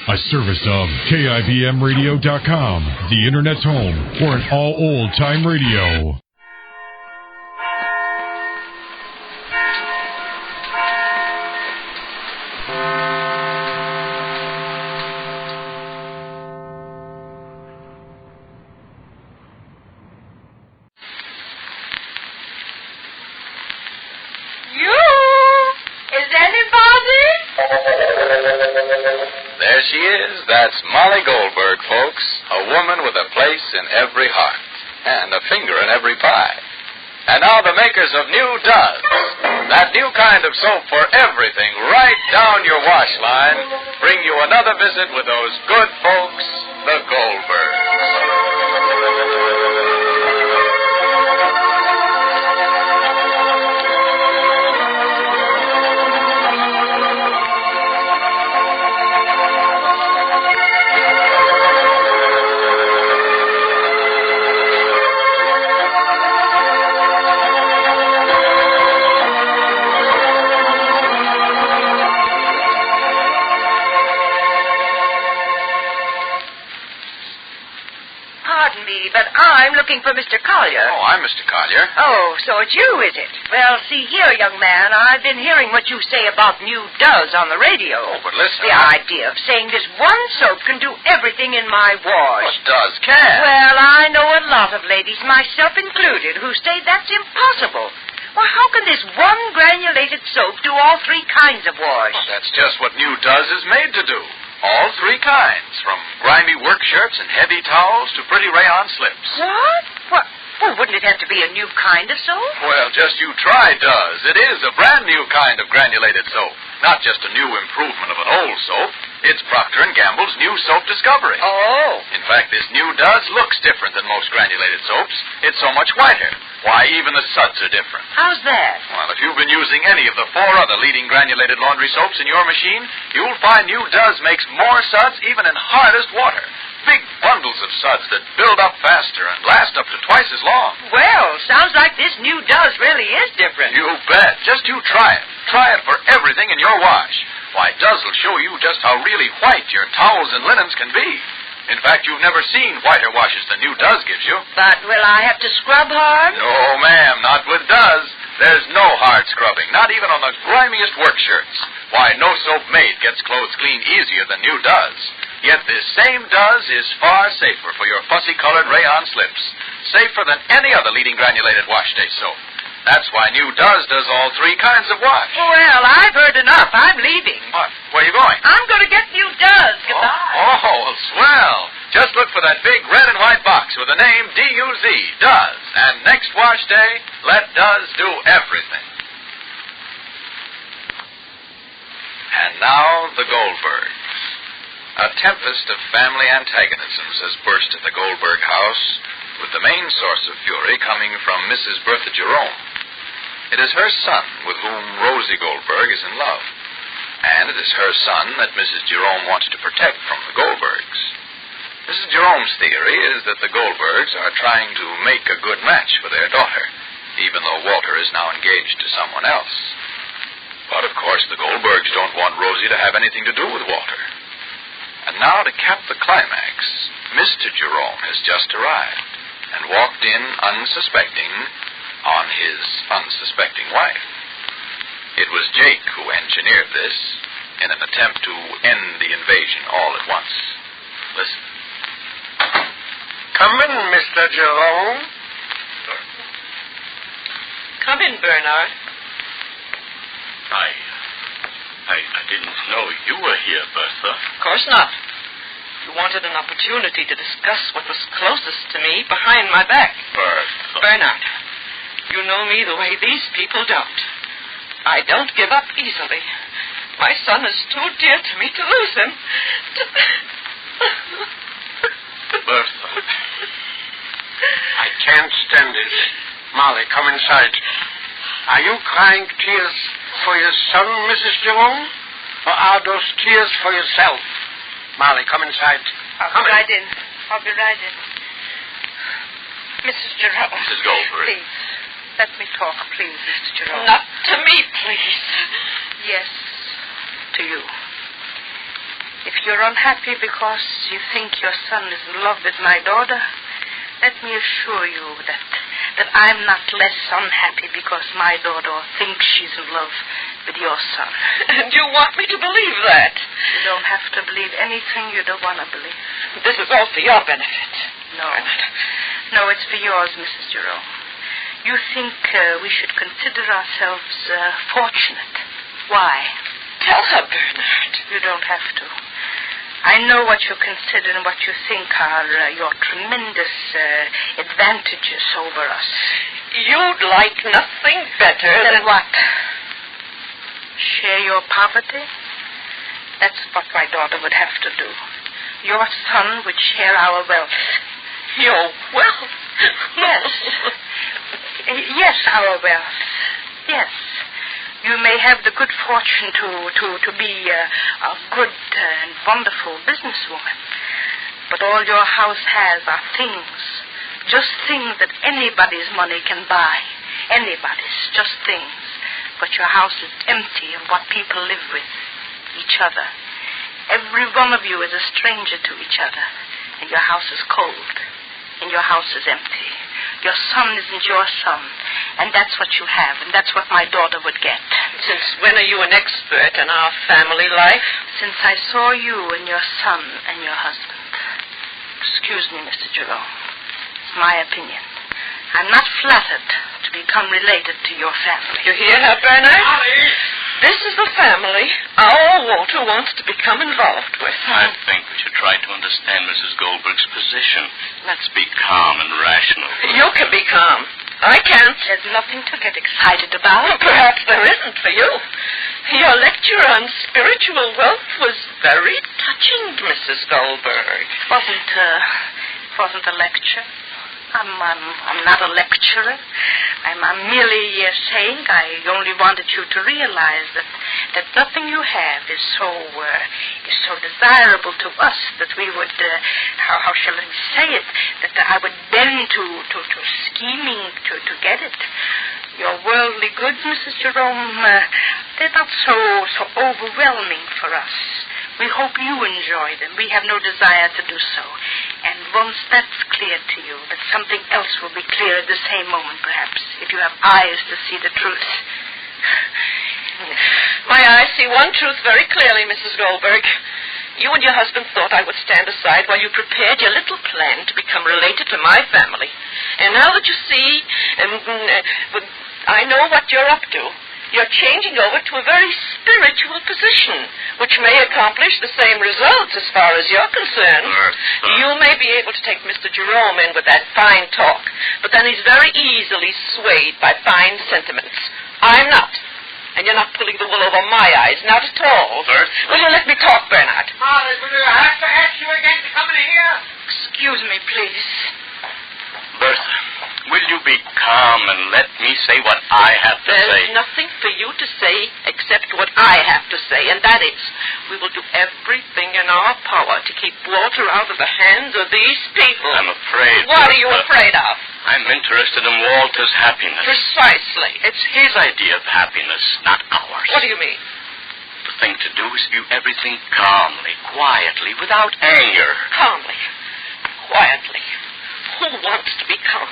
A service of KIBMradio.com, the Internet's home for an all old-time radio. There she is. That's Molly Goldberg, folks. A woman with a place in every heart and a finger in every pie. And now the makers of New Does, that new kind of soap for everything right down your wash line, bring you another visit with those good folks, the Goldbergs. But I'm looking for Mr. Collier. Oh, I'm Mr. Collier. Oh, so it's you, is it? Well, see here, young man, I've been hearing what you say about New Does on the radio. Oh, but listen. The idea of saying this one soap can do everything in my wash. Well, Does can. Well, I know a lot of ladies, myself included, who say that's impossible. Well, how can this one granulated soap do all three kinds of wash? Well, that's just what New Does is made to do. All three kinds, from grimy work shirts and heavy towels to pretty rayon slips. What? Well, wouldn't it have to be a new kind of soap? Well, just you try Does. It is a brand new kind of granulated soap. Not just a new improvement of an old soap. It's Procter & Gamble's new soap discovery. Oh. In fact, this New Does looks different than most granulated soaps. It's so much whiter. Why, even the suds are different. How's that? Well, if you've been using any of the 4 other leading granulated laundry soaps in your machine, you'll find New Does makes more suds even in hardest water. Big bundles of suds that build up faster and last up to twice as long. Well, sounds like this New Does really is different. You bet. Just you try it. Try it for everything in your wash. Why, Does will show you just how really white your towels and linens can be. In fact, you've never seen whiter washes than New Does gives you. But will I have to scrub hard? No, ma'am, not with Does. There's no hard scrubbing, not even on the grimiest work shirts. Why, no soap made gets clothes clean easier than New Does. Yet this same Does is far safer for your fussy-colored rayon slips. Safer than any other leading granulated wash day soap. That's why New Does does all three kinds of wash. Well, I've heard enough. I'm leaving. What? Where are you going? I'm going to get New Does. Goodbye. Oh, swell. Just look for that big red and white box with the name D-U-Z, Does. And next wash day, let Does do everything. And now, the Goldbergs. A tempest of family antagonisms has burst at the Goldberg house, with the main source of fury coming from Mrs. Bertha Jerome. It is her son with whom Rosie Goldberg is in love. And it is her son that Mrs. Jerome wants to protect from the Goldbergs. Mrs. Jerome's theory is that the Goldbergs are trying to make a good match for their daughter, even though Walter is now engaged to someone else. But, of course, the Goldbergs don't want Rosie to have anything to do with Walter. And now, to cap the climax, Mr. Jerome has just arrived and walked in unsuspecting on his unsuspecting wife. It was Jake who engineered this in an attempt to end the invasion all at once. Listen. Come in, Mr. Jerome. Come in, Bernard. I didn't know you were here, Bertha. Of course not. You wanted an opportunity to discuss what was closest to me behind my back. Bertha. Bernard, you know me the way these people don't. I don't give up easily. My son is too dear to me to lose him. Bertha. I can't stand it. Molly, come inside. Are you crying tears for your son, Mrs. Jerome? Or are those tears for yourself? Molly, come inside. I'll be right in. Mrs. Jerome. Mrs. Goldberg. Please, let me talk, please, Mr. Jerome. Not to me, please. Yes, to you. If you're unhappy because you think your son is in love with my daughter, let me assure you that I'm not less unhappy because my daughter thinks she's in love with your son. And you want me to believe that? You don't have to believe anything you don't want to believe. This is all for your benefit. No, it's for yours, Mrs. Jerome. You think we should consider ourselves fortunate. Why? Tell her, Bernard. You don't have to. I know what you consider and what you think are your tremendous advantages over us. You'd like nothing better than what? Share your poverty? That's what my daughter would have to do. Your son would share our wealth. Your wealth? Yes. Yes, our wealth. Yes. You may have the good fortune to be a good and wonderful businesswoman. But all your house has are things. Just things that anybody's money can buy. Anybody's. Just things. But your house is empty of what people live with. Each other. Every one of you is a stranger to each other. And your house is cold. And your house is empty. Your son isn't your son. And that's what you have. And that's what my daughter would get. Since when are you an expert in our family life? Since I saw you and your son and your husband. Excuse me, Mr. Jerome. It's my opinion. I'm not flattered to become related to your family. You hear her, Bernard? Molly! This is the family our Walter wants to become involved with. I think we should try to understand Mrs. Goldberg's position. Let's be calm and rational. You can be calm. I can't. There's nothing to get excited about. Perhaps there isn't for you. Your lecture on spiritual wealth was very touching, Mrs. Goldberg. It wasn't a lecture. I'm not a lecturer. I'm merely saying I only wanted you to realize that nothing you have is so desirable to us that we would how shall I say it, that I would bend to scheming to get it. Your worldly goods, Mrs. Jerome, they're not so overwhelming for us. We hope you enjoy them. We have no desire to do so. And once that's clear to you, that something else will be clear at the same moment, perhaps, if you have eyes to see the truth. My eyes see one truth very clearly, Mrs. Goldberg. You and your husband thought I would stand aside while you prepared your little plan to become related to my family. And now that you see, I know what you're up to. You're changing over to a very spiritual position, which may accomplish the same results as far as you're concerned. You may be able to take Mr. Jerome in with that fine talk, but then he's very easily swayed by fine sentiments. I'm not. And you're not pulling the wool over my eyes, not at all. Bertha. Will you let me talk, Bernard? Molly, will you have to ask you again to come in here? Excuse me, please. Bertha, will you be calm and let me say what I have to say? There's nothing for you to say except what I have to say, and that is, we will do everything in our power to keep Walter out of the hands of these people. I'm afraid. What are you afraid of? I'm interested in Walter's happiness. Precisely. It's his idea of happiness, not ours. What do you mean? The thing to do is view everything calmly, quietly, without anger. Calmly. Quietly. Who wants to be calm?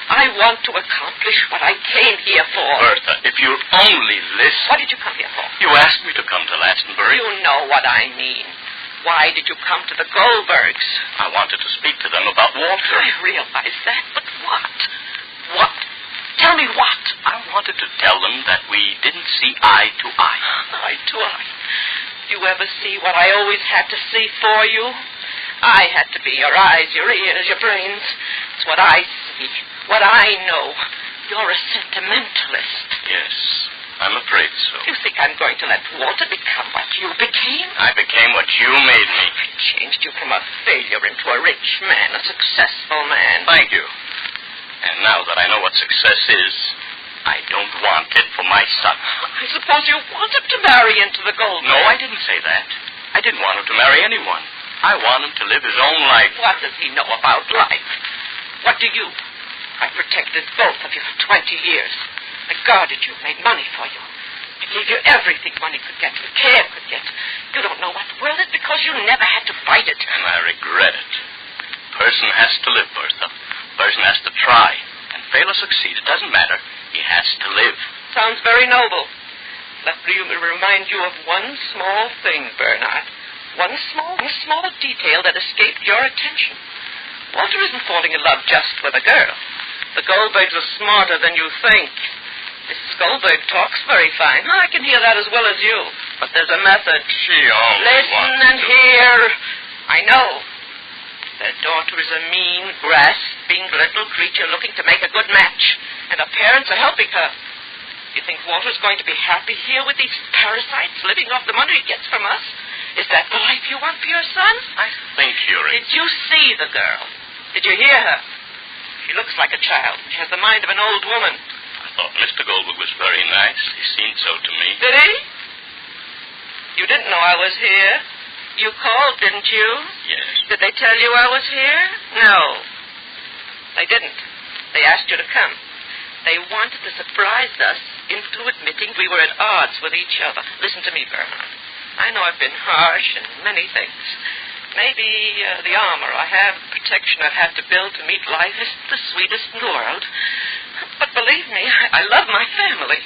I want to accomplish what I came here for. Bertha, if you'll only listen. What did you come here for? You asked me to come to Glastonbury. You know what I mean. Why did you come to the Goldbergs? I wanted to speak to them about Walter. I realize that, but what? What? Tell me what? I wanted to tell them that we didn't see eye to eye. Eye to eye. You ever see what I always had to see for you? I had to be your eyes, your ears, your brains. It's what I see, what I know. You're a sentimentalist. Yes, I'm afraid so. You think I'm going to let Walter become what you became? I became what you made me. I changed you from a failure into a rich man, a successful man. Thank you. And now that I know what success is, I don't want it for my son. I suppose you want him to marry into the Goldbergs. No, I didn't say that. I didn't want him to marry anyone. I want him to live his own life. What does he know about life? What do you? I protected both of you for 20 years. I guarded you, made money for you. I gave you everything money could get, and care could get. You don't know what worth is because you decided. And I regret it. Person has to live, Bertha. Person has to try. And fail or succeed, it doesn't matter. He has to live. Sounds very noble. Let me remind you of one small thing, Bernard. One small detail that escaped your attention. Walter isn't falling in love just with a girl. The Goldbergs are smarter than you think. Mrs. Goldberg talks very fine. I can hear that as well as you. But there's a method. She always Listen and hear. I know. Their daughter is a mean, grasping little creature looking to make a good match. And her parents are helping her. You think Walter's going to be happy here with these parasites living off the money he gets from us? Is that the life you want for your son? I think you're... Did you see the girl? Did you hear her? She looks like a child. She has the mind of an old woman. I thought Mr. Goldberg was very nice. He seemed so to me. Did he? You didn't know I was here. You called, didn't you? Yes. Did they tell you I was here? No. They didn't. They asked you to come. They wanted to surprise us into admitting we were at odds with each other. Listen to me, Bernard. I know I've been harsh in many things. Maybe the armor I have, the protection I've had to build to meet life isn't the sweetest in the world. But believe me, I love my family.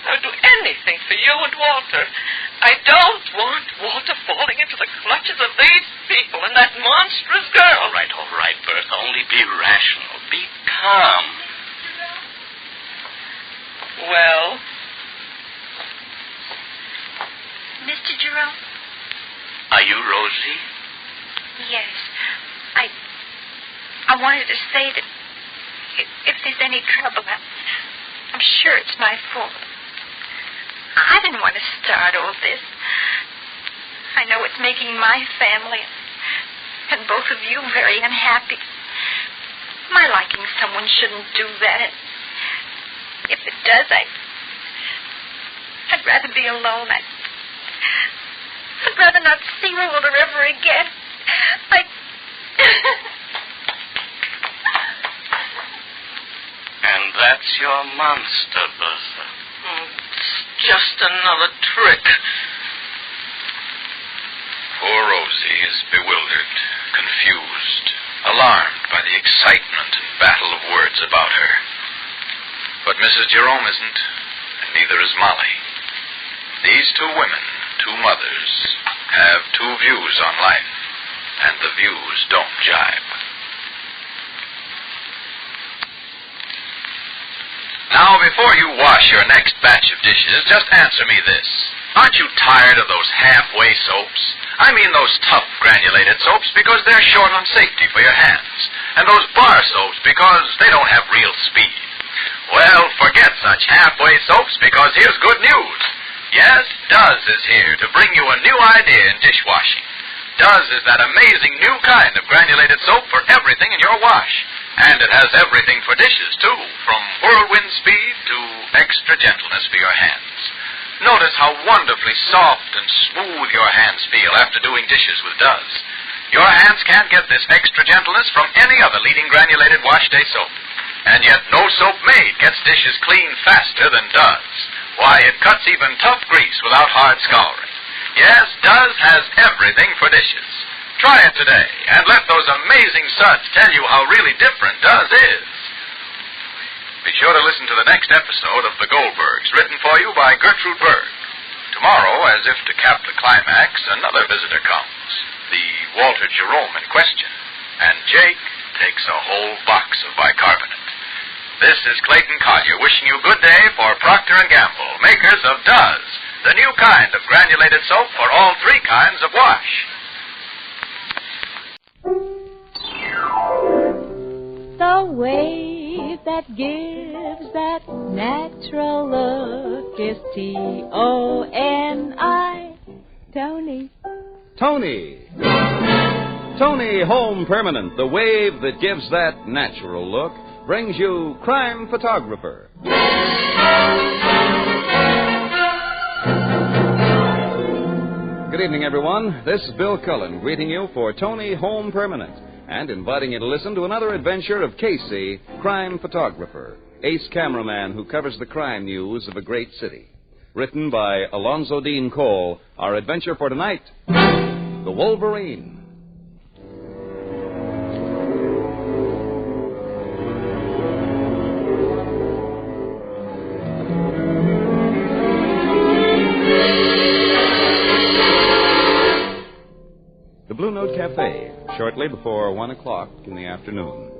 I would do anything for you and Walter. I don't want Walter falling into the clutches of these people and that monstrous girl. All right, Bertha. Only be rational. Be calm. Well? Mr. Jerome? Are you Rosie? Yes. I wanted to say that if there's any trouble, I'm sure it's my fault. I didn't want to start all this. I know it's making my family and both of you very unhappy. My liking someone shouldn't do that. If it does, I'd rather be alone. I'd rather not see Walter ever again. And that's your monster, Bertha. It's just another trick. Poor Rosie is bewildered, confused, alarmed by the excitement and battle of words about her. But Mrs. Jerome isn't, and neither is Molly. These two women, two mothers, have two views on life, and the views don't jibe. Now, before you wash your next batch of dishes, just answer me this. Aren't you tired of those halfway soaps? I mean those tough granulated soaps because they're short on safety for your hands, and those bar soaps because they don't have real speed. Well, forget such halfway soaps because here's good news. Yes, Duz is here to bring you a new idea in dishwashing. Duz is that amazing new kind of granulated soap for everything in your wash. And it has everything for dishes, too, from whirlwind speed to extra gentleness for your hands. Notice how wonderfully soft and smooth your hands feel after doing dishes with Duz. Your hands can't get this extra gentleness from any other leading granulated wash day soap. And yet no soap made gets dishes clean faster than Duz. Why, it cuts even tough grease without hard scouring. Yes, Duz has everything for dishes. Try it today, and let those amazing suds tell you how really different Duz is. Be sure to listen to the next episode of The Goldbergs, written for you by Gertrude Berg. Tomorrow, as if to cap the climax, another visitor comes, the Walter Jerome in question, and Jake takes a whole box of bicarbonate. This is Clayton Collier wishing you good day for Procter & Gamble, makers of Duz, the new kind of granulated soap for all three kinds of wash. The wave that gives that natural look is T-O-N-I. Tony. Tony Home Permanent, the wave that gives that natural look, brings you Crime Photographer. Good evening, everyone. This is Bill Cullen greeting you for Tony Home Permanent and inviting you to listen to another adventure of Casey, Crime Photographer, ace cameraman who covers the crime news of a great city. Written by Alonzo Dean Cole, our adventure for tonight, The Wolverine. the Blue Note Cafe, shortly before 1 o'clock in the afternoon.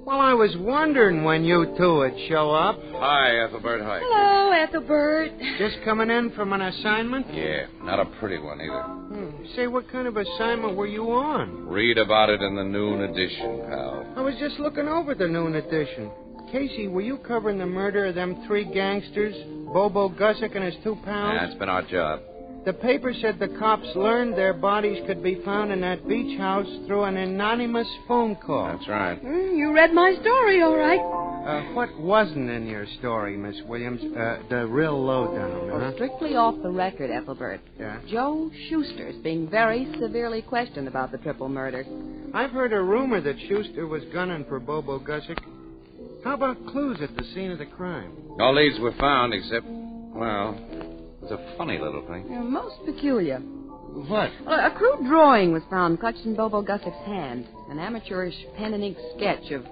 Well, I was wondering when you two would show up. Hi, Ethelbert. Hi. Hello, Ethelbert. Just coming in from an assignment? Yeah, not a pretty one either. Say, what kind of assignment were you on? Read about it in the noon edition, pal. I was just looking over the noon edition. Casey, were you covering the murder of them 3 gangsters, Bobo Gussick and his 2 pals? That's been our job. The paper said the cops learned their bodies could be found in that beach house through an anonymous phone call. That's right. You read my story, all right. What wasn't in your story, Miss Williams? The real lowdown, huh? Strictly off the record, Ethelbert. Yeah? Joe Schuster's being very severely questioned about the triple murder. I've heard a rumor that Schuster was gunning for Bobo Gussick. How about clues at the scene of the crime? No leads were found except, well, it was a funny little thing. Most peculiar. What? Well, a crude drawing was found clutched in Bobo Gussick's hand. An amateurish pen and ink sketch of,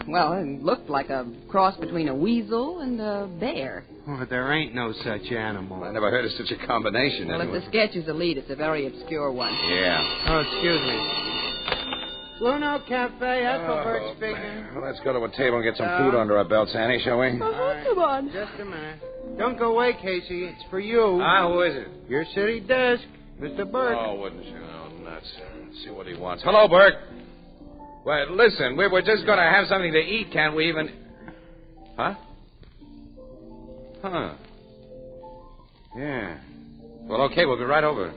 well, it looked like a cross between a weasel and a bear. Oh, there ain't no such animal. I never heard of such a combination. Well, anyway. if the sketch is a lead, it's a very obscure one. Yeah. Oh, excuse me. Blue Note Cafe, Ethelbert speaking. Well, let's go to a table and get some food under our belts, Annie, shall we? Come on. Just a minute. Don't go away, Casey. It's for you. Who is it? Your city desk, Mr. Burt. Oh, wouldn't you? Oh, nuts. Let's see what he wants. Hello, Bert. Well, listen, we were just going to have something to eat. Can't we even... Huh? Huh. Yeah. Well, okay, we'll be right over.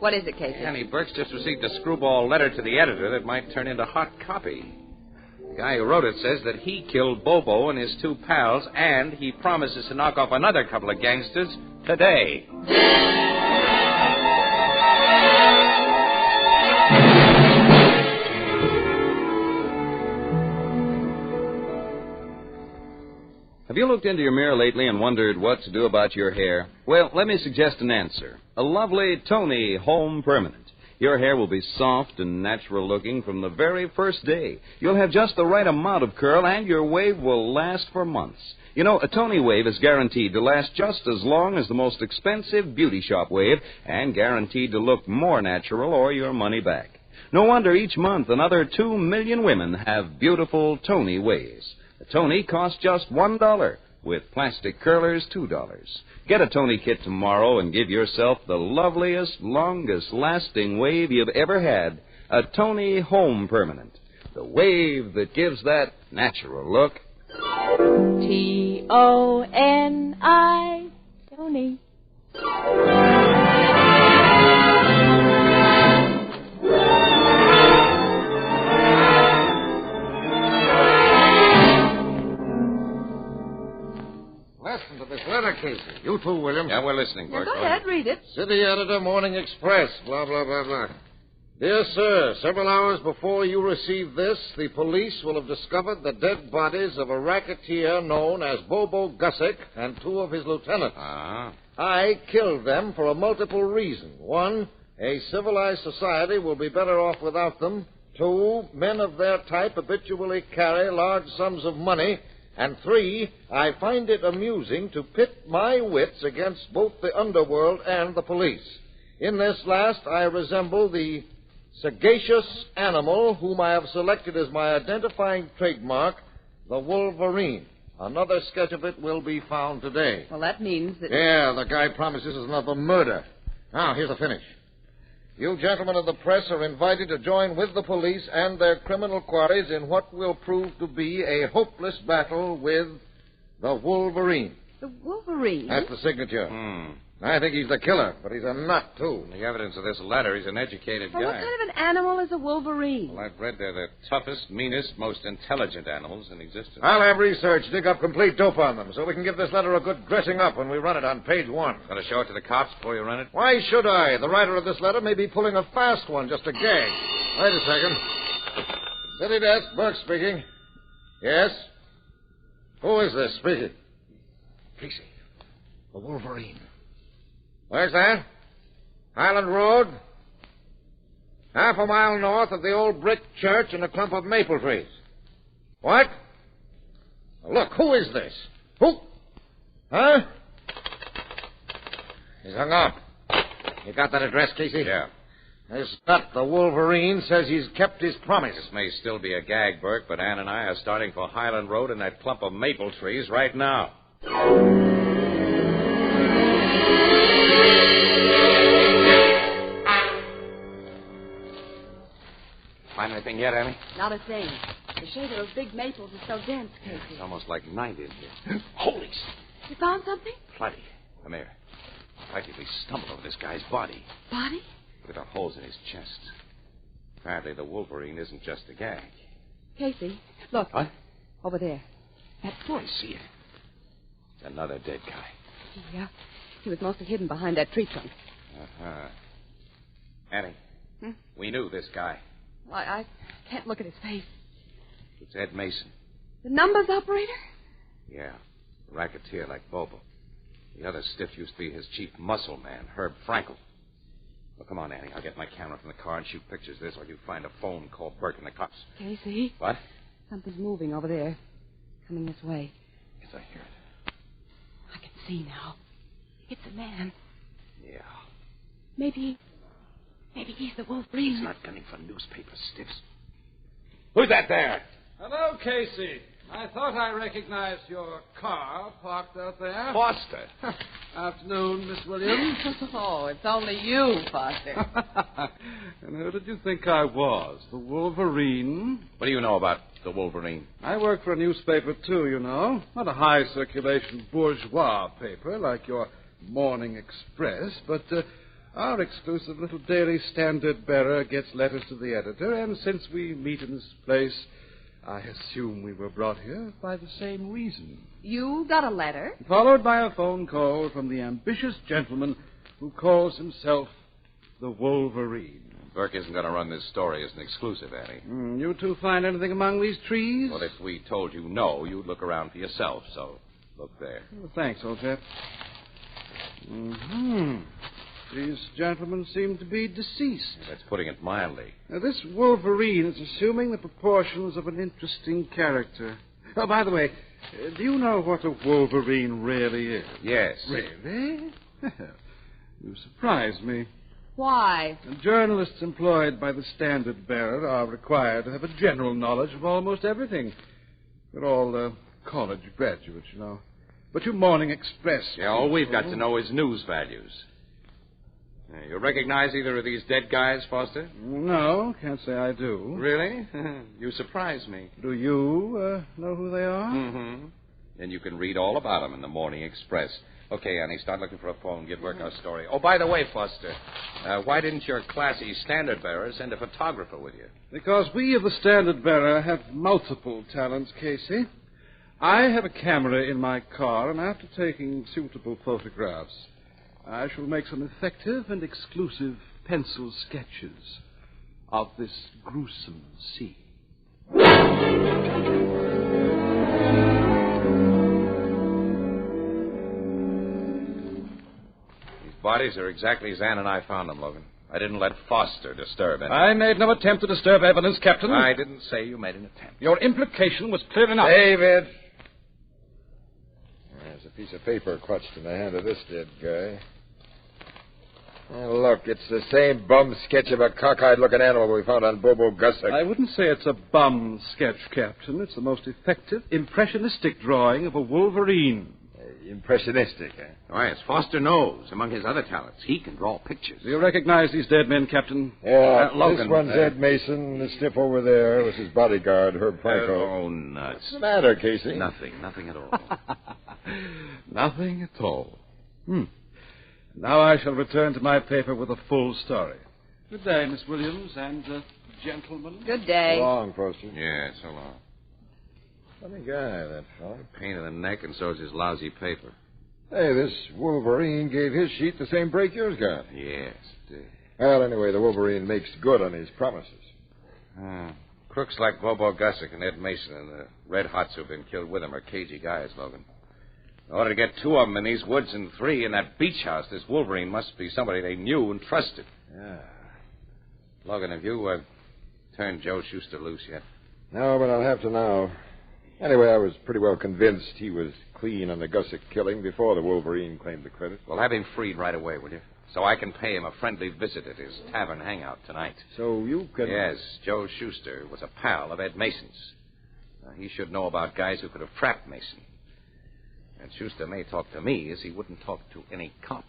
What is it, Casey? Annie Burke's just received a screwball letter to the editor that might turn into hot copy. The guy who wrote it says that he killed Bobo and his 2 pals, and he promises to knock off another couple of gangsters today. Have you looked into your mirror lately and wondered what to do about your hair? Well, let me suggest an answer. A lovely Tony Home Permanent. Your hair will be soft and natural looking from the very first day. You'll have just the right amount of curl, and your wave will last for months. You know, a Tony wave is guaranteed to last just as long as the most expensive beauty shop wave, and guaranteed to look more natural or your money back. No wonder each month another 2 million women have beautiful Tony waves. A Tony costs just $1, with plastic curlers $2. Get a Tony kit tomorrow and give yourself the loveliest, longest-lasting wave you've ever had. A Tony Home Permanent. The wave that gives that natural look. T-O-N-I, Tony. Listen to this letter, Casey. You too, Williams. Yeah, we're listening, Bert. Go ahead, read it. City Editor, Morning Express, blah, blah, blah, blah. Dear sir, several hours before you receive this, the police will have discovered the dead bodies of a racketeer known as Bobo Gussick and 2 of his lieutenants. I killed them for a multiple reason. 1, a civilized society will be better off without them. 2, men of their type habitually carry large sums of money. And 3, I find it amusing to pit my wits against both the underworld and the police. In this last, I resemble the sagacious animal whom I have selected as my identifying trademark, the Wolverine. Another sketch of it will be found today. Well, that means that... Yeah, the guy promises it's another murder. Now, here's the finish. You gentlemen of the press are invited to join with the police and their criminal quarries in what will prove to be a hopeless battle with the Wolverine. The Wolverine? That's the signature. I think he's the killer, but he's a nut, too. The evidence of this letter, he's an educated Well, guy. what kind of an animal is a Wolverine? Well, I've read they're the toughest, meanest, most intelligent animals in existence. I'll have research dig up complete dope on them so we can give this letter a good dressing up when we run it on page 1. Going to show it to the cops before you run it? Why should I? The writer of this letter may be pulling a fast one just to gag. Wait a second. City desk, Burke speaking. Yes? Who is this speaking? Casey, the Wolverine. Where's that? Highland Road? Half a mile north of the old brick church and a clump of maple trees. What? Look, who is this? Who? Huh? He's hung up. You got that address, Casey? Yeah. This nut, the Wolverine, says he's kept his promise. This may still be a gag, Burke, but Ann and I are starting for Highland Road and that clump of maple trees right now. Find anything yet, Annie? Not a thing. The shade of those big maples is so dense, Casey. It's almost like night in here. Holy... You found something? Plenty. Come here. Practically stumbled over this guy's body. Body? Look at the holes in his chest. Apparently the Wolverine isn't just a gag. Casey, look. What? Over there. That foot. I see it. It's another dead guy. Yeah. He was mostly hidden behind that tree trunk. Uh-huh. Annie, we knew this guy. Well, I can't look at his face. It's Ed Mason. The numbers operator? Yeah. A racketeer like Bobo. The other stiff used to be his chief muscle man, Herb Frankel. Well, come on, Annie. I'll get my camera from the car and shoot pictures of this while you find a phone, call Burke and the cops. Casey? What? Something's moving over there. Coming this way. Yes, I hear it. I can see now. It's a man. Yeah. Maybe he's the Wolverine. He's not gunning for newspaper stiffs. Who's that there? Hello, Casey. I thought I recognized your car parked out there. Foster. Afternoon, Miss Williams. Oh, it's only you, Foster. And who did you think I was? The Wolverine? What do you know about the Wolverine? I work for a newspaper, too, you know. Not a high-circulation bourgeois paper like your Morning Express, but our exclusive little daily Standard-Bearer gets letters to the editor, and since we meet in this place, I assume we were brought here by the same reason. You got a letter? Followed by a phone call from the ambitious gentleman who calls himself the Wolverine. Burke isn't going to run this story as an exclusive, Annie. You two find anything among these trees? Well, if we told you no, you'd look around for yourself, so look there. Well, thanks, old chap. These gentlemen seem to be deceased. That's putting it mildly. Now, this Wolverine is assuming the proportions of an interesting character. Oh, by the way, do you know what a Wolverine really is? Yes. Really? You surprise me. Why? Journalists employed by the Standard-Bearer are required to have a general knowledge of almost everything. They're all college graduates, you know. But you Morning Express... Yeah, all we've got to know is news values. You recognize either of these dead guys, Foster? No, can't say I do. Really? You surprise me. Do you know who they are? Mm-hmm. And you can read all about them in the Morning Express. Okay, Annie, start looking for a phone. Get work our story. Oh, by the way, Foster, why didn't your classy Standard-Bearer send a photographer with you? Because we of the Standard-Bearer have multiple talents, Casey. I have a camera in my car, and after taking suitable photographs, I shall make some effective and exclusive pencil sketches of this gruesome scene. These bodies are exactly as Ann and I found them, Logan. I didn't let Foster disturb anything. I made no attempt to disturb evidence, Captain. I didn't say you made an attempt. Your implication was clear enough. David. There's a piece of paper clutched in the hand of this dead guy. Well, look, it's the same bum sketch of a cockeyed-looking animal we found on Bobo Gussack. I wouldn't say it's a bum sketch, Captain. It's the most effective, impressionistic drawing of a Wolverine. Impressionistic, eh? Why, as Foster knows, among his other talents, he can draw pictures. Do you recognize these dead men, Captain? Yeah, Logan, this one's Ed Mason. The stiff over there was his bodyguard, Herb Frankel. Oh, nuts. What's the matter, Casey? Nothing at all. Nothing at all. Now I shall return to my paper with a full story. Good day, Miss Williams and gentlemen. Good day. So long, Foster. Yeah, so long. Funny guy, that fellow. Pain in the neck, and so's his lousy paper. Hey, this Wolverine gave his sheet the same break yours got. Yes, it did. Well, anyway, the Wolverine makes good on his promises. Crooks like Bobo Gussack and Ed Mason and the Red Hots who've been killed with him are cagey guys, Logan. In order to get 2 of them in these woods and 3 in that beach house, this Wolverine must be somebody they knew and trusted. Yeah. Logan, have you turned Joe Schuster loose yet? No, but I'll have to now. Anyway, I was pretty well convinced he was clean on the Gussack killing before the Wolverine claimed the credit. Well, have him freed right away, will you? so I can pay him a friendly visit at his tavern hangout tonight. So you can... Yes, Joe Schuster was a pal of Ed Mason's. He should know about guys who could have trapped Mason. And Schuster may talk to me as he wouldn't talk to any cop.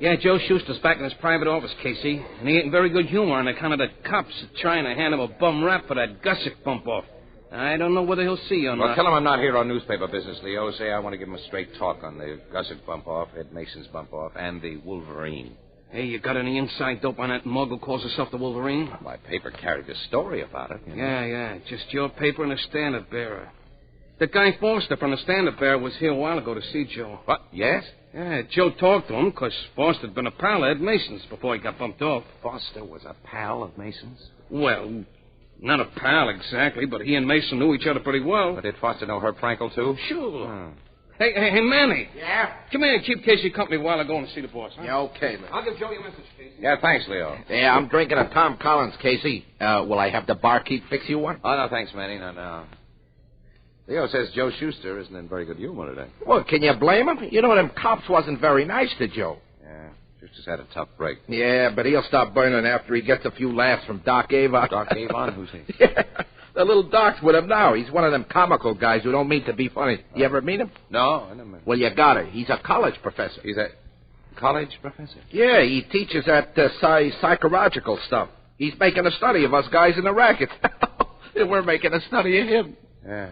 Yeah, Joe Schuster's back in his private office, Casey. And he ain't in very good humor on account of the cops trying to hand him a bum rap for that Gussick bump-off. I don't know whether he'll see you or Well, not. tell him I'm not here on newspaper business, Leo. Say I want to give him a straight talk on the Gussick bump-off, Ed Mason's bump-off, and the Wolverine. Hey, you got any inside dope on that mug who calls herself the Wolverine? My paper carried a story about it. You know. Yeah. Just your paper and a standard bearer. The guy Foster from the standard bearer was here a while ago to see Joe. What? Yes? Yeah, Joe talked to him because Foster'd been a pal of Ed Mason's before he got bumped off. Foster was a pal of Mason's? Well, not a pal exactly, but he and Mason knew each other pretty well. But did Foster know Herb Frankel, too? Sure. Oh. Hey, Manny. Yeah? Come here and keep Casey company while I go and see the boss. Huh? Yeah, okay, man. I'll give Joe your message, Casey. Yeah, thanks, Leo. Yeah, I'm drinking a Tom Collins, Casey. Will I have the barkeep fix you one? Oh, no, thanks, Manny. No. Leo says Joe Schuster isn't in very good humor today. Well, can you blame him? You know, them cops wasn't very nice to Joe. Yeah, Schuster's had a tough break. Yeah, but he'll stop burning after he gets a few laughs from Doc Avon. Doc Avon? Who's he? Yeah, the little Doc's with him now. He's one of them comical guys who don't mean to be funny. You ever meet him? No, I never met him. Well, you got it. He's a college professor. He's a college professor? Yeah, he teaches that psychological stuff. He's making a study of us guys in the racket. And we're making a study of him. Yeah.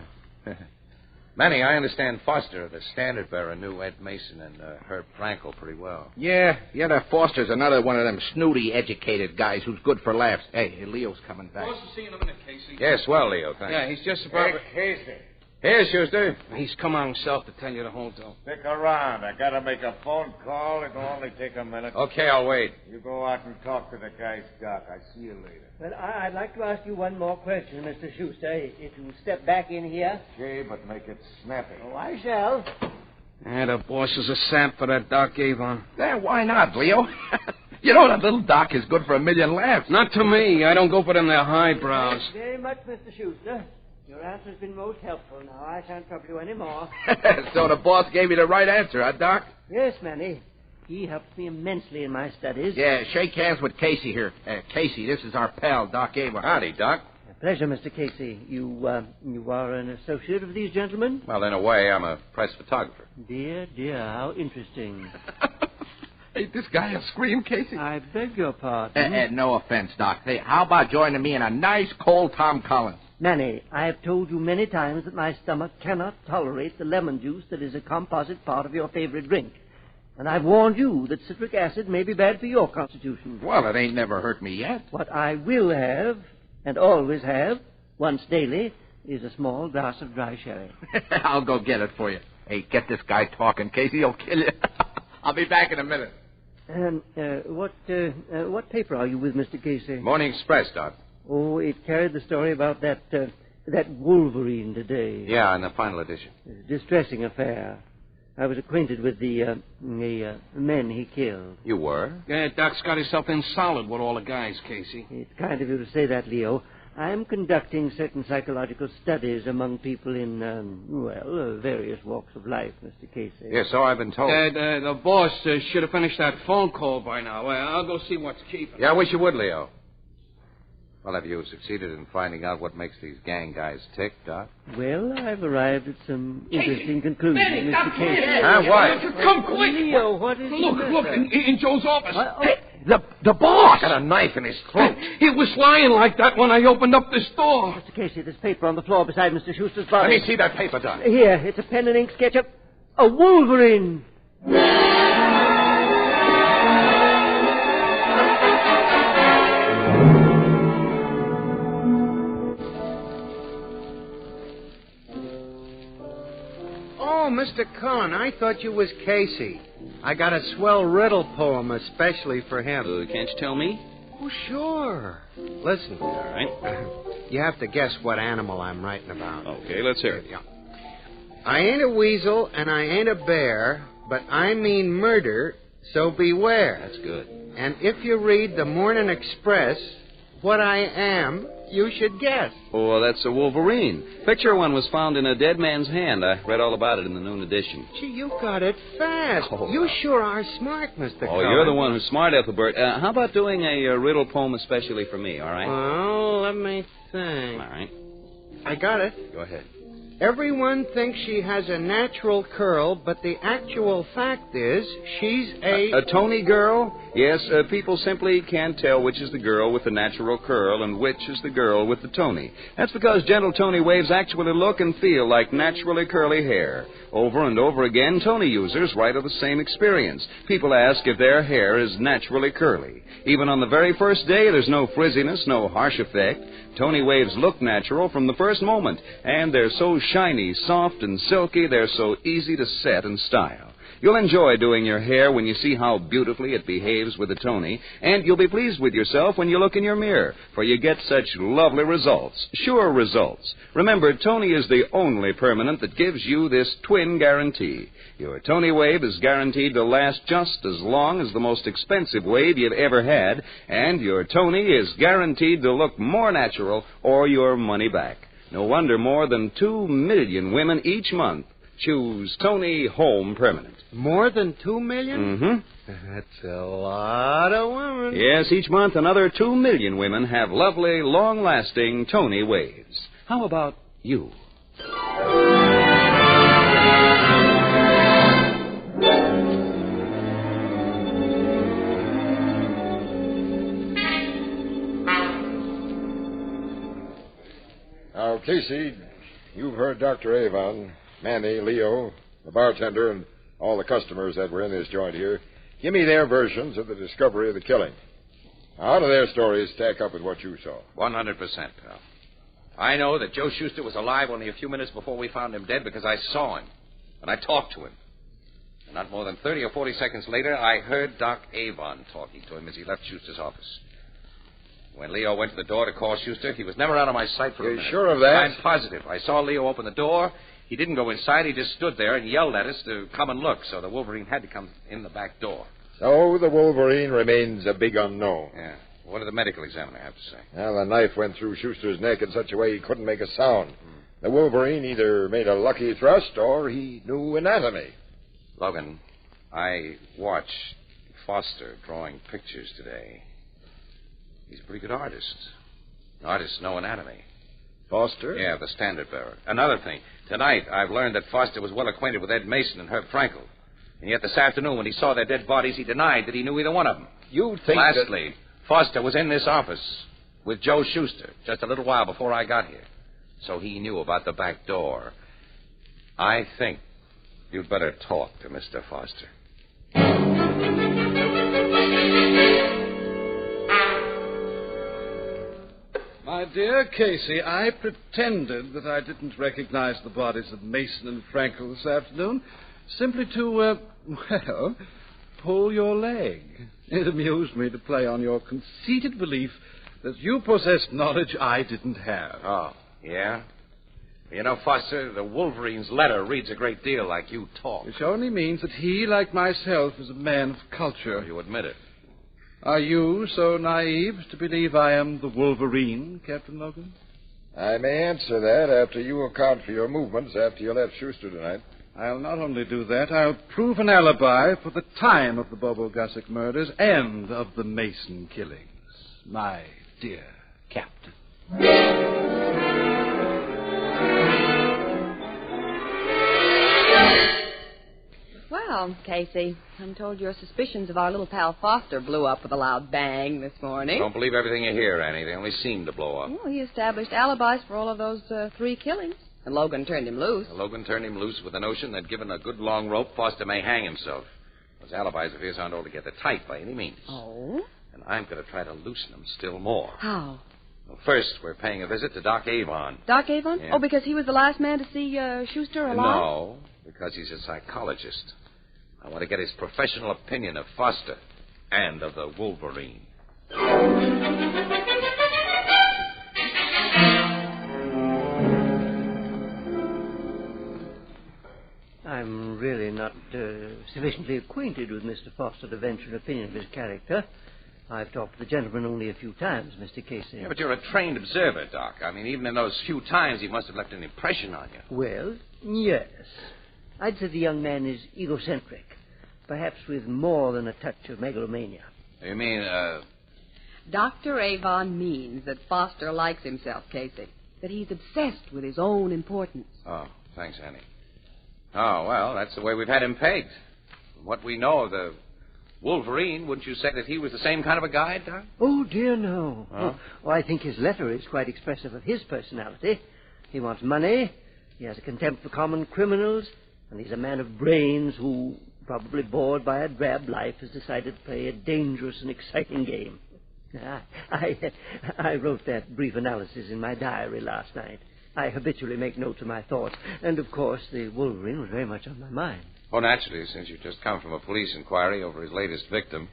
Manny, I understand Foster, the standard bearer, knew Ed Mason and Herb Frankel pretty well. Yeah, that Foster's another one of them snooty, educated guys who's good for laughs. Hey, Leo's coming back. Boss will see you in a minute, Casey. Yes, well, Leo, thanks. Yeah, he's just about... Casey. Here, Schuster. He's come on himself to tell you the whole deal. Stick around. I gotta make a phone call. It'll only take a minute. Okay, I'll wait. You go out and talk to the guy's doc. I see you later. Well, I'd like to ask you one more question, Mr. Schuster. If you step back in here. Okay, but make it snappy. Oh, I shall. Yeah, the boss is a sap for that Doc Avon. Yeah, why not, Leo? You know, that little Doc is good for a million laughs. Not to me. I don't go for them there highbrows. Thanks very much, Mr. Schuster. Your answer's been most helpful. Now, I shan't trouble you any more. So the boss gave you the right answer, huh, Doc? Yes, Manny. He helps me immensely in my studies. Yeah, shake hands with Casey here. Casey, this is our pal, Doc Avon. Howdy, Doc. A pleasure, Mr. Casey. You are an associate of these gentlemen? Well, in a way, I'm a press photographer. Dear, how interesting. Ain't this guy a scream, Casey? I beg your pardon. No offense, Doc. Hey, how about joining me in a nice cold Tom Collins? Manny, I have told you many times that my stomach cannot tolerate the lemon juice that is a composite part of your favorite drink. And I've warned you that citric acid may be bad for your constitution. Well, it ain't never hurt me yet. What I will have, and always have, once daily, is a small glass of dry sherry. I'll go get it for you. Hey, get this guy talking, Casey. He'll kill you. I'll be back in a minute. What paper are you with, Mr. Casey? Morning Express, Doc. Oh, it carried the story about that Wolverine today. Yeah, in the final edition. Distressing affair. I was acquainted with the men he killed. You were? Yeah, Doc's got himself in solid with all the guys, Casey. It's kind of you to say that, Leo. I'm conducting certain psychological studies among people in, various walks of life, Mr. Casey. Yes, so I've been told. The boss should have finished that phone call by now. I'll go see what's keeping. Yeah, I wish you would, Leo. Well, have you succeeded in finding out what makes these gang guys tick, Doc? Well, I've arrived at some interesting conclusions, Mr. Casey. What? Come quick! Leo, what is Look, in Joe's office. Hey, the boss! Got a knife in his throat. He was lying like that when I opened up this door. Mr. Casey, there's paper on the floor beside Mr. Schuster's body. Let me see that paper, Doc. Here, it's a pen and ink sketch of a Wolverine. Oh, Mr. Cullen, I thought you was Casey. I got a swell riddle poem especially for him. Can't you tell me? Oh, sure. Listen. All right. You have to guess what animal I'm writing about. Okay, let's hear it. Yeah. I ain't a weasel and I ain't a bear, but I mean murder, so beware. That's good. And if you read the Morning Express, what I am you should guess. Oh, that's a Wolverine. Picture one was found in a dead man's hand. I read all about it in the noon edition. Gee, you got it fast. Oh, you well. sure are smart, Mr. Oh, Cullen. you're the one who's smart, Ethelbert. How about doing a riddle poem especially for me, all right? Well, let me think. All right. I got it. Go ahead. Everyone thinks she has a natural curl, but the actual fact is she's A Tony girl? Yes, people simply can't tell which is the girl with the natural curl and which is the girl with the Tony. That's because gentle Tony waves actually look and feel like naturally curly hair. Over and over again, Tony users write of the same experience. People ask if their hair is naturally curly. Even on the very first day, there's no frizziness, no harsh effect. Tony waves look natural from the first moment, and they're so shiny, soft, and silky, they're so easy to set and style. You'll enjoy doing your hair when you see how beautifully it behaves with a Tony, and you'll be pleased with yourself when you look in your mirror, for you get such lovely results, sure results. Remember, Tony is the only permanent that gives you this twin guarantee. Your Tony wave is guaranteed to last just as long as the most expensive wave you've ever had, and your Tony is guaranteed to look more natural or your money back. No wonder more than 2 million women each month choose Tony Home Permanent. More than 2 million? Mm-hmm. That's a lot of women. Yes, each month another 2 million women have lovely, long-lasting Tony waves. How about you? Now, Casey, you've heard Dr. Avon, Manny, Leo, the bartender, and all the customers that were in this joint here. Give me their versions of the discovery of the killing. How do their stories stack up with what you saw? 100%, pal. I know that Joe Schuster was alive only a few minutes before we found him dead because I saw him, and I talked to him. And not more than 30 or 40 seconds later, I heard Doc Avon talking to him as he left Schuster's office. When Leo went to the door to call Schuster, he was never out of my sight for a minute. You're sure of that? I'm positive. I saw Leo open the door. He didn't go inside. He just stood there and yelled at us to come and look, so the Wolverine had to come in the back door. So the Wolverine remains a big unknown. Yeah. What did the medical examiner have to say? Well, the knife went through Schuster's neck in such a way he couldn't make a sound. The Wolverine either made a lucky thrust or he knew anatomy. Logan, I watched Foster drawing pictures today. He's a pretty good artist. Artists know anatomy. Foster? Yeah, the standard bearer. Another thing. Tonight, I've learned that Foster was well acquainted with Ed Mason and Herb Frankel. And yet this afternoon, when he saw their dead bodies, he denied that he knew either one of them. You think Lastly, Foster was in this office with Joe Schuster just a little while before I got here. So he knew about the back door. I think you'd better talk to Mr. Foster. My dear Casey, I pretended that I didn't recognize the bodies of Mason and Frankel this afternoon simply to, pull your leg. It amused me to play on your conceited belief that you possessed knowledge I didn't have. Oh, yeah? You know, Foster, the Wolverine's letter reads a great deal like you talk. Which only means that he, like myself, is a man of culture. You admit it. Are you so naive to believe I am the Wolverine, Captain Logan? I may answer that after you account for your movements after you left Schuster tonight. I'll not only do that, I'll prove an alibi for the time of the Bobo Gussick murders and of the Mason killings. My dear Captain. Well, Casey, I'm told your suspicions of our little pal Foster blew up with a loud bang this morning. Don't believe everything you hear, Annie. They only seem to blow up. Well, he established alibis for all of those 3 killings. And Logan turned him loose. Logan turned him loose with the notion that given a good long rope, Foster may hang himself. Those alibis of his aren't altogether tight by any means. Oh? And I'm going to try to loosen them still more. How? Well, first, we're paying a visit to Doc Avon. Doc Avon? Yeah. Oh, because he was the last man to see Schuster alive? No, because he's a psychologist. I want to get his professional opinion of Foster and of the Wolverine. I'm really not sufficiently acquainted with Mr. Foster to venture an opinion of his character. I've talked to the gentleman only a few times, Mr. Casey. Yeah, but you're a trained observer, Doc. I mean, even in those few times, he must have left an impression on you. Well, yes. I'd say the young man is egocentric, perhaps with more than a touch of megalomania. You mean, Dr. Avon means that Foster likes himself, Casey. That he's obsessed with his own importance. Oh, thanks, Annie. Oh, well, that's the way we've had him pegged. From what we know of the Wolverine, wouldn't you say that he was the same kind of a guy, Doc? Oh, dear, no. Huh? Oh, I think his letter is quite expressive of his personality. He wants money, he has a contempt for common criminals, and he's a man of brains who, probably bored by a drab life, has decided to play a dangerous and exciting game. I wrote that brief analysis in my diary last night. I habitually make notes of my thoughts, and of course the Wolverine was very much on my mind. Oh, naturally, since you've just come from a police inquiry over his latest victim.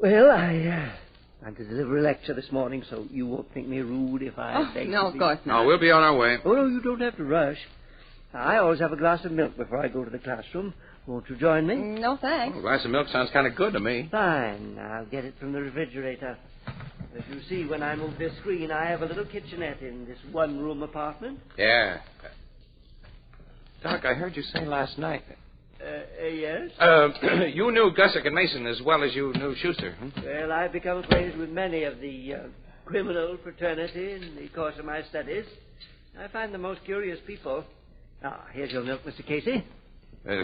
Well, I'm to deliver a lecture this morning, so you won't think me rude if I... Oh, no, of course not. No, we'll be on our way. Oh, no, you don't have to rush. I always have a glass of milk before I go to the classroom. Won't you join me? No, thanks. Oh, a glass of milk sounds kind of good to me. Fine. I'll get it from the refrigerator. As you see, when I move this screen, I have a little kitchenette in this one-room apartment. Yeah. Doc, I heard you say last night... Yes? You knew Gussick and Mason as well as you knew Schuster. Well, I've become acquainted with many of the criminal fraternity in the course of my studies. I find them most curious people. Ah, here's your milk, Mr. Casey.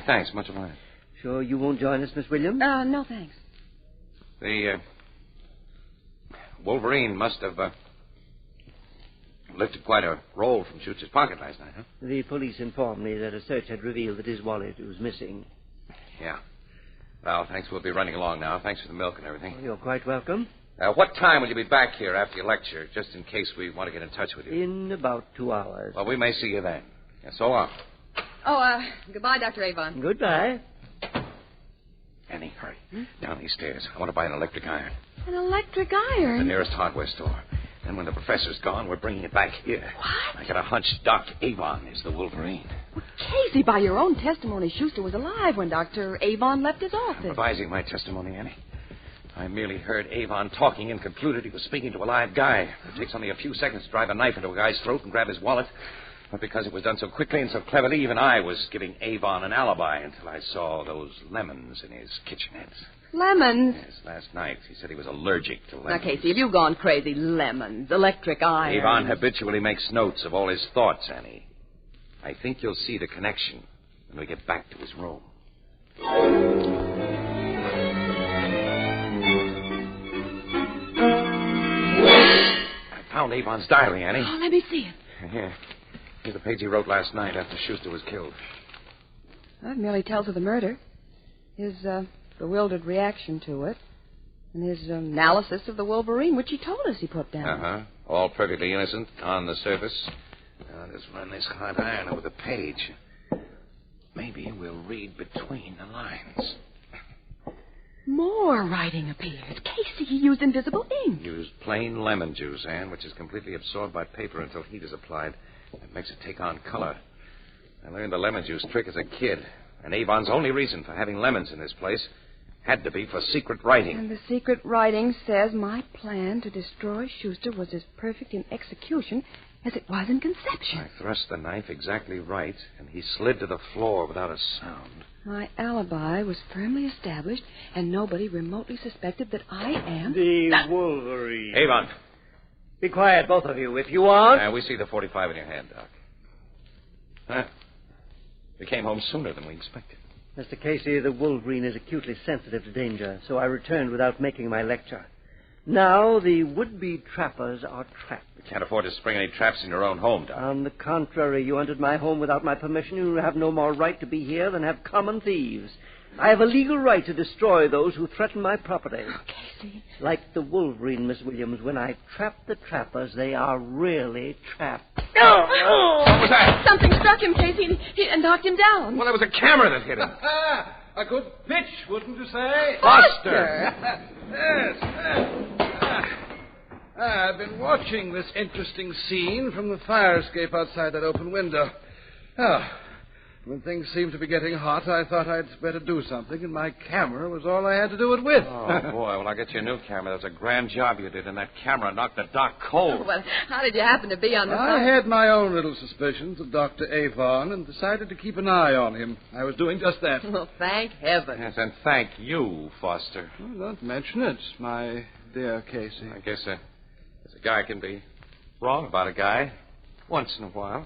Thanks, much obliged. Sure you won't join us, Miss Williams? No, thanks. The Wolverine must have lifted quite a roll from Schuster's pocket last night, huh? The police informed me that a search had revealed that his wallet was missing. Yeah. Well, thanks. We'll be running along now. Thanks for the milk and everything. Oh, you're quite welcome. What time will you be back here after your lecture, just in case we want to get in touch with you? In about 2 hours. Well, we may see you then. Yeah, so long. Oh, goodbye, Dr. Avon. Goodbye. Annie, hurry. Down these stairs. I want to buy an electric iron. An electric The iron? nearest hardware store. Then when the professor's gone, we're bringing it back here. What? I got a hunch Doc Avon is the Wolverine. Well, Casey, by your own testimony, Schuster was alive when Dr. Avon left his office. I'm revising my testimony, Annie. I merely heard Avon talking and concluded he was speaking to a live guy. It takes only a few seconds to drive a knife into a guy's throat and grab his wallet. But because it was done so quickly and so cleverly, even I was giving Avon an alibi until I saw those lemons in his kitchenette. Lemons? Yes, last night. He said he was allergic to lemons. Now, Casey, have you gone crazy? Lemons, electric iron. Avon habitually makes notes of all his thoughts, Annie. I think you'll see the connection when we get back to his room. I found Avon's diary, Annie. Oh, let me see it. Here. Here's the page he wrote last night after Schuster was killed. Well, it merely tells of the murder. His bewildered reaction to it. And his analysis of the Wolverine, which he told us he put down. Uh-huh. All perfectly innocent on the surface. Now, just run this hot iron over the page. Maybe we'll read between the lines. More writing appears. Casey, he used invisible ink. Use plain lemon juice, Anne, which is completely absorbed by paper until heat is applied. It makes it take on color. I learned the lemon juice trick as a kid. And Avon's only reason for having lemons in this place had to be for secret writing. And the secret writing says my plan to destroy Schuster was as perfect in execution as it was in conception. I thrust the knife exactly right, and he slid to the floor without a sound. My alibi was firmly established, and nobody remotely suspected that I am... The Wolverine. Avon. Be quiet, both of you, if you want. We see the 45 in your hand, Doc. Huh? We came home sooner than we expected. Mr. Casey, the Wolverine is acutely sensitive to danger, so I returned without making my lecture. Now the would-be trappers are trapped. We can't afford to spring any traps in your own home, Doc. On the contrary, you entered my home without my permission. You have no more right to be here than have common thieves. I have a legal right to destroy those who threaten my property. Oh, Casey. Like the Wolverine, Miss Williams, when I trap the trappers, they are really trapped. Oh! What was that? Something struck him, Casey, and knocked him down. Well, it was a camera that hit him. A good pitch, wouldn't you say? Foster! Yes. I've been watching this interesting scene from the fire escape outside that open window. Oh, When things seemed to be getting hot, I thought I'd better do something, and my camera was all I had to do it with. Oh, boy, well, I'll get you a new camera. That's a grand job you did, and that camera knocked the doc cold. Well, how did you happen to be on the phone? I had my own little suspicions of Dr. Avon and decided to keep an eye on him. I was doing just that. Well, thank heaven. Yes, and thank you, Foster. Well, don't mention it, my dear Casey. I guess a guy can be wrong about a guy once in a while.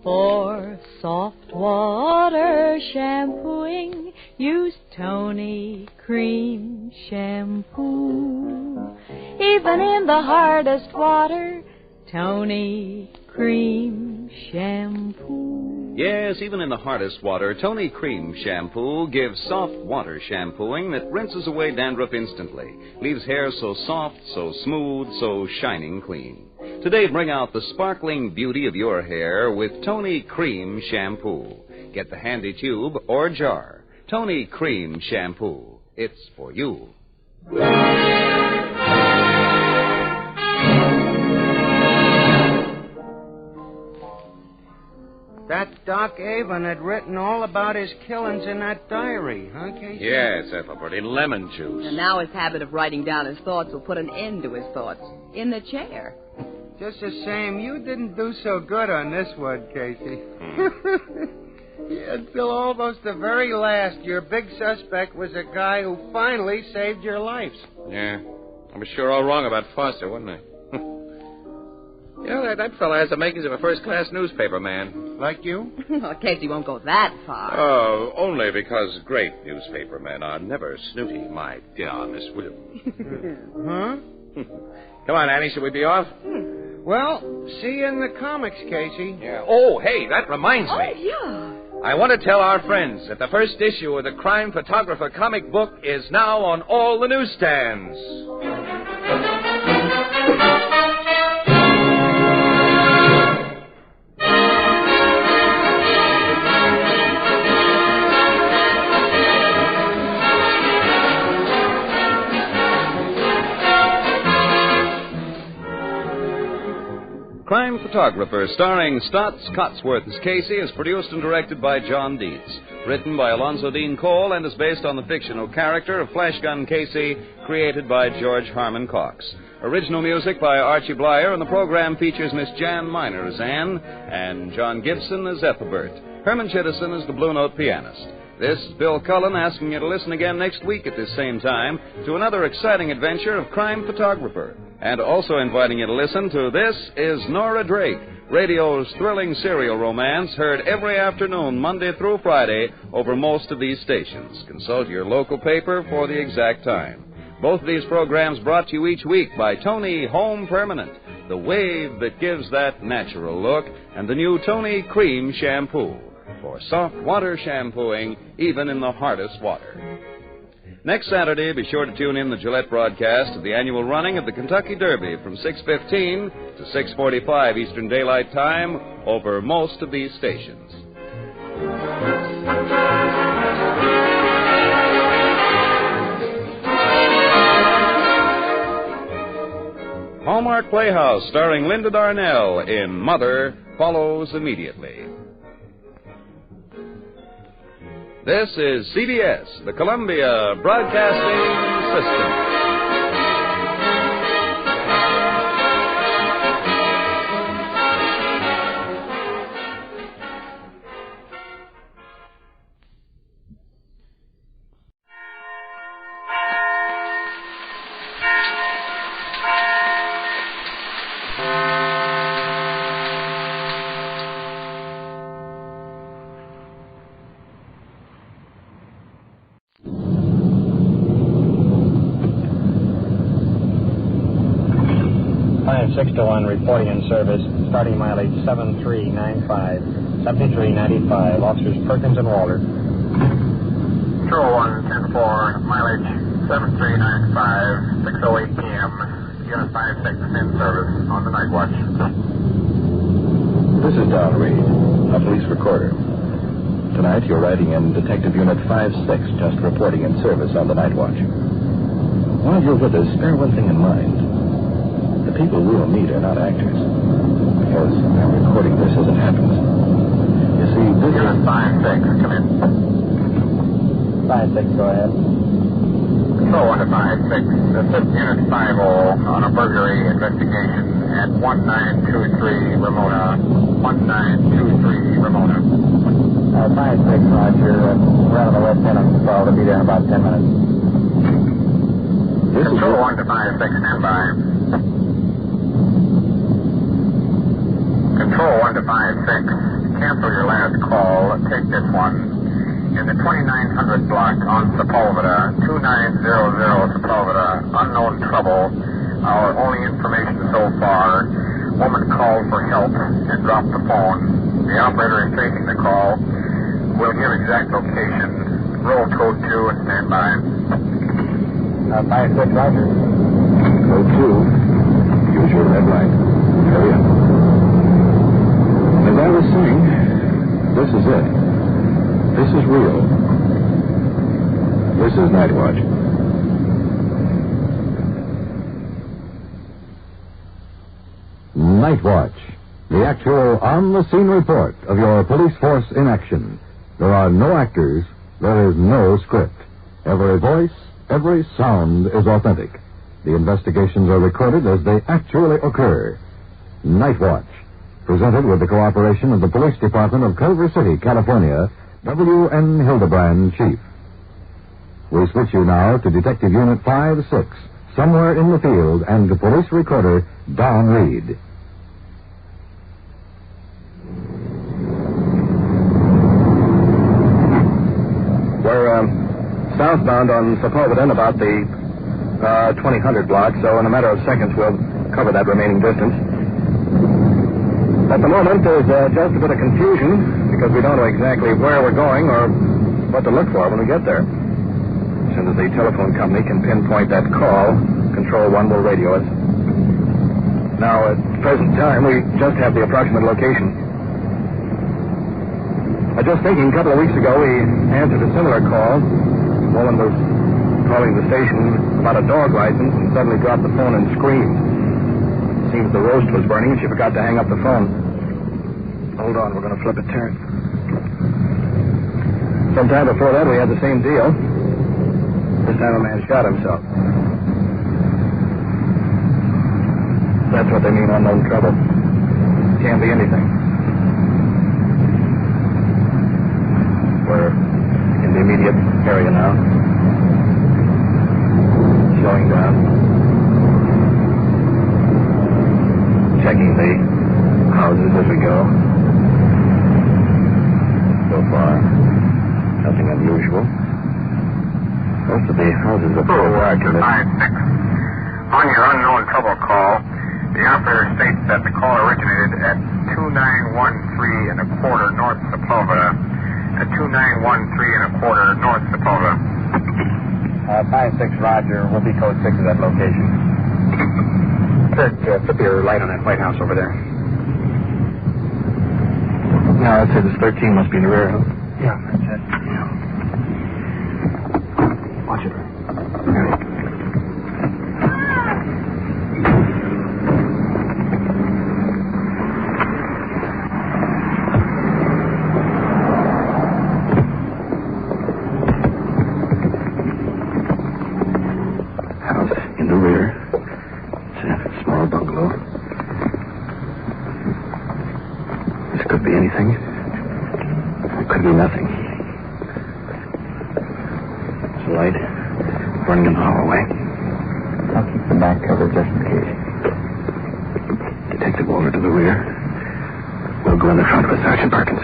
For soft water shampooing, use Tony Cream Shampoo. Even in the hardest water, Tony Cream Shampoo. Yes, even in the hardest water, Tony Cream Shampoo gives soft water shampooing that rinses away dandruff instantly, leaves hair so soft, so smooth, so shining clean. Today, bring out the sparkling beauty of your hair with Tony Cream Shampoo. Get the handy tube or jar. Tony Cream Shampoo. It's for you. That Doc Avon had written all about his killings in that diary, huh, Casey? Yes, Ethelbert, in lemon juice. And now his habit of writing down his thoughts will put an end to his thoughts. In the chair. Just the same, you didn't do so good on this one, Casey. Until almost the very last, your big suspect was a guy who finally saved your lives. Yeah, I was sure all wrong about Foster, wasn't I? Yeah, that fellow has the makings of a first-class newspaper man. Like you? Well, Casey won't go that far. Oh, only because great newspaper men are never snooty, my dear Miss Williams. Huh? Come on, Annie, should we be off? Well, see you in the comics, Casey. Yeah. Oh, hey, that reminds me. Yeah. I want to tell our friends that the first issue of the Crime Photographer comic book is now on all the newsstands. Crime Photographer, starring Stotts Cotsworth as Casey, is produced and directed by John Dietz. Written by Alonzo Dean Cole and is based on the fictional character of Flash Gun Casey, created by George Harmon Cox. Original music by Archie Blyer, and the program features Miss Jan Miner as Anne and John Gibson as Ethelbert. Herman Chittison is the Blue Note pianist. This is Bill Cullen asking you to listen again next week at this same time to another exciting adventure of Crime Photographer. And also inviting you to listen to This is Nora Drake, radio's thrilling serial romance heard every afternoon, Monday through Friday, over most of these stations. Consult your local paper for the exact time. Both of these programs brought to you each week by Tony Home Permanent, the wave that gives that natural look, and the new Tony Cream Shampoo for soft water shampooing, even in the hardest water. Next Saturday, be sure to tune in the Gillette broadcast of the annual running of the Kentucky Derby from 6:15 to 6:45 Eastern Daylight Time over most of these stations. Hallmark Playhouse, starring Linda Darnell in Mother, follows immediately. This is CBS, the Columbia Broadcasting System. Reporting in service, starting mileage 7395, 7395, officers Perkins and Walter. 201-10-4, mileage 7395, 6:08 p.m., Unit 56 in service on the night watch. This is Don Reed, a police recorder. Tonight, you're riding in Detective Unit 5-6, just reporting in service on the night watch. While you're with us, bear one thing in mind. The people we'll meet are not actors, because I'm recording this as it happens. You see, this Unit 5-6, come in. 5-6, go ahead. Control 1 to 5-6. Assist Unit 5-0 on a burglary investigation at 1923 Ramona. 1923 Ramona. 5-6, Roger. We're out on the west end of the call. We'll be there in about 10 minutes. Control 1 to 5-6, stand by. Control 1 to 5-6. Cancel your last call. Take this one. In the 2900 block on Sepulveda, 2900 Sepulveda, unknown trouble. Our only information so far, woman called for help and dropped the phone. The operator is tracing the call. We'll give exact location. Roll code 2 and stand by. 5-6, Roger. Code 2. Use your red light. Hurry up. As I was saying, this is it. This is real. This is Night Watch. Night Watch, the actual on-the-scene report of your police force in action. There are no actors. There is no script. Every voice, every sound is authentic. The investigations are recorded as they actually occur. Night Watch, presented with the cooperation of the Police Department of Culver City, California, W.N. Hildebrand, Chief. We switch you now to Detective Unit 5-6, somewhere in the field, and to police recorder Don Reed. We're southbound on Sepulveda in about the 2000 block, so in a matter of seconds we'll cover that remaining distance. At the moment, there's just a bit of confusion because we don't know exactly where we're going or what to look for when we get there. As soon as the telephone company can pinpoint that call, Control 1 will radio us. Now, at the present time, we just have the approximate location. I was just thinking, a couple of weeks ago, we answered a similar call. A woman was calling the station about a dog license and suddenly dropped the phone and screamed. Seems the roast was burning and she forgot to hang up the phone. Hold on, we're going to flip a turn. Sometime before that, we had the same deal. This time a man shot himself. That's what they mean, unknown trouble. Can't be anything. We're in the immediate area now. Slowing down. Checking the houses as we go. So far, nothing unusual. Most of the houses are full of occupants. 5-6. On your unknown trouble call, the operator states that the call originated at 2913 North Sepulveda. At 2913 North Sepulveda. 5-6, Roger. We'll be code 6 of that location. Flip your light on that White House over there. No, I'd say this 13 must be in the rear. Huh? Yeah, that's it. Yeah. Watch it. House in the rear. Small bungalow. This could be anything. It could be nothing. There's a light burning in the hallway. I'll keep the back covered just in case. Detective Walter to the rear. We'll go in the front of it, Sergeant Perkins.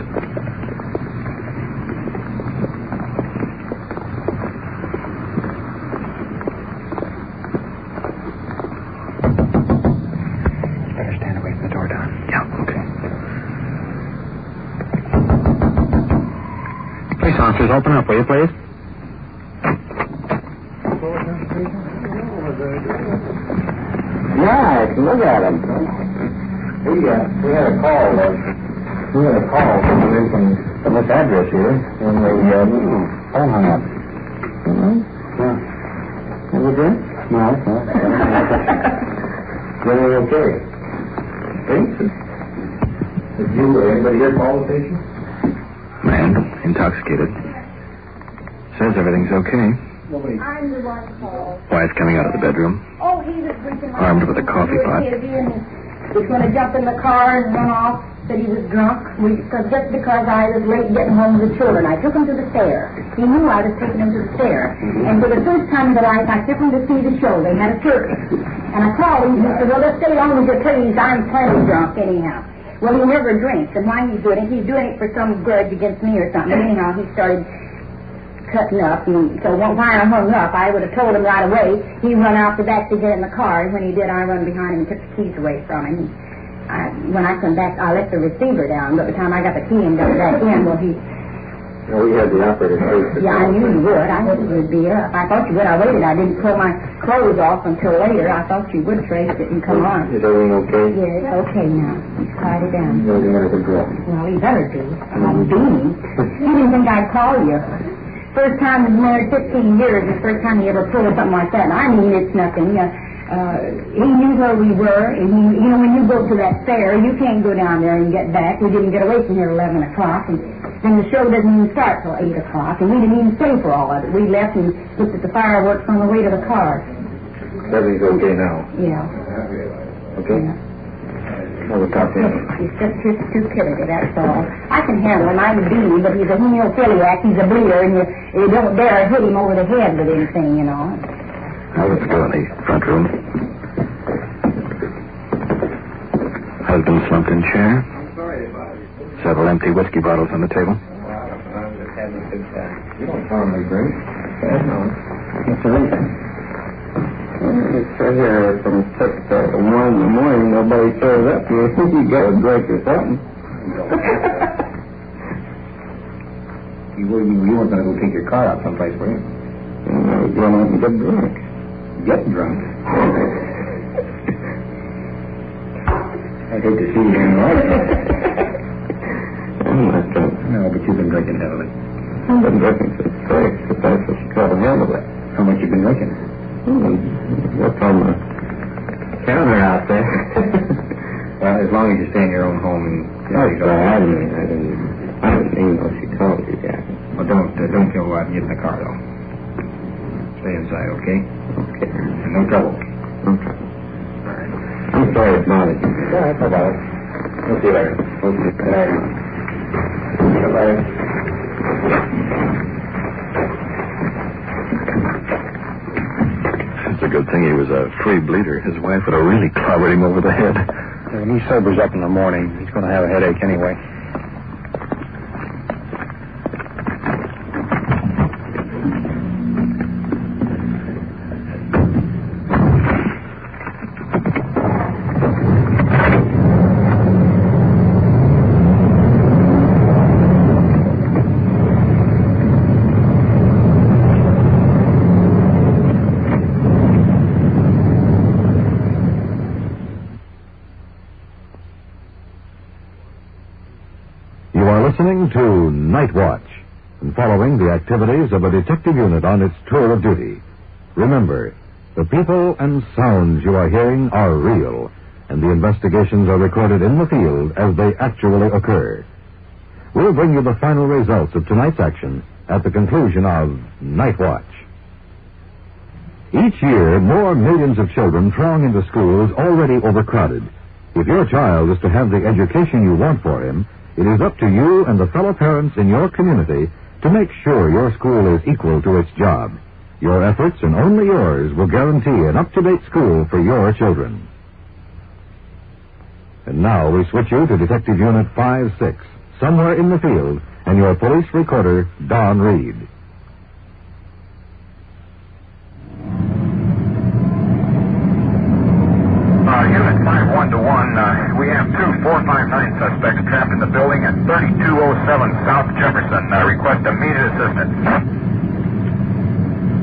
Officers, open up, will you, please? Nice. Look at him. We had a call. Coming in from from this address here, and the phone hung up. Yeah. Have a drink? No. Really okay. Thanks. Did you or anybody here call the station? Man, intoxicated. Says everything's okay. I'm the one called. Wife coming out of the bedroom, Oh, he was drinking. armed with a coffee pot. He's going to jump in the car and run off. Said he was drunk. Just because I was late getting home with the children, I took him to the fair. He knew I was taking him to the fair. And for the first time in his life, I took him to see the show. They had a circus. And I called him. He said, well, let's stay home with you, please. I'm plenty drunk anyhow. Well, he never drinks. And why he's doing it for some grudge against me or something. Anyhow, he started cutting up, and so when I hung up, I would have told him right away. He run out the back to get in the car, and when he did, I run behind him and took the keys away from him. When I come back, I left the receiver down, but by the time I got the key and got back in, well, he... Well, we had the operator first. Yeah, I knew you would. I knew you would be up. I thought you would. I waited. I didn't pull my clothes off until later. I thought you would, Trace. It didn't come on. Is everything okay? Yeah, it's okay now. He's quieted down. Everything under control? Well, he better be. I'm beaming. You didn't think I'd call you. First time he's married 15 years, the first time he ever pulled something like that. And I mean, it's nothing. He knew where we were, and when you go to that fair, you can't go down there and get back. We didn't get away from here at 11 o'clock, and then the show doesn't even start till 8 o'clock, and we didn't even stay for all of it. We left and looked at the fireworks on the way to the car. Everything's okay now? Yeah. Okay? Yeah. Well, we'll talk to him. He's just his stupidity, that's all. I can handle him. I'm a beanie, but he's a hemophiliac. He's a bleeder, and you don't dare hit him over the head with anything, you know. Now let's go in the front room. Husband slumped in chair. Several empty whiskey bottles on the table. I'm just having a good time. You don't normally drink. No. What's the reason? It's here from 6 to 1 in the morning. Nobody shows up. You think you got a break or something. You weren't going to go take your car out someplace, were you? I was going out and get drunk. Get drunk? I'd hate to see you in life. I'm not drunk. No, but you've been drinking heavily. I've been drinking since 6, but that's what you try to handle that. How much you been drinking? What's on the counter out there? Well, as long as you stay in your own home and... I didn't mean what she told you, Jack. Well, don't go out and get in the car, though. Stay inside, okay? Okay. And no trouble. No trouble. All right. I'm sorry it's bothered you. Yeah, that's about it. We'll see you later. Okay. Good night. Bye-bye. It's a good thing he was a free bleeder. His wife would have really clobbered him over the head. When he sobers up in the morning, he's going to have a headache anyway. Listening to Night Watch and following the activities of a detective unit on its tour of duty. Remember, the people and sounds you are hearing are real, and the investigations are recorded in the field as they actually occur. We'll bring you the final results of tonight's action at the conclusion of Night Watch. Each year, more millions of children throng into schools already overcrowded. If your child is to have the education you want for him, it is up to you and the fellow parents in your community to make sure your school is equal to its job. Your efforts, and only yours, will guarantee an up-to-date school for your children. And now we switch you to Detective Unit 5-6, somewhere in the field, and your police recorder, Don Reed. Unit 5-1-1, we have two 459 suspects trapped in the building at 3207 South Jefferson. Request immediate assistance.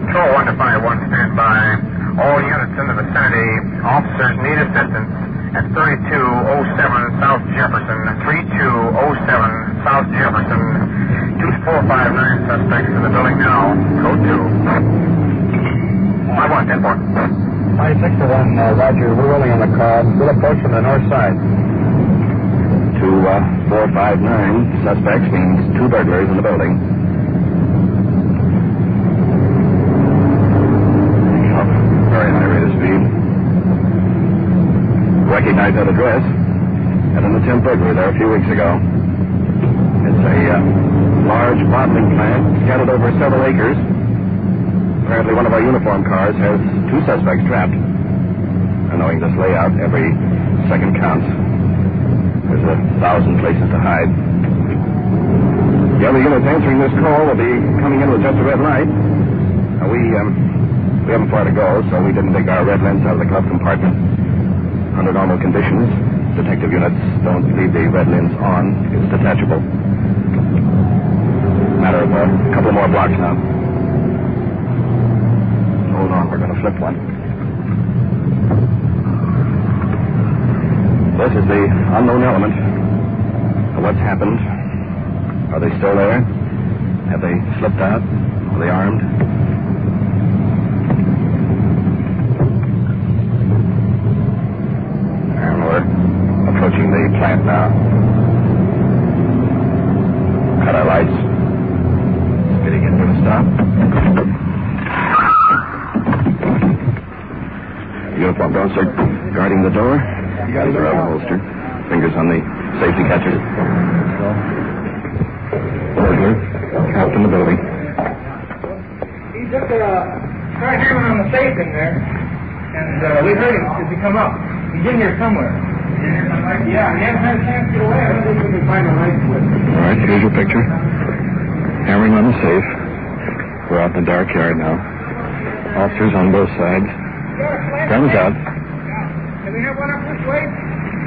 Control 1-51, stand by. All units in the vicinity, officers need assistance at 3207 South Jefferson, 3207 South Jefferson. 2459 suspects in the building now. Code 2. 51, 10-4. 56-1, Roger. We're rolling on the car. We'll approach from the north side. 2459 suspects means 2 burglars in the building. Very high rate of speed. Recognize that address. Had an attempt burglary there a few weeks ago. It's a large bottling plant scattered over several acres. Apparently one of our uniform cars has 2 suspects trapped. And knowing this layout, every second counts. There's 1,000 places to hide. The other units answering this call will be coming in with just a red light. We haven't far to go, so we didn't take our red lens out of the glove compartment. Under normal conditions, detective units don't leave the red lens on. It's detachable. Matter of a couple more blocks now. Hold on, we're going to flip one. This is the unknown element. What's happened? Are they still there? Have they slipped out? Are they armed? And we're approaching the plant now. Cut our lights. Getting into a stop. Uniformed officer guarding the door. Guns are out of holster. Fingers on the safety catcher. Burglar. Trapped in the building. He just started hammering on the safe in there, and we heard him as he come up. He's in here somewhere. Yeah, he hasn't had a chance to get away. I don't think we can find a light switch. All right, here's your picture. Hammering on the safe. We're out in the dark yard now. Officers on both sides. Guns out. Can we have one up this way?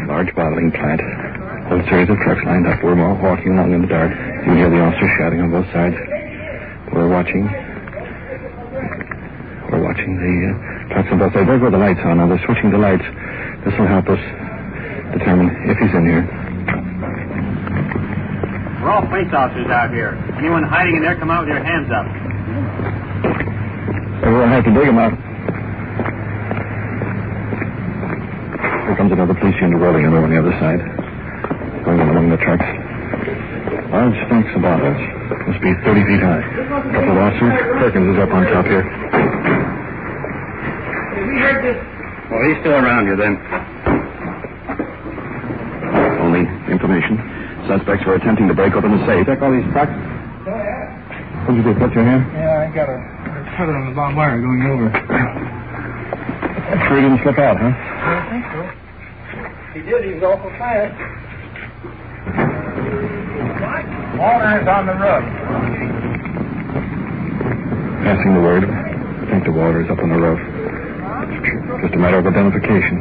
Large bottling plant. Whole series of trucks lined up. We're all walking along in the dark. You can hear the officers shouting on both sides. We're watching the trucks on both sides. There's where the lights are now. They're switching the lights. This will help us determine if he's in here. We're all police officers out here. Anyone hiding in there, come out with your hands up. Everyone has to dig him out. Here comes another police unit rolling in over on the other side. Going in among the trucks. Large stacks of bottles. Must be 30 feet high. A couple of officers. Perkins is up on top here. Have we heard this? Well, he's still around here then. Only information. Suspects were attempting to break open the safe. Check all these trucks. Oh, yeah. What'd you do? Cut your hair? Yeah, I got a cutter on the barbed wire going over. Sure he didn't slip out, huh? I don't think so. He did. He was awful fast. Water's on the roof. Passing the word. I think the water's up on the roof. Just a matter of identification.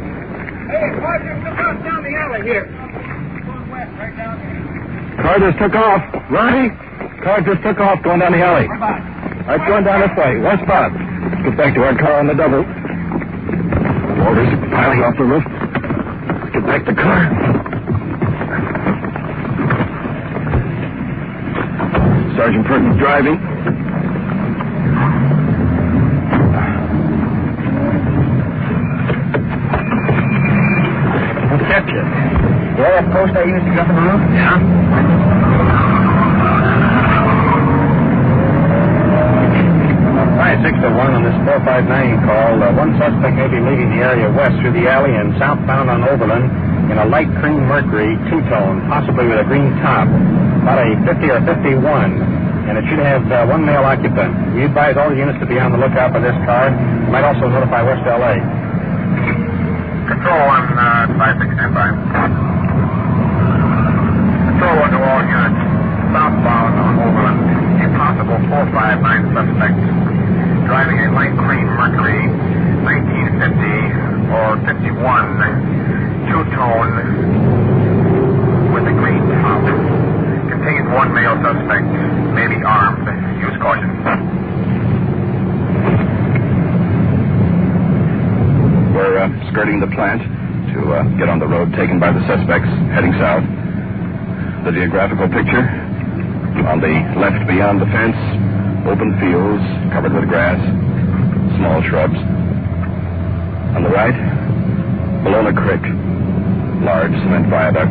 Hey, Roger, look out down the alley here. Going west, right down here. Car just took off. Ronnie? Car just took off going down the alley. Where about? Right, going down this way. West spot. Let's get back to our car on the double. Water's piling off the roof. Let's get back to the car. Sergeant Perkins driving. What kept you? Yeah, that post I used to jump in the roof? Yeah. 6-1 on this 459 call. One suspect may be leaving the area west through the alley and southbound on Overland in a light cream Mercury two-tone, possibly with a green top. About a 50 or 51, and it should have one male occupant. We advise all the units to be on the lookout for this car. You might also notify West L.A. Control 1, 56 standby. Control 1 to all units. Southbound on Overland. A possible 459 suspect. Driving a light cream Mercury 1950 or 51 two-tone with a green top. Contains one male suspect, may be armed. Use caution. We're skirting the plant to get on the road taken by the suspects heading south. the geographical picture. On the left beyond the fence, open fields covered with grass, small shrubs. On the right, Bologna Creek, large cement viaduct,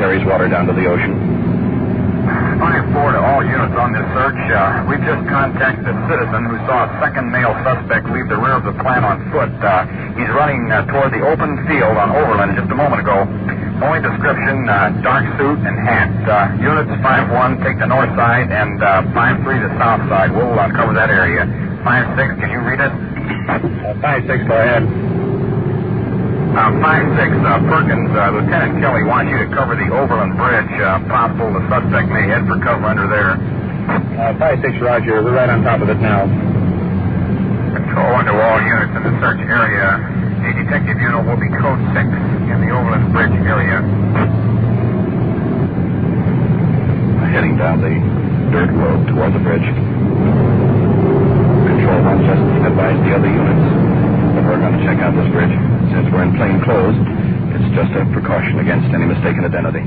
carries water down to the ocean. 5-4 to all units on this search. We've just contacted a citizen who saw a second male suspect leave the rear of the plant on foot. He's running toward the open field on Overland just a moment ago. Only description, dark suit and hat. Units 5-1 take the north side and 5-3 the south side. We'll cover that area. 5-6, can you read it? 5-6, go ahead. 5-6, Perkins, Lieutenant Kelly wants you to cover the Overland Bridge. Possible the suspect may head for cover under there. 5-6, Roger. We're right on top of it now. Control under all units in the search area. A detective unit will be code 6 in the Overland Bridge area. Heading down the dirt road toward the bridge. Control 1 just advised the other units that we're going to check out this bridge. Since we're in plain clothes, it's just a precaution against any mistaken identity.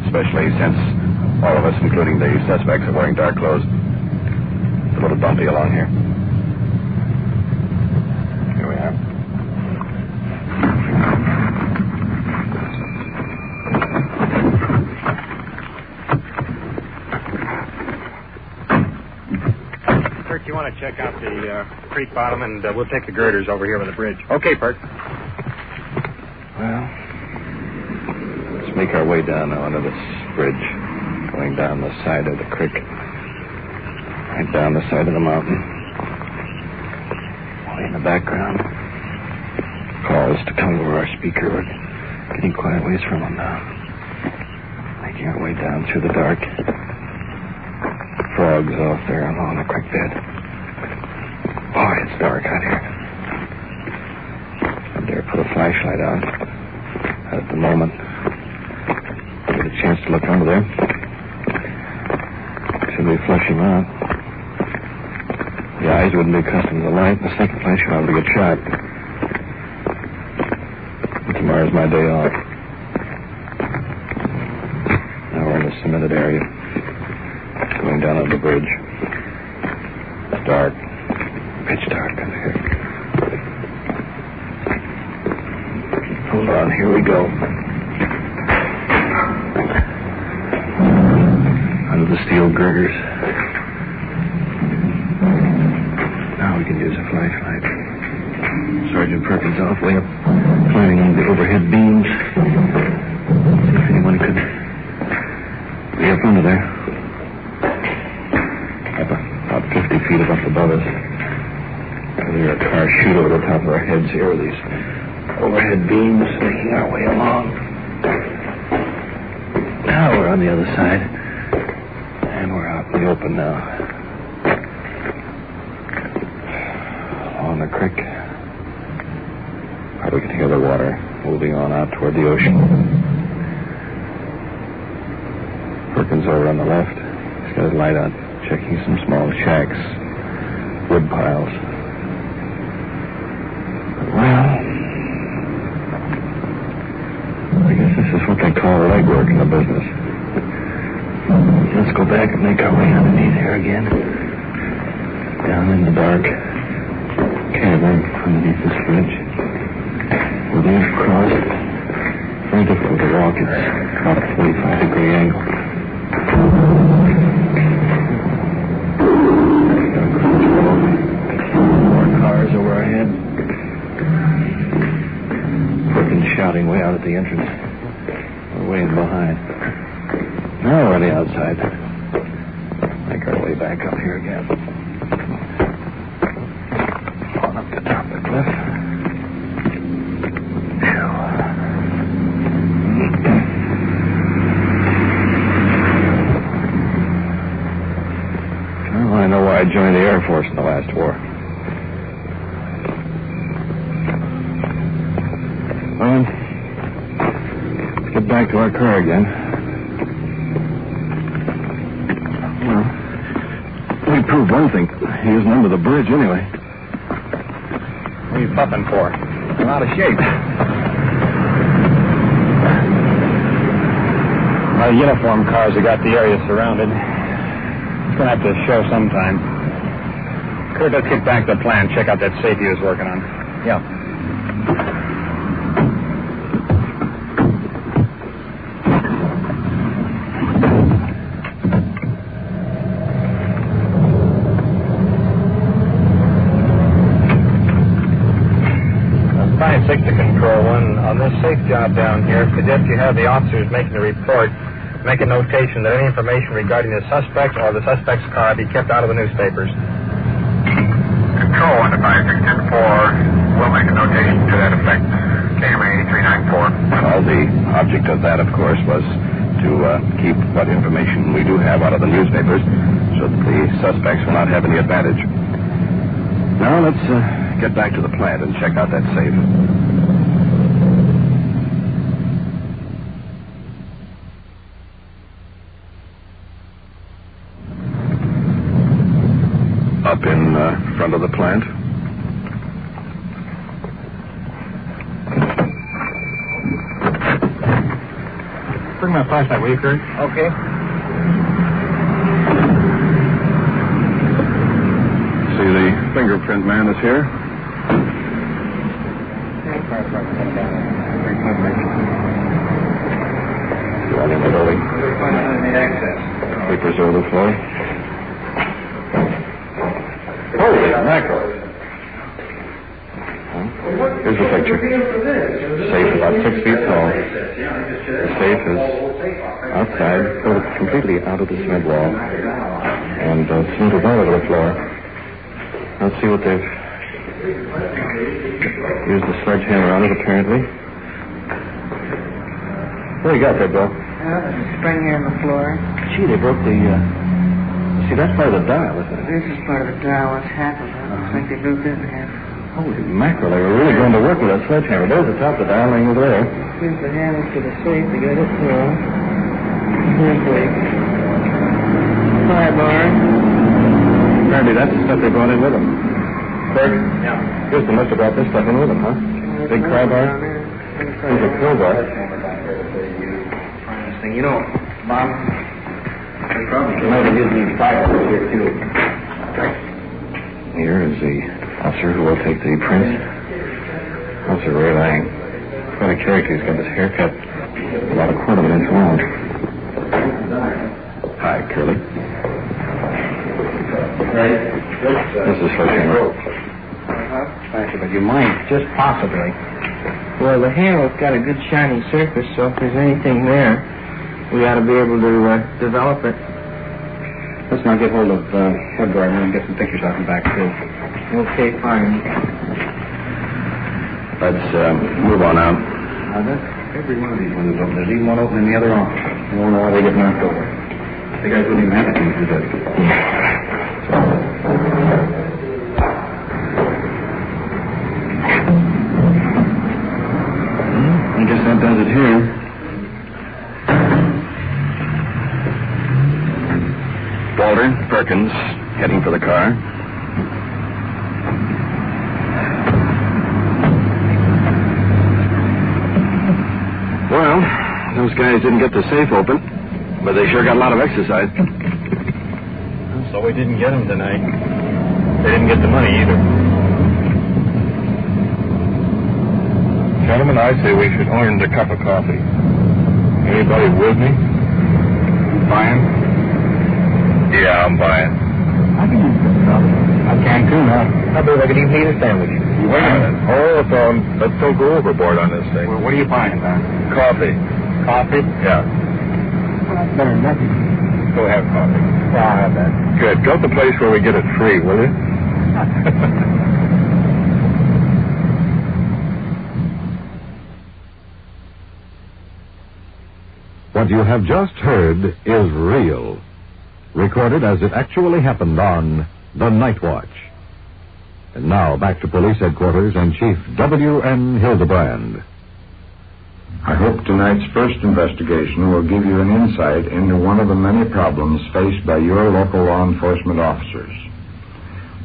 Especially since all of us, including the suspects, are wearing dark clothes. It's a little bumpy along here. Here we are. Perk, you want to check out the creek bottom, and we'll take the girders over here with the bridge. Okay, Perk. Well, let's make our way down now under this bridge, going down the side of the creek, right down the side of the mountain. Way in the background, calls to come over our speaker. We're getting quite a ways from them now. Making our way down through the dark. Frogs off there along the creek bed. Boy, it's dark out here. I dare put a flashlight on. At the moment, get a chance to look under there. Should we flush him out? The eyes wouldn't be accustomed to the light. The second flash would be a good shot. And tomorrow's my day off. Now we're in a cemented area. Going down on the bridge. It's dark. Pitch dark under here. Hold on, here we go. Under the steel girders. Now we can use a flashlight. Sergeant Perkins off way up, climbing on the overhead beams. See if anyone could be up under there. Up about 50 feet above us. There's a car shoot over the top of our heads here with these overhead beams, making our way along. Now we're on the other side. And we're out in the open now. On the creek. Probably can hear the water moving on out toward the ocean. Perkins over on the left. He's got his light on, checking some small shacks, wood piles. Well, I guess this is what they call legwork in the business. Let's go back and make our way underneath here again. Down in the dark cavern underneath this bridge. We're going across. Very difficult to walk. It's about a 45-degree angle. More cars over our head. Perkins shouting way out at the entrance. We're way in behind. Now we're on the outside. Make our way back up here again. On up the top of the cliff. Well, I know why I joined the Air Force in the last war. Well, let's get back to our car again. We proved one thing. He isn't under the bridge anyway. What are you puffing for? I'm out of shape. My uniform cars have got the area surrounded. It's going to have to show sometime. Kurt, let's get back to the plant, check out that safe he was working on. Yeah. To Control 1. On this safe job down here, suggest you have the officers making the report make a notation that any information regarding the suspect or the suspect's car be kept out of the newspapers. Control 1 to 5604. We'll make a notation to that effect. KMA 8394. Well, the object of that, of course, was to keep what information we do have out of the newspapers so that the suspects will not have any advantage. Now, let's get back to the plant and check out that safe. Up in front of the plant. Bring my flashlight, will you, Kurt? Okay. See, the fingerprint man is here. One in the building. Papers over the floor. Holy mackerel. Here's the picture. Safe about 6 feet tall. The safe is outside, completely out of the cement wall. And cemented all over the floor. Let's see what they've used the sledgehammer on it, apparently. What do you got there, Bill? There's a spring here in the floor. Gee, they broke the, see, that's part of the dial, isn't it? This is part of the dial. What's half of it? Looks like they broke it in half. Holy mackerel, they were really going to work with that sledgehammer. There's the top of the dial laying over there. Here's the handle to the safe to get it through. Here's the pry bar. Apparently that's the stuff they brought in with them. Clerk? Yeah. Houston must have brought this stuff in with them, huh? Big pry bar? Here's a crowbar. You know, Mom, they probably might have used these files here, too. Here is the officer who will take the prints. Officer Ray Lang. Quite a character. He's got this haircut about a quarter of an inch long. Hi, Curly. This is Sledgehammer. But you might, just possibly. Well, the handle's got a good shiny surface, so if there's anything there, we ought to be able to develop it. Let's now get hold of Woodward and get some pictures out and back, too. Okay, fine. Let's move on out. Now, every one of these windows open. There's even one open in the other office. I don't know why they get knocked over. The guys wouldn't even have to do that. I guess that does it here. Walter, Perkins, heading for the car. Well, those guys didn't get the safe open, but they sure got a lot of exercise. So we didn't get them tonight. They didn't get the money either. Gentlemen, I say we should orange a cup of coffee. Anybody with me? Buying? Yeah, I'm buying. I can use this stuff. I can too, huh? I believe I could even eat a sandwich. Wait a minute. Hold on. Let's don't go overboard on this thing. Well, what are you buying, Don? Coffee. Coffee? Yeah. Well, that's better than nothing. Go have coffee. Yeah, I'll have that. Good. Go to the place where we get it free, will you? What you have just heard is real. Recorded as it actually happened on The Night Watch. And now back to police headquarters and Chief W.N. Hildebrand. I hope tonight's first investigation will give you an insight into one of the many problems faced by your local law enforcement officers.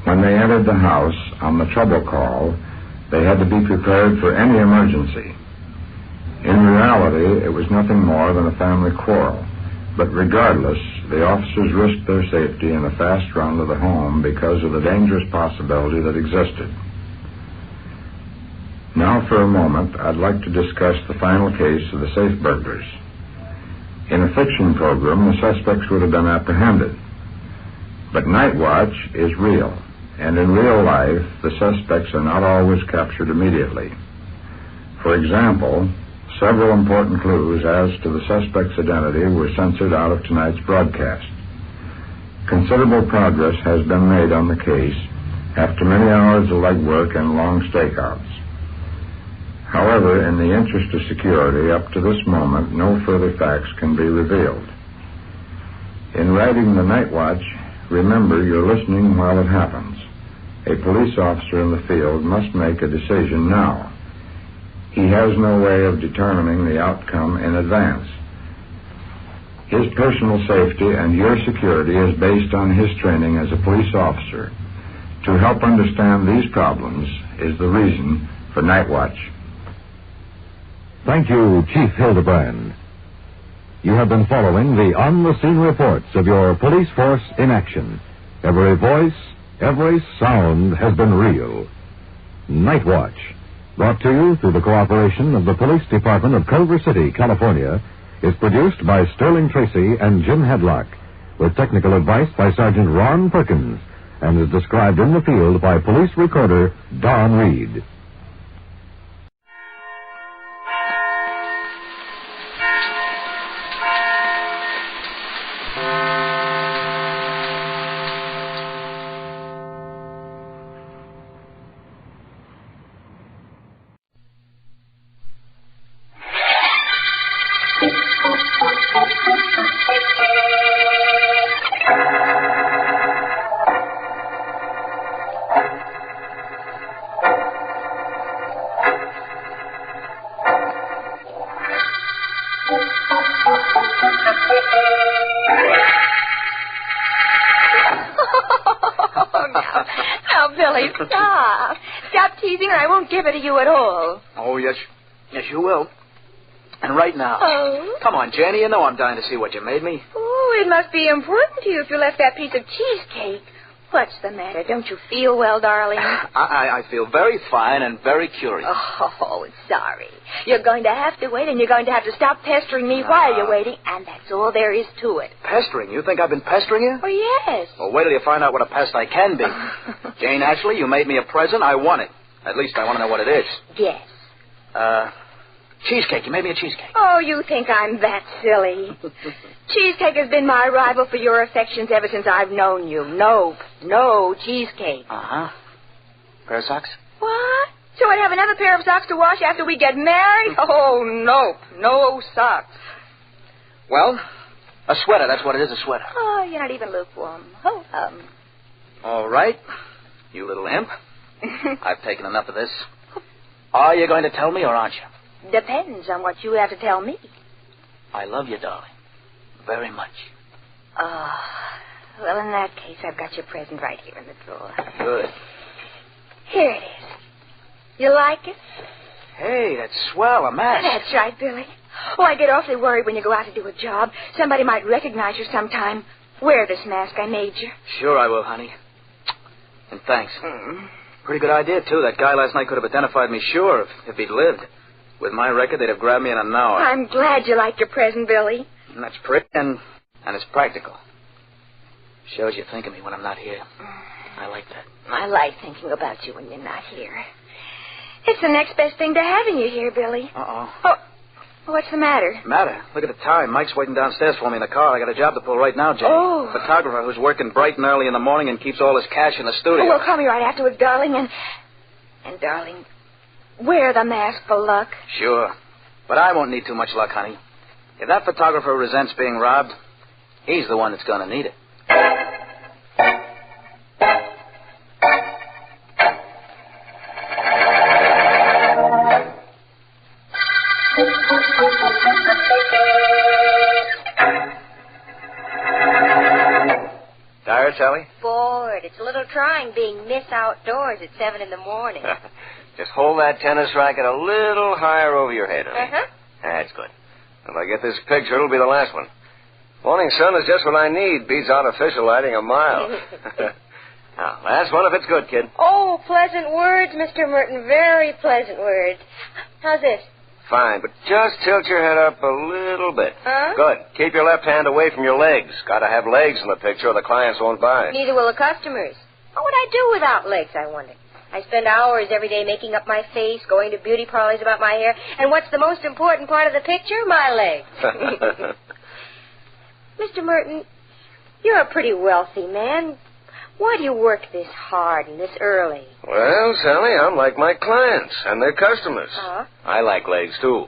When they entered the house on the trouble call, they had to be prepared for any emergency. In reality, it was nothing more than a family quarrel. But regardless, the officers risked their safety in a fast run to the home because of the dangerous possibility that existed. Now, for a moment, I'd like to discuss the final case of the safe burglars. In a fiction program, the suspects would have been apprehended. But Night Watch is real, and in real life, the suspects are not always captured immediately. For example, several important clues as to the suspect's identity were censored out of tonight's broadcast. Considerable progress has been made on the case after many hours of legwork and long stakeouts. However, in the interest of security, up to this moment, no further facts can be revealed. In writing the Night Watch, remember you're listening while it happens. A police officer in the field must make a decision now. He has no way of determining the outcome in advance. His personal safety and your security is based on his training as a police officer. To help understand these problems is the reason for Night Watch. Thank you, Chief Hildebrand. You have been following the on-the-scene reports of your police force in action. Every voice, every sound has been real. Night Watch, brought to you through the cooperation of the Police Department of Culver City, California, is produced by Sterling Tracy and Jim Hadlock, with technical advice by Sergeant Ron Perkins, and is described in the field by police recorder Don Reed. Give it to you at all. Oh, yes, you will. And right now. Oh? Come on, Jenny, you know I'm dying to see what you made me. Oh, it must be important to you if you left that piece of cheesecake. What's the matter? Don't you feel well, darling? I feel very fine and very curious. Oh, sorry. You're going to have to wait, and you're going to have to stop pestering me while you're waiting, and that's all there is to it. Pestering? You think I've been pestering you? Oh, yes. Well, wait till you find out what a pest I can be. Jane Ashley, you made me a present. I want it. At least I want to know what it is. Yes. Cheesecake. You made me a cheesecake. Oh, you think I'm that silly. Cheesecake has been my rival for your affections ever since I've known you. No cheesecake. Uh-huh. Pair of socks? What? So I'd have another pair of socks to wash after we get married? Oh, no socks. Well, a sweater. That's what it is, a sweater. Oh, you're not even lukewarm. Oh, All right. You little imp. I've taken enough of this. Are you going to tell me or aren't you? Depends on what you have to tell me. I love you, darling. Very much. Oh, well, in that case, I've got your present right here in the drawer. Good. Here it is. You like it? Hey, that's swell, a mask. That's right, Billy. Oh, I get awfully worried when you go out to do a job. Somebody might recognize you sometime. Wear this mask I made you. Sure I will, honey. And thanks. Pretty good idea, too. That guy last night could have identified me, sure, if he'd lived. With my record, they'd have grabbed me in an hour. I'm glad you like your present, Billy. And that's pretty, and it's practical. Shows you think of me when I'm not here. I like that. I like thinking about you when you're not here. It's the next best thing to having you here, Billy. Uh-oh. Oh, what's the matter? Matter? Look at the time. Mike's waiting downstairs for me in the car. I got a job to pull right now, Jane. Oh. Photographer who's working bright and early in the morning and keeps all his cash in the studio. Oh, well, call me right afterwards, darling, and darling, wear the mask for luck. Sure. But I won't need too much luck, honey. If that photographer resents being robbed, he's the one that's going to need it. Tired, Sally? Bored. It's a little trying being Miss Outdoors at 7 in the morning. Just hold that tennis racket a little higher over your head, honey. Uh-huh. That's good. If I get this picture, it'll be the last one. Morning sun is just what I need. Beats artificial lighting a mile. Now, last one if it's good, kid. Oh, pleasant words, Mr. Merton. Very pleasant words. How's this? Fine, but just tilt your head up a little bit. Huh? Good. Keep your left hand away from your legs. Gotta have legs in the picture or the clients won't buy. Neither will the customers. What would I do without legs, I wonder? I spend hours every day making up my face, going to beauty parlors about my hair, and what's the most important part of the picture? My legs. Mr. Merton, you're a pretty wealthy man. Why do you work this hard and this early? Well, Sally, I'm like my clients and their customers. Huh? I like legs, too.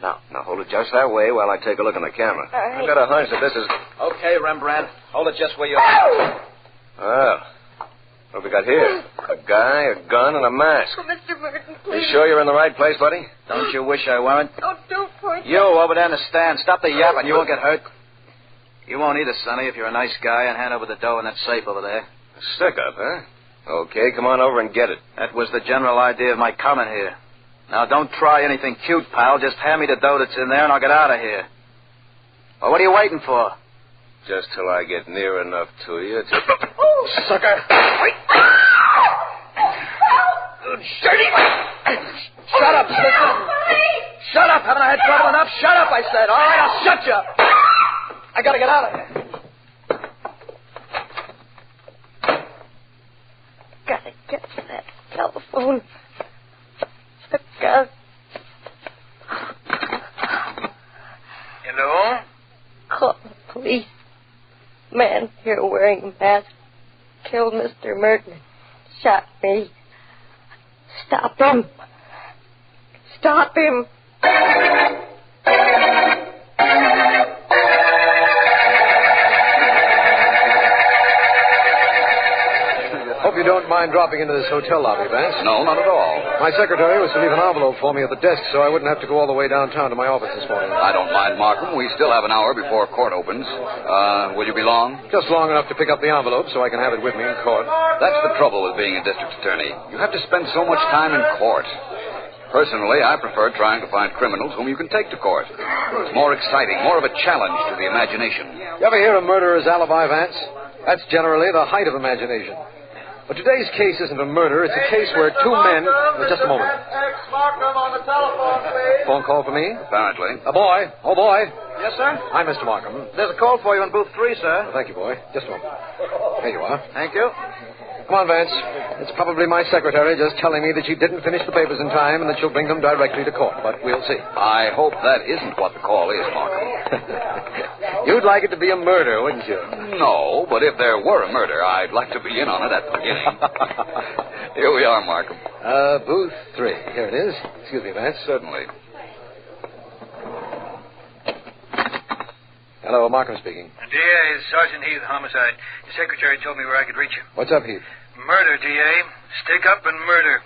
Now hold it just that way while I take a look in the camera. All right. I've got a hunch that this is... Okay, Rembrandt. Hold it just where you are. Well, what have we got here? A guy, a gun, and a mask. Oh, Mr. Merton, You please. sure you're in the right place, buddy? Don't you wish I weren't? Oh, don't point. You over there in the stand. Stop the yapping. You won't get hurt. You won't either, Sonny, if you're a nice guy, and hand over the dough in that safe over there. Stick up, huh? Okay, come on over and get it. That was the general idea of my coming here. Now, don't try anything cute, pal. Just hand me the dough that's in there, and I'll get out of here. Well, what are you waiting for? Just till I get near enough to you to... Oh, sucker! Dirty! Shut up, sister! Shut up! Haven't I had trouble enough? Shut up, I said. All right, I'll shut you up. I gotta get out of here. Gotta get to that telephone. Hello? Call the police. Man here wearing a mask killed Mr. Merton. Shot me. Stop him. Stop him. Hope you don't mind dropping into this hotel lobby, Vance. No, not at all. My secretary was to leave an envelope for me at the desk so I wouldn't have to go all the way downtown to my office this morning. I don't mind, Markham. We still have an hour before court opens. Will you be long? Just long enough to pick up the envelope so I can have it with me in court. That's the trouble with being a district attorney. You have to spend so much time in court. Personally, I prefer trying to find criminals whom you can take to court. It's more exciting, more of a challenge to the imagination. You ever hear of murderer's alibi, Vance? That's generally the height of imagination. But today's case isn't a murder. It's a case where two men... Just a moment. Ex-Markham on the telephone, please. Phone call for me? Apparently. A boy. Oh, boy. Yes, sir? Hi, Mr. Markham. There's a call for you in booth 3, sir. Oh, thank you, boy. Just a moment. Here you are. Thank you. Come on, Vance. It's probably my secretary just telling me that she didn't finish the papers in time and that she'll bring them directly to court, but we'll see. I hope that isn't what the call is, Markham. You'd like it to be a murder, wouldn't you? No, but if there were a murder, I'd like to be in on it at the beginning. Here we are, Markham. Booth 3. Here it is. Excuse me, Vance. Certainly. Hello, Markham speaking. DA, Sergeant Heath, homicide. Your secretary told me where I could reach you. What's up, Heath? Murder, DA. Stick up and murder.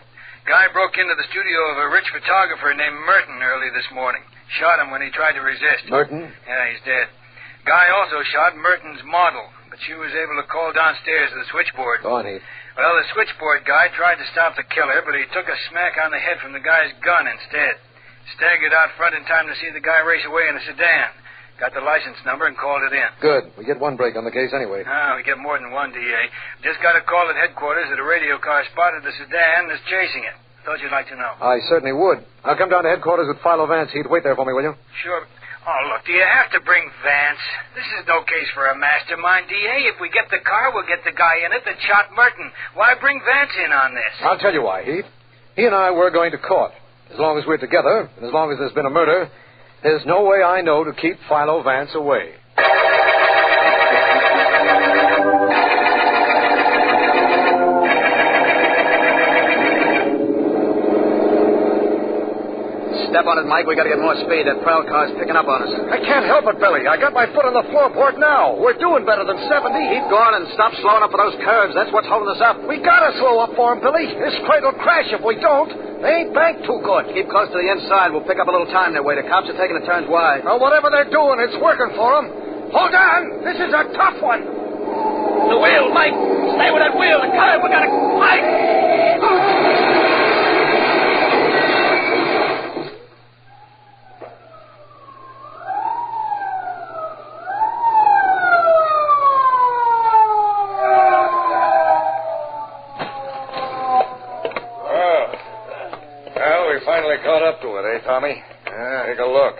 Guy broke into the studio of a rich photographer named Merton early this morning. Shot him when he tried to resist. Merton? Yeah, he's dead. Guy also shot Merton's model, but she was able to call downstairs to the switchboard. Go on, Heath. Well, the switchboard guy tried to stop the killer, but he took a smack on the head from the guy's gun instead. Staggered out front in time to see the guy race away in a sedan. Got the license number and called it in. Good. We get one break on the case anyway. We get more than one, DA. Just got a call at headquarters that a radio car spotted the sedan and is chasing it. Thought you'd like to know. I certainly would. I'll come down to headquarters with Philo Vance. He'd wait there for me, will you? Sure. Oh, look, do you have to bring Vance? This is no case for a mastermind, DA. If we get the car, we'll get the guy in it that shot Merton. Why bring Vance in on this? I'll tell you why, Heath. He and I were going to court. As long as we're together, and as long as there's been a murder, there's no way I know to keep Philo Vance away. Step on it, Mike. We gotta get more speed. That prowl car's picking up on us. I can't help it, Billy. I got my foot on the floorboard now. We're doing better than 70. Keep going and stop slowing up for those curves. That's what's holding us up. We gotta slow up for him, Billy. This crate'll crash if we don't. They ain't banked too good. Keep close to the inside. We'll pick up a little time that way. The cops are taking the turns wide. Well, whatever they're doing, it's working for them. Hold on. This is a tough one. The wheel, Mike. Stay with that wheel. The curve. We gotta... Mike! finally caught up to it, eh, Tommy? Take a look.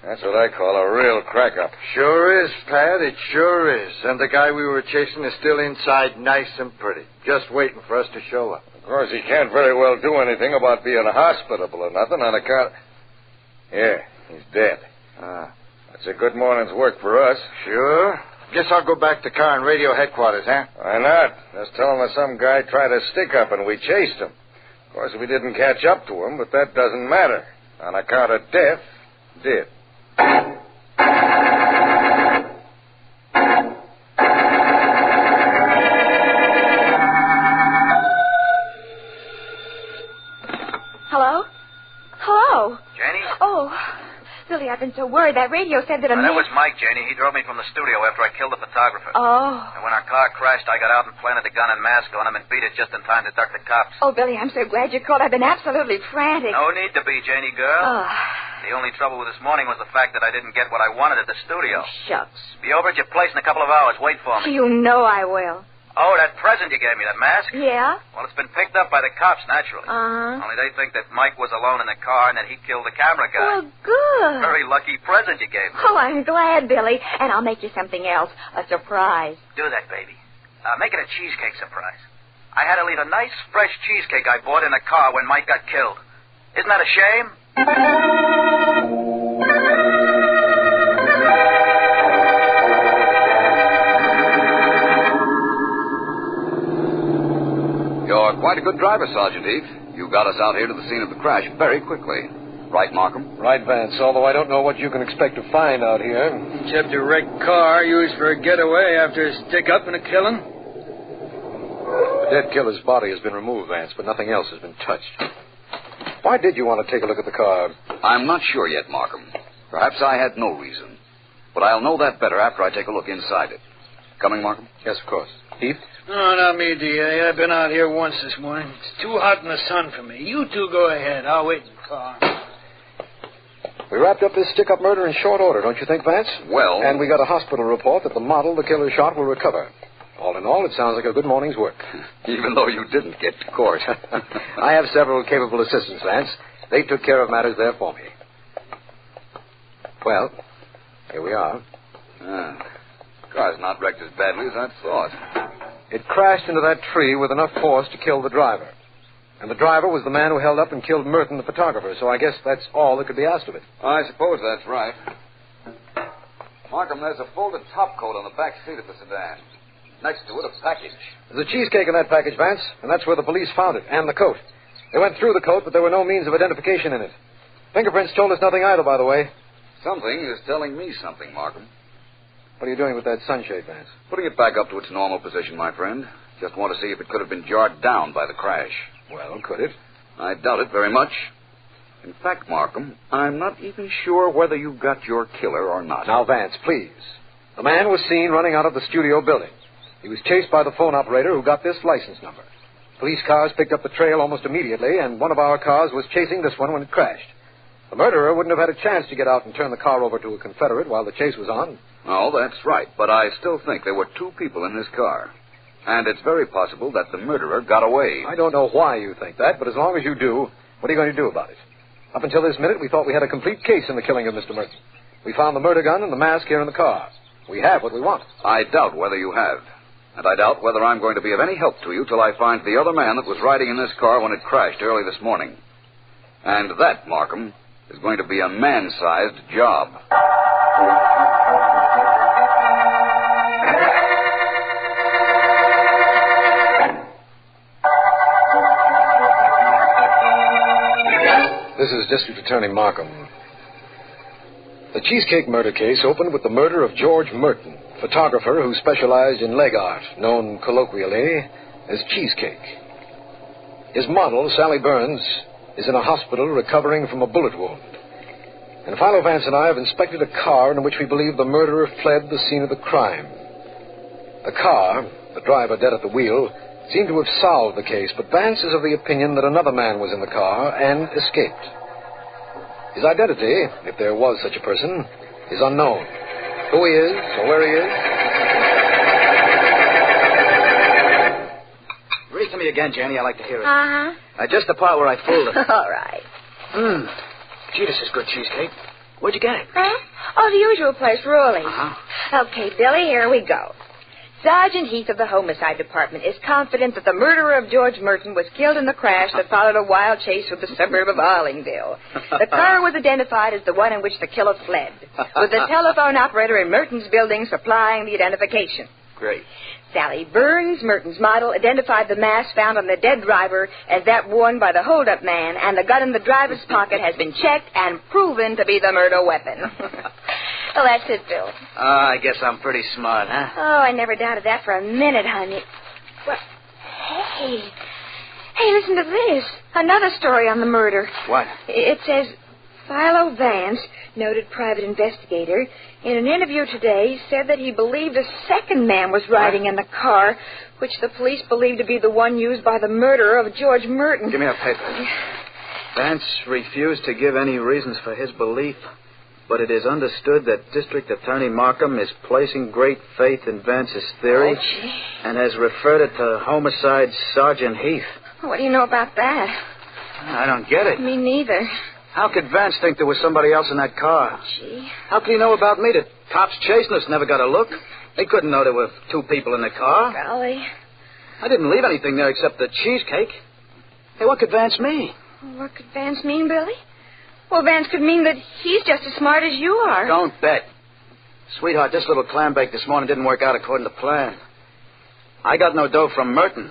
That's what I call a real crack-up. Sure is, Pat. It sure is. And the guy we were chasing is still inside, nice and pretty, just waiting for us to show up. Of course, he can't very well do anything about being hospitable or nothing on account... Yeah, he's dead. That's a good morning's work for us. Sure. Guess I'll go back to car and radio headquarters, huh? Why not? Just tell him that some guy tried to stick up and we chased him. Of course, we didn't catch up to him, but that doesn't matter. On account of death, did. Hello? Hello? Janie? Oh, Billy, I've been so worried. That radio said that a man... That was Mike, Janie. He drove me from the studio after I killed the photographer. Oh. And when our car crashed, I got out and planted the gun and mask on him and beat it just in time to duck the cops. Oh, Billy, I'm so glad you called. I've been absolutely frantic. No need to be, Janie girl. Oh. The only trouble with this morning was the fact that I didn't get what I wanted at the studio. Shucks. Be over at your place in a couple of hours. Wait for me. You know I will. Oh, that present you gave me, that mask? Yeah? Well, it's been picked up by the cops, naturally. Uh-huh. Only they think that Mike was alone in the car and that he killed the camera guy. Well, good. Very lucky present you gave me. Oh, I'm glad, Billy. And I'll make you something else. A surprise. Do that, baby. Make it a cheesecake surprise. I had to leave a nice, fresh cheesecake I bought in the car when Mike got killed. Isn't that a shame? You're quite a good driver, Sergeant Heath. You got us out here to the scene of the crash very quickly. Right, Markham? Right, Vance, although I don't know what you can expect to find out here. Except a wrecked car used for a getaway after a stick-up and a killing. The dead killer's body has been removed, Vance, but nothing else has been touched. Why did you want to take a look at the car? I'm not sure yet, Markham. Perhaps I had no reason. But I'll know that better after I take a look inside it. Coming, Markham? Yes, of course. Heath? No, not me, D.A. I've been out here once this morning. It's too hot in the sun for me. You two go ahead. I'll wait in the car. We wrapped up this stick-up murder in short order, don't you think, Vance? Well... And we got a hospital report that the model the killer shot will recover. All in all, it sounds like a good morning's work. Even though you didn't get to court. I have several capable assistants, Vance. They took care of matters there for me. Well, here we are. Car's not wrecked as badly as I thought. It crashed into that tree with enough force to kill the driver. And the driver was the man who held up and killed Merton, the photographer, so I guess that's all that could be asked of it. I suppose that's right. Markham, there's a folded topcoat on the back seat of the sedan. Next to it, a package. There's a cheesecake in that package, Vance, and that's where the police found it, and the coat. They went through the coat, but there were no means of identification in it. Fingerprints told us nothing either, by the way. Something is telling me something, Markham. What are you doing with that sunshade, Vance? Putting it back up to its normal position, my friend. Just want to see if it could have been jarred down by the crash. Well, could it? I doubt it very much. In fact, Markham, I'm not even sure whether you got your killer or not. Now, Vance, please. The man was seen running out of the studio building. He was chased by the phone operator who got this license number. Police cars picked up the trail almost immediately, and one of our cars was chasing this one when it crashed. The murderer wouldn't have had a chance to get out and turn the car over to a Confederate while the chase was on. Oh, that's right, but I still think there were two people in this car. And it's very possible that the murderer got away. I don't know why you think that, but as long as you do, what are you going to do about it? Up until this minute, we thought we had a complete case in the killing of Mr. Merton. We found the murder gun and the mask here in the car. We have what we want. I doubt whether you have. And I doubt whether I'm going to be of any help to you till I find the other man that was riding in this car when it crashed early this morning. And that, Markham, is going to be a man-sized job. This is District Attorney Markham. The Cheesecake murder case opened with the murder of George Merton, photographer who specialized in leg art, known colloquially as Cheesecake. His model, Sally Burns, is in a hospital recovering from a bullet wound. And Philo Vance and I have inspected a car in which we believe the murderer fled the scene of the crime. The car, the driver dead at the wheel, seemed to have solved the case, but Vance is of the opinion that another man was in the car and escaped. His identity, if there was such a person, is unknown. Who he is or where he is... Read it to me again, Janie. I like to hear it. Uh-huh. Just the part where I fooled him. All right. Gee, this is good cheesecake. Where'd you get it? Huh? Oh, the usual place, Rowley's. Uh-huh. Okay, Billy, here we go. Sergeant Heath of the Homicide Department is confident that the murderer of George Merton was killed in the crash that followed a wild chase through the suburb of Arlingville. The car was identified as the one in which the killer fled, with the telephone operator in Merton's building supplying the identification. Great. Sally Burns, Merton's model, identified the mask found on the dead driver as that worn by the hold-up man, and the gun in the driver's pocket has been checked and proven to be the murder weapon. Well, that's it, Bill. I guess I'm pretty smart, huh? Oh, I never doubted that for a minute, honey. Well, hey, listen to this. Another story on the murder. What? It says, Philo Vance, noted private investigator, in an interview today said that he believed a second man was riding in the car, which the police believed to be the one used by the murderer of George Merton. Give me a paper. Vance refused to give any reasons for his belief, but it is understood that District Attorney Markham is placing great faith in Vance's theory and has referred it to Homicide Sergeant Heath. What do you know about that? I don't get it. Me neither. How could Vance think there was somebody else in that car? Gee. How could he know about me? The cops chasing us never got a look. They couldn't know there were two people in the car. Golly. I didn't leave anything there except the cheesecake. Hey, what could Vance mean? What could Vance mean, Billy? Well, Vance could mean that he's just as smart as you are. Don't bet. Sweetheart, this little clam bake this morning didn't work out according to plan. I got no dough from Merton,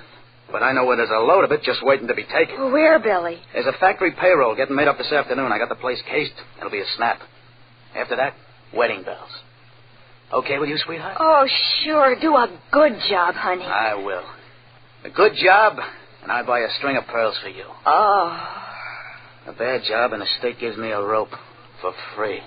but I know where there's a load of it just waiting to be taken. Well, where, Billy? There's a factory payroll getting made up this afternoon. I got the place cased. It'll be a snap. After that, wedding bells. Okay with you, sweetheart? Oh, sure. Do a good job, honey. I will. A good job, and I buy a string of pearls for you. Oh. A bad job, and the state gives me a rope for free.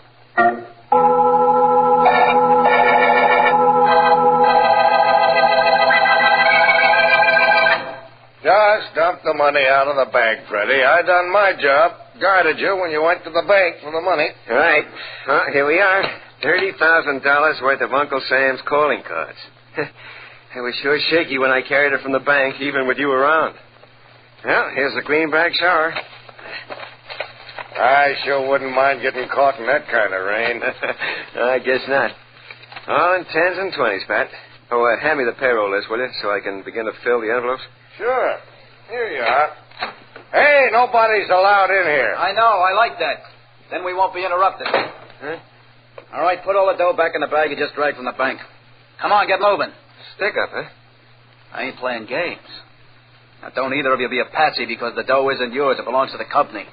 Just dump the money out of the bag, Freddie. I done my job. Guarded you when you went to the bank for the money. Right. Well, here we are. $30,000 worth of Uncle Sam's calling cards. It was sure shaky when I carried it from the bank, even with you around. Well, here's the greenback shower. I sure wouldn't mind getting caught in that kind of rain. I guess not. All in 10s and 20s, Pat. Oh, hand me the payroll list, will you, so I can begin to fill the envelopes? Sure. Here you are. Hey, nobody's allowed in here. I know. I like that. Then we won't be interrupted. Huh? All right, put all the dough back in the bag you just dragged from the bank. Come on, get moving. Stick up, huh? I ain't playing games. Now, don't either of you be a patsy because the dough isn't yours. It belongs to the company.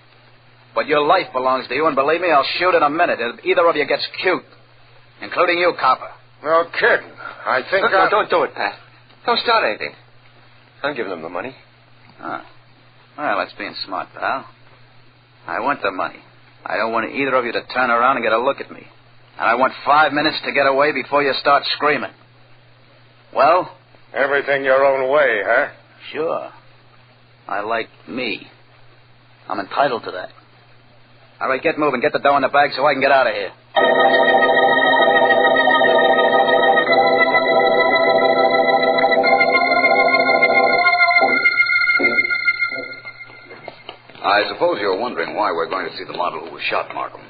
But your life belongs to you, and believe me, I'll shoot in a minute if either of you gets cute. Including you, copper. No kidding. I think No, don't do it, Pat. Don't start anything. I'm giving them the money. Ah. Well, that's being smart, pal. I want the money. I don't want either of you to turn around and get a look at me. And I want 5 minutes to get away before you start screaming. Well? Everything your own way, huh? Sure. I like me. I'm entitled to that. All right, get moving. Get the dough in the bag so I can get out of here. I suppose you're wondering why we're going to see the model who was shot, Markham,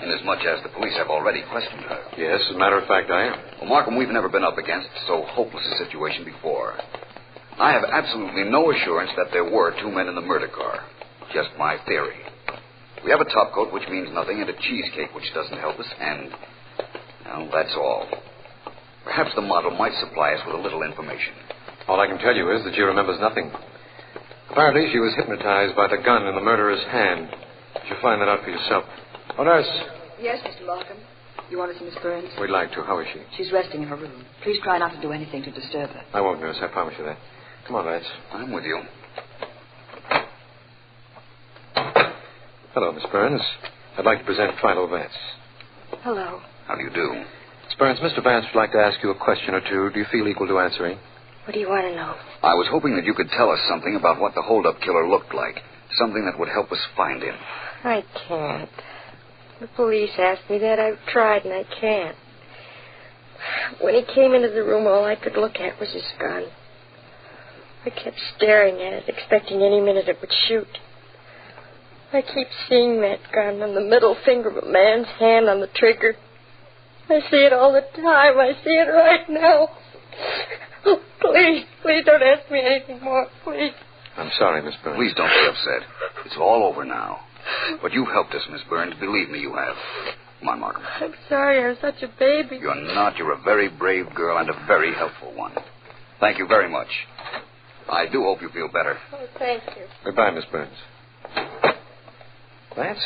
inasmuch as the police have already questioned her. Yes, as a matter of fact, I am. Well, Markham, we've never been up against so hopeless a situation before. I have absolutely no assurance that there were two men in the murder car. Just my theory. We have a top coat, which means nothing, and a cheesecake, which doesn't help us, and, well, that's all. Perhaps the model might supply us with a little information. All I can tell you is that she remembers nothing. Apparently, she was hypnotized by the gun in the murderer's hand. You'll find that out for yourself. Oh, nurse. Yes, Mr. Markham. You want to see Miss Burns? We'd like to. How is she? She's resting in her room. Please try not to do anything to disturb her. I won't, nurse. I promise you that. Come on, lads. I'm with you. Hello, Miss Burns. I'd like to present Philo Vance. Hello. How do you do? Miss Burns, Mr. Vance would like to ask you a question or two. Do you feel equal to answering? What do you want to know? I was hoping that you could tell us something about what the hold-up killer looked like. Something that would help us find him. I can't. The police asked me that. I've tried, and I can't. When he came into the room, all I could look at was his gun. I kept staring at it, expecting any minute it would shoot. I keep seeing that gun and the middle finger of a man's hand on the trigger. I see it all the time. I see it right now. Oh, please don't ask me anything more, please. I'm sorry, Miss Burns. Please don't be upset. It's all over now. But you've helped us, Miss Burns. Believe me, you have. Come on, Markham. I'm sorry I'm such a baby. You're not. You're a very brave girl and a very helpful one. Thank you very much. I do hope you feel better. Oh, thank you. Goodbye, Miss Burns. Vance,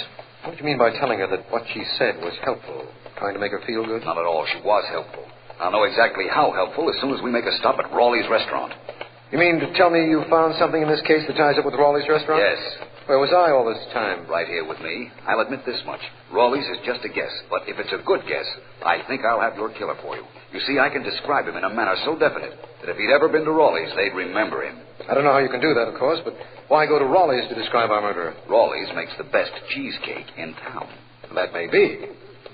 what do you mean by telling her that what she said was helpful? Trying to make her feel good? Not at all. She was helpful. I'll know exactly how helpful as soon as we make a stop at Rawley's restaurant. You mean to tell me you found something in this case that ties up with Rawley's restaurant? Yes. Where was I all this time? Right here with me. I'll admit this much. Rawley's is just a guess, but if it's a good guess, I think I'll have your killer for you. You see, I can describe him in a manner so definite that if he'd ever been to Rawley's, they'd remember him. I don't know how you can do that, of course, but why go to Rawley's to describe our murderer? Rawley's makes the best cheesecake in town. That may be,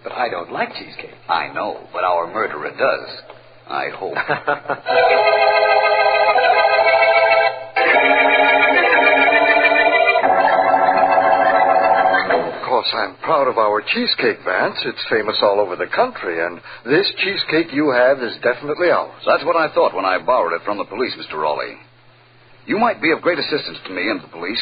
but I don't like cheesecake. I know, but our murderer does. I hope. Of course, I'm proud of our cheesecake, Vance. It's famous all over the country, and this cheesecake you have is definitely ours. That's what I thought when I borrowed it from the police, Mr. Rawley. You might be of great assistance to me and the police.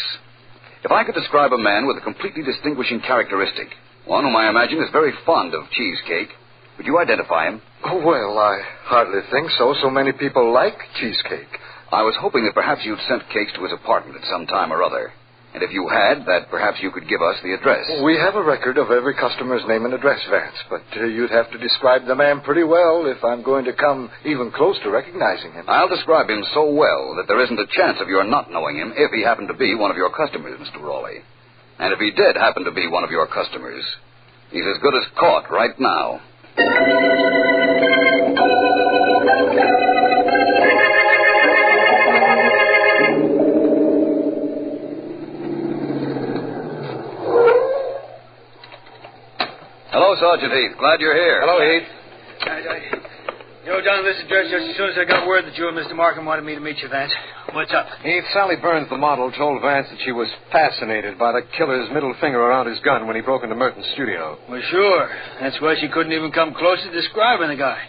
If I could describe a man with a completely distinguishing characteristic, one whom I imagine is very fond of cheesecake, would you identify him? Oh, well, I hardly think so. So many people like cheesecake. I was hoping that perhaps you'd sent cakes to his apartment at some time or other. And if you had, that perhaps you could give us the address. We have a record of every customer's name and address, Vance, but you'd have to describe the man pretty well if I'm going to come even close to recognizing him. I'll describe him so well that there isn't a chance of your not knowing him if he happened to be one of your customers, Mr. Rawley. And if he did happen to be one of your customers, he's as good as caught right now. Hello, Sergeant Heath. Glad you're here. Hello, Heath. Yo, down to this address just as soon as I got word that you and Mr. Markham wanted me to meet you, Vance. What's up? Heath, Sally Burns, the model, told Vance that she was fascinated by the killer's middle finger around his gun when he broke into Merton's studio. Well, sure. That's why she couldn't even come close to describing the guy.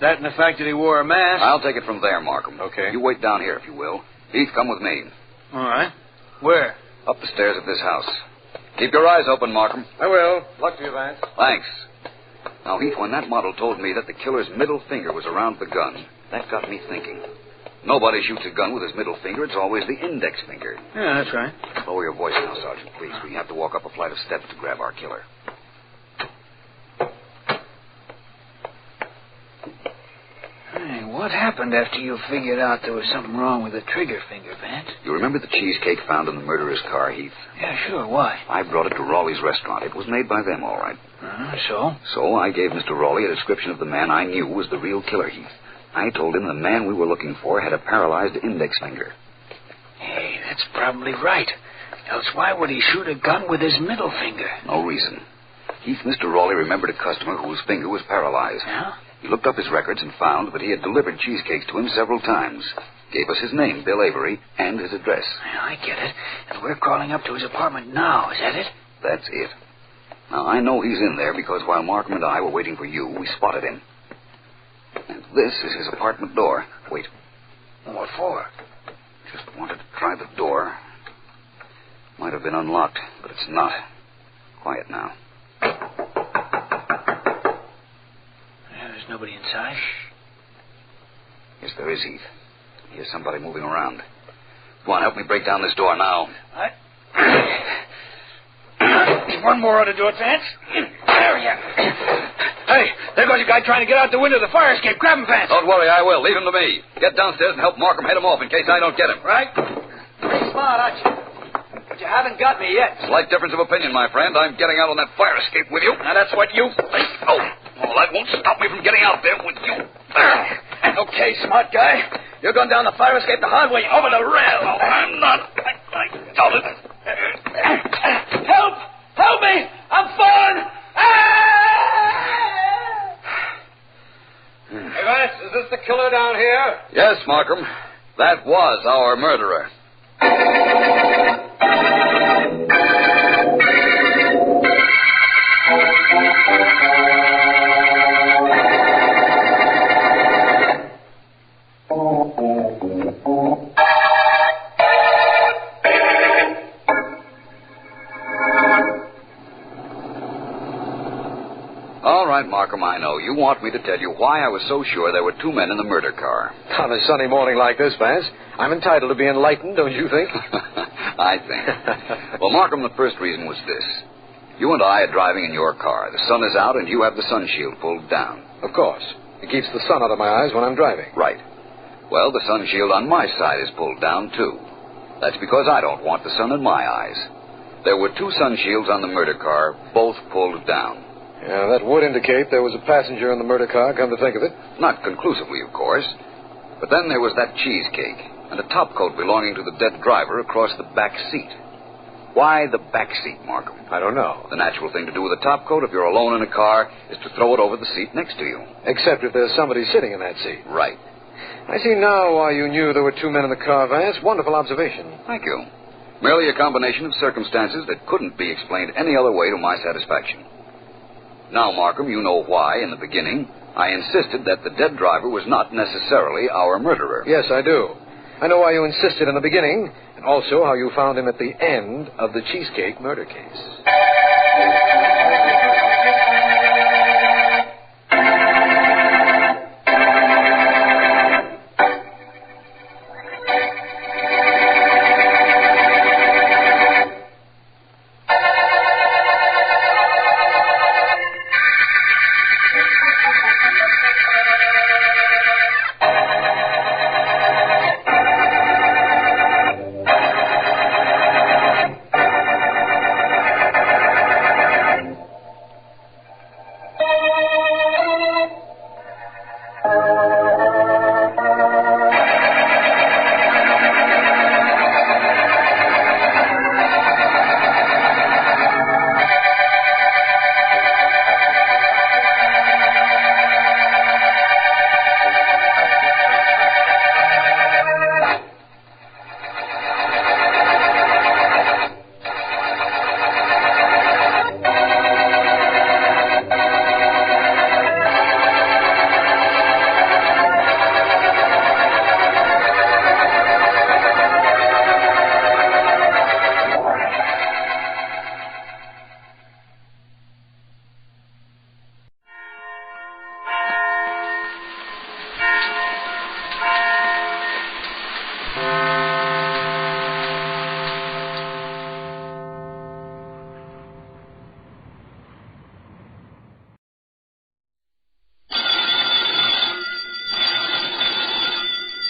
That and the fact that he wore a mask. I'll take it from there, Markham. Okay. You wait down here, if you will. Heath, come with me. All right. Where? Up the stairs of this house. Keep your eyes open, Markham. I will. Luck to you, Vance. Thanks. Now, Heath, when that model told me that the killer's middle finger was around the gun, that got me thinking. Nobody shoots a gun with his middle finger. It's always the index finger. Yeah, that's right. Lower your voice now, Sergeant, please. We have to walk up a flight of steps to grab our killer. Hey, what happened after you figured out there was something wrong with the trigger finger, Vance? You remember the cheesecake found in the murderer's car, Heath? Yeah, sure. Why? I brought it to Rawley's restaurant. It was made by them, all right. So? So I gave Mr. Rawley a description of the man I knew was the real killer, Heath. I told him the man we were looking for had a paralyzed index finger. Hey, that's probably right. Else why would he shoot a gun with his middle finger? No reason. Heath, Mr. Rawley remembered a customer whose finger was paralyzed. Yeah? He looked up his records and found that he had delivered cheesecakes to him several times. Gave us his name, Bill Avery, and his address. Yeah, I get it. And we're crawling up to his apartment now. Is that it? That's it. Now, I know he's in there because while Markham and I were waiting for you, we spotted him. And this is his apartment door. Wait. What for? Just wanted to try the door. Might have been unlocked, but it's not. Quiet now. There's nobody inside? Yes, there is, Heath. I hear somebody moving around. Come on, help me break down this door now. One more ought to do it, Vance. There you are. Hey, there goes a guy trying to get out the window of the fire escape. Grab him, Vance. Don't worry, I will. Leave him to me. Get downstairs and help Markham head him off in case I don't get him. Right? Pretty smart, aren't you? But you haven't got me yet. Slight difference of opinion, my friend. I'm getting out on that fire escape with you. Now, that's what you think. Oh, that won't stop me from getting out there with you. Okay, smart guy. You're going down the fire escape the hard way over the rail. No, I'm not. I doubt it. Help! Help me! I'm falling! Hey, Vance, is this the killer down here? Yes, Markham. That was our murderer. right, Markham, I know. You want me to tell you why I was so sure there were two men in the murder car. On a sunny morning like this, Vance, I'm entitled to be enlightened, don't you think? I think. Well, Markham, the first reason was this. You and I are driving in your car. The sun is out, and you have the sun shield pulled down. Of course. It keeps the sun out of my eyes when I'm driving. Right. Well, the sun shield on my side is pulled down, too. That's because I don't want the sun in my eyes. There were two sun shields on the murder car, both pulled down. Yeah, that would indicate there was a passenger in the murder car, come to think of it. Not conclusively, of course. But then there was that cheesecake and a topcoat belonging to the dead driver across the back seat. Why the back seat, Markham? I don't know. The natural thing to do with a topcoat if you're alone in a car is to throw it over the seat next to you. Except if there's somebody sitting in that seat. Right. I see now why you knew there were two men in the car, Vance. Wonderful observation. Thank you. Merely a combination of circumstances that couldn't be explained any other way to my satisfaction. Now, Markham, you know why, in the beginning, I insisted that the dead driver was not necessarily our murderer. Yes, I do. I know why you insisted in the beginning, and also how you found him at the end of the Cheesecake murder case.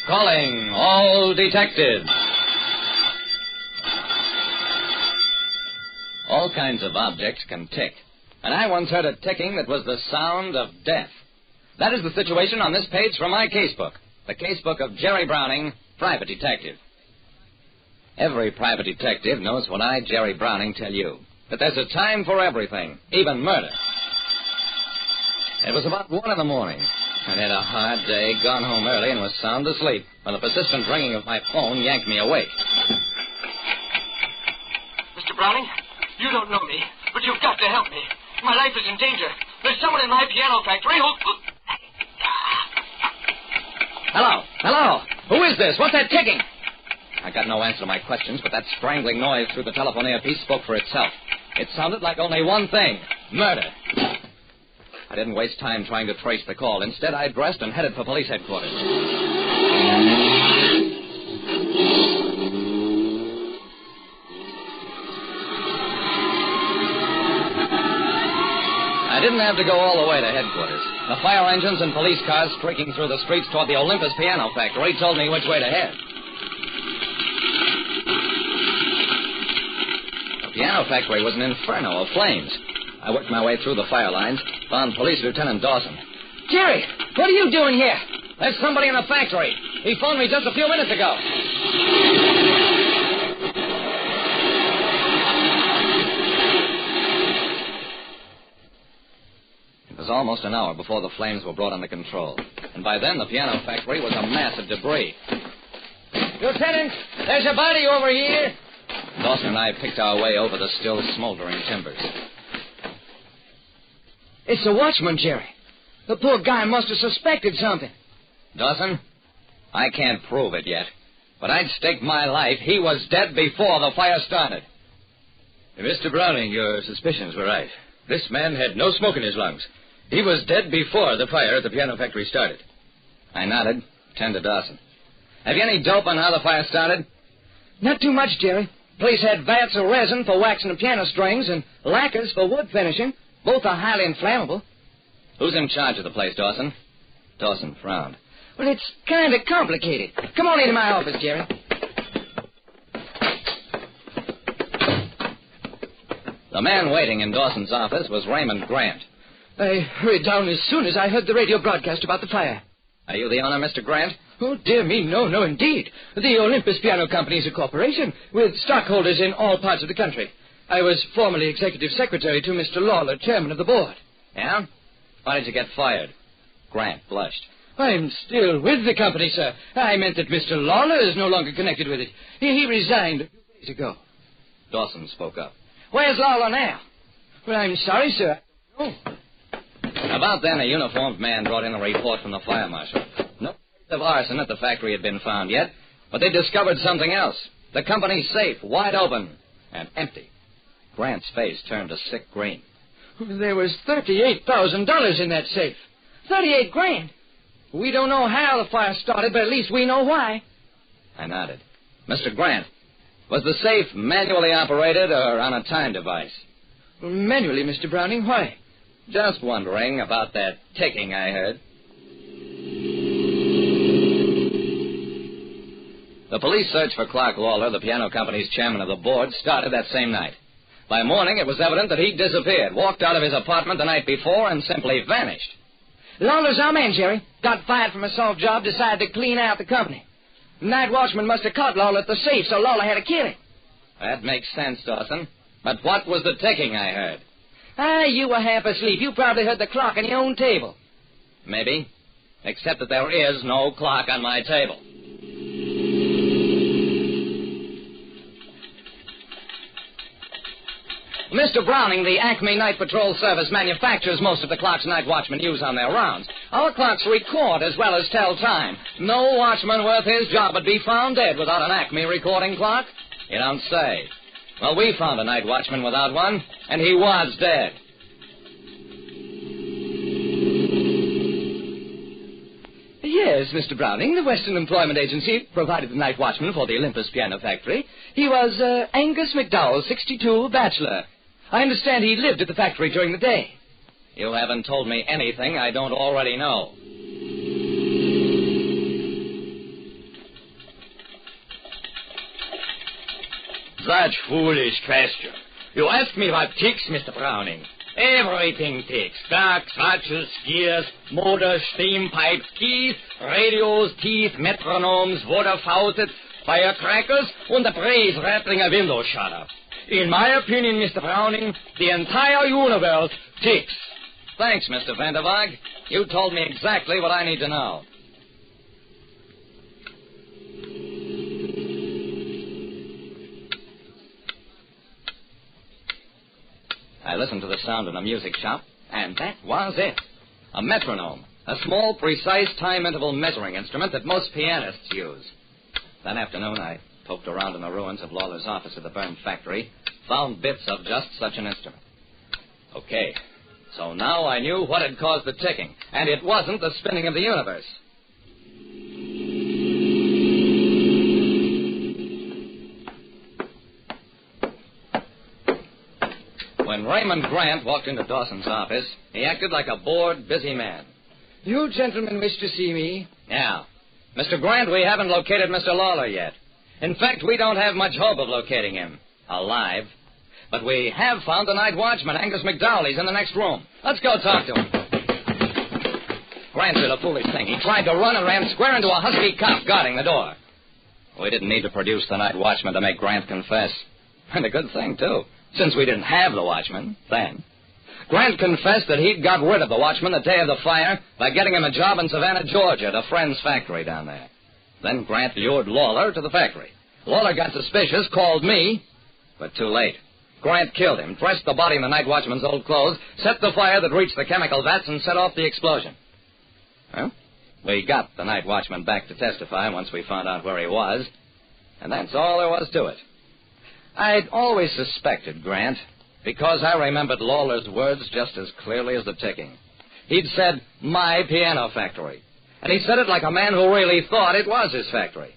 Calling all detectives. All kinds of objects can tick, and I once heard a ticking that was the sound of death. That is the situation on this page from my casebook, the casebook of Jerry Browning, private detective. Every private detective knows what I, Jerry Browning, tell you, that there's a time for everything, even murder. It was about 1 in the morning. I'd had a hard day, gone home early, and was sound asleep when the persistent ringing of my phone yanked me awake. Mr. Browning, you don't know me, but you've got to help me. My life is in danger. There's someone in my piano factory who... Hello? Who is this? What's that ticking? I got no answer to my questions, but that strangling noise through the telephone earpiece spoke for itself. It sounded like only one thing: murder. I didn't waste time trying to trace the call. Instead, I dressed and headed for police headquarters. I didn't have to go all the way to headquarters. The fire engines and police cars streaking through the streets toward the Olympus Piano Factory told me which way to head. The piano factory was an inferno of flames. I worked my way through the fire lines, found Police Lieutenant Dawson. Jerry, what are you doing here? There's somebody in the factory. He phoned me just a few minutes ago. It was almost an hour before the flames were brought under control. And by then, the piano factory was a mass of debris. Lieutenant, there's a body over here. Dawson and I picked our way over the still smoldering timbers. It's the watchman, Jerry. The poor guy must have suspected something. Dawson, I can't prove it yet, but I'd stake my life he was dead before the fire started. Mr. Browning, your suspicions were right. This man had no smoke in his lungs. He was dead before the fire at the piano factory started. I nodded, turned to Dawson. Have you any dope on how the fire started? Not too much, Jerry. Place had vats of resin for waxing the piano strings and lacquers for wood finishing. Both are highly inflammable. Who's in charge of the place, Dawson? Dawson frowned. Well, it's kind of complicated. Come on into my office, Jerry. The man waiting in Dawson's office was Raymond Grant. I hurried down as soon as I heard the radio broadcast about the fire. Are you the owner, Mr. Grant? Oh, dear me, no, indeed. The Olympus Piano Company is a corporation with stockholders in all parts of the country. I was formerly executive secretary to Mr. Lawler, chairman of the board. Yeah? Why did you get fired? Grant blushed. I'm still with the company, sir. I meant that Mr. Lawler is no longer connected with it. He resigned a few days ago. Dawson spoke up. Where's Lawler now? Well, I'm sorry, sir. Oh. About then, a uniformed man brought in a report from the fire marshal. No trace of arson at the factory had been found yet, but they discovered something else. The company's safe, wide open and empty. Grant's face turned a sick green. There was $38,000 in that safe. 38 grand. We don't know how the fire started, but at least we know why. I nodded. Mr. Grant, was the safe manually operated or on a time device? Manually, Mr. Browning. Why? Just wondering about that ticking I heard. The police search for Clark Lawler, the piano company's chairman of the board, started that same night. By morning, it was evident that he'd disappeared, walked out of his apartment the night before, and simply vanished. Lawler's our man, Jerry. Got fired from a soft job, decided to clean out the company. The night watchman must have caught Lawler at the safe, so Lawler had to kill him. That makes sense, Dawson. But what was the ticking I heard? You were half asleep. You probably heard the clock on your own table. Maybe. Except that there is no clock on my table. Mr. Browning, the Acme Night Patrol Service manufactures most of the clocks night watchmen use on their rounds. Our clocks record as well as tell time. No watchman worth his job would be found dead without an Acme recording clock. You don't say. Well, we found a night watchman without one, and he was dead. Yes, Mr. Browning, the Western Employment Agency provided the night watchman for the Olympus Piano Factory. He was Angus McDowell, 62, bachelor. I understand he lived at the factory during the day. You haven't told me anything I don't already know. Such foolish question. You ask me what ticks, Mr. Browning. Everything ticks. Clocks, watches, gears, motors, steam pipes, keys, radios, teeth, metronomes, water faucets, firecrackers, and the braze rattling a window shutter. In my opinion, Mr. Browning, the entire universe ticks. Thanks, Mr. Vanderwaag. You told me exactly what I need to know. I listened to the sound in a music shop, and that was it. A metronome, a small, precise time interval measuring instrument that most pianists use. That afternoon, I poked around in the ruins of Lawler's office at the burned factory, found bits of just such an instrument. Okay, so now I knew what had caused the ticking, and it wasn't the spinning of the universe. When Raymond Grant walked into Dawson's office, he acted like a bored, busy man. You gentlemen wish to see me? Yeah. Mr. Grant, we haven't located Mr. Lawler yet. In fact, we don't have much hope of locating him alive. But we have found the night watchman, Angus McDowell. He's in the next room. Let's go talk to him. Grant did a foolish thing. He tried to run and ran square into a husky cop guarding the door. We didn't need to produce the night watchman to make Grant confess. And a good thing, too, since we didn't have the watchman then. Grant confessed that he'd got rid of the watchman the day of the fire by getting him a job in Savannah, Georgia, at a friend's factory down there. Then Grant lured Lawler to the factory. Lawler got suspicious, called me, but too late. Grant killed him, dressed the body in the night watchman's old clothes, set the fire that reached the chemical vats, and set off the explosion. Well, we got the night watchman back to testify once we found out where he was, and that's all there was to it. I'd always suspected Grant, because I remembered Lawler's words just as clearly as the ticking. he'd said, my piano factory. And he said it like a man who really thought it was his factory.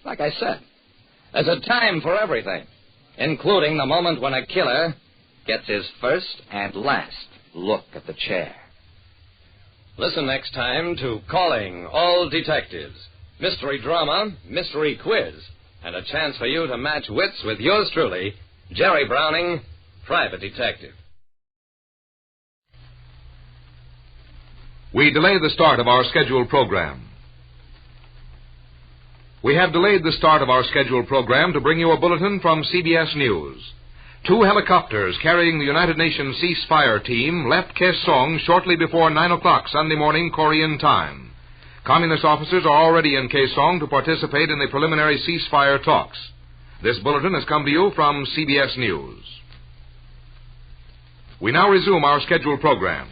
Like I said, there's a time for everything, including the moment when a killer gets his first and last look at the chair. Listen next time to Calling All Detectives. Mystery drama, mystery quiz, and a chance for you to match wits with yours truly, Jerry Browning, Private Detective. We delay the start of our scheduled program. We have delayed the start of our scheduled program to bring you a bulletin from CBS News. 2 helicopters carrying the United Nations ceasefire team left Kaesong shortly before 9 o'clock Sunday morning Korean time. Communist officers are already in Kaesong to participate in the preliminary ceasefire talks. This bulletin has come to you from CBS News. We now resume our scheduled program.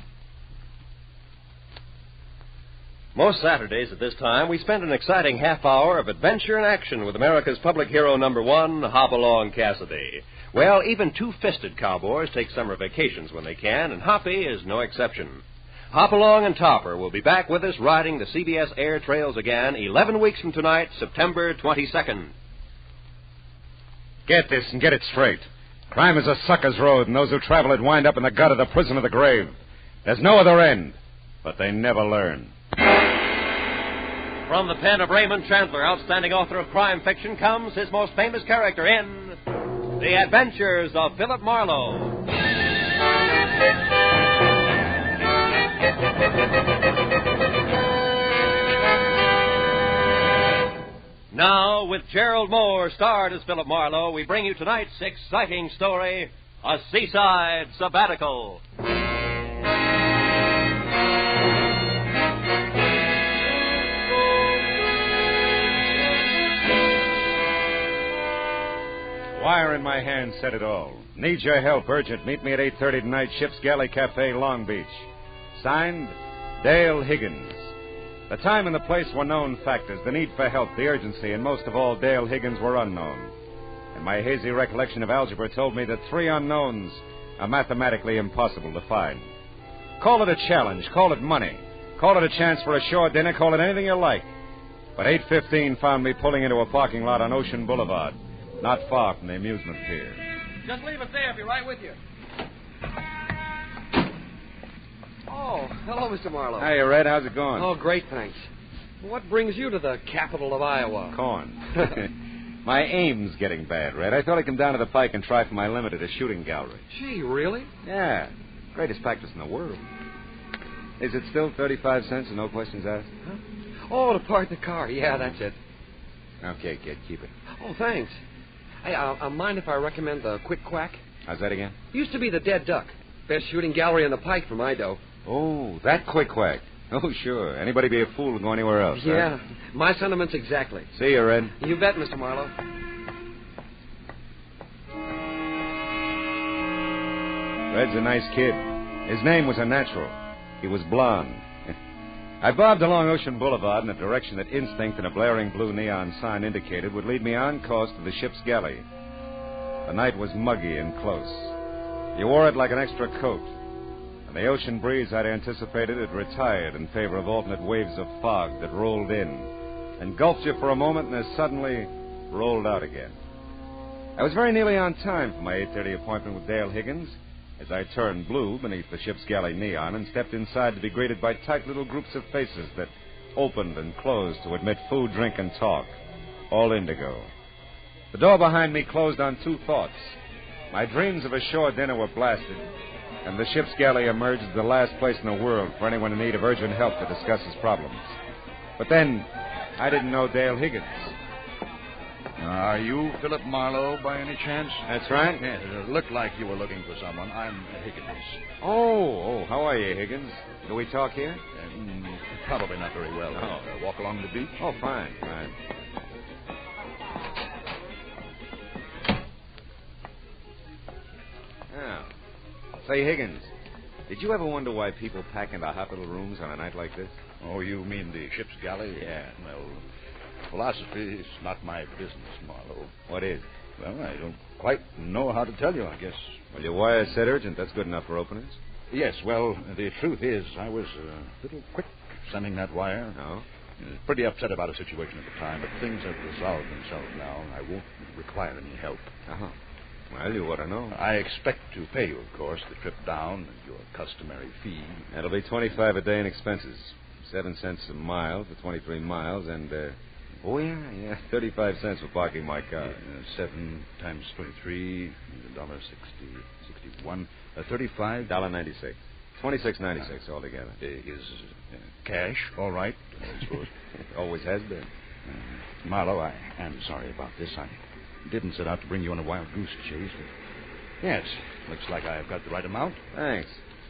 Most Saturdays at this time, we spend an exciting half hour of adventure and action with America's public hero #1, Hopalong Cassidy. Well, even two-fisted cowboys take summer vacations when they can, and Hoppy is no exception. Hopalong and Topper will be back with us riding the CBS air trails again 11 weeks from tonight, September 22nd. Get this and get it straight. Crime is a sucker's road, and those who travel it wind up in the gut of the prison of the grave. There's no other end, but they never learn. From the pen of Raymond Chandler, outstanding author of crime fiction, comes his most famous character in The Adventures of Philip Marlowe. Now, with Gerald Moore starred as Philip Marlowe, we bring you tonight's exciting story, A Seaside Sabbatical. Wire in my hand said it all. Need your help, urgent. Meet me at 8:30 tonight, Ship's Galley Cafe, Long Beach. Signed, Dale Higgins. The time and the place were known factors. The need for help, the urgency, and most of all, Dale Higgins were unknown. And my hazy recollection of algebra told me that 3 unknowns are mathematically impossible to find. Call it a challenge, call it money, call it a chance for a shore dinner, call it anything you like. But 8:15 found me pulling into a parking lot on Ocean Boulevard, not far from the amusement pier. Just leave it there. I'll be right with you. Oh, hello, Mr. Marlowe. Hiya, Red. How's it going? Oh, great, thanks. What brings you to the capital of Iowa? Corn. My aim's getting bad, Red. I thought I'd come down to the Pike and try for my limit at a shooting gallery. Gee, really? Yeah. Greatest practice in the world. Is it still 35 cents and no questions asked? Huh? Oh, to park the car. Yeah, that's it. Okay, kid. Keep it. Oh, thanks. Hey, mind if I recommend the Quick Quack? How's that again? Used to be the Dead Duck. Best shooting gallery on the Pike for my dough. Oh, that Quick Quack. Oh, sure. Anybody be a fool to go anywhere else. Yeah. Huh? My sentiments exactly. See you, Red. You bet, Mr. Marlowe. Red's a nice kid. His name was a natural. He was blonde. I bobbed along Ocean Boulevard in a direction that instinct and a blaring blue neon sign indicated would lead me on course to the ship's galley. The night was muggy and close. You wore it like an extra coat. And the ocean breeze I'd anticipated had retired in favor of alternate waves of fog that rolled in, engulfed you for a moment, and as suddenly rolled out again. I was very nearly on time for my 8:30 appointment with Dale Higgins as I turned blue beneath the ship's galley neon and stepped inside to be greeted by tight little groups of faces that opened and closed to admit food, drink, and talk, all indigo. The door behind me closed on 2 thoughts. My dreams of a shore dinner were blasted, and the ship's galley emerged as the last place in the world for anyone in need of urgent help to discuss his problems. But then, I didn't know Dale Higgins. Are you Philip Marlowe by any chance? That's right. Yes, it looked like you were looking for someone. I'm Higgins. Oh, how are you, Higgins? Do we talk here? Probably not very well. Oh. Walk along the beach? Oh, fine. Now, say, Higgins, did you ever wonder why people pack into hot little rooms on a night like this? Oh, you mean the ship's galley? Yeah. Well, philosophy is not my business, Marlowe. What is? Well, I don't quite know how to tell you, I guess. Well, your wire said urgent. That's good enough for openers. Yes, well, the truth is, I was a little quick sending that wire. No? Pretty upset about a situation at the time, but things have resolved themselves now, and I won't require any help. Uh-huh. Well, you ought to know. I expect to pay you, of course, the trip down and your customary fee. That'll be $25 a day in expenses. 7 cents a mile for 23 miles, and, 35 cents for parking my car. 7 times 23, $1.60, 61, $35. $1.96. $26.96 altogether. Is cash all right, I suppose? Always has been. Marlowe, I am sorry about this. I didn't set out to bring you on a wild goose chase, but yes, looks like I've got the right amount. Thanks.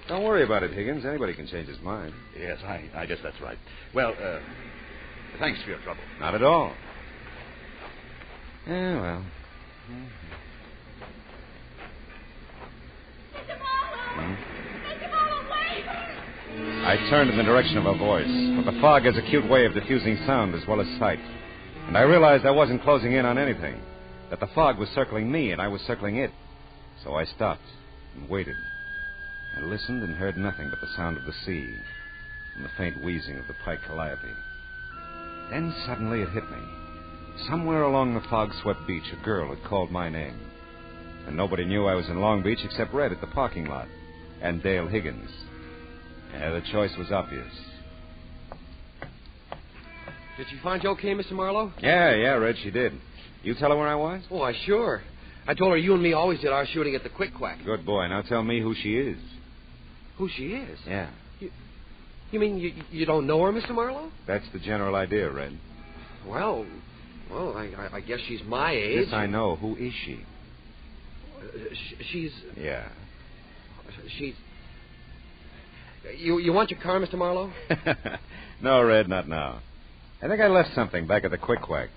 Don't worry about it, Higgins. Anybody can change his mind. Yes, I guess that's right. Well, thanks for your trouble. Not at all. Yeah, well. I turned in the direction of her voice, but the fog has a cute way of diffusing sound as well as sight. And I realized I wasn't closing in on anything, that the fog was circling me and I was circling it. So I stopped and waited. I listened and heard nothing but the sound of the sea and the faint wheezing of the pike calliope. Then suddenly it hit me. Somewhere along the fog-swept beach, a girl had called my name. And nobody knew I was in Long Beach except Red at the parking lot and Dale Higgins. Yeah, the choice was obvious. Did she find you okay, Mr. Marlowe? Yeah, Red, she did. You tell her where I was? Oh, sure. I told her you and me always did our shooting at the Quick Quack. Good boy. Now tell me who she is. Who she is? Yeah. You mean you don't know her, Mr. Marlowe? That's the general idea, Red. Well, I guess she's my age. Yes, I know. Who is she? She's... Yeah. She's... You want your car, Mr. Marlowe? No, Red, not now. I think I left something back at the Quick Quack.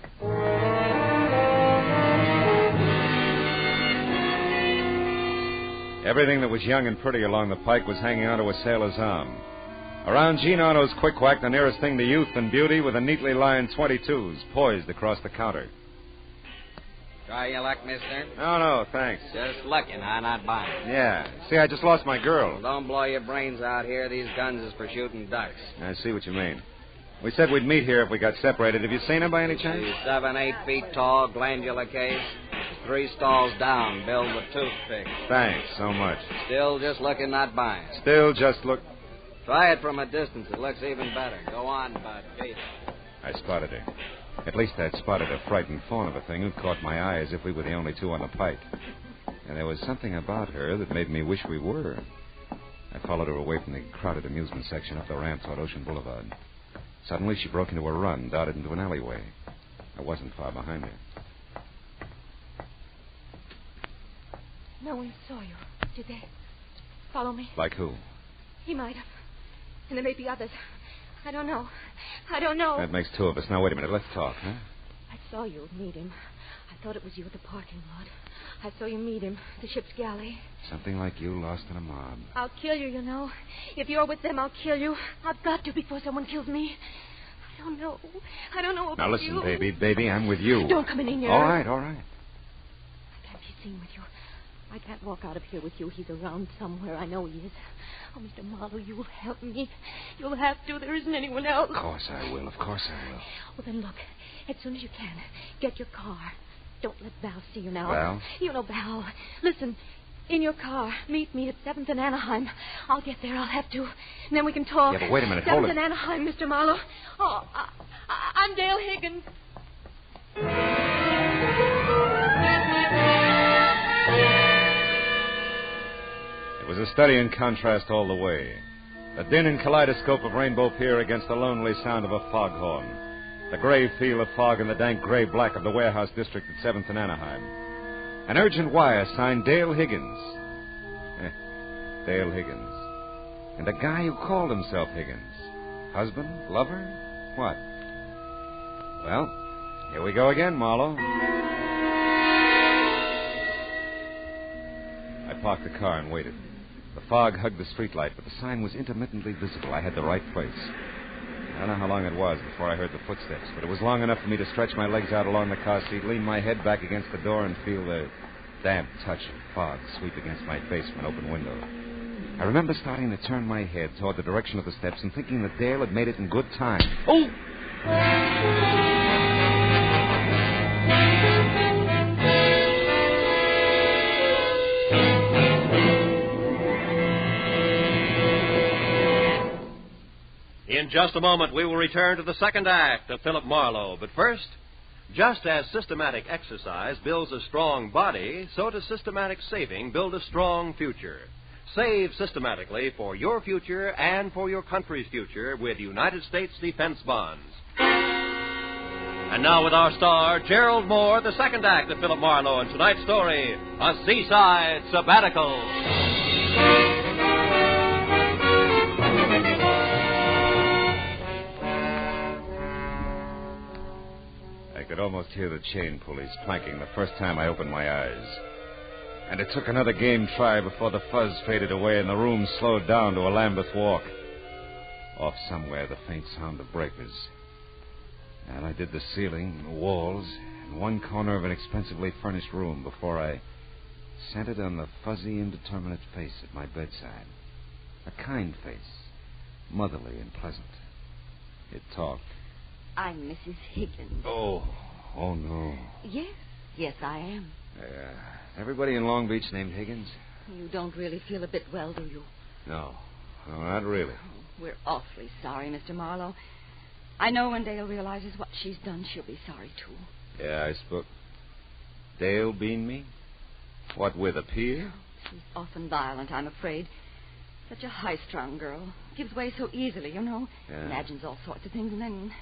Everything that was young and pretty along the pike was hanging onto a sailor's arm. Around Gene Otto's Quick Quack, the nearest thing to youth and beauty were the neatly lined 22s poised across the counter. Try your luck, mister? No, thanks. Just looking, not buying. Yeah. See, I just lost my girl. Well, don't blow your brains out here. These guns is for shooting ducks. I see what you mean. We said we'd meet here if we got separated. Have you seen her by any chance? She's 7, 8 feet tall, glandular case. 3 stalls down, billed with toothpicks. Thanks so much. Still just looking, not buying. Still just look... Try it from a distance. It looks even better. Go on, bud. Beat it. I spotted her. At least I'd spotted a frightened fawn of a thing who caught my eye as if we were the only two on the pike. And there was something about her that made me wish we were. I followed her away from the crowded amusement section up the ramp toward Ocean Boulevard. Suddenly, she broke into a run, darted into an alleyway. I wasn't far behind her. No one saw you, did they? Follow me? Like who? He might have. And there may be others. I don't know. That makes 2 of us. Now, wait a minute. Let's talk, huh? I saw you meet him. I thought it was you at the parking lot. I saw you meet him, the ship's galley. Something like you lost in a mob. I'll kill you, you know. If you're with them, I'll kill you. I've got to before someone kills me. I don't know about Now, listen, you. baby, I'm with you. Don't come in here. All right. I can't be seen with you. I can't walk out of here with you. He's around somewhere. I know he is. Oh, Mr. Marlowe, you'll help me. You'll have to. There isn't anyone else. Of course I will. Well, then look. As soon as you can, get your car. Don't let Val see you now. Val? You know Val. Listen, in your car. Meet me at 7th and Anaheim. I'll get there. I'll have to. And then we can talk. Yeah, but wait a minute. 7th Hold it. and Anaheim, Mr. Marlowe. Oh, I'm Dale Higgins. It was a study in contrast all the way. The din and kaleidoscope of Rainbow Pier against the lonely sound of a foghorn. The gray feel of fog and the dank gray black of the warehouse district at 7th and Anaheim. An urgent wire signed Dale Higgins. Dale Higgins. And a guy who called himself Higgins. Husband? Lover? What? Well, here we go again, Marlowe. I parked the car and waited. The fog hugged the streetlight, but the sign was intermittently visible. I had the right place. I don't know how long it was before I heard the footsteps, but it was long enough for me to stretch my legs out along the car seat, lean my head back against the door, and feel the damp touch of fog sweep against my face from an open window. I remember starting to turn my head toward the direction of the steps and thinking that Dale had made it in good time. Oh! In just a moment, we will return to the second act of Philip Marlowe. But first, just as systematic exercise builds a strong body, so does systematic saving build a strong future. Save systematically for your future and for your country's future with United States Defense Bonds. And now with our star, Gerald Moore, the second act of Philip Marlowe, and tonight's story, A Seaside Sabbatical. I could almost hear the chain pulleys clanking the first time I opened my eyes. And it took another game try before the fuzz faded away and the room slowed down to a Lambeth walk. Off somewhere, the faint sound of breakers. And I did the ceiling, the walls, and one corner of an expensively furnished room before I centered on the fuzzy, indeterminate face at my bedside. A kind face, motherly and pleasant. It talked. I'm Mrs. Higgins. Oh no. Yes, I am. Everybody in Long Beach named Higgins? You don't really feel a bit well, do you? No, not really. We're awfully sorry, Mr. Marlowe. I know when Dale realizes what she's done, she'll be sorry, too. Yeah, I spoke. Dale bean me? What with, a pier? She's often violent, I'm afraid. Such a high-strung girl. Gives way so easily, you know. Yeah. Imagines all sorts of things and then,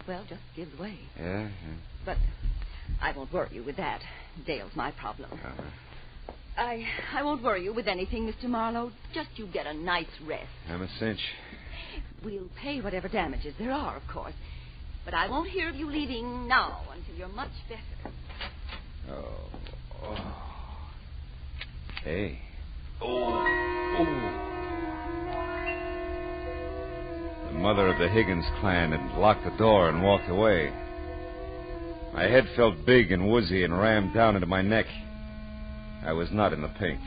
well, just gives way. Yeah. But I won't worry you with that. Dale's my problem. I won't worry you with anything, Mr. Marlowe. Just you get a night's rest. I'm a cinch. We'll pay whatever damages there are, of course. But I won't hear of you leaving now until you're much better. Oh. Hey. The mother of the Higgins clan had locked the door and walked away. My head felt big and woozy and rammed down into my neck. I was not in the pink.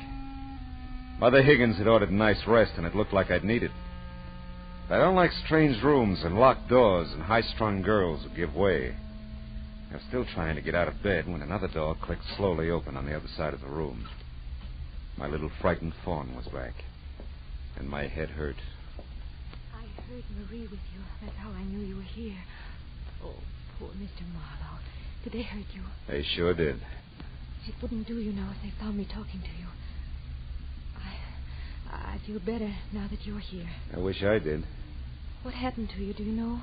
Mother Higgins had ordered a nice rest, and it looked like I'd need it. I don't like strange rooms and locked doors and high-strung girls who give way. I was still trying to get out of bed when another door clicked slowly open on the other side of the room. My little frightened fawn was back, and my head hurt. I heard Marie with you. That's how I knew you were here. Oh, poor Mr. Marlowe. Did they hurt you? They sure did. It wouldn't do, you know, if they found me talking to you. I feel better now that you're here. I wish I did. What happened to you, do you know?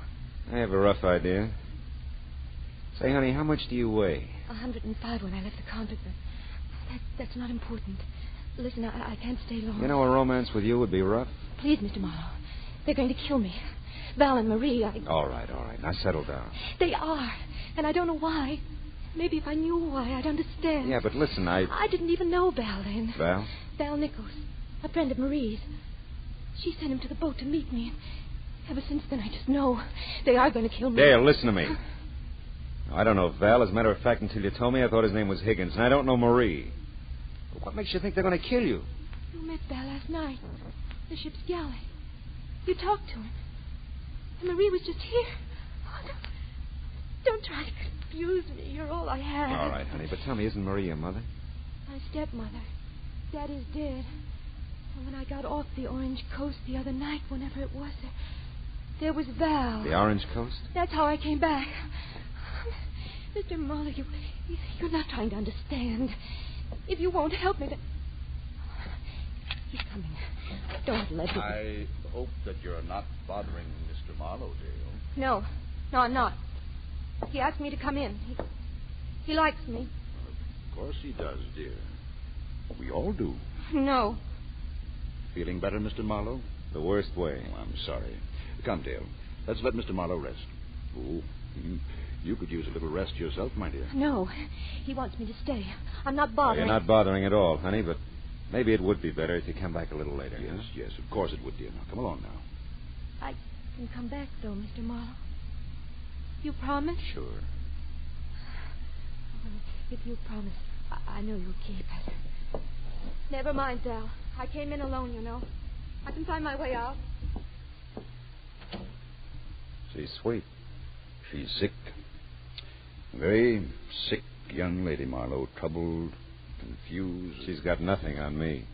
I have a rough idea. Say, honey, how much do you weigh? 105 when I left the counter, but that's not important. Listen, I can't stay long. You know, a romance with you would be rough. Please, Mr. Marlowe. They're going to kill me. Val and Marie, All right. Now settle down. They are, and I don't know why. Maybe if I knew why, I'd understand. Yeah, but listen, I didn't even know Val then. Val? Val Nichols, a friend of Marie's. She sent him to the boat to meet me. Ever since then, I just know they are going to kill me. Dale, listen to me. I don't know Val. As a matter of fact, until you told me, I thought his name was Higgins, and I don't know Marie. But what makes you think they're going to kill you? You met Val last night. The ship's galley. You talked to him. And Marie was just here. Oh, don't try to confuse me. You're all I have. All right, honey, but tell me, isn't Marie your mother? My stepmother. Daddy's dead. And when I got off the Orange Coast the other night, whenever it was, there was Val. The Orange Coast? That's how I came back. Mr. Marlowe, you're not trying to understand. If you won't help me, then... He's coming. Don't let him... I hope that you're not bothering Mr. Marlowe, Dale. No, I'm not. He asked me to come in. He likes me. Of course he does, dear. We all do. No. Feeling better, Mr. Marlowe? The worst way. Oh, I'm sorry. Come, Dale. Let's let Mr. Marlowe rest. Oh, you could use a little rest yourself, my dear. No. He wants me to stay. I'm not bothering. You're not bothering at all, honey, but maybe it would be better if you come back a little later. Yes, of course it would, dear. Now, come along now. I can come back, though, Mr. Marlowe. You promise? Sure. Well, if you promise, I know you'll keep it. Never mind, Val. I came in alone, you know. I can find my way out. She's sweet. She's sick. Very sick young lady, Marlowe. Troubled, confused. She's got nothing on me.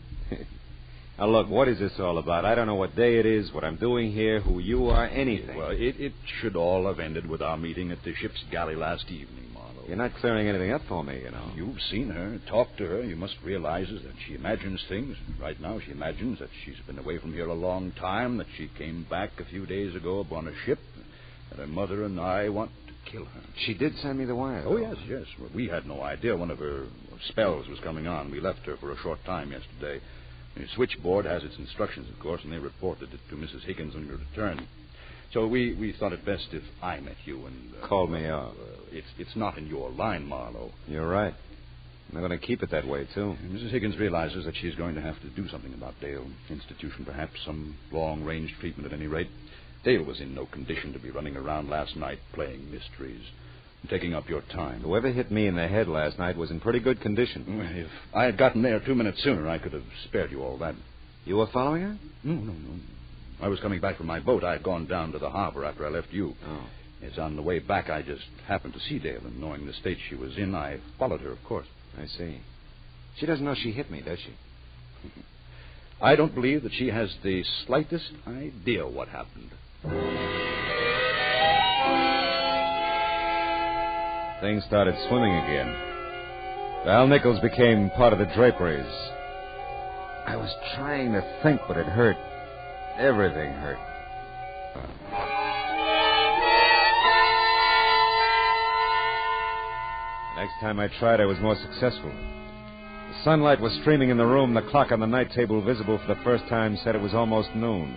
Now, look, what is this all about? I don't know what day it is, what I'm doing here, who you are, anything. Well, it should all have ended with our meeting at the ship's galley last evening, Marlowe. You're not clearing anything up for me, you know. You've seen her, talked to her. You must realize that she imagines things. Right now, she imagines that she's been away from here a long time, that she came back a few days ago upon a ship, that her mother and I want to kill her. She did send me the wire. Oh, yes. Well, we had no idea one of her spells was coming on. We left her for a short time yesterday. The switchboard has its instructions, of course, and they reported it to Mrs. Higgins on your return. So we thought it best if I met you and... Called me out. It's not in your line, Marlowe. You're right. I'm going to keep it that way, too. Mrs. Higgins realizes that she's going to have to do something about Dale. Institution, perhaps. Some long-range treatment, at any rate. Dale was in no condition to be running around last night playing mysteries, taking up your time. Whoever hit me in the head last night was in pretty good condition. If I had gotten there 2 minutes sooner, I could have spared you all that. You were following her? No. I was coming back from my boat. I had gone down to the harbor after I left you. Oh. It's on the way back. I just happened to see Dale, and knowing the state she was in, I followed her, of course. I see. She doesn't know she hit me, does she? I don't believe that she has the slightest idea what happened. Things started swimming again. Val Nichols became part of the draperies. I was trying to think, but it hurt. Everything hurt. The next time I tried, I was more successful. The sunlight was streaming in the room. The clock on the night table, visible for the first time, said it was almost noon.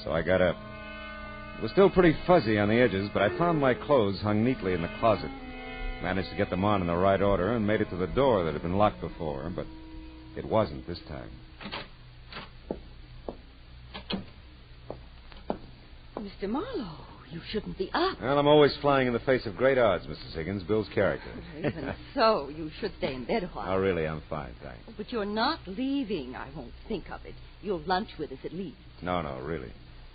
So I got up. It was still pretty fuzzy on the edges, but I found my clothes hung neatly in the closet. Managed to get them on in the right order and made it to the door that had been locked before, but it wasn't this time. Mr. Marlowe, you shouldn't be up. Well, I'm always flying in the face of great odds, Mrs. Higgins. Bill's character. Even so, you should stay in bed a while. Oh, really, I'm fine, thanks. But you're not leaving. I won't think of it. You'll lunch with us at least. No, really.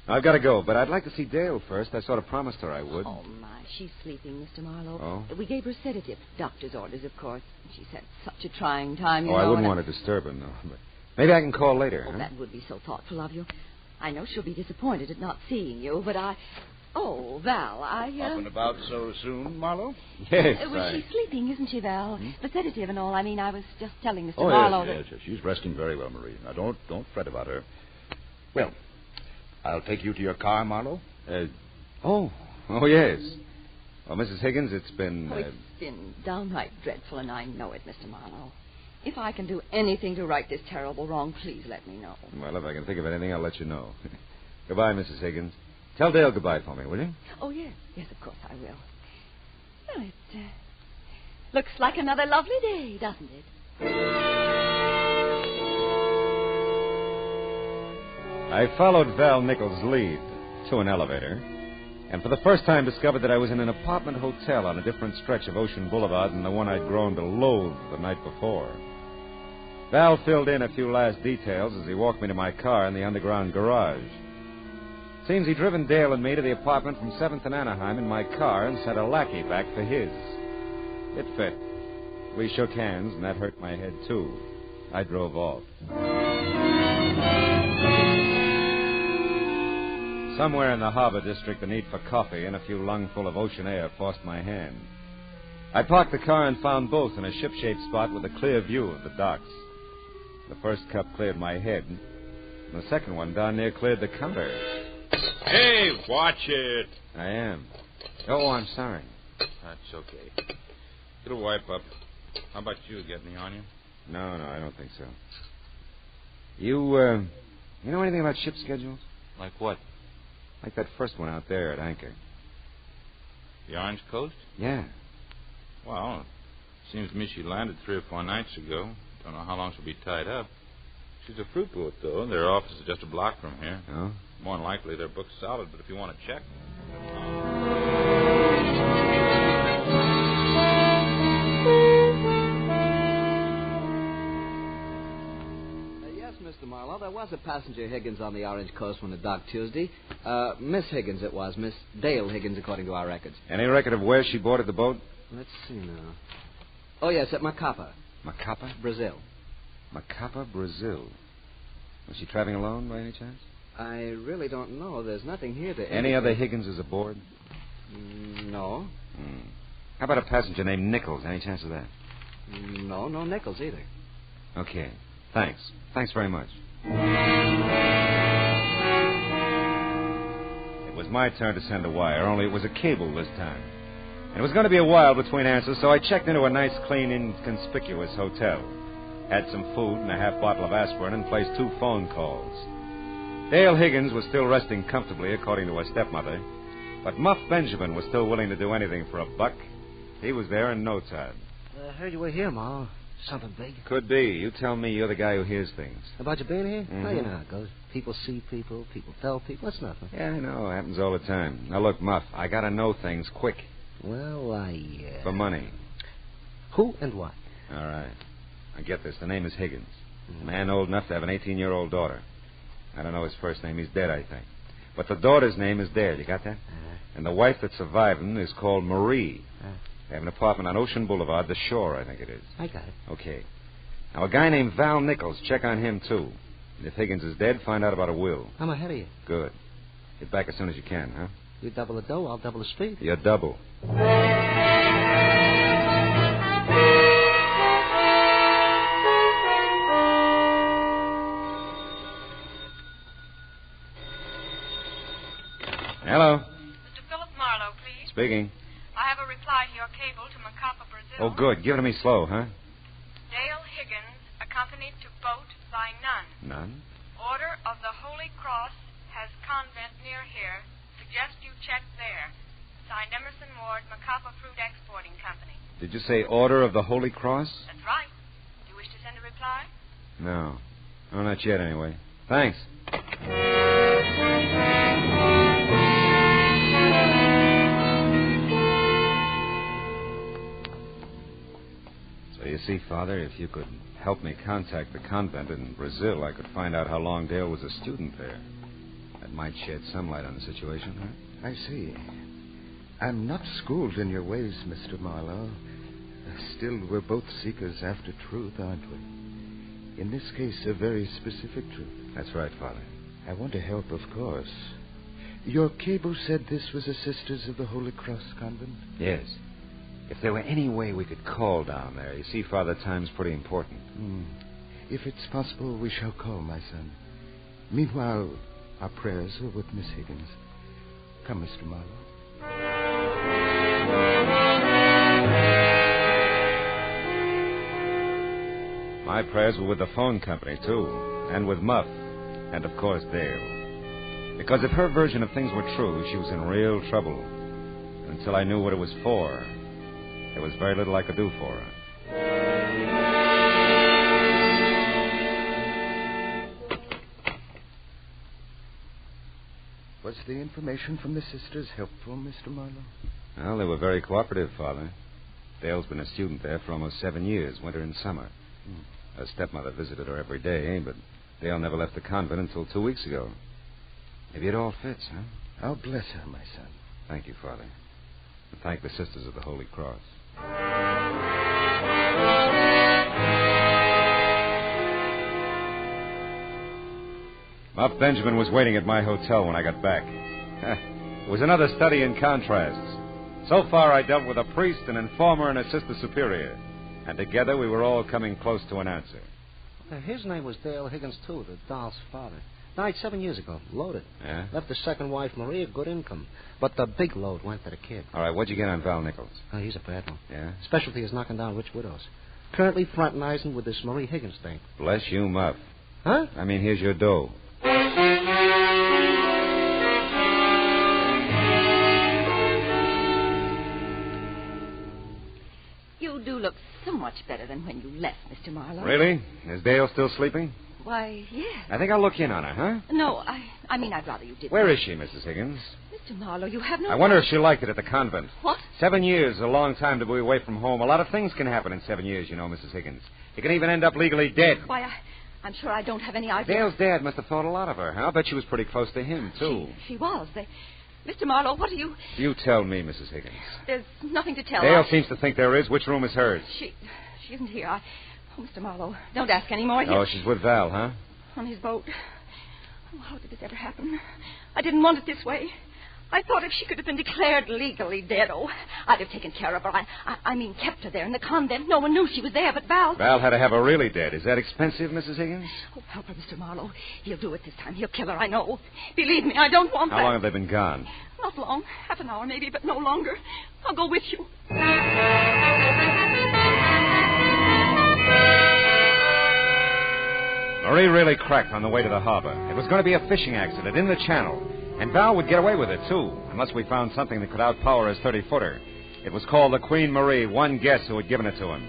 I've got to go, but I'd like to see Dale first. I sort of promised her I would. Oh, my. She's sleeping, Mr. Marlowe. Oh? We gave her sedative. Doctor's orders, of course. She's had such a trying time, you know. I wouldn't want to disturb her, no. But maybe I can call later. Oh, that would be so thoughtful of you. I know she'll be disappointed at not seeing you, but Oh, Val, Up and about so soon, Marlowe? Yes, Was she sleeping, isn't she, Val? The sedative and all. I mean, I was just telling Mr. Oh, Marlowe yes. She's resting very well, Marie. Now, don't fret about her. Well, I'll take you to your car, Marlowe. Oh, yes. Well, Mrs. Higgins, it's been... It's been downright dreadful, and I know it, Mr. Marlowe. If I can do anything to right this terrible wrong, please let me know. Well, if I can think of anything, I'll let you know. Goodbye, Mrs. Higgins. Tell Dale goodbye for me, will you? Oh, yes. Yes, of course I will. Well, it looks like another lovely day, doesn't it? I followed Val Nichols' lead to an elevator, and for the first time discovered that I was in an apartment hotel on a different stretch of Ocean Boulevard than the one I'd grown to loathe the night before. Val filled in a few last details as he walked me to my car in the underground garage. Seems he'd driven Dale and me to the apartment from 7th and Anaheim in my car and sent a lackey back for his. It fit. We shook hands, and that hurt my head, too. I drove off. Somewhere in the harbor district, the need for coffee and a few lungful of ocean air forced my hand. I parked the car and found both in a ship-shaped spot with a clear view of the docks. The first cup cleared my head, and the second one down near cleared the counter. Hey, watch it. I am. Oh, I'm sorry. That's okay. It'll wipe up. How about you? Get any on you? No, I don't think so. You know anything about ship schedules? Like what? Like that first one out there at anchor. The Orange Coast? Yeah. Well, seems to me she landed 3 or 4 nights ago. Don't know how long she'll be tied up. She's a fruit boat, though. Their office is just a block from here. Oh? More than likely, they're booked solid, but if you want to check... Yes, Yes, Mr. Marlowe. There was a passenger Higgins on the Orange Coast when it docked Tuesday. Miss Higgins it was. Miss Dale Higgins, according to our records. Any record of where she boarded the boat? Let's see now. Oh, yes, at Macapa. Macapa? Brazil. Macapa, Brazil. Was she traveling alone by any chance? I really don't know. There's nothing here to... Any other Higginses aboard? No. How about a passenger named Nichols? Any chance of that? No Nichols either. Okay. Thanks. Thanks very much. It was my turn to send a wire, only it was a cable this time. And it was going to be a while between answers, so I checked into a nice, clean, inconspicuous hotel. Had some food and a half bottle of aspirin and placed 2 phone calls. Dale Higgins was still resting comfortably, according to her stepmother. But Muff Benjamin was still willing to do anything for $1. He was there in no time. I heard you were here, Ma. Something big. Could be. You tell me you're the guy who hears things. About you being here? Mm-hmm. No, you know how it goes. People see people tell people. That's nothing. Yeah, I know. It happens all the time. Now, look, Muff, I got to know things quick. Well, For money. Who and what? All right. I get this. The name is Higgins. A man old enough to have an 18-year-old daughter. I don't know his first name. He's dead, I think. But the daughter's name is Dale. You got that? And the wife that's surviving is called Marie. They have an apartment on Ocean Boulevard, the Shore, I think it is. I got it. Okay. Now, a guy named Val Nichols, check on him, too. And if Higgins is dead, find out about a will. I'm ahead of you. Good. Get back as soon as you can, huh? You double the dough, I'll double the street. You're double. Hello. Mr. Philip Marlowe, please. Speaking. I have a reply to your cable to Macapa, Brazil. Oh, good. Give it to me slow, huh? Dale Higgins, accompanied to boat by nun. None? Order of the Holy Cross has convent near here. Suggest you check there. Signed Emerson Ward, Macapa Fruit Exporting Company. Did you say Order of the Holy Cross? That's right. Do you wish to send a reply? No. Oh, not yet, anyway. Thanks. So you see, Father, if you could help me contact the convent in Brazil, I could find out how long Dale was a student there. That might shed some light on the situation, huh? I see. I'm not schooled in your ways, Mr. Marlowe. Still, we're both seekers after truth, aren't we? In this case, a very specific truth. That's right, Father. I want to help, of course. Your cable said this was a Sisters of the Holy Cross convent? Yes. If there were any way we could call down there. You see, Father, time's pretty important. If it's possible, we shall call, my son. Meanwhile, our prayers are with Miss Higgins. Come, Mr. Marlowe. My prayers were with the phone company, too. And with Muff. And, of course, Dale. Because if her version of things were true, she was in real trouble. Until I knew what it was for, there was very little I could do for her. Was the information from the sisters helpful, Mr. Marlowe? Well, they were very cooperative, Father. Dale's been a student there for almost 7 years, winter and summer. Her stepmother visited her every day, but Dale never left the convent until 2 weeks ago. Maybe it all fits, huh? I'll bless her, my son. Thank you, Father. And thank the Sisters of the Holy Cross. Muff Benjamin was waiting at my hotel when I got back. It was another study in contrasts. So far, I dealt with a priest, an informer, and a sister superior. And together, we were all coming close to an answer. His name was Dale Higgins, too, the doll's father. Died 7 years ago. Loaded. Yeah? Left his second wife, Marie, a good income. But the big load went to the kid. All right, what'd you get on Val Nichols? Oh, he's a bad one. Yeah? Specialty is knocking down rich widows. Currently fraternizing with this Marie Higgins thing. Bless you, Muff. Huh? I mean, here's your dough. You do look so much better than when you left, Mr. Marlowe. Really? Is Dale still sleeping? Why, yes. I think I'll look in on her, huh? No, I mean, I'd rather you didn't. Where is she, Mrs. Higgins? Mr. Marlowe, you have no... I wonder if she liked it at the convent. What? 7 years is a long time to be away from home. A lot of things can happen in 7 years, you know, Mrs. Higgins. You can even end up legally dead. Why, I'm sure I don't have any idea. Dale's dad must have thought a lot of her. I'll bet she was pretty close to him, too. She was. Mr. Marlowe, what are you... You tell me, Mrs. Higgins. There's nothing to tell. Dale seems to think there is. Which room is hers? She isn't here. Oh, Mr. Marlowe, don't ask any more. Oh, she's with Val, huh? On his boat. Oh, how did this ever happen? I didn't want it this way. I thought if she could have been declared legally dead, I'd have taken care of her. I mean, kept her there in the convent. No one knew she was there but Val. Val had to have her really dead. Is that expensive, Mrs. Higgins? Oh, help her, Mr. Marlowe. He'll do it this time. He'll kill her, I know. Believe me, I don't want that. How long have they been gone? Not long. Half an hour, maybe, but no longer. I'll go with you. Marie really cracked on the way to the harbor. It was going to be a fishing accident in the channel. And Val would get away with it, too, unless we found something that could outpower his 30-footer. It was called the Queen Marie, one guess who had given it to him.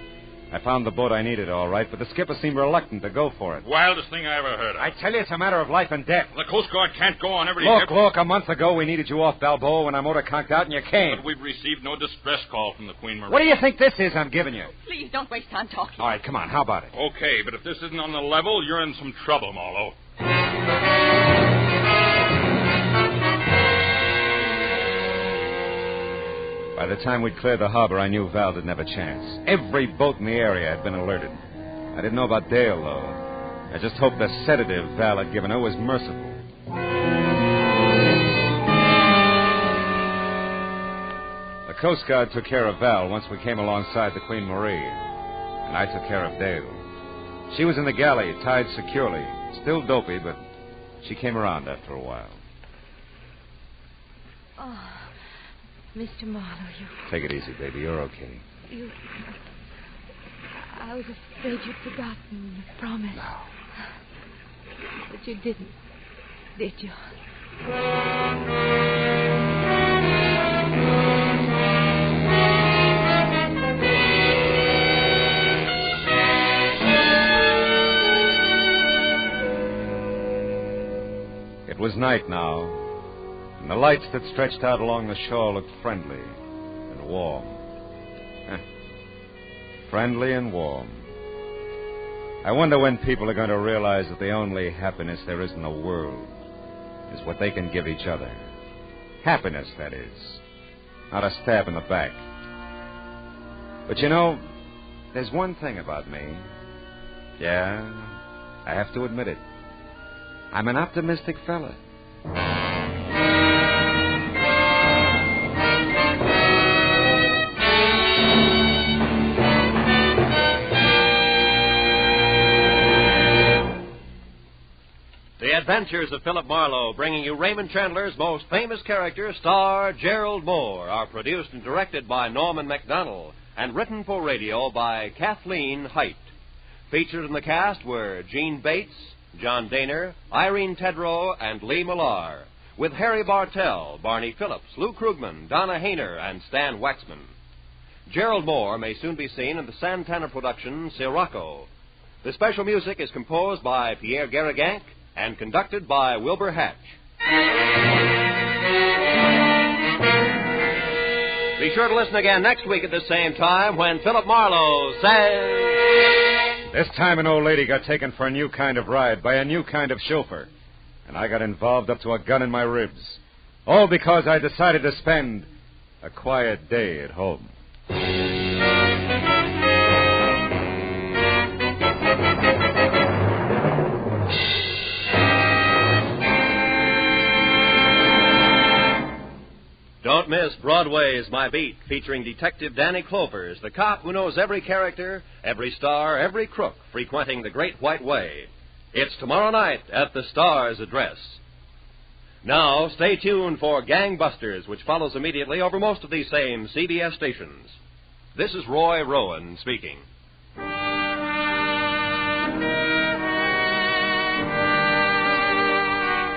I found the boat I needed, all right, but the skipper seemed reluctant to go for it. Wildest thing I ever heard of. I tell you, it's a matter of life and death. The Coast Guard can't go on every... Look, a month ago we needed you off Balboa when our motor conked out and you came. But we've received no distress call from the Queen Marie. What do you think this is I'm giving you? Please, don't waste time talking. All right, come on, how about it? Okay, but if this isn't on the level, you're in some trouble, Marlowe. By the time we'd cleared the harbor, I knew Val didn't have a chance. Every boat in the area had been alerted. I didn't know about Dale, though. I just hoped the sedative Val had given her was merciful. The Coast Guard took care of Val once we came alongside the Queen Marie. And I took care of Dale. She was in the galley, tied securely. Still dopey, but she came around after a while. Oh, Mr. Marlowe, you... Take it easy, baby. You're okay. I was afraid you'd forgotten your promise. No. But you didn't, did you? It was night now, and the lights that stretched out along the shore looked friendly and warm. Friendly and warm. I wonder when people are going to realize that the only happiness there is in the world is what they can give each other. Happiness, that is. Not a stab in the back. But you know, there's one thing about me. Yeah, I have to admit it. I'm an optimistic fella. The Adventures of Philip Marlowe, bringing you Raymond Chandler's most famous character, star Gerald Moore, are produced and directed by Norman MacDonald and written for radio by Kathleen Height. Featured in the cast were Gene Bates, John Daner, Irene Tedrow, and Lee Millar, with Harry Bartell, Barney Phillips, Lou Krugman, Donna Hayner, and Stan Waxman. Gerald Moore may soon be seen in the Santana production, Sirocco. The special music is composed by Pierre Garrigank and conducted by Wilbur Hatch. Be sure to listen again next week at the same time when Philip Marlowe says... This time an old lady got taken for a new kind of ride by a new kind of chauffeur. And I got involved up to a gun in my ribs. All because I decided to spend a quiet day at home. Don't miss Broadway's My Beat, featuring Detective Danny Clovers, the cop who knows every character, every star, every crook frequenting the Great White Way. It's tomorrow night at the Star's address. Now, stay tuned for Gangbusters, which follows immediately over most of these same CBS stations. This is Roy Rowan speaking.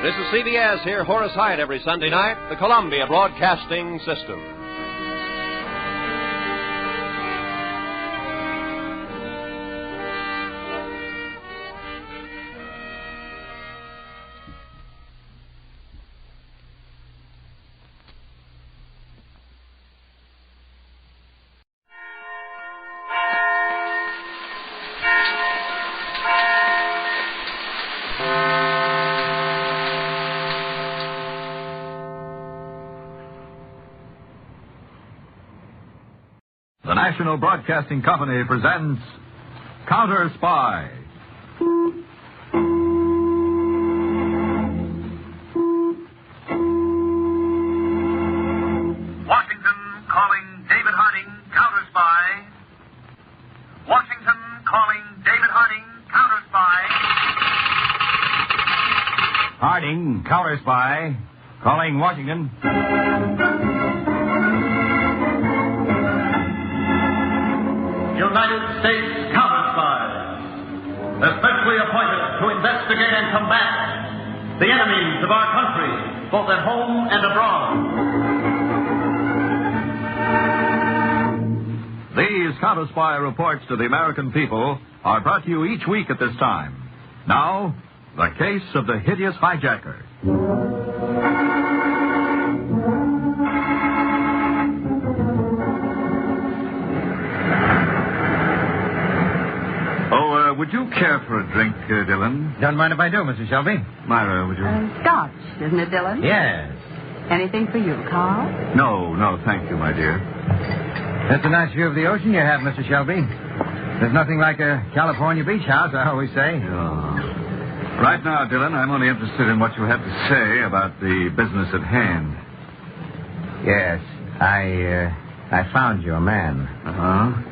This is CBS, here Horace Hyde every Sunday night, the Columbia Broadcasting System. National Broadcasting Company presents Counterspy. Washington calling David Harding, Counterspy. Washington calling David Harding, Counterspy. Harding, Counterspy. Calling Washington. United States Counterspy, especially appointed to investigate and combat the enemies of our country, both at home and abroad. These Counterspy reports to the American people are brought to you each week at this time. Now, the case of the hideous hijacker. Would you care for a drink, Dillon? Don't mind if I do, Mr. Shelby. Myra, would you? Scotch, isn't it, Dillon? Yes. Anything for you, Carl? No, thank you, my dear. That's a nice view of the ocean you have, Mr. Shelby. There's nothing like a California beach house, I always say. Oh. Right now, Dillon, I'm only interested in what you have to say about the business at hand. Yes, I found your man. Uh-huh.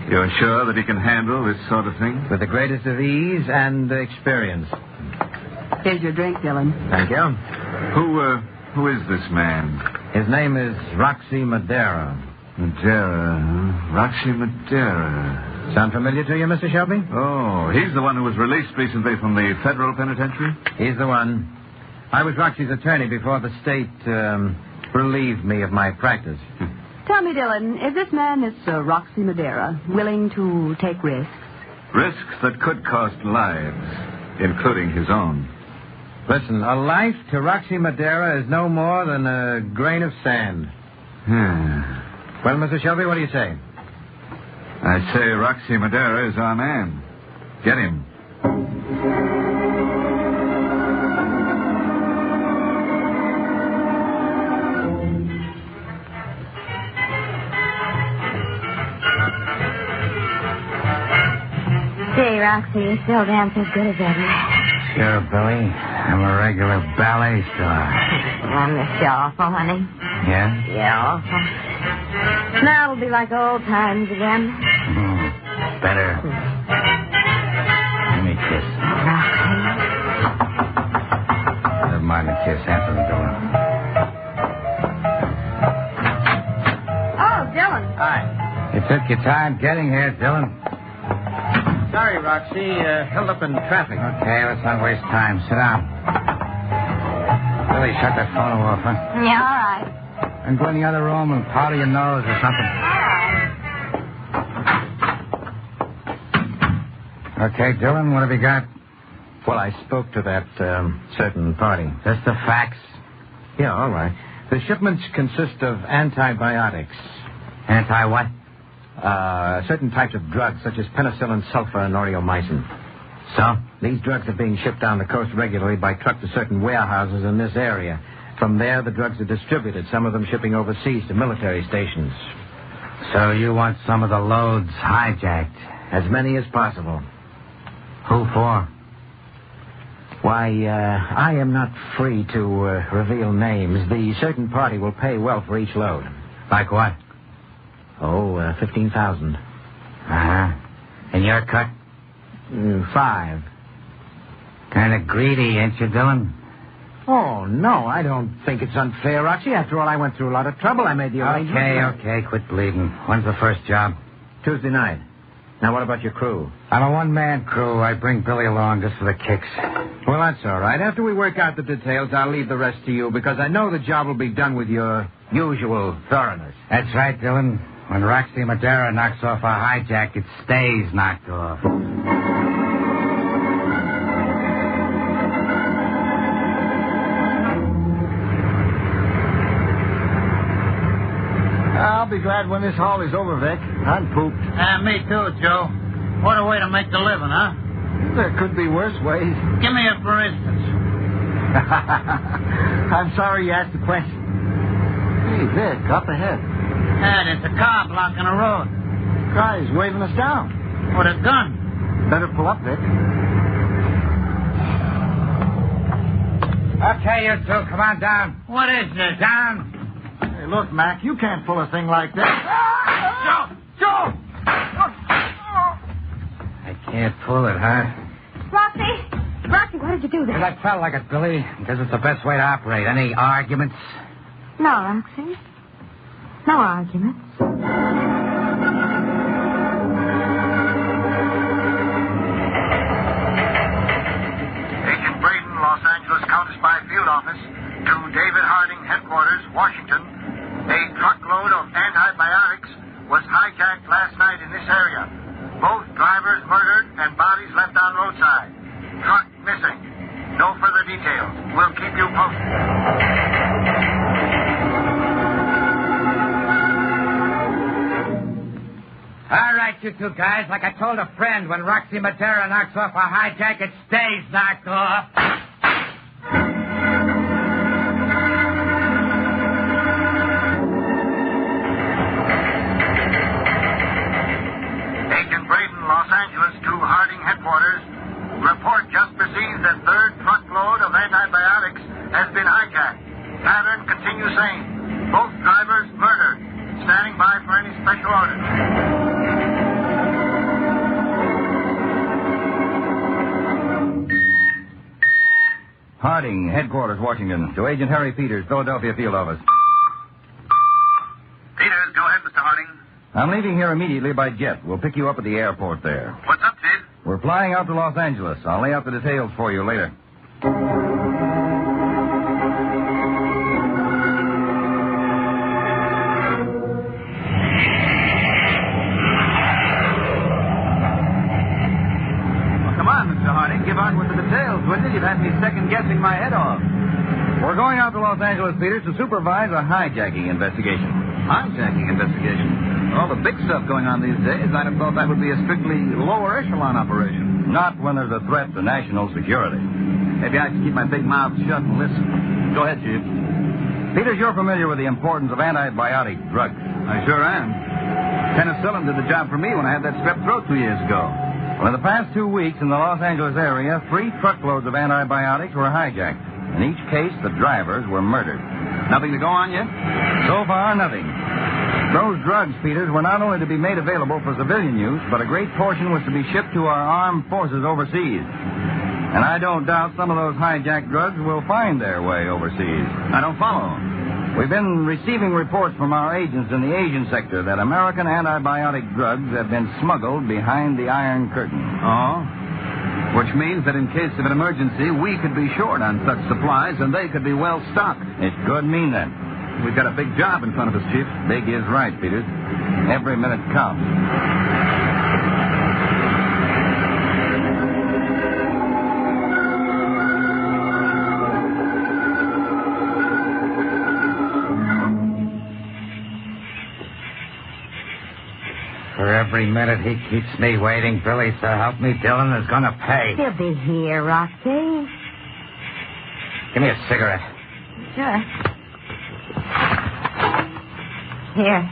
You're sure that he can handle this sort of thing? With the greatest of ease and experience. Here's your drink, Dillon. Thank you. Who is this man? His name is Roxy Madera. Madera, huh? Roxy Madera. Sound familiar to you, Mr. Shelby? Oh, he's the one who was released recently from the federal penitentiary? He's the one. I was Roxy's attorney before the state relieved me of my practice. Tell me, Dillon, is this man, this Roxy Madera, willing to take risks? Risks that could cost lives, including his own. Listen, a life to Roxy Madera is no more than a grain of sand. Well, Mr. Shelby, what do you say? I say Roxy Madera is our man. Get him. Say, Roxy, you still dance as good as ever. Sure, Billy. I'm a regular ballet star. I miss you awful, honey. Yeah? Yeah, awful. Now it'll be like old times again. Better. Give me a kiss. Roxy. Never mind the kiss. Answer the door. Oh, Dillon. Hi. You took your time getting here, Dillon. Sorry, Roxy. Held up in traffic. Okay, let's not waste time. Sit down. Billy, shut that phone off, huh? Yeah, all right. And go in the other room and powder your nose or something. All right. Okay, Dillon, what have you got? Well, I spoke to that certain party. Just the facts? Yeah, all right. The shipments consist of antibiotics. Anti-what? Certain types of drugs, such as penicillin, sulfur, and aureomycin. So? These drugs are being shipped down the coast regularly by truck to certain warehouses in this area. From there, the drugs are distributed, some of them shipping overseas to military stations. So you want some of the loads hijacked? As many as possible. Who for? Why, I am not free to reveal names. The certain party will pay well for each load. Like what? Oh, 15,000. Uh-huh. And your cut? 5. Kind of greedy, ain't you, Dillon? Oh, no, I don't think it's unfair, Roxy. After all, I went through a lot of trouble. I made the arrangement. Okay, quit bleeding. When's the first job? Tuesday night. Now, what about your crew? I'm a one-man crew. I bring Billy along just for the kicks. Well, that's all right. After we work out the details, I'll leave the rest to you, because I know the job will be done with your usual thoroughness. That's right, Dillon. When Roxy Madera knocks off a hijack, it stays knocked off. I'll be glad when this haul is over, Vic. I'm pooped. Me too, Joe. What a way to make the living, huh? There could be worse ways. Give me a for instance. I'm sorry you asked the question. Hey, Vic, up ahead. There's a car blocking the road. Guy's waving us down. With a gun. Better pull up, Vic. Okay, you two, come on down. What is this? Down. Hey, look, Mac, you can't pull a thing like that. Joe! I can't pull it, huh? Roxy, why did you do Because that? I felt like it, Billy. Because it's the best way to operate. Any arguments? No, Roxy. No arguments. Agent Braden, Los Angeles Counterspy Field Office, to David Harding, Headquarters, Washington. A truckload of antibiotics was hijacked last night in this area. Both drivers murdered and bodies left on roadside. Truck missing. No further details. We'll keep you posted. All right, you two guys. Like I told a friend, when Roxy Madera knocks off a hijack, it stays knocked off. Agent Braden, Los Angeles, to Harding Headquarters. Report just received that third truckload of antibiotics has been hijacked. Pattern continues same. Both drivers murdered. Standing by for any special orders. Harding, Headquarters, Washington. To Agent Harry Peters, Philadelphia Field Office. Peters, go ahead, Mr. Harding. I'm leaving here immediately by jet. We'll pick you up at the airport there. What's up, Chief? We're flying out to Los Angeles. I'll lay out the details for you later. Give out with the details, would you? You've had me second-guessing my head off. We're going out to Los Angeles, Peters, to supervise a hijacking investigation. Hijacking investigation? All the big stuff going on these days, I'd have thought that would be a strictly lower echelon operation. Not when there's a threat to national security. Maybe I should keep my big mouth shut and listen. Go ahead, Chief. Peters, you're familiar with the importance of antibiotic drugs. I sure am. Penicillin did the job for me when I had that strep throat 2 years ago. Well, in the past 2 weeks in the Los Angeles area, 3 truckloads of antibiotics were hijacked. In each case, the drivers were murdered. Nothing to go on yet? So far, nothing. Those drugs, Peters, were not only to be made available for civilian use, but a great portion was to be shipped to our armed forces overseas. And I don't doubt some of those hijacked drugs will find their way overseas. I don't follow. We've been receiving reports from our agents in the Asian sector that American antibiotic drugs have been smuggled behind the Iron Curtain. Oh? Which means that in case of an emergency, we could be short on such supplies and they could be well stocked. It could mean that. We've got a big job in front of us, Chief. Big is right, Peters. Every minute counts. For every minute he keeps me waiting, Billy, so help me, Dylan is going to pay. He'll be here, Roxy. Give me a cigarette. Sure. Here.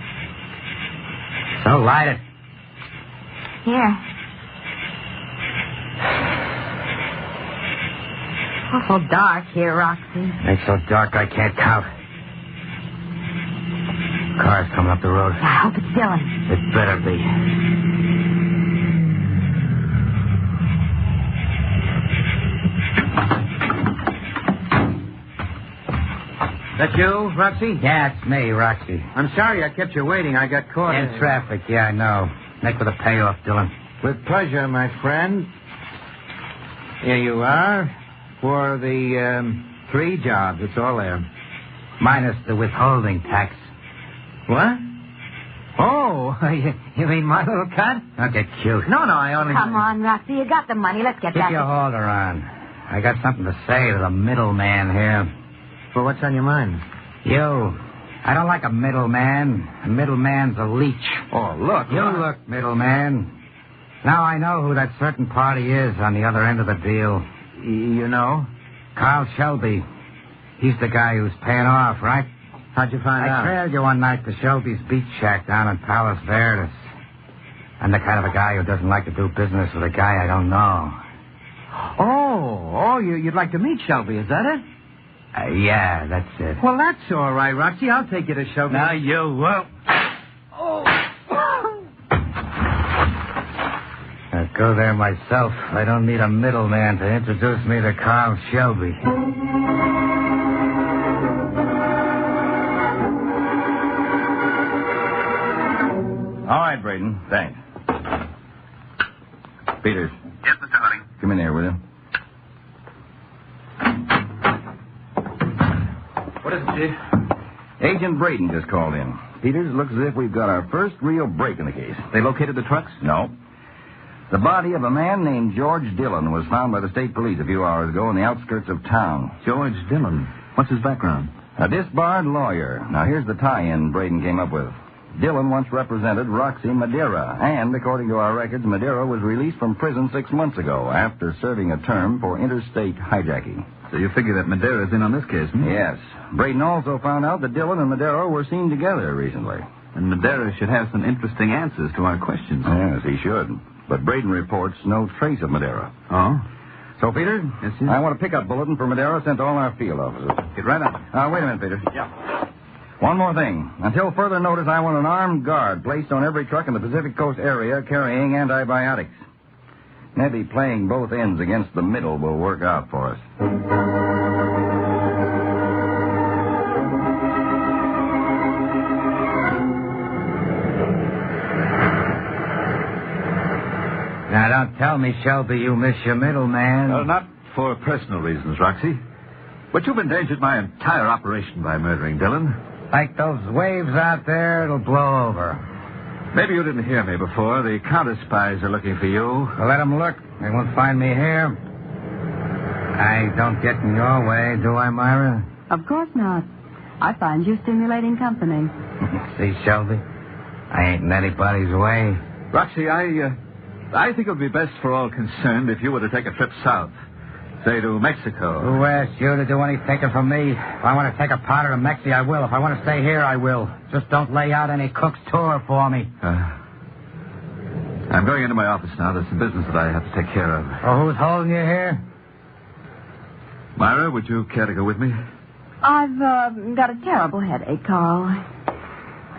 So light it. Here. Awful dark here, Roxy. It's so dark I can't count. Car's coming up the road. I hope it's Dylan. It better be. That you, Roxy? Yeah, it's me, Roxy. I'm sorry I kept you waiting. I got caught in traffic. Yeah, I know. Make for the payoff, Dylan. With pleasure, my friend. Here you are. For the 3 jobs. It's all there. Minus the withholding tax. What? Oh, you mean my little cut? Don't get cute. No, I only... Come on, Roxy. You got the money. Let's get back. Keep your holder on. I got something to say to the middleman here. Well, what's on your mind? You. I don't like a middleman. A middleman's a leech. Oh, look. You look, middleman. Now I know who that certain party is on the other end of the deal. You know? Carl Shelby. He's the guy who's paying off, right? How'd you find out? I trailed you one night to Shelby's beach shack down in Palos Verdes. I'm the kind of a guy who doesn't like to do business with a guy I don't know. You'd like to meet Shelby, is that it? Yeah, that's it. Well, that's all right, Roxy. I'll take you to Shelby. Now, you will. I'll go there myself. I don't need a middleman to introduce me to Carl Shelby. All right, Braden. Thanks. Peters. Yes, Mr. Harding. Come in here, will you? What is it, Chief? Agent Braden just called in. Peters, looks as if we've got our first real break in the case. They located the trucks? No. The body of a man named George Dillon was found by the state police a few hours ago in the outskirts of town. George Dillon. What's his background? A disbarred lawyer. Now, here's the tie-in Braden came up with. Dillon once represented Roxy Madeira, and according to our records, Madeira was released from prison 6 months ago after serving a term for interstate hijacking. So you figure that Madeira's in on this case, hmm? Yes. Braden also found out that Dillon and Madeira were seen together recently. And Madeira should have some interesting answers to our questions. Yes, he should. But Braden reports no trace of Madeira. Oh? So, Peter, yes, sir? I want a pickup bulletin for Madeira sent to all our field officers. Get right up. Wait a minute, Peter. Yeah. One more thing. Until further notice, I want an armed guard placed on every truck in the Pacific Coast area carrying antibiotics. Maybe playing both ends against the middle will work out for us. Now, don't tell me, Shelby, you miss your middleman. Well, not for personal reasons, Roxy. But you've endangered my entire operation by murdering Dillon. Like those waves out there, it'll blow over. Maybe you didn't hear me before. The counterspies are looking for you. Well, let them look. They won't find me here. I don't get in your way, do I, Myra? Of course not. I find you stimulating company. See, Shelby? I ain't in anybody's way. Roxy, I think it would be best for all concerned if you were to take a trip south. Say, to Mexico. Who asked you to do any taking from me? If I want to take a powder to Mexi, I will. If I want to stay here, I will. Just don't lay out any cook's tour for me. I'm going into my office now. There's some business that I have to take care of. Oh, who's holding you here? Myra, would you care to go with me? I've got a terrible headache, Carl.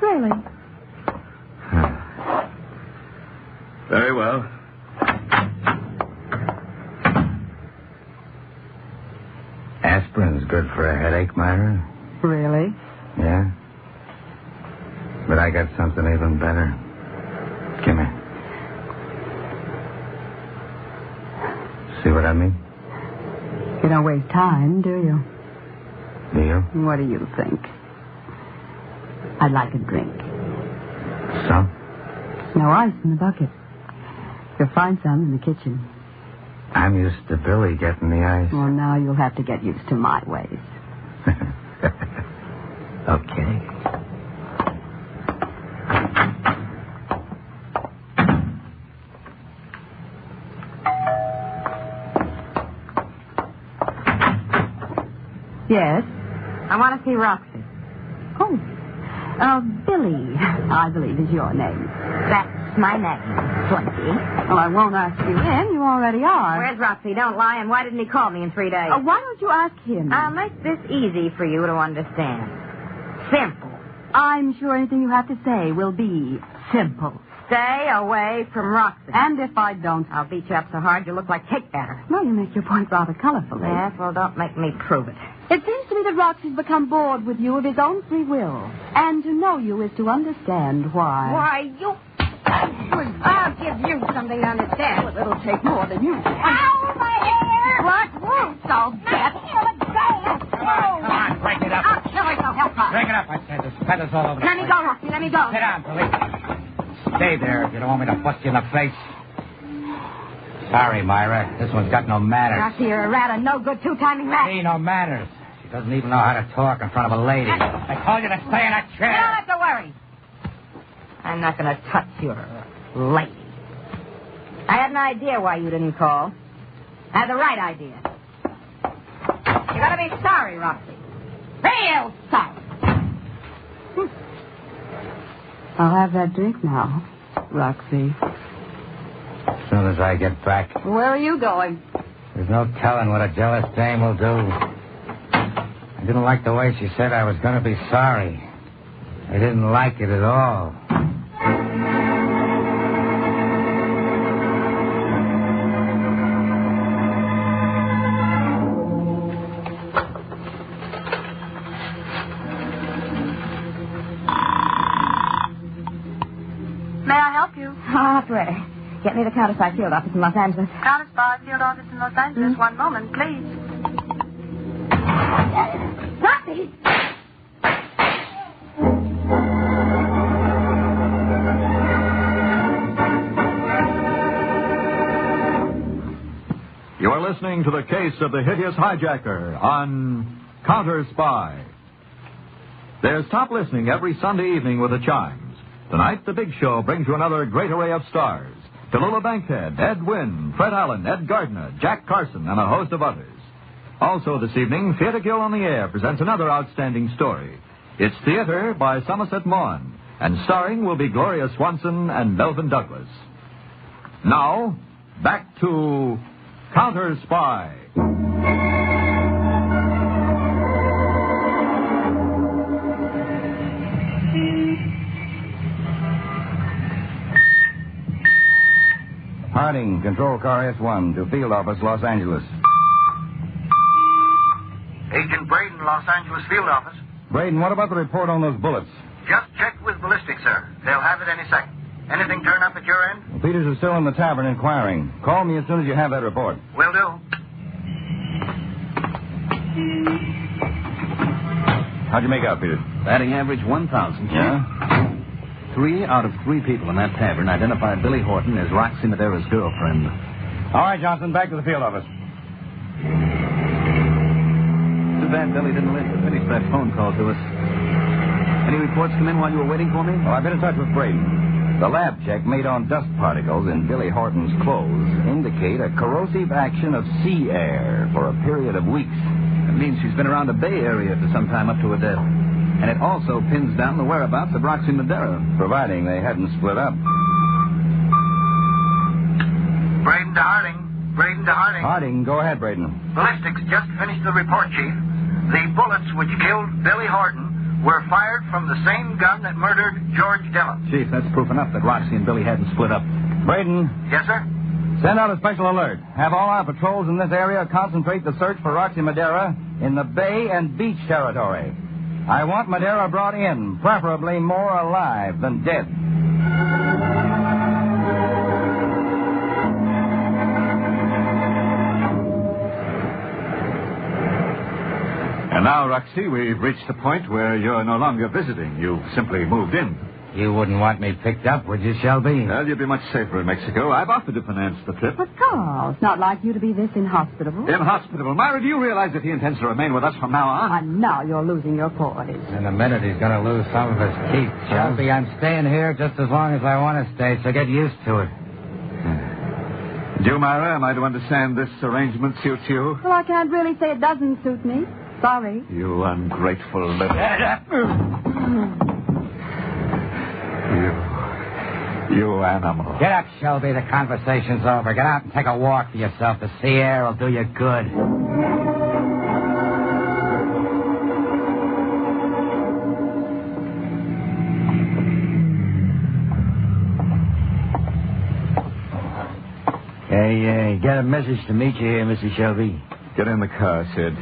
Really. Very well. Aspirin's good for a headache, Myra. Really? Yeah. But I got something even better. Come here. See what I mean? You don't waste time, do you? Do you? What do you think? I'd like a drink. Some? No ice in the bucket. You'll find some in the kitchen. I'm used to Billy getting the ice. Well, now you'll have to get used to my ways. Okay. Yes? I want to see Roxy. Oh. Billy, I believe is your name. That's my name, Slinky. Well, I won't ask you in. You already are. Where's Roxy? Don't lie. And why didn't he call me in 3 days? Why don't you ask him? I'll make this easy for you to understand. Simple. I'm sure anything you have to say will be simple. Stay away from Roxy. And if I don't... I'll beat you up so hard you'll look like cake batter. Well, you make your point rather colorfully. Yes, well, don't make me prove it. It seems to me that Roxy's become bored with you of his own free will. And to know you is to understand why. Why, you... I'll give you something to understand. Well, it'll take more than you. Ow, my hair! What? I'll bet. Come on, break it up. I'll kill her, so help her. Break it up, I said. There's feathers all over the Let me go, Roxy, let me go. Sit down, Billy. Stay there if you don't want me to bust you in the face. Sorry, Myra. This one's got no manners. Roxy, you're a rat, a no-good two-timing rat. See, no manners. She doesn't even know how to talk in front of a lady. I told you to stay in that chair. You don't have to worry. I'm not going to touch your lady. I had an idea why you didn't call. I had the right idea. You got to be sorry, Roxy. Real sorry. I'll have that drink now, Roxy. soon as I get back. Where are you going? There's no telling what a jealous dame will do. I didn't like the way she said I was going to be sorry. I didn't like it at all. May I help you? Operator, get me the Counterspy field office in Los Angeles. Counterspy field office in Los Angeles. One moment, please. Roxy! You are listening to the case of the hideous hijacker on Counterspy. There's top listening every Sunday evening with the Chimes. Tonight, The Big Show brings you another great array of stars. Tallulah Bankhead, Ed Wynn, Fred Allen, Ed Gardner, Jack Carson, and a host of others. Also this evening, Theatre Guild on the Air presents another outstanding story. It's Theatre by Somerset Maugham, and starring will be Gloria Swanson and Melvin Douglas. Now, back to Counterspy. Harding, Control Car S1 to Field Office, Los Angeles. Agent Braden, Los Angeles Field Office. Braden, what about the report on those bullets? Just checked with ballistics, sir. They'll have it any second. Anything turn up at your end? Well, Peters is still in the tavern inquiring. Call me as soon as you have that report. Will do. How'd you make out, Peters? Batting average 1,000. Yeah? 3 out of 3 people in that tavern identified Billy Horton as Roxy Madera's girlfriend. All right, Johnson, back to the field office. Too bad Billy didn't live to finish that phone call to us. Any reports come in while you were waiting for me? Well, I've been in touch with Braden. The lab check made on dust particles in Billy Horton's clothes indicate a corrosive action of sea air for a period of weeks. That means she's been around the Bay Area for some time up to her death. And it also pins down the whereabouts of Roxy Madera. Providing they hadn't split up. Braden to Harding. Braden to Harding. Harding, go ahead, Braden. Ballistics just finished the report, Chief. The bullets which killed Billy Horton were fired from the same gun that murdered George Dillon. Chief, that's proof enough that Roxy and Billy hadn't split up. Braden. Yes, sir? Send out a special alert. Have all our patrols in this area concentrate the search for Roxy Madera in the Bay and Beach territory. I want Madera brought in, preferably more alive than dead. And now, Roxy, we've reached the point where you're no longer visiting. You've simply moved in. You wouldn't want me picked up, would you, Shelby? Well, you'd be much safer in Mexico. I've offered to finance the trip. But, Carl, it's not like you to be this inhospitable. Inhospitable. Myra, do you realize that he intends to remain with us from now on? And now you're losing your poise. In a minute, he's going to lose some of his teeth. Shelby, I'm staying here just as long as I want to stay, so get used to it. Do you, Myra, am I to understand this arrangement suits you? Well, I can't really say it doesn't suit me. Sorry. You ungrateful little... You animal. Get up, Shelby. The conversation's over. Get out and take a walk for yourself. The sea air will do you good. Hey, got a message to meet you here, Mr. Shelby. Get in the car, Sid.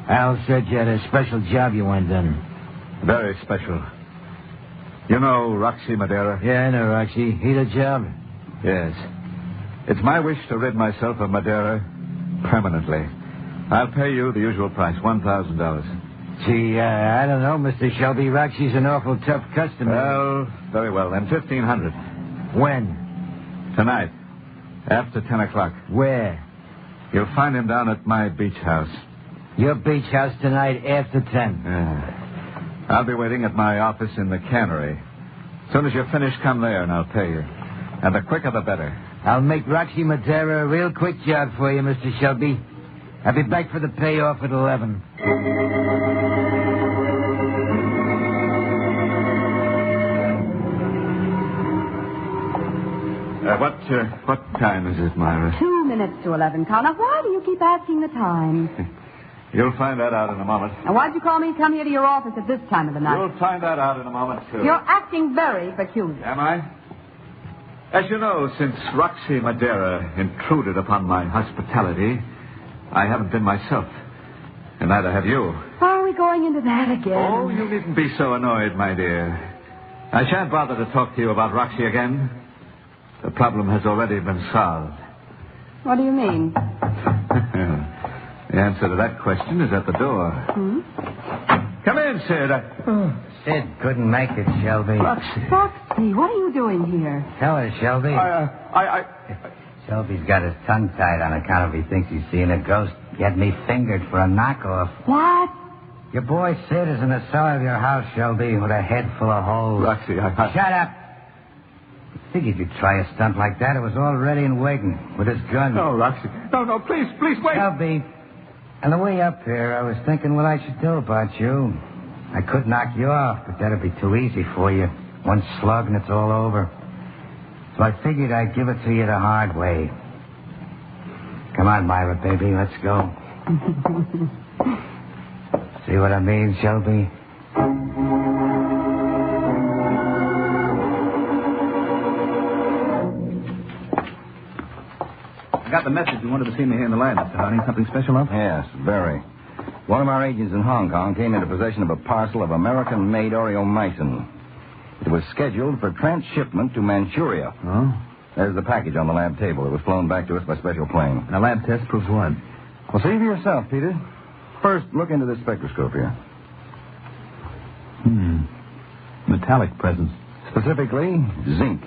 Al said you had a special job you went on. Very special. You know Roxy Madera? Yeah, I know Roxy. He the job? Yes. It's my wish to rid myself of Madera permanently. I'll pay you the usual price, $1,000. Gee, I don't know, Mr. Shelby. Roxy's an awful tough customer. Well, very well, then. $1,500. When? Tonight. After 10 o'clock. Where? You'll find him down at my beach house. Your beach house tonight after 10? Yeah. I'll be waiting at my office in the cannery. As soon as you're finished, come there and I'll pay you. And the quicker the better. I'll make Roxy Madera a real quick job for you, Mr. Shelby. I'll be back for the payoff at 11. What time is it, Myra? 2 minutes to 11, Carl. Now, why do you keep asking the time? You'll find that out in a moment. Now, why'd you call me and come here to your office at this time of the night? You'll find that out in a moment, too. You're acting very peculiar. Am I? As you know, since Roxy Madeira intruded upon my hospitality, I haven't been myself. And neither have you. Are we going into that again? Oh, you needn't be so annoyed, my dear. I shan't bother to talk to you about Roxy again. The problem has already been solved. What do you mean? The answer to that question is at the door. Hmm? Come in, Sid. Sid couldn't make it, Shelby. Roxy. Roxy, what are you doing here? Tell her, Shelby. Shelby's got his tongue tied on account of he thinks he's seeing a ghost. He had me fingered for a knockoff. What? Your boy Sid is in the cellar of your house, Shelby, with a head full of holes. Roxy, Shut up. Figured you'd try a stunt like that. It was all ready and waiting with his gun. No, Roxy. No, please, wait. Shelby, on the way up here, I was thinking what I should do about you. I could knock you off, but that'd be too easy for you. One slug and it's all over. So I figured I'd give it to you the hard way. Come on, Myra, baby, let's go. See what I mean, Shelby? I got the message you wanted to see me here in the lab, Mr. Harding. Something special up? Yes, very. One of our agents in Hong Kong came into possession of a parcel of American-made Oreomycin. It was scheduled for transshipment to Manchuria. Oh? There's the package on the lab table. It was flown back to us by special plane. And a lab test proves what? Well, see for yourself, Peter. First, look into this spectroscope here. Metallic presence. Specifically, zinc.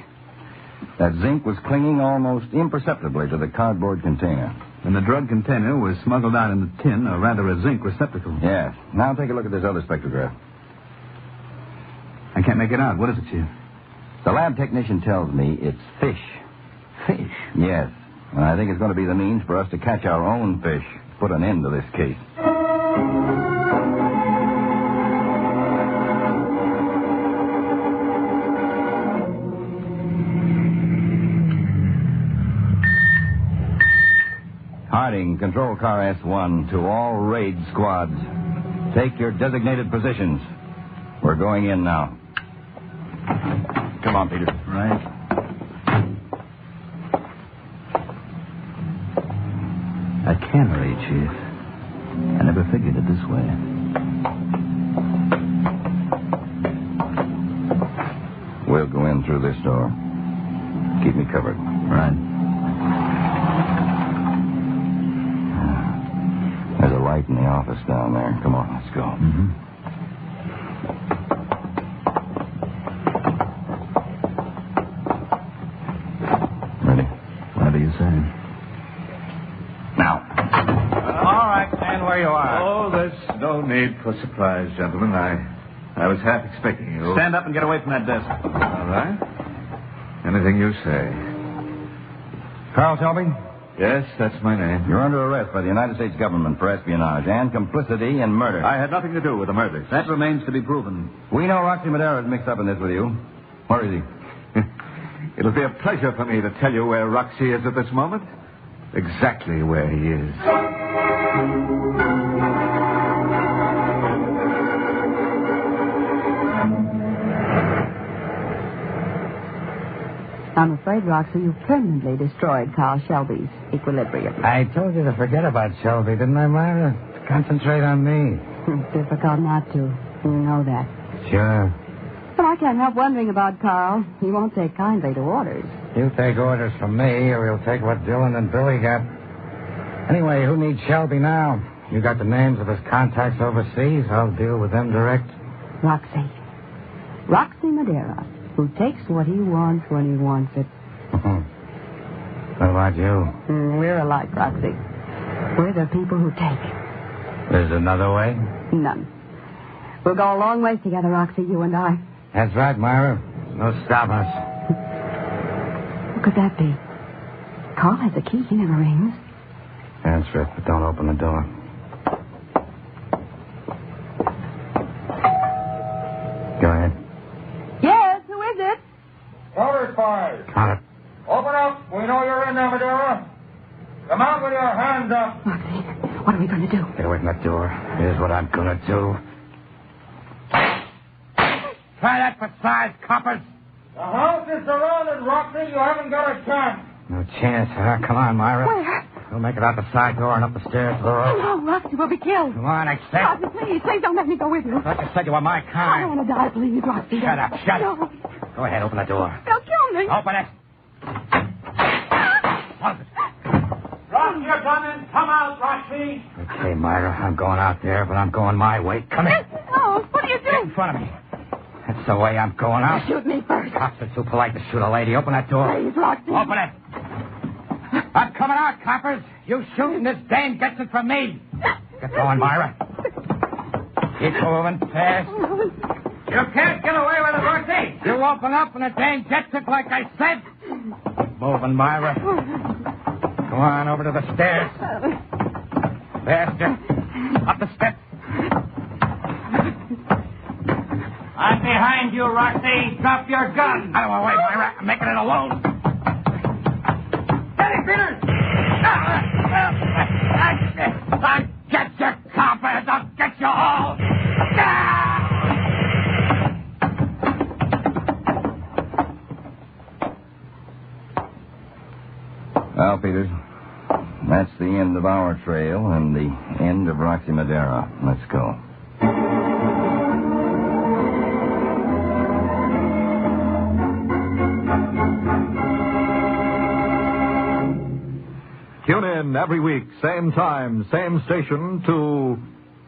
That zinc was clinging almost imperceptibly to the cardboard container. And the drug container was smuggled out in the tin, or rather a zinc receptacle. Yes. Now take a look at this other spectrograph. I can't make it out. What is it, Chief? The lab technician tells me it's fish. Fish? Yes. And I think it's going to be the means for us to catch our own fish. Put an end to this case. Harding, Control Car S1 to all raid squads. Take your designated positions. We're going in now. Come on, Peter. Right. A cannery, Chief. I never figured it this way. We'll go in through this door. Keep me covered. Right. There's a light in the office down there. Come on, let's go. Mm-hmm. Ready? Whatever you say. Now. All right, stand where you are. Oh, there's no need for surprise, gentlemen. I was half expecting you. Stand up and get away from that desk. All right. Anything you say. Carl Shelby? Yes, that's my name. You're under arrest by the United States government for espionage and complicity in murder. I had nothing to do with the murders. That remains to be proven. We know Roxy Madeira is mixed up in this with you. Where is he? It'll be a pleasure for me to tell you where Roxy is at this moment. Exactly where he is. I'm afraid, Roxy, you've permanently destroyed Carl Shelby's equilibrium. I told you to forget about Shelby, didn't I, Myra? Concentrate on me. It's difficult not to. You know that. Sure. But I can't help wondering about Carl. He won't take kindly to orders. You take orders from me, or he'll take what Dylan and Billy got. Anyway, who needs Shelby now? You got the names of his contacts overseas. I'll deal with them direct. Roxy. Roxy Madeira, who takes what he wants when he wants it. What about you? We're alike, Roxy. We're the people who take. There's another way? None. We'll go a long ways together, Roxy, you and I. That's right, Myra. No stop us. What could that be? Carl has a key. He never rings. Answer it, but don't open the door. Go ahead. Yes, who is it? Counterspy. Count it. Open Come out with your hands up. Roxy, what are we going to do? Get away from that door. Here's what I'm going to do. Try that for size, coppers. The house is surrounded, Roxy. You haven't got a chance. No chance, huh? Come on, Myra. Where? We'll make it out the side door and up the stairs, Laura. Oh, no, Roxy, we'll be killed. Come on, I said. Roxy, please don't let me go with you. Like I said, you are my I kind. don't want to die, please, Roxy. Shut up, shut up. No. Go ahead, open the door. They'll kill me. Open it. Drop your gun and come out, Roxy. Okay, Myra, I'm going out there, but I'm going my way. Come in. No, what are you doing? Get in front of me. That's the way I'm going out. Shoot me first. Cops are too polite to shoot a lady. Open that door. Please, Roxy. Open it. I'm coming out, coppers. You shoot and this dame gets it from me. Get going, Myra. Keep moving fast. You can't get away with it, Roxy. You open up and the dame gets it like I said. Keep moving, Myra. Go on over to the stairs. Faster. Up the steps. I'm behind you, Roxy. Drop your gun. Out of my way, Myra. I'm making it alone. Steady, Peters. I'll get you, coppers. I'll get you all. Well, Peters, that's the end of our trail and the end of Roxy Madera. Let's go. Tune in every week, same time, same station, to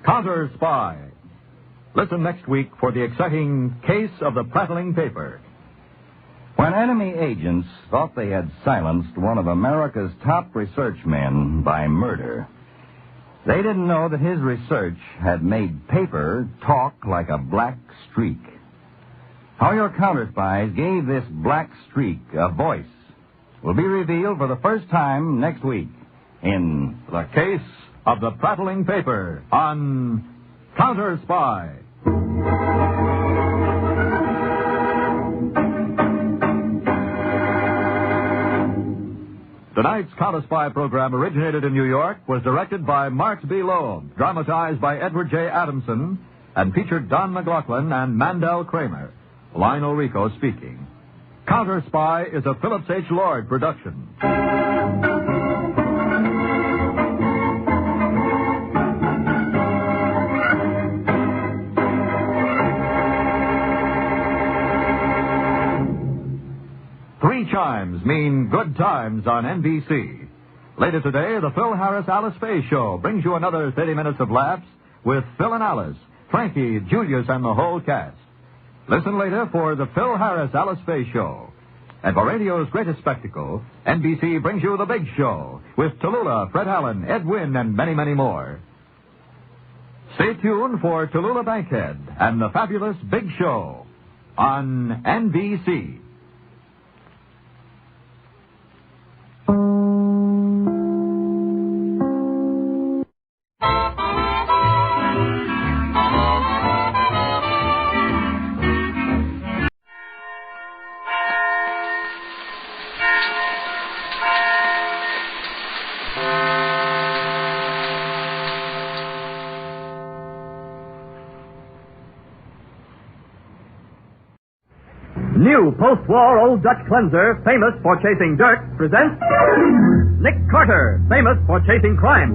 Counterspy. Listen next week for the exciting Case of the Prattling Paper. When enemy agents thought they had silenced one of America's top research men by murder, they didn't know that his research had made paper talk like a black streak. How your counterspies gave this black streak a voice will be revealed for the first time next week in The Case of the Prattling Paper on Counterspy. Tonight's Counterspy program originated in New York, was directed by Mark B. Loeb, dramatized by Edward J. Adamson, and featured Don McLaughlin and Mandel Kramer. Lionel Rico speaking. Counterspy is a Phillips H. Lord production. Three chimes mean good times on NBC. Later today, the Phil Harris-Alice Faye Show brings you another 30 minutes of laughs with Phil and Alice, Frankie, Julius, and the whole cast. Listen later for the Phil Harris-Alice Faye Show. And for radio's greatest spectacle, NBC brings you The Big Show with Tallulah, Fred Allen, Ed Wynn, and many, many more. Stay tuned for Tallulah Bankhead and the fabulous Big Show on NBC. New post-war Old Dutch cleanser, famous for chasing dirt, presents Nick Carter, famous for chasing crime.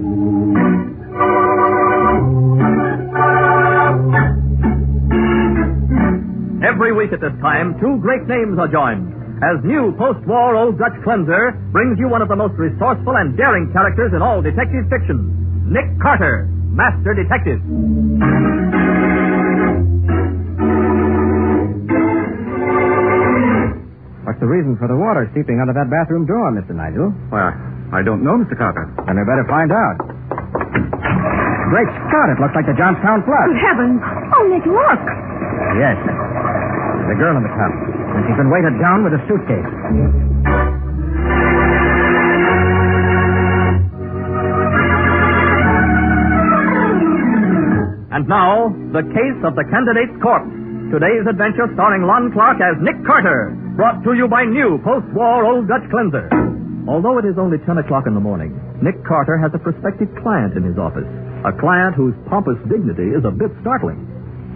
Every week at this time, two great names are joined, as new post-war Old Dutch cleanser brings you one of the most resourceful and daring characters in all detective fiction, Nick Carter, Master Detective. What's the reason for the water seeping under that bathroom door, Mr. Nigel? Well, I don't know, Mr. Carter. Then we better find out. Great Scott, it looks like the Johnstown flood. Good heavens. Oh, Nick, look. Yes. There's a girl in the tub, and she's been weighted down with a suitcase. And now, the case of the candidate's corpse. Today's adventure starring Lon Clark as Nick Carter. Brought to you by new post-war Old Dutch cleanser. Although it is only 10 o'clock in the morning, Nick Carter has a prospective client in his office. A client whose pompous dignity is a bit startling.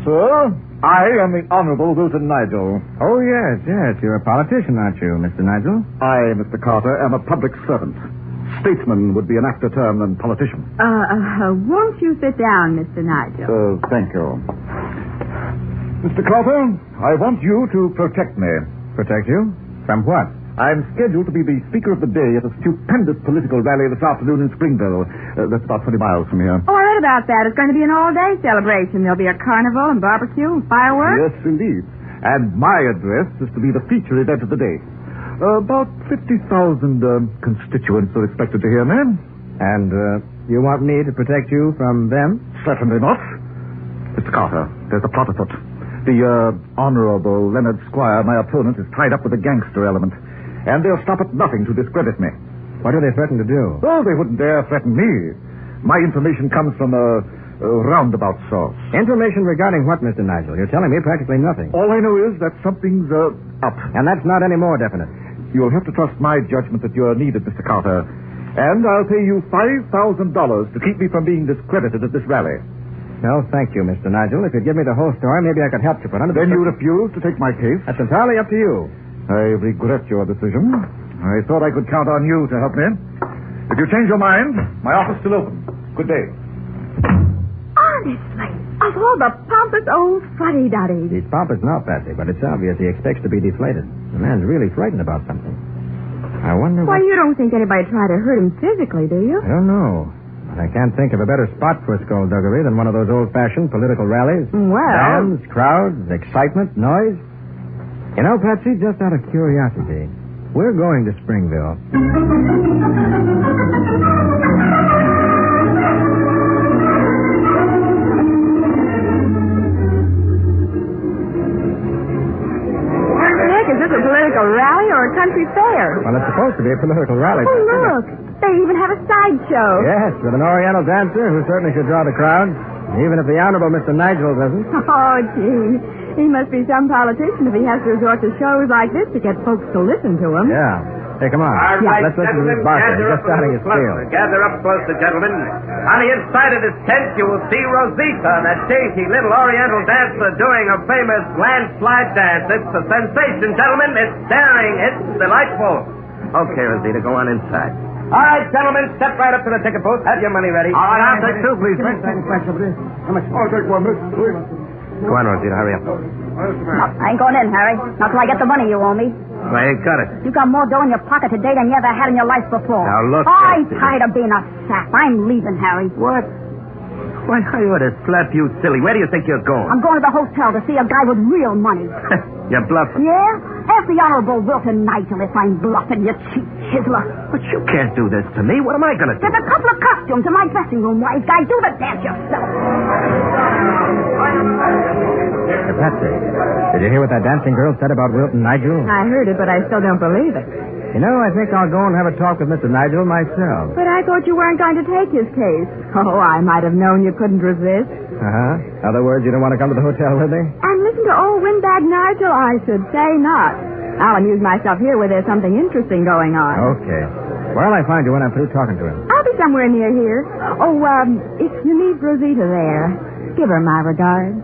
Sir, I am the Honorable Wilton Nigel. Oh, yes. You're a politician, aren't you, Mr. Nigel? I, Mr. Carter, am a public servant. Statesman would be an apter term than politician. Won't you sit down, Mr. Nigel? Thank you. Mr. Carter, I want you to protect me. Protect you? From what? I'm scheduled to be the speaker of the day at a stupendous political rally this afternoon in Springville. That's about 20 miles from here. Oh, I read about that. It's going to be an all-day celebration. There'll be a carnival and barbecue and fireworks. Yes, indeed. And my address is to be the feature event of the day. About 50,000 constituents are expected to hear me. And you want me to protect you from them? Certainly not. Mr. Carter, there's a plot afoot. The Honorable Leonard Squire, my opponent, is tied up with a gangster element. And they'll stop at nothing to discredit me. What do they threaten to do? Oh, they wouldn't dare threaten me. My information comes from a roundabout source. Information regarding what, Mr. Nigel? You're telling me practically nothing. All I know is that something's up. And that's not any more definite. You'll have to trust my judgment that you're needed, Mr. Carter. And I'll pay you $5,000 to keep me from being discredited at this rally. No, thank you, Mr. Nigel. If you'd give me the whole story, maybe I could help you. But under then you refuse to take my case? That's entirely up to you. I regret your decision. I thought I could count on you to help me. If you change your mind, my office is still open. Good day. Honestly, of all the pompous old fuddy-duddies. He's pompous now, Patsy, but it's obvious he expects to be deflated. The man's really frightened about something. I wonder Why, you don't think anybody tried to hurt him physically, do you? I don't know. But I can't think of a better spot for skullduggery than one of those old-fashioned political rallies. Well... Bands, crowds, excitement, noise. You know, Patsy, just out of curiosity, we're going to Springville. Nick, is this a political rally or a country fair? Well, it's supposed to be a political rally. Oh, look. They even have a sideshow. Yes, with an Oriental dancer who certainly should draw the crowd, even if the Honorable Mr. Nigel doesn't. Oh, gee. He must be some politician if he has to resort to shows like this to get folks to listen to him. Yeah. Hey, come on. All right, let's listen to this barker. He's just starting his spiel. Gather up closer, gentlemen. On the inside of this tent, you will see Rosita, that dainty little Oriental dancer doing a famous landslide dance. It's a sensation, gentlemen. It's daring. It's delightful. Okay, Rosita, go on inside. All right, gentlemen, step right up to the ticket booth. Have your money ready. All right, I'll take two, please. How much? I'll take one, miss. Go on, Rosita, hurry up. No, I ain't going in, Harry. Not till I get the money you owe me. I ain't got it. You got more dough in your pocket today than you ever had in your life before. Now, look, I'm tired of being a sap. I'm leaving, Harry. What? Why, I ought to slap you silly. Where do you think you're going? I'm going to the hotel to see a guy with real money. You're bluffing. Yeah? Ask the Honorable Wilton Nigel if I'm bluffing, you cheap chiseler. But you can't do this to me. What am I going to do? There's a couple of costumes in my dressing room, wise guy. Do the dance yourself. Patsy, did you hear what that dancing girl said about Wilton Nigel? I heard it, but I still don't believe it. You know, I think I'll go and have a talk with Mr. Nigel myself. But I thought you weren't going to take his case. Oh, I might have known you couldn't resist. Uh-huh. Other words, you don't want to come to the hotel with me? And listen to old Windbag Nigel? I should say not. I'll amuse myself here where there's something interesting going on. Okay. Where'll I find you when I'm through talking to him? I'll be somewhere near here. Oh, if you leave Rosita there, give her my regards.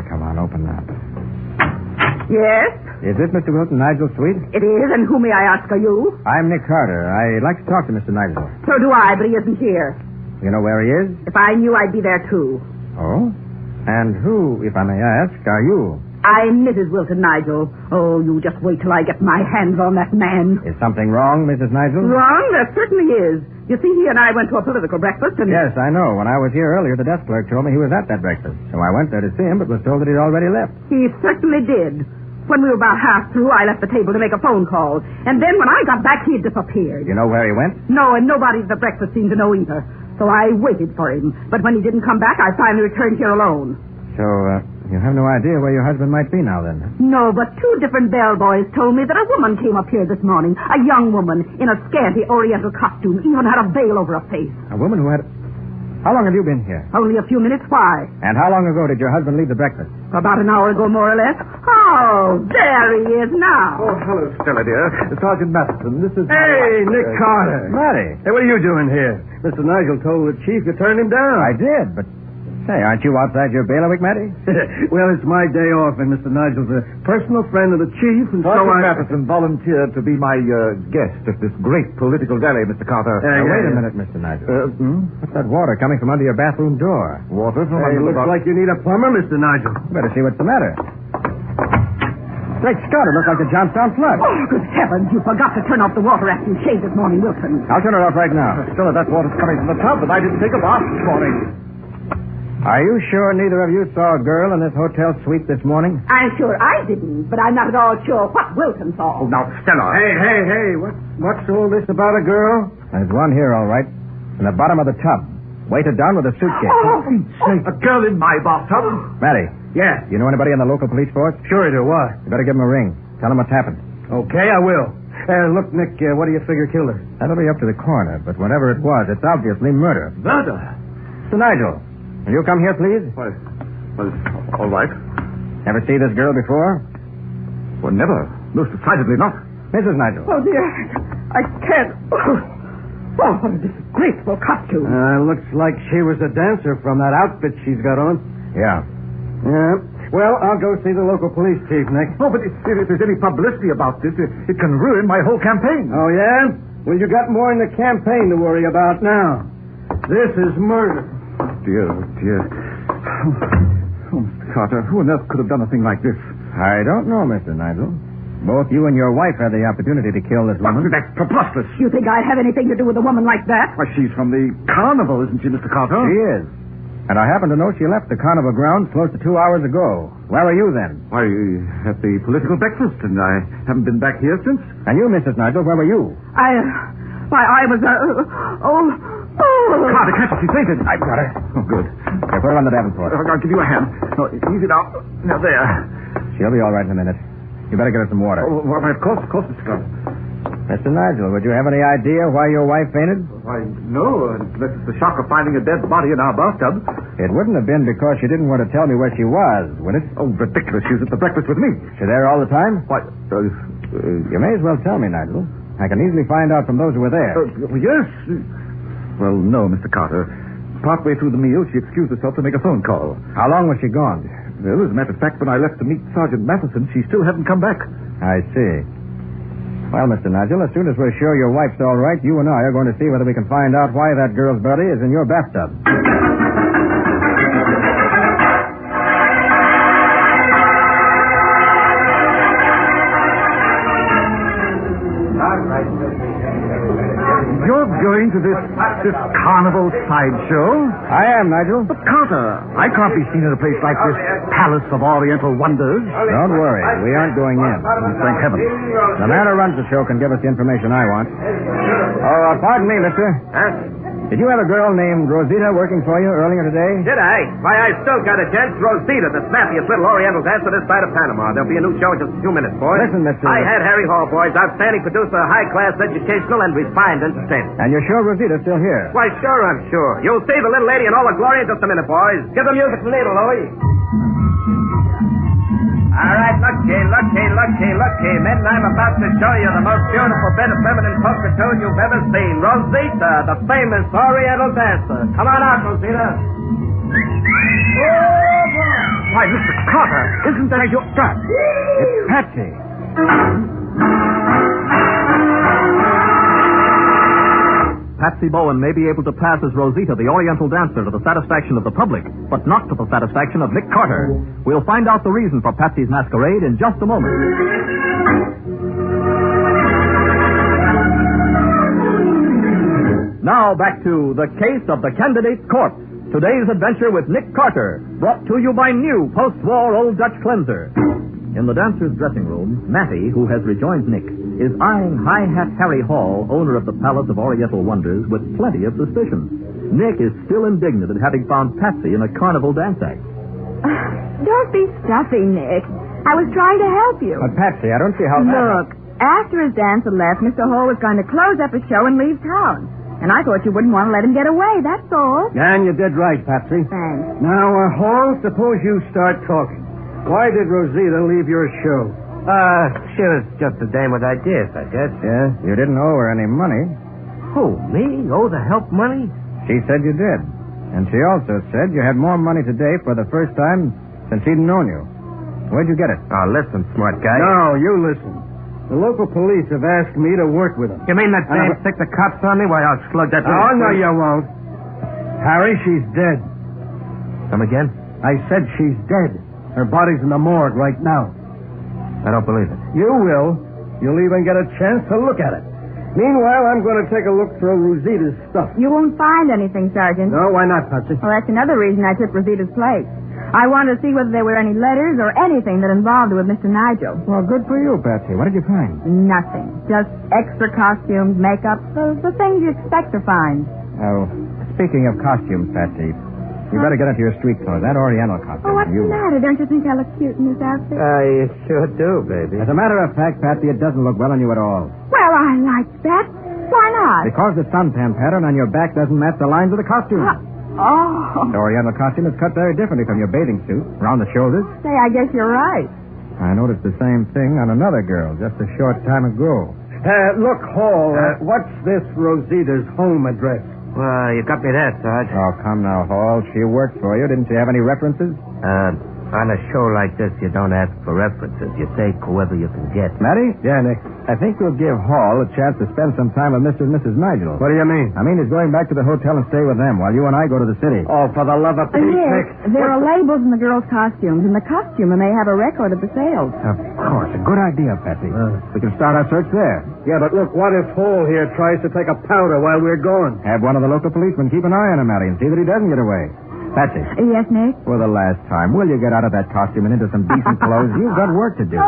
Come on, open up. Yes? Is this Mr. Wilton Nigel's suite? It is, and who may I ask are you? I'm Nick Carter. I'd like to talk to Mr. Nigel. So do I, but he isn't here. You know where he is? If I knew, I'd be there, too. Oh? And who, if I may ask, are you? I'm Mrs. Wilton Nigel. Oh, you just wait till I get my hands on that man. Is something wrong, Mrs. Nigel? Wrong? There certainly is. You see, he and I went to a political breakfast and... Yes, I know. When I was here earlier, the desk clerk told me he was at that breakfast. So I went there to see him, but was told that he'd already left. He certainly did. When we were about half through, I left the table to make a phone call. And then when I got back, he had disappeared. You know where he went? No, and nobody at the breakfast seemed to know either. So I waited for him. But when he didn't come back, I finally returned here alone. So, you have no idea where your husband might be now, then? No, but two different bellboys told me that a woman came up here this morning. A young woman in a scanty Oriental costume, even had a veil over her face. A woman who had... How long have you been here? Only a few minutes. Why? And how long ago did your husband leave the breakfast? About an hour ago, more or less. Oh, there he is now. Oh, hello, Stella, dear. Sergeant Matheson, this is... Hey, Nick Carter. Matty. Hey, what are you doing here? Mr. Nigel told the chief you turned him down. I did, but... Say, aren't you outside your bailiwick, Matty? Well, it's my day off, and Mr. Nigel's a personal friend of the chief, and Sergeant Matheson volunteered to be my guest at this great political rally, Mr. Carter. Wait a minute, Mr. Nigel. What's that water coming from under your bathroom door? Water from Hey, under looks like you need a plumber, Mr. Nigel. Better see what's the matter. Great Scott, it looks like the Johnstown flood. Oh, good heavens, you forgot to turn off the water after you shaved this morning, Wilson. I'll turn it off right now. Stella, that water's coming from the tub, but I didn't take a bath this morning. Are you sure neither of you saw a girl in this hotel suite this morning? I'm sure I didn't, but I'm not at all sure what Wilson saw. Oh, now, Stella. Hey, what's all this about a girl? There's one here, all right. In the bottom of the tub. Weighted down with a suitcase. A girl in my bathtub? Matty. Yeah. You know anybody in the local police force? Sure I do. Why? You better give them a ring. Tell them what's happened. Okay, I will. Look, Nick, what do you figure killed her? That'll be up to the coroner, but whatever it was, it's obviously murder. Murder? Mr. Nigel, will you come here, please? Well, all right. Ever see this girl before? Well, never. Most decidedly not. Mrs. Nigel. Oh, dear. I can't. Oh, what a disgraceful costume. Looks like she was a dancer from that outfit she's got on. Yeah. Yeah. Well, I'll go see the local police chief, Nick. Oh, but if there's any publicity about this, it can ruin my whole campaign. Oh, yeah? Well, you got more in the campaign to worry about now. This is murder. Dear. Oh, Mr. Carter, who on earth could have done a thing like this? I don't know, Mr. Nigel. Both you and your wife had the opportunity to kill this woman. That's preposterous. You think I'd have anything to do with a woman like that? Why, she's from the carnival, isn't she, Mr. Carter? She is. And I happen to know she left the carnival grounds close to 2 hours ago. Where were you then? Why, at the political breakfast, and I haven't been back here since. And you, Mrs. Nigel, where were you? I was, Carter, catch her. She fainted. I've got her. Oh, good. Here, put her on the Davenport. I'll give you a hand. Oh, easy now. Now, there. She'll be all right in a minute. You better get her some water. Oh, well, of course, Mr. Carter. Mr. Nigel, would you have any idea why your wife fainted? Why, no, unless it's the shock of finding a dead body in our bathtub. It wouldn't have been because she didn't want to tell me where she was, would it? Oh, ridiculous. She was at the breakfast with me. She there all the time? Why, You may as well tell me, Nigel. I can easily find out from those who were there. Yes. Well, no, Mr. Carter. Partway through the meal, she excused herself to make a phone call. How long was she gone? Well, as a matter of fact, when I left to meet Sergeant Matheson, she still hadn't come back. I see. Well, Mr. Nigel, as soon as we're sure your wife's all right, you and I are going to see whether we can find out why that girl's body is in your bathtub. You're going to this carnival sideshow? I am, Nigel. But, Carter, I can't be seen in a place like this Palace of Oriental Wonders. Don't worry. We aren't going in. Thank heaven. The man who runs the show can give us the information I want. Oh, pardon me, mister. Did you have a girl named Rosita working for you earlier today? Did I? Why, I still got a chance. Rosita, the snappiest little Oriental dancer this side of Panama. There'll be a new show in just a few minutes, boys. Listen, mister. I had Harry Hall, boys. Outstanding producer, high-class, educational, and refined entertainment. And you're sure Rosita's still here? Why, sure, I'm sure. You'll see the little lady in all her glory in just a minute, boys. Give the music the needle, Louie. All right, looky. Men, I'm about to show you the most beautiful bit of feminine pulchritude you've ever seen. Rosita, the famous Oriental dancer. Come on out, Rosita. Why, Mr. Carter, isn't that your... It's Patsy. Patsy Bowen may be able to pass as Rosita, the Oriental dancer, to the satisfaction of the public, but not to the satisfaction of Nick Carter. We'll find out the reason for Patsy's masquerade in just a moment. Now back to The Case of the Candidate's Corpse. Today's adventure with Nick Carter, brought to you by new post-war Old Dutch Cleanser. In the dancer's dressing room, Matty, who has rejoined Nick, is eyeing High Hat Harry Hall, owner of the Palace of Oriental Wonders, with plenty of suspicion. Nick is still indignant at having found Patsy in a carnival dance act. Don't be stuffy, Nick. I was trying to help you. But, Patsy, I don't see how... Look, after his dancer left, Mr. Hall was going to close up his show and leave town. And I thought you wouldn't want to let him get away, that's all. And you did right, Patsy. Thanks. Now, Hall, suppose you start talking. Why did Rosita leave your show? She was just a dame with ideas, I guess. Yeah, you didn't owe her any money. Who, me? Owe the help money? She said you did. And she also said you had more money today for the first time since she'd known you. Where'd you get it? Oh, listen, smart guy. No, you listen. The local police have asked me to work with them. You mean that dame stick the cops on me? Why, I'll slug that... Oh, no, you won't. Harry, she's dead. Come again? I said she's dead. Her body's in the morgue right now. I don't believe it. You will. You'll even get a chance to look at it. Meanwhile, I'm going to take a look through Rosita's stuff. You won't find anything, Sergeant. No, why not, Patsy? Well, that's another reason I took Rosita's place. I wanted to see whether there were any letters or anything that involved her with Mr. Nigel. Well, good for you, Patsy. What did you find? Nothing. Just extra costumes, makeup, the things you expect to find. Oh, speaking of costumes, Patsy, you better get into your street clothes. That Oriental costume. Oh, what's the matter? Don't you think I look cute in this outfit? I sure do, baby. As a matter of fact, Patsy, it doesn't look well on you at all. Well, I like that. Why not? Because the suntan pattern on your back doesn't match the lines of the costume. Oh. The Oriental costume is cut very differently from your bathing suit, around the shoulders. Say, I guess you're right. I noticed the same thing on another girl just a short time ago. Look, Hall, what's this Rosita's home address? Well, you got me there, Sarge. Oh, come now, Hall. She worked for you. Didn't she have any references? On a show like this, you don't ask for references. You take whoever you can get. Matty? Yeah, Nick. I think we'll give Hall a chance to spend some time with Mr. and Mrs. Nigel. What do you mean? I mean he's going back to the hotel and stay with them while you and I go to the city. Oh, for the love of Pete, Nick. There are labels in the girls' costumes, and the costumer may have a record of the sales. Of course. A good idea, Patsy. We can start our search there. Yeah, but look, what if Hall here tries to take a powder while we're gone? Have one of the local policemen keep an eye on him, Matty, and see that he doesn't get away. Patsy. Yes, Nick? For the last time, will you get out of that costume and into some decent clothes? You've got work to do. A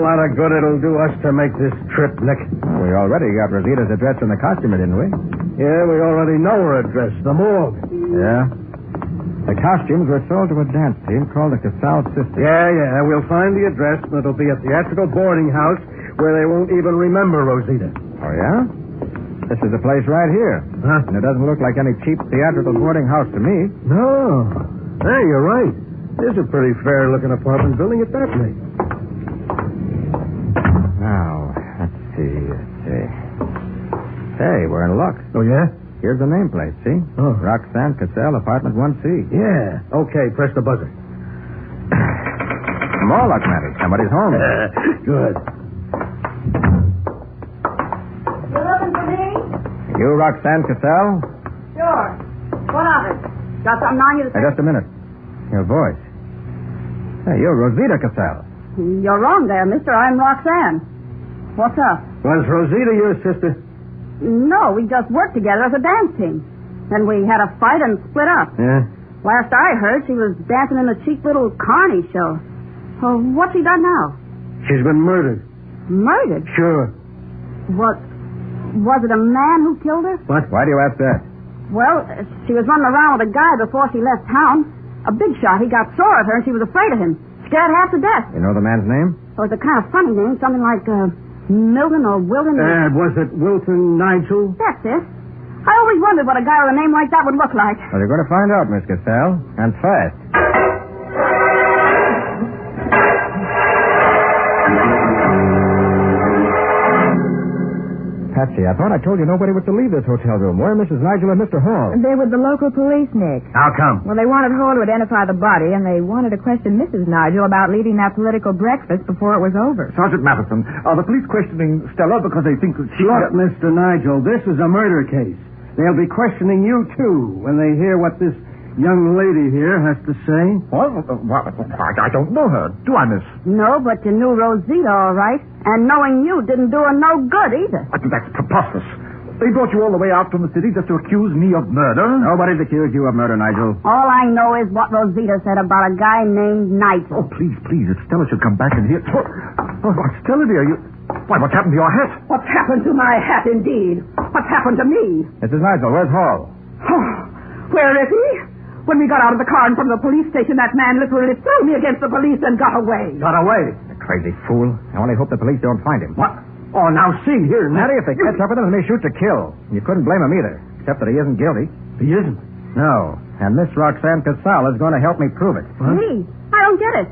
lot of good it'll do us to make this trip, Nick. Well, we already got Rosita's address from the costumer, didn't we? Yeah, we already know her address, the morgue. Yeah? The costumes were sold to a dance team called the Casal Sisters. Yeah. We'll find the address, and it'll be a theatrical boarding house where they won't even remember Rosita. Oh, yeah? This is the place right here. Huh? And it doesn't look like any cheap theatrical boarding house to me. No. Hey, you're right. This is a pretty fair-looking apartment building at that rate. Now, let's see. Hey, we're in luck. Oh, yeah? Here's the nameplate, see? Oh. Roxanne Cassell, apartment 1C. Yeah. Okay, press the buzzer. More luck, Matty. Somebody's home. Good. You looking for me? You, Roxanne Cassell? Sure. What of it? Got something on you to say? Hey, just a minute. Your voice. Hey, you're Rosita Cassell. You're wrong there, mister. I'm Roxanne. What's up? Was Rosita your sister? No, we just worked together as a dance team. Then we had a fight and split up. Yeah? Last I heard, she was dancing in a cheap little carny show. Well, what's she done now? She's been murdered. Murdered? Sure. Was it a man who killed her? What? Why do you ask that? Well, she was running around with a guy before she left town. A big shot. He got sore at her and she was afraid of him. Scared half to death. You know the man's name? Oh, it's a kind of funny name. Something like, Milton or Wilton. Was it Wilton Nigel? That's it. I always wondered what a guy with a name like that would look like. Well, you're going to find out, Miss Cassell. And fast. Patsy, I thought I told you nobody was to leave this hotel room. Where are Mrs. Nigel and Mr. Hall? They're with the local police, Nick. How come? Well, they wanted Hall to identify the body, and they wanted to question Mrs. Nigel about leaving that political breakfast before it was over. Sergeant Matheson, are the police questioning Stella because they think that she... Look, Mr. Nigel, this is a murder case. They'll be questioning you, too, when they hear what this young lady here has to say. What? I don't know her. Do I, miss? No, but you knew Rosita all right. And knowing you didn't do her no good either. I think that's preposterous. They brought you all the way out from the city just to accuse me of murder? Nobody's accused you of murder, Nigel. All I know is what Rosita said about a guy named Nigel. Oh, please, if Stella should come back and hear... Oh, Stella, dear, you... Why, what's happened to your hat? What's happened to my hat, indeed? What's happened to me? Mrs. Nigel, where's Hall? Oh, where is he? When we got out of the car and from the police station, that man literally threw me against the police and got away. Got away? The crazy fool. I only hope the police don't find him. What? Oh, now see here, Matty, if they catch up with him, they may shoot to kill. You couldn't blame him either, except that he isn't guilty. He isn't? No. And Miss Roxanne Casal is going to help me prove it. Me? I don't get it.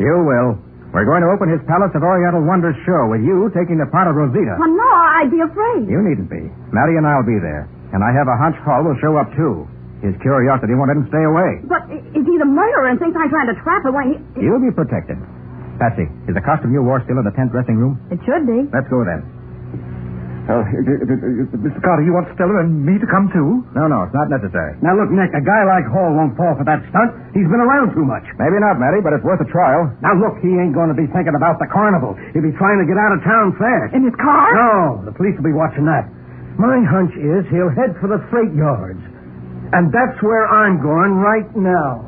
You will. We're going to open his Palace of Oriental Wonders show with you taking the part of Rosita. Well, no, I'd be afraid. You needn't be. Matty and I'll be there. And I have a hunch Hall will show up, too. His curiosity won't let him stay away. But is he the murderer and thinks I'm trying to trap him when he... You'll be protected. Patsy, is the costume you wore still in the tent dressing room? It should be. Let's go then. Mr. Carter, you want Stella and me to come, too? No, it's not necessary. Now, look, Nick, a guy like Hall won't fall for that stunt. He's been around too much. Maybe not, Matty, but it's worth a trial. Now, look, he ain't going to be thinking about the carnival. He'll be trying to get out of town fast. In his car? No, the police will be watching that. My hunch is he'll head for the freight yards. And that's where I'm going right now.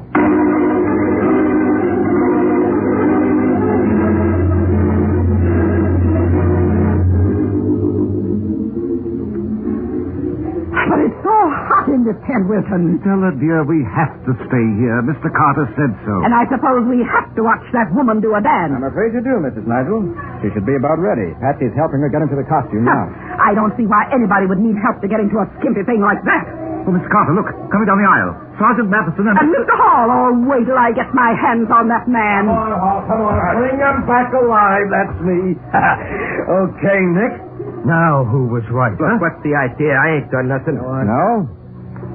But it's so hot in this tent, Wilton. Stella, dear, we have to stay here. Mr. Carter said so. And I suppose we have to watch that woman do a dance. I'm afraid you do, Mrs. Nigel. She should be about ready. Patsy's helping her get into the costume now. I don't see why anybody would need help to get into a skimpy thing like that. Oh, Mr. Carter, look. Coming down the aisle. Sergeant Matheson and... Mr. Hall, oh, wait till I get my hands on that man. Come on, Hall, come on. Bring him back alive. That's me. Okay, Nick. Now, who was right? Look, what's the idea? I ain't done nothing. No?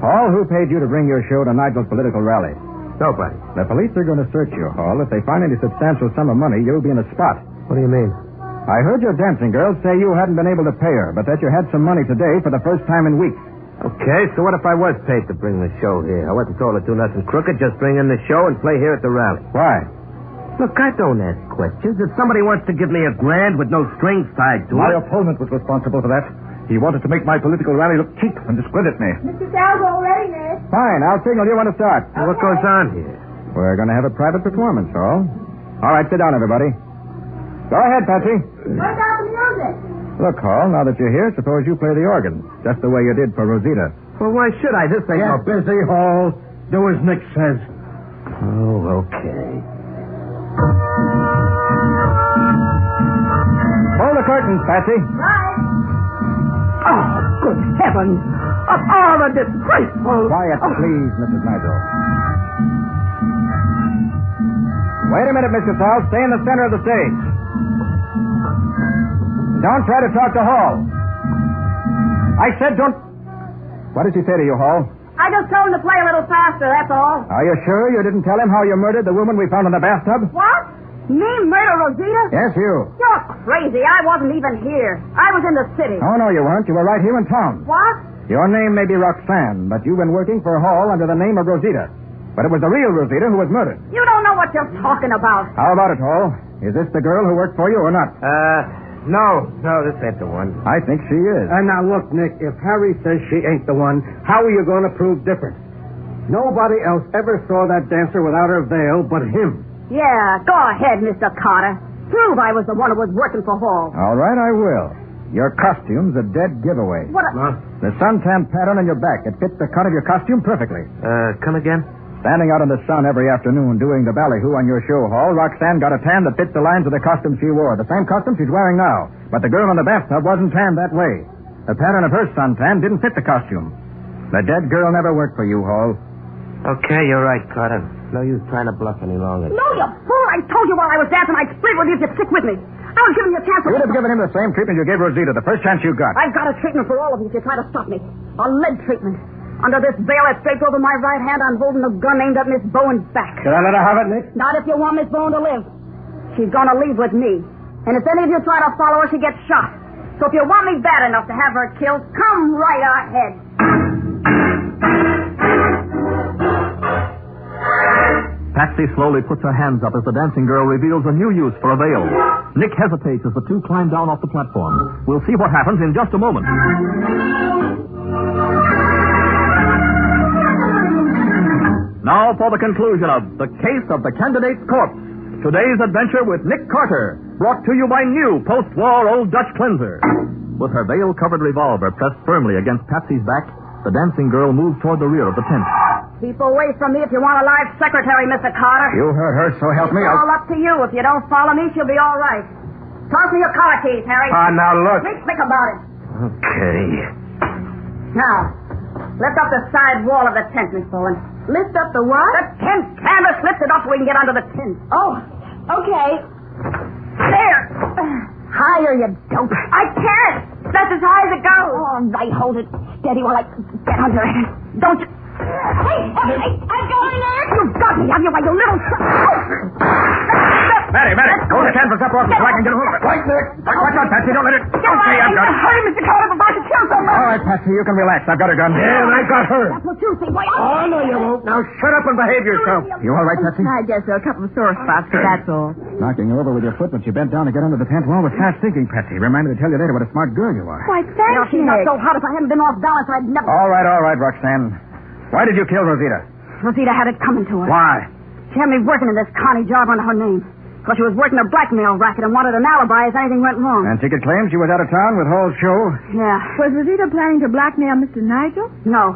Hall, who paid you to bring your show to Nigel's political rally? Nobody. The police are going to search you, Hall. If they find any substantial sum of money, you'll be in a spot. What do you mean? I heard your dancing girl say you hadn't been able to pay her, but that you had some money today for the first time in weeks. Okay, so what if I was paid to bring the show here? I wasn't told to do nothing crooked, just bring in the show and play here at the rally. Why? Look, I don't ask questions. If somebody wants to give me $1,000 with no strings tied to My it... opponent was responsible for that. He wanted to make my political rally look cheap and discredit me. Mr. Dow's all ready, miss. Fine, I'll signal you when to start. Well, what goes on here? We're going to have a private performance, Hall. All right, sit down, everybody. Go ahead, Patsy. What about the music? Look, Hall, now that you're here, suppose you play the organ, just the way you did for Rosita. Well, why should I? This ain't no... Get busy, Hall. Do as Nick says. Oh, okay. Pull the curtains, Patsy. Right. Oh, good heavens. Of all the disgraceful... Quiet, please, Mrs. Nigel. Wait a minute, Mr. Saul. Stay in the center of the stage. Don't try to talk to Hall. I said don't... What did she say to you, Hall? I just told him to play a little faster, that's all. Are you sure you didn't tell him how you murdered the woman we found in the bathtub? What? Me murder Rosita? Yes, you. You're crazy. I wasn't even here. I was in the city. Oh, no, you weren't. You were right here in town. What? Your name may be Roxanne, but you've been working for Hall under the name of Rosita. But it was the real Rosita who was murdered. You don't know what you're talking about. How about it, Hall? Is this the girl who worked for you or not? No, this ain't the one. I think she is. And now, look, Nick, if Harry says she ain't the one, how are you going to prove different? Nobody else ever saw that dancer without her veil but him. Yeah, go ahead, Mr. Carter. Prove I was the one who was working for Hall. All right, I will. Your costume's a dead giveaway. What The suntan pattern on your back, it fits the cut of your costume perfectly. Come again? Standing out in the sun every afternoon doing the ballyhoo on your show, Hall, Roxanne got a tan that fits the lines of the costume she wore. The same costume she's wearing now. But the girl in the bathtub wasn't tanned that way. The pattern of her suntan didn't fit the costume. The dead girl never worked for you, Hall. Okay, you're right, Carter. No use trying to bluff any longer. No, you fool. I told you while I was dancing I'd split with you if you'd stick with me. I was giving you a chance to... You'd have given him the same treatment you gave Rosita the first chance you got. I've got a treatment for all of you if you try to stop me. A lead treatment. Under this veil that's draped over my right hand, I'm holding a gun aimed at Miss Bowen's back. Can I let her have it, Nick? Not if you want Miss Bowen to live. She's gonna leave with me. And if any of you try to follow her, she gets shot. So if you want me bad enough to have her killed, come right ahead. Patsy slowly puts her hands up as the dancing girl reveals a new use for a veil. Nick hesitates as the two climb down off the platform. We'll see what happens in just a moment. Now for the conclusion of The Case of the Candidate's Corpse. Today's adventure with Nick Carter, brought to you by new post-war Old Dutch Cleanser. With her veil-covered revolver pressed firmly against Patsy's back, the dancing girl moves toward the rear of the tent. Keep away from me if you want a live secretary, Mr. Carter. You heard her, so help me. It's all up to you. If you don't follow me, she'll be all right. Toss me your car keys, Harry. Now look. Think about it. Okay. Now, lift up the side wall of the tent, Miss Bowen. Lift up the what? The tent canvas. Lift it up so we can get under the tent. Oh, okay. There. Higher, you dope. I can't. That's as high as it goes. All right, hold it steady while I get under it. Don't you... Hey, I'm going there. You've got me, have you, you little... Matty, hold the canvas up off me so I can get a hold of it. Right, Nick. Watch out, Patsy. Don't let it... Okay, I've got it. Hurry, Mr. Carter, I'm about to kill someone. All right, Patsy, you can relax. I've got a gun. Yeah, and I got her. That's what you think, boy. Oh, no, you won't. Now, shut up and behave yourself. You all right, Patsy? I guess so. A couple of sore spots, but that's all. Knocking you over with your foot when you bent down to get under the tent wall was fast thinking, Patsy. Remind me to tell you later what a smart girl you are. Why, thanks, She's not so hot. If I hadn't been off balance, I'd never... All right, Roxanne. Why did you kill Rosita? Rosita had it coming to her. Why? She had me working in this Connie job under her name. Because she was working a blackmail racket and wanted an alibi if anything went wrong. And she could claim she was out of town with Hall's show? Yeah. Was Rosita planning to blackmail Mr. Nigel? No.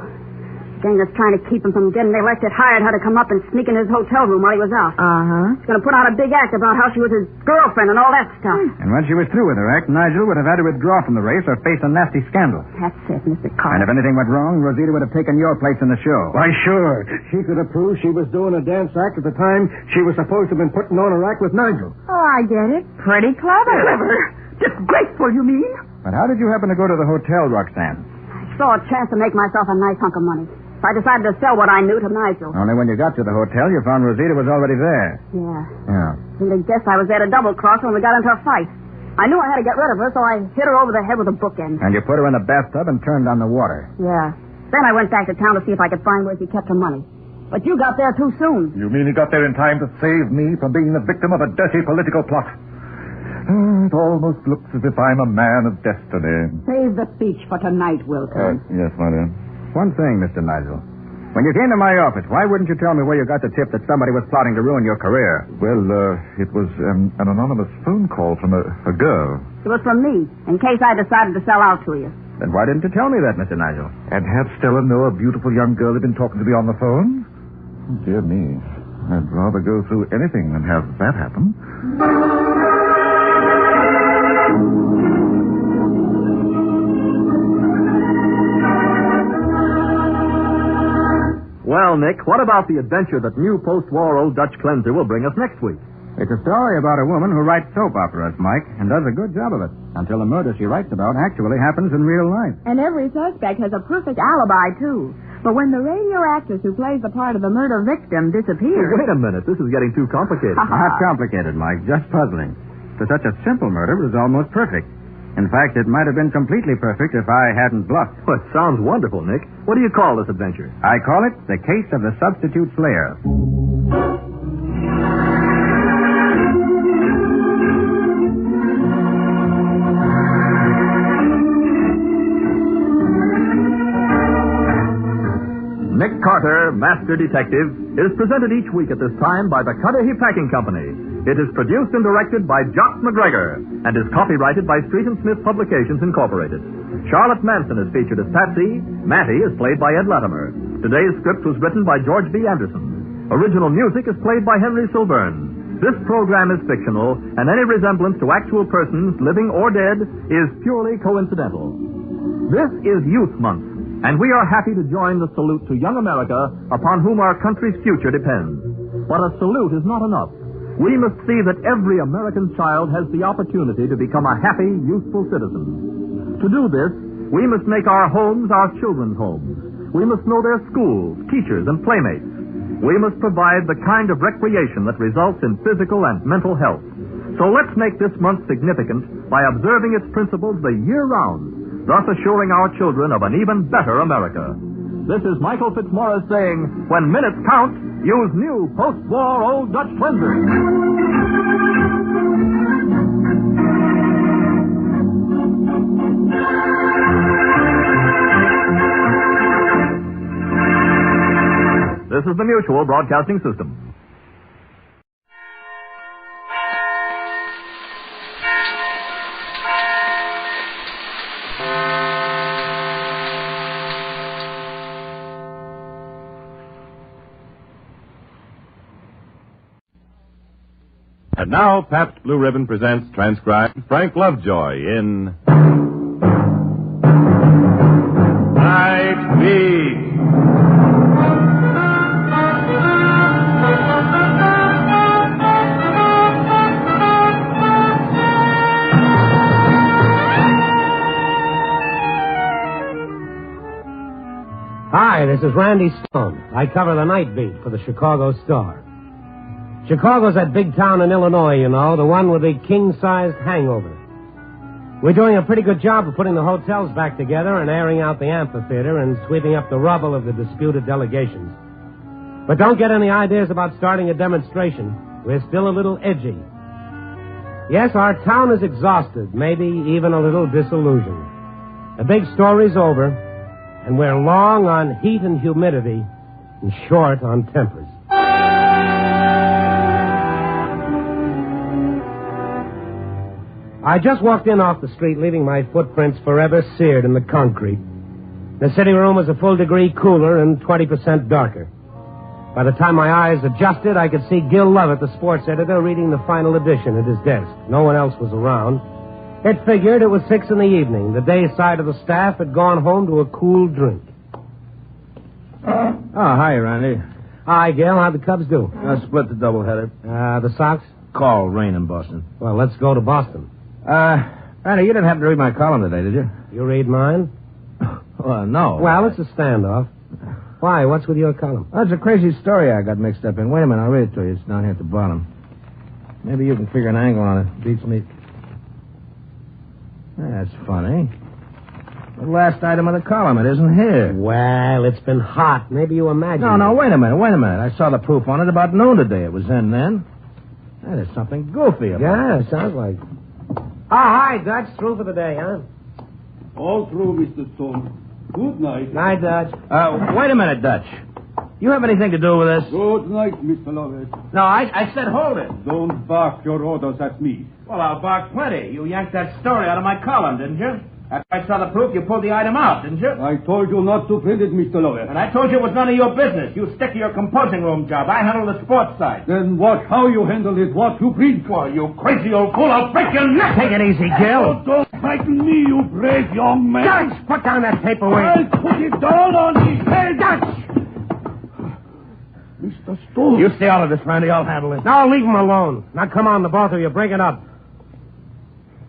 Gang that's trying to keep him from getting elected hired her to come up and sneak in his hotel room while he was out. Uh-huh. She's going to put on a big act about how she was his girlfriend and all that stuff. And when she was through with her act, Nigel would have had to withdraw from the race or face a nasty scandal. That's it, Mr. And Carter. if anything went wrong, Rosita would have taken your place in the show. Why, sure. She could have proved she was doing a dance act at the time she was supposed to have been putting on a act with Nigel. Oh, I get it. Pretty clever. Clever? Disgraceful, you mean? But how did you happen to go to the hotel, Roxanne? I saw a chance to make myself a nice hunk of money. So I decided to sell what I knew to Nigel. Only when you got to the hotel, you found Rosita was already there. Yeah. Yeah. And they guessed I was there to double-cross when we got into a fight. I knew I had to get rid of her, so I hit her over the head with a bookend. And you put her in the bathtub and turned on the water. Yeah. Then I went back to town to see if I could find where she kept her money. But you got there too soon. You mean you got there in time to save me from being the victim of a dirty political plot? It almost looks as if I'm a man of destiny. Save the speech for tonight, Wilson. Yes, my dear. One thing, Mr. Nigel. When you came to my office, why wouldn't you tell me where you got the tip that somebody was plotting to ruin your career? Well, it was an anonymous phone call from a girl. It was from me, in case I decided to sell out to you. Then why didn't you tell me that, Mr. Nigel? And had Stella know a beautiful young girl had been talking to me on the phone? Oh, dear me. I'd rather go through anything than have that happen. Well, Nick, what about the adventure that new post-war Old Dutch Cleanser will bring us next week? It's a story about a woman who writes soap operas, Mike, and does a good job of it. Until the murder she writes about actually happens in real life. And every suspect has a perfect alibi, too. But when the radio actress who plays the part of the murder victim disappears... Wait a minute. This is getting too complicated. Not complicated, Mike. Just puzzling. For such a simple murder, it was almost perfect. In fact, it might have been completely perfect if I hadn't bluffed. Well, it sounds wonderful, Nick. What do you call this adventure? I call it The Case of the Substitute Slayer. Nick Carter, Master Detective, is presented each week at this time by the Cudahy Packing Company. It is produced and directed by Jock McGregor and is copyrighted by Street and Smith Publications, Incorporated. Charlotte Manson is featured as Patsy. Matty is played by Ed Latimer. Today's script was written by George B. Anderson. Original music is played by Henry Silverne. This program is fictional, and any resemblance to actual persons, living or dead, is purely coincidental. This is Youth Month, and we are happy to join the salute to young America, upon whom our country's future depends. But a salute is not enough. We must see that every American child has the opportunity to become a happy, useful citizen. To do this, we must make our homes our children's homes. We must know their schools, teachers, and playmates. We must provide the kind of recreation that results in physical and mental health. So let's make this month significant by observing its principles the year round, thus assuring our children of an even better America. This is Michael Fitzmaurice saying, when minutes count, use new post-war Old Dutch Cleanser. This is the Mutual Broadcasting System. And now, Pabst Blue Ribbon presents transcribed Frank Lovejoy in Night Beat. Hi, this is Randy Stone. I cover the night beat for the Chicago Star. Chicago's that big town in Illinois, you know, the one with the king-sized hangover. We're doing a pretty good job of putting the hotels back together and airing out the amphitheater and sweeping up the rubble of the disputed delegations. But don't get any ideas about starting a demonstration. We're still a little edgy. Yes, our town is exhausted, maybe even a little disillusioned. The big story's over, and we're long on heat and humidity and short on tempers. I just walked in off the street, leaving my footprints forever seared in the concrete. The sitting room was a full degree cooler and 20% darker. By the time my eyes adjusted, I could see Gil Lovett, the sports editor, reading the final edition at his desk. No one else was around. It figured it was 6 p.m. The day side of the staff had gone home to a cool drink. Oh, hi, Randy. Hi, Gil. How'd the Cubs do? Split the doubleheader. The Sox? Call rain in Boston. Well, let's go to Boston. Randy, you didn't happen to read my column today, did you? You read mine? No. Well, it's a standoff. Why? What's with your column? That's a crazy story I got mixed up in. Wait a minute, I'll read it to you. It's down here at the bottom. Maybe you can figure an angle on it. Beats me. That's funny. The last item of the column, it isn't here. Well, it's been hot. Maybe you imagine. No, wait a minute. I saw the proof on it about noon today. It was in then. There's something goofy about it. Yeah, sounds like. Hi, Dutch. Through for the day, huh? All through, Mr. Stone. Good night. Night, Dutch. Wait a minute, Dutch. You have anything to do with this? Good night, Mr. Lovett. No, I said hold it. Don't bark your orders at me. Well, I'll bark plenty. You yanked that story out of my column, didn't you? After I saw the proof, you pulled the item out, didn't you? I told you not to print it, Mr. Lovett. And I told you it was none of your business. You stick to your composing room job. I handle the sports side. Then watch how you handle it, what you print. Well, you crazy old fool, I'll break your neck. Take it easy, Gil. Oh, don't frighten me, you brave young man. Dutch, put down that paperweight. I'll put it down on his head. Dutch! Mr. Stone. You stay out of this, Randy. I'll handle it. No, leave him alone. Now, come on, the both of you. Break it up.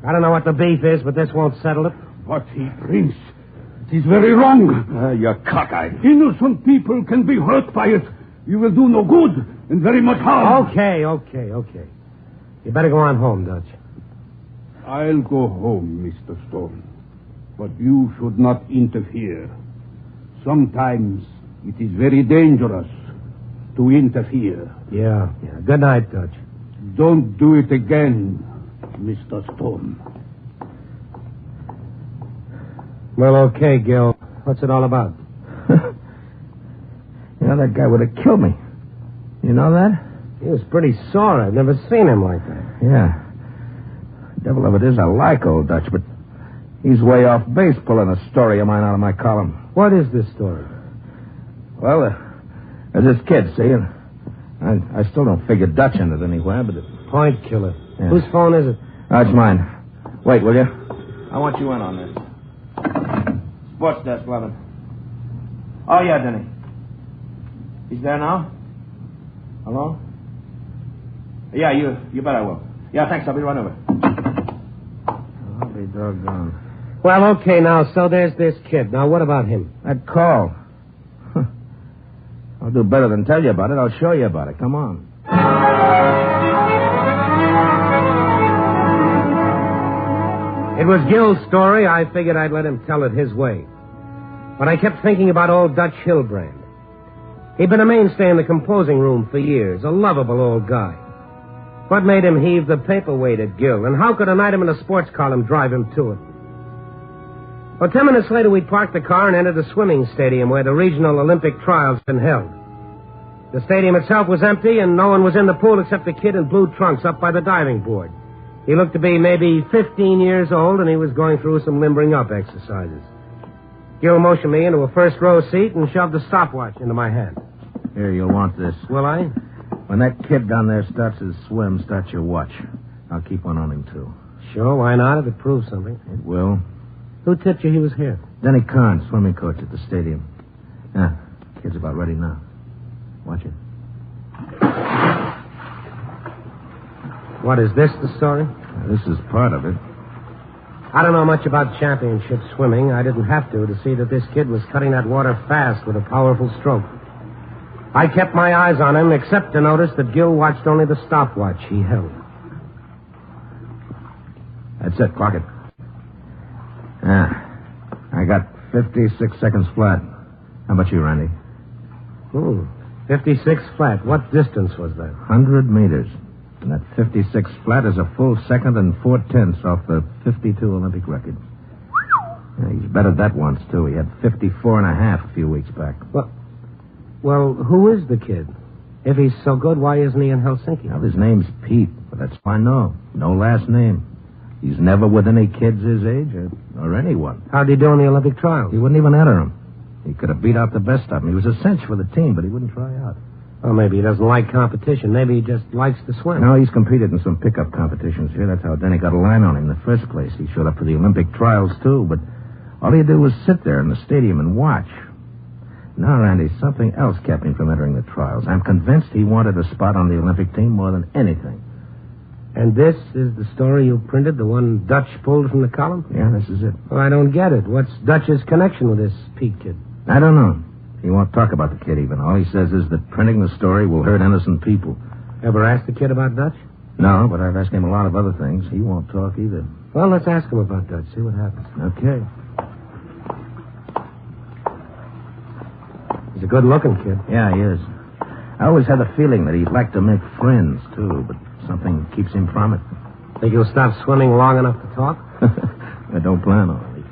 I don't know what the beef is, but this won't settle it. What he prints, it is very wrong. You're cockeyed. Innocent people can be hurt by it. You will do no good and very much harm. Okay. You better go on home, Dutch. I'll go home, Mr. Stone. But you should not interfere. Sometimes it is very dangerous to interfere. Yeah. Good night, Dutch. Don't do it again, Mr. Stone. Well, okay, Gil. What's it all about? You know, that guy would have killed me. You know that? He was pretty sore. I've never seen him like that. Yeah. Devil of it is, I like old Dutch, but he's way off base pulling a story of mine out of my column. What is this story? Well, there's this kid, see, and I still don't figure Dutch in it anywhere, but... Point killer. Yeah. Whose phone is it? It's mine. Wait, will you? I want you in on this. Sports desk, Levin. Oh, yeah, Denny. He's there now? Hello? Yeah, you bet I will. Yeah, thanks. I'll be right over. I'll be doggone. Well, okay, now, so there's this kid. Now, what about him? That call. I'll do better than tell you about it. I'll show you about it. Come on. It was Gil's story. I figured I'd let him tell it his way. But I kept thinking about old Dutch Hilbrand. He'd been a mainstay in the composing room for years, a lovable old guy. What made him heave the paperweight at Gil, and how could an item in a sports column drive him to it? Well, 10 minutes later, we parked the car and entered the swimming stadium where the regional Olympic trials had been held. The stadium itself was empty, and no one was in the pool except the kid in blue trunks up by the diving board. He looked to be maybe 15 years old, and he was going through some limbering up exercises. Gil motioned me into a first-row seat and shoved a stopwatch into my hand. Here, you'll want this. Will I? When that kid down there starts his swim, start your watch. I'll keep one on him, too. Sure, why not, if it proves something? It will. Who tipped you he was here? Denny Carnes, swimming coach at the stadium. Yeah, kid's about ready now. Watch it. What, is this the story? This is part of it. I don't know much about championship swimming. I didn't have to see that this kid was cutting that water fast with a powerful stroke. I kept my eyes on him, except to notice that Gil watched only the stopwatch he held. That's it. Clock it. I got 56 seconds flat. How about you, Randy? 56 flat. What distance was that? 100 meters. And that 56 flat is a full second and 4/10 off the 52 Olympic record. Yeah, he's bettered that once, too. He had 54.5 a few weeks back. Well, who is the kid? If he's so good, why isn't he in Helsinki? Well, his name's Pete, but that's why no last name. He's never with any kids his age or anyone. How'd he do in the Olympic trials? He wouldn't even enter them. He could have beat out the best of them. He was a cinch for the team, but he wouldn't try out. Well, maybe he doesn't like competition. Maybe he just likes to swim. No, he's competed in some pickup competitions here. That's how Denny got a line on him in the first place. He showed up for the Olympic trials, too, but all he'd do was sit there in the stadium and watch. Now, Randy, something else kept him from entering the trials. I'm convinced he wanted a spot on the Olympic team more than anything. And this is the story you printed, the one Dutch pulled from the column? Yeah, this is it. Well, I don't get it. What's Dutch's connection with this Pete kid? I don't know. He won't talk about the kid even. All he says is that printing the story will hurt innocent people. Ever asked the kid about Dutch? No, but I've asked him a lot of other things. He won't talk either. Well, let's ask him about Dutch. See what happens. Okay. He's a good-looking kid. Yeah, he is. I always had a feeling that he'd like to make friends, too, but something keeps him from it. Think he'll stop swimming long enough to talk? I don't plan on it.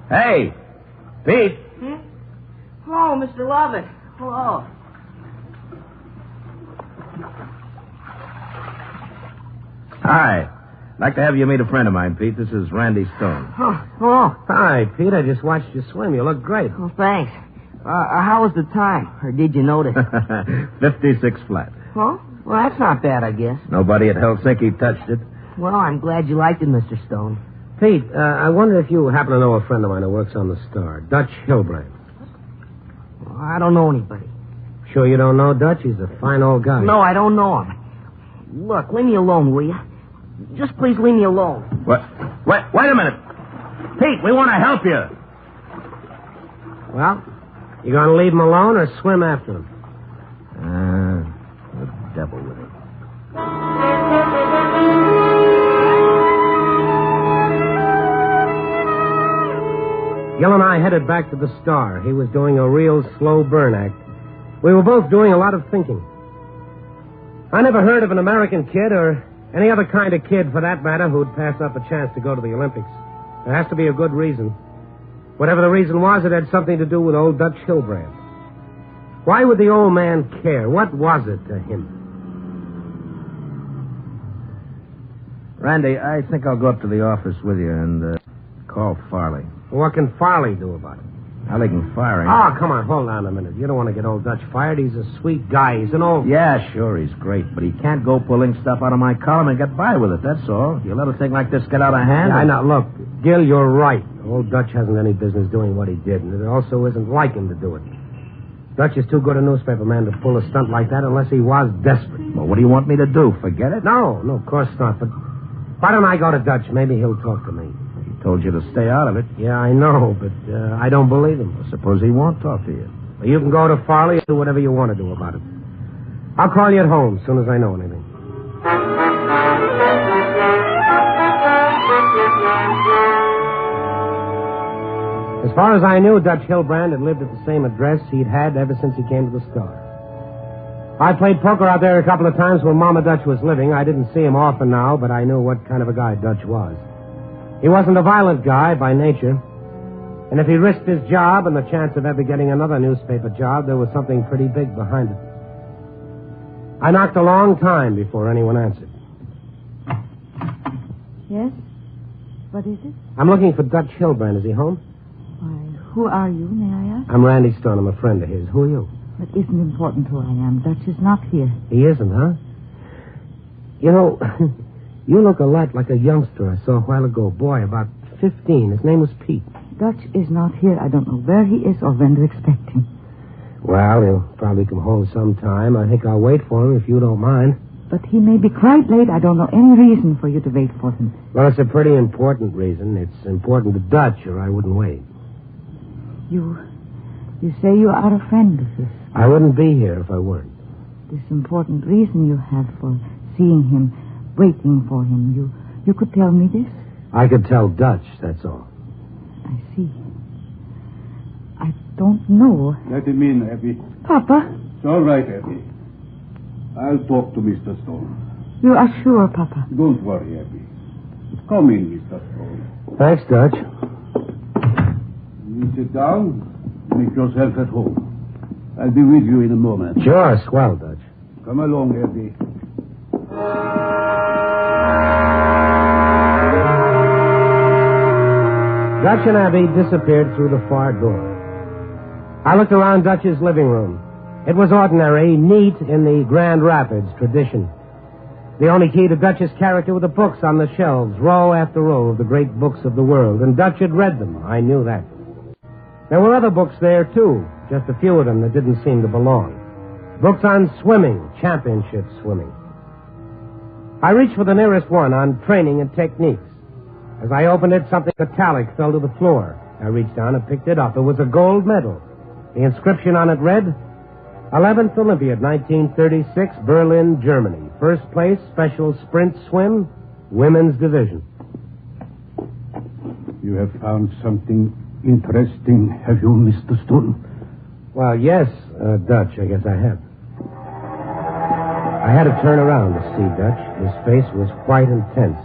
Hey, Pete. Hello, Mr. Lovett. Hello. Hi. I'd like to have you meet a friend of mine, Pete. This is Randy Stone. Oh, hi, Pete. I just watched you swim. You look great. Oh, thanks. How was the time? Or did you notice? 56 flat. Well, that's not bad, I guess. Nobody at Helsinki touched it. Well, I'm glad you liked it, Mr. Stone. Pete, I wonder if you happen to know a friend of mine who works on the Star, Dutch Hilbrand. Well, I don't know anybody. Sure you don't know Dutch? He's a fine old guy. No, I don't know him. Look, leave me alone, will you? Just please leave me alone. What? Wait a minute. Pete, we want to help you. Well, you going to leave him alone or swim after him? The devil with him. Gil and I headed back to the Star. He was doing a real slow burn act. We were both doing a lot of thinking. I never heard of an American kid, or any other kind of kid for that matter, who'd pass up a chance to go to the Olympics. There has to be a good reason. Whatever the reason was, it had something to do with old Dutch Hilbrand. Why would the old man care? What was it to him? Randy, I think I'll go up to the office with you and call Farley. What can Farley do about it? Well, they can fire him. Oh, come on, hold on a minute. You don't want to get old Dutch fired. He's a sweet guy. He's an old... Yeah, sure, he's great, but he can't go pulling stuff out of my column and get by with it, that's all. You let a thing like this get out of hand... Yeah, I know. Look, Gil, you're right. Old Dutch hasn't any business doing what he did, and it also isn't like him to do it. Dutch is too good a newspaper man to pull a stunt like that unless he was desperate. Well, what do you want me to do, forget it? No, of course not, but why don't I go to Dutch? Maybe he'll talk to me. He told you to stay out of it. Yeah, I know, but I don't believe him. Well, suppose he won't talk to you. Well, you can go to Farley and do whatever you want to do about it. I'll call you at home as soon as I know anything. As far as I knew, Dutch Hilbrand had lived at the same address he'd had ever since he came to the Star. I played poker out there a couple of times when Mama Dutch was living. I didn't see him often now, but I knew what kind of a guy Dutch was. He wasn't a violent guy by nature. And if he risked his job and the chance of ever getting another newspaper job, there was something pretty big behind it. I knocked a long time before anyone answered. Yes? What is it? I'm looking for Dutch Hilbrand. Is he home? Why, who are you, may I ask? I'm Randy Stone. I'm a friend of his. Who are you? It isn't important who I am. Dutch is not here. He isn't, huh? You know, you look a lot like a youngster I saw a while ago. Boy, about 15. His name was Pete. Dutch is not here. I don't know where he is or when to expect him. Well, he'll probably come home sometime. I think I'll wait for him if you don't mind. But he may be quite late. I don't know any reason for you to wait for him. Well, it's a pretty important reason. It's important to Dutch, or I wouldn't wait. You say you are a friend of his. I wouldn't be here if I weren't. This important reason you have for seeing him, waiting for him, you could tell me this? I could tell Dutch, that's all. I see. I don't know. Let him in, Abby. Papa? It's all right, Abby. I'll talk to Mr. Stone. You are sure, Papa? Don't worry, Abby. Come in, Mr. Stone. Thanks, Dutch. You sit down. Make yourself at home. I'll be with you in a moment. Sure, swell, Dutch. Come along, Abby. Dutch and Abby disappeared through the far door. I looked around Dutch's living room. It was ordinary, neat in the Grand Rapids tradition. The only key to Dutch's character were the books on the shelves, row after row of the great books of the world, and Dutch had read them. I knew that. There were other books there, too, just a few of them that didn't seem to belong. Books on swimming, championship swimming. I reached for the nearest one on training and techniques. As I opened it, something metallic fell to the floor. I reached down and picked it up. It was a gold medal. The inscription on it read, 11th Olympiad, 1936, Berlin, Germany. First place, special sprint swim, women's division. You have found something interesting, have you, Mr. Stone? Well, yes, Dutch, I guess I have. I had to turn around to see Dutch. His face was quite intense.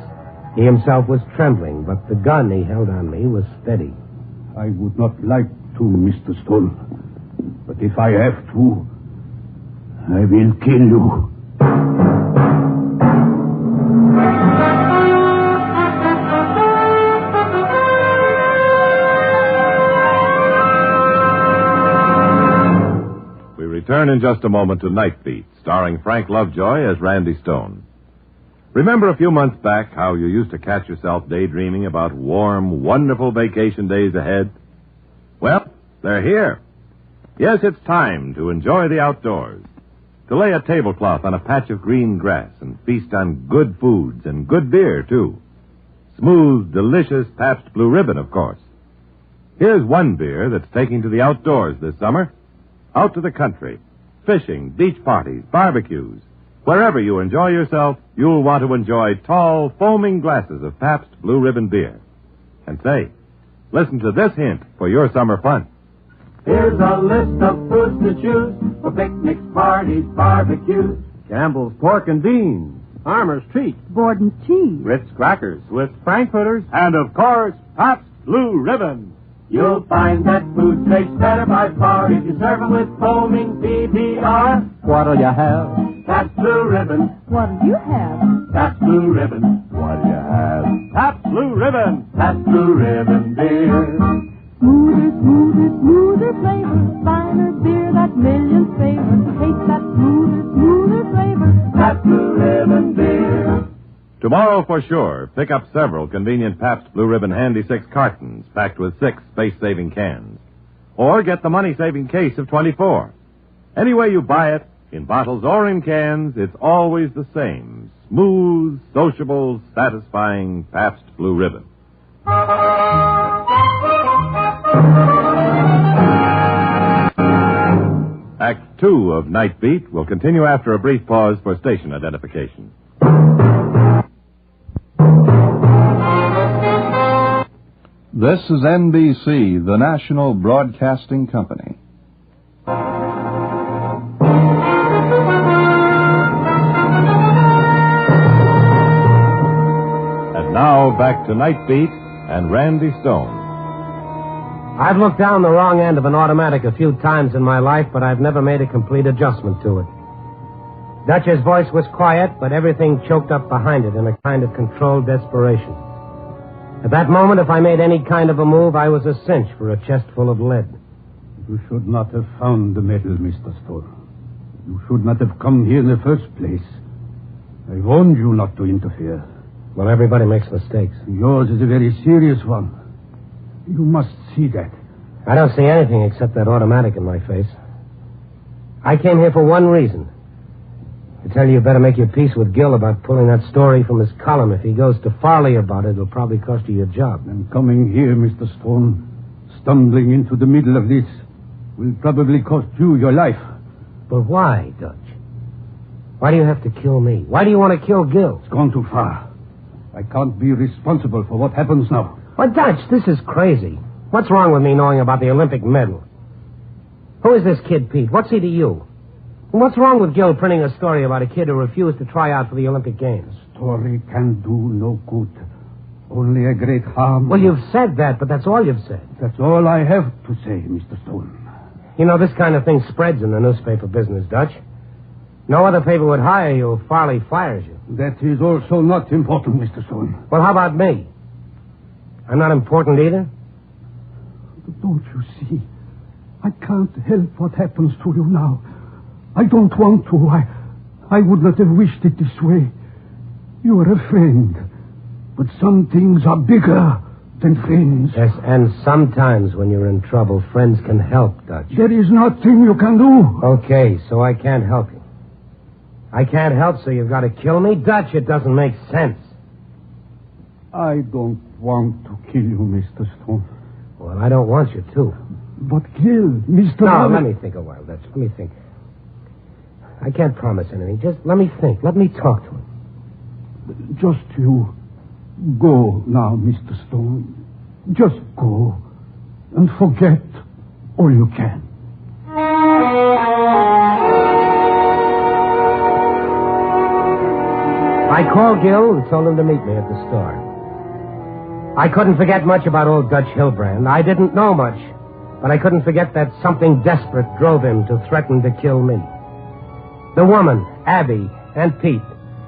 He himself was trembling, but the gun he held on me was steady. I would not like to, Mr. Stone. But if I have to, I will kill you. We return in just a moment to Night Beat, starring Frank Lovejoy as Randy Stone. Remember a few months back how you used to catch yourself daydreaming about warm, wonderful vacation days ahead? Well, they're here. Yes, it's time to enjoy the outdoors. To lay a tablecloth on a patch of green grass and feast on good foods and good beer, too. Smooth, delicious Pabst Blue Ribbon, of course. Here's one beer that's taking to the outdoors this summer. Out to the country. Fishing, beach parties, barbecues. Wherever you enjoy yourself, you'll want to enjoy tall, foaming glasses of Pabst Blue Ribbon beer. And say, listen to this hint for your summer fun. Here's a list of foods to choose for picnics, parties, barbecues. Campbell's Pork and Beans, Farmer's Treat, Borden's Cheese, Ritz Crackers, Swiss Frankfurters, and, of course, Pabst Blue Ribbon. You'll find that food tastes better by far if you serve it with foaming PBR. What'll you have? Pabst Blue Ribbon. What'll you have? Pabst Blue Ribbon. What'll you have? Pabst Blue Ribbon. Pabst Blue Ribbon beer. Smoother, smoother, smoother flavor. Finer beer that millions favor. Taste that smoother, smoother flavor. Pabst Blue Ribbon beer. Tomorrow, for sure, pick up several convenient Pabst Blue Ribbon Handy 6 cartons packed with 6 space-saving cans. Or get the money-saving case of 24. Any way you buy it, in bottles or in cans, it's always the same. Smooth, sociable, satisfying Pabst Blue Ribbon. Act 2 of Night Beat will continue after a brief pause for station identification. This is NBC, the national broadcasting company. And now back to Night Beat and Randy Stone. I've looked down the wrong end of an automatic a few times in my life, but I've never made a complete adjustment to it. Dutch's voice was quiet, but everything choked up behind it in a kind of controlled desperation. At that moment, if I made any kind of a move, I was a cinch for a chest full of lead. You should not have found the medal, Mr. Stone. You should not have come here in the first place. I warned you not to interfere. Well, everybody makes mistakes. Yours is a very serious one. You must see that. I don't see anything except that automatic in my face. I came here for one reason. To tell you better make your peace with Gil about pulling that story from his column. If he goes to Farley about it, it'll probably cost you your job. And coming here, Mr. Stone, stumbling into the middle of this, will probably cost you your life. But why, Dutch? Why do you have to kill me? Why do you want to kill Gil? It's gone too far. I can't be responsible for what happens now. Well, Dutch, this is crazy. What's wrong with me knowing about the Olympic medal? Who is this kid, Pete? What's he to you? And what's wrong with Gil printing a story about a kid who refused to try out for the Olympic Games? Story can do no good. Only a great harm. Well, you've said that, but that's all you've said. That's all I have to say, Mr. Stone. You know, this kind of thing spreads in the newspaper business, Dutch. No other paper would hire you if Farley fires you. That is also not important, Mr. Stone. Well, how about me? I'm not important either? Don't you see? I can't help what happens to you now. I don't want to. I would not have wished it this way. You are a friend. But some things are bigger than friends. Yes, and sometimes when you're in trouble, friends can help, Dutch. There is nothing you can do. Okay, so I can't help you. I can't help, so you've got to kill me? Dutch, it doesn't make sense. I don't want to kill you, Mr. Stone. Well, I don't want you to. But Gil, Mr. No, let me think a while, Dutch. Let me think. I can't promise anything. Just let me think. Let me talk to him. Just you. Go now, Mr. Stone. Just go. And forget all you can. I called Gil and told him to meet me at the store. I couldn't forget much about old Dutch Hilbrand. I didn't know much, but I couldn't forget that something desperate drove him to threaten to kill me. The woman, Abby, and Pete,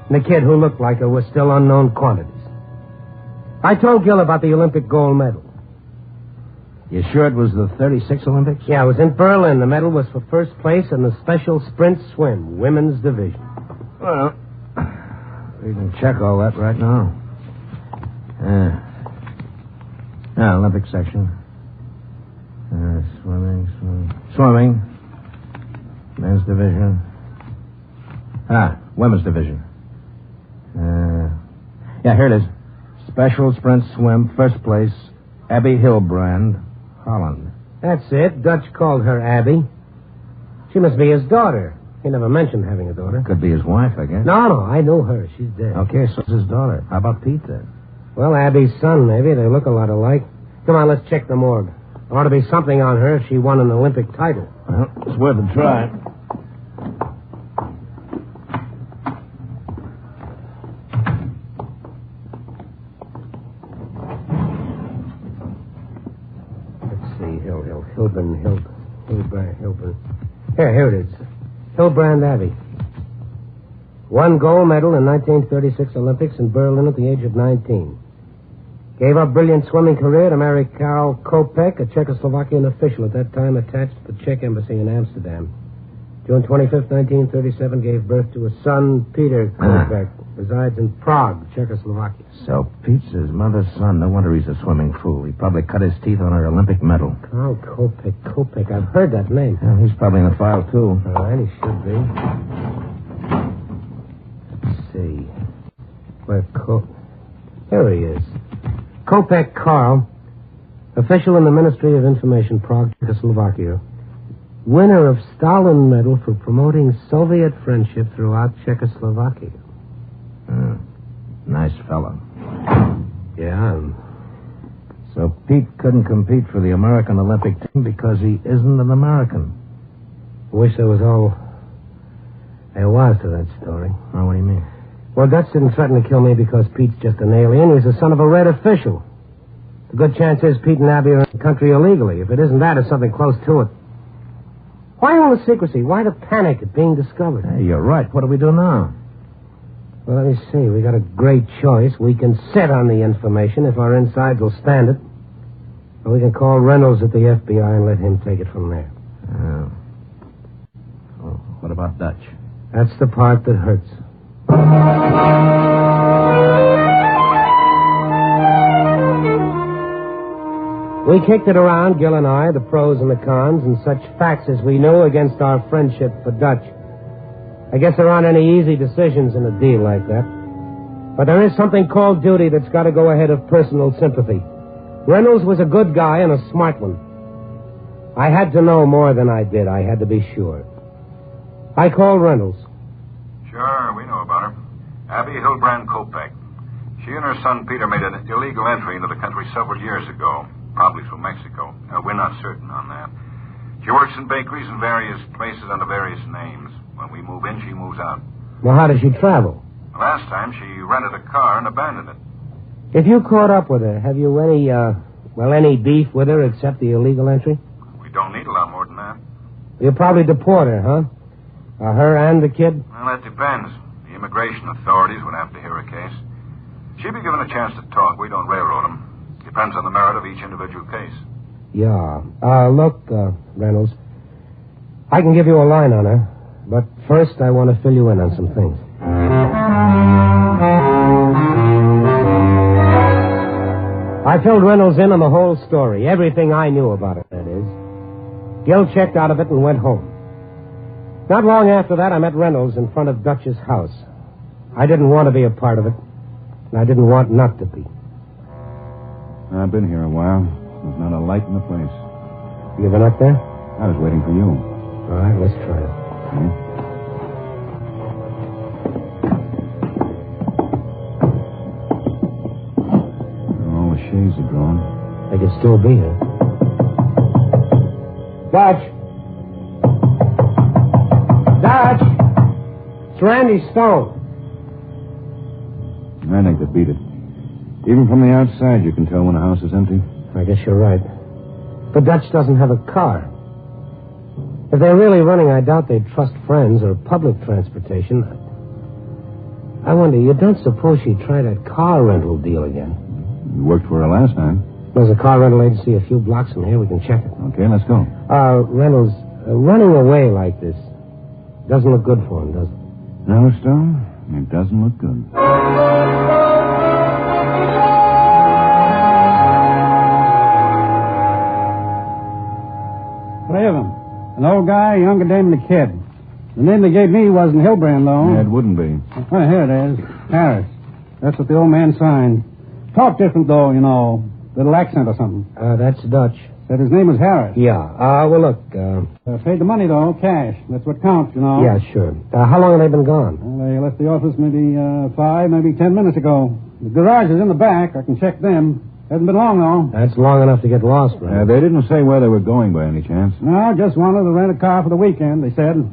and the kid who looked like her were still unknown quantities. I told Gil about the Olympic gold medal. You sure it was the 36 Olympics? Yeah, it was in Berlin. The medal was for first place in the special sprint swim, women's division. Well, we can check all that right now. Olympic section. Swimming. Men's division. Women's division. Here it is. Special sprint swim, first place, Abby Hilbrand, Holland. That's it. Dutch called her Abby. She must be his daughter. He never mentioned having a daughter. Could be his wife, I guess. No, I knew her. She's dead. Okay, so's his daughter. How about Pete, then? Well, Abby's son, maybe. They look a lot alike. Come on, let's check the morgue. There ought to be something on her if she won an Olympic title. Well, it's worth a try. Hilbrand. Here it is. Hilbrand Abbey. Won gold medal in 1936 Olympics in Berlin at the age of 19. Gave up brilliant swimming career to marry Karl Kopek, a Czechoslovakian official at that time attached to the Czech embassy in Amsterdam. June 25th, 1937, gave birth to a son, Peter Kopek. Resides in Prague, Czechoslovakia. So Pete's his mother's son. No wonder he's a swimming fool. He probably cut his teeth on her Olympic medal. Karl Kopek. I've heard that name. Yeah, he's probably in the file, too. All right, he should be. Let's see. Here he is. Kopek Karl, official in the Ministry of Information, Prague, Czechoslovakia. Winner of Stalin Medal for promoting Soviet friendship throughout Czechoslovakia. Nice fellow. Yeah. So Pete couldn't compete for the American Olympic team because he isn't an American. I wish there was all there was to that story. Oh, what do you mean? Well, Dutch didn't threaten to kill me because Pete's just an alien. He's the son of a red official. The good chance is Pete and Abby are in the country illegally. If it isn't that, it's something close to it. Why all the secrecy? Why the panic at being discovered? Hey, you're right. What do we do now? Well, let me see. We got a great choice. We can sit on the information if our insides will stand it. So we can call Reynolds at the FBI and let him take it from there. What about Dutch? That's the part that hurts. We kicked it around, Gil and I, the pros and the cons, and such facts as we knew against our friendship for Dutch. I guess there aren't any easy decisions in a deal like that. But there is something called duty that's got to go ahead of personal sympathy. Reynolds was a good guy and a smart one. I had to know more than I did. I had to be sure. I called Reynolds. Sure, we know about her. Abby Hilbrand Kopek. She and her son Peter made an illegal entry into the country several years ago, probably through Mexico. We're not certain on that. She works in bakeries in various places under various names. When we move in, she moves out. Well, how does she travel? Last time, she rented a car and abandoned it. If you caught up with her, have you any beef with her except the illegal entry? We don't need a lot more than that. You'll probably deport her, huh? Her and the kid? Well, that depends. The immigration authorities would have to hear a case. She'd be given a chance to talk. We don't railroad them. Depends on the merit of each individual case. Yeah. Look, Reynolds, I can give you a line on her, but first I want to fill you in on some things. I filled Reynolds in on the whole story, everything I knew about it, that is. Gil checked out of it and went home. Not long after that, I met Reynolds in front of Dutch's house. I didn't want to be a part of it, and I didn't want not to be. I've been here a while. There's not a light in the place. You been up there? I was waiting for you. All right, let's try it. All the shades are drawn. They could still be here. Dutch! Dutch! It's Randy Stone. I think they beat it. Even from the outside, you can tell when a house is empty. I guess you're right. But Dutch doesn't have a car. If they're really running, I doubt they'd trust friends or public transportation. I wonder, you don't suppose she'd try that car rental deal again? You worked for her last time. There's a car rental agency a few blocks from here. We can check it. Okay, let's go. Reynolds, running away like this doesn't look good for him, does it? No, Stone, it doesn't look good. Three of them. An old guy, a younger dame, and a kid. The name they gave me wasn't Hilbrand, though. Yeah, it wouldn't be. Oh, here it is. Harris. That's what the old man signed. Talk different, though, you know. Little accent or something. That's Dutch. Said his name was Harris. Yeah. Well, look, paid the money, though, cash. That's what counts, you know. Yeah, sure. How long have they been gone? Well, they left the office maybe 5, maybe 10 minutes ago. The garage is in the back. I can check them. Hasn't been long, though. That's long enough to get lost, right? They didn't say where they were going by any chance. No, just wanted to rent a car for the weekend, they said.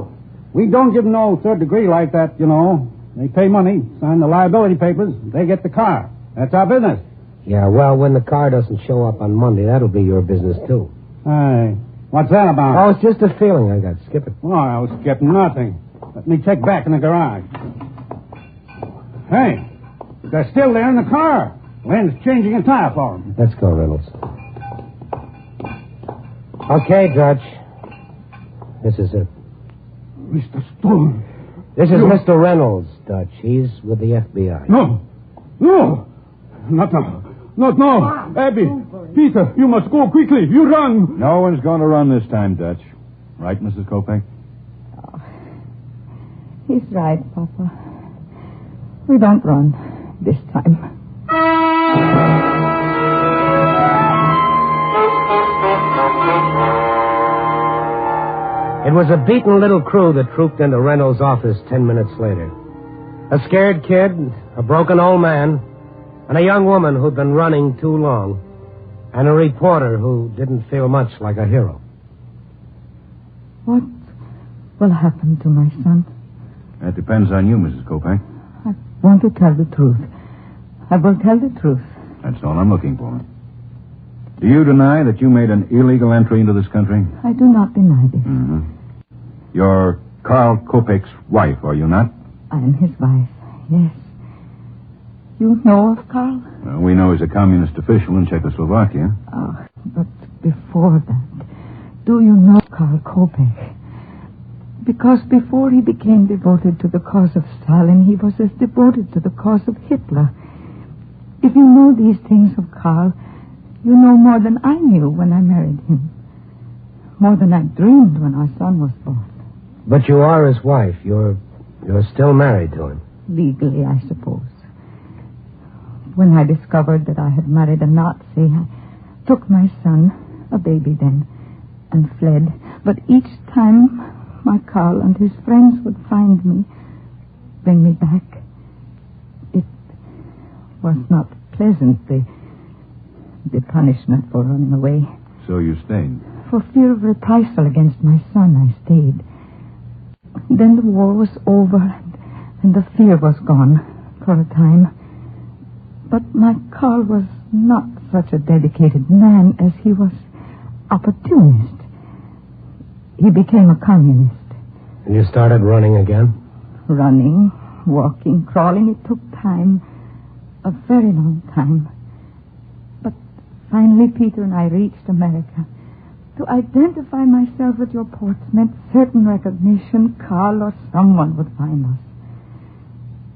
We don't give them no third degree like that, you know. They pay money, sign the liability papers, they get the car. That's our business. Yeah, well, when the car doesn't show up on Monday, that'll be your business, too. Hey, what's that about? Oh, it's just a feeling I got. Skip it. Oh, I was skipping nothing. Let me check back in the garage. Hey, they're still there in the car. Lynn's changing a tire for him. Let's go, Reynolds. Okay, Dutch. This is it. Mr. Stone. This is Mr. Reynolds, Dutch. He's with the FBI. No. Not now. Not now. Abby, Peter, you must go quickly. You run. No one's going to run this time, Dutch. Right, Mrs. Kopek? Oh, he's right, Papa. We don't run this time. It was a beaten little crew that trooped into Reynolds' office 10 minutes later. A scared kid, a broken old man, and a young woman who'd been running too long, and a reporter who didn't feel much like a hero. What will happen to my son? That depends on you, Mrs. Kopek. I want to tell the truth. I will tell the truth. That's all I'm looking for. Do you deny that you made an illegal entry into this country? I do not deny this. Mm-hmm. You're Carl Kopek's wife, are you not? I am his wife, yes. You know of Carl? Well, we know he's a communist official in Czechoslovakia. Oh, But before that, do you know Karl Kopeck? Because before he became devoted to the cause of Stalin, he was as devoted to the cause of Hitler. If you know these things of Karl, you know more than I knew when I married him. More than I dreamed when our son was born. But you are his wife. You're still married to him. Legally, I suppose. When I discovered that I had married a Nazi, I took my son, a baby then, and fled. But each time my Karl and his friends would find me, bring me back, it was not pleasant, the punishment for running away. So you stayed? For fear of reprisal against my son, I stayed. Then the war was over, and the fear was gone for a time. But my Karl was not such a dedicated man as he was opportunist. He became a communist. And you started running again? Running, walking, crawling. It took time, a very long time. But finally, Peter and I reached America. To identify myself at your ports meant certain recognition. Karl or someone would find us.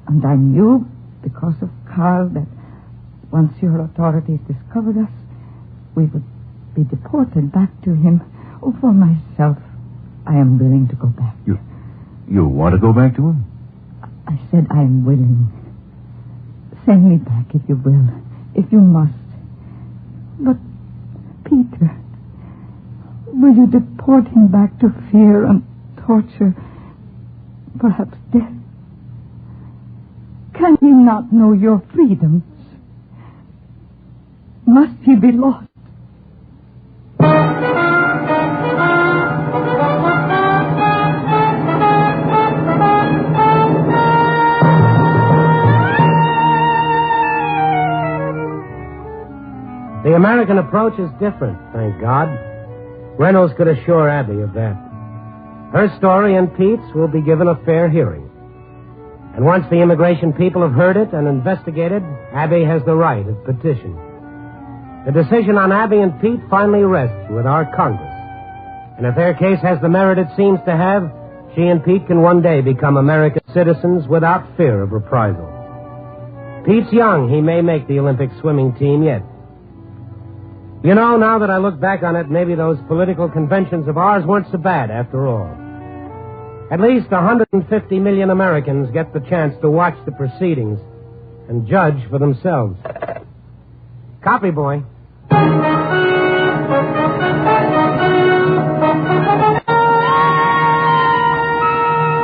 And I knew, because of Karl, that once your authorities discovered us, we would be deported back to him. Oh, for myself, I am willing to go back. You want to go back to him? I said I am willing. Send me back if you will, if you must. But, Peter, will you deport him back to fear and torture, perhaps death? Can he not know your freedoms? Must he be lost? The American approach is different, thank God. Reynolds could assure Abby of that. Her story and Pete's will be given a fair hearing. And once the immigration people have heard it and investigated, Abby has the right of petition. The decision on Abby and Pete finally rests with our Congress. And if their case has the merit it seems to have, she and Pete can one day become American citizens without fear of reprisal. Pete's young. He may make the Olympic swimming team yet. You know, now that I look back on it, maybe those political conventions of ours weren't so bad after all. At least 150 million Americans get the chance to watch the proceedings and judge for themselves. Copy, boy.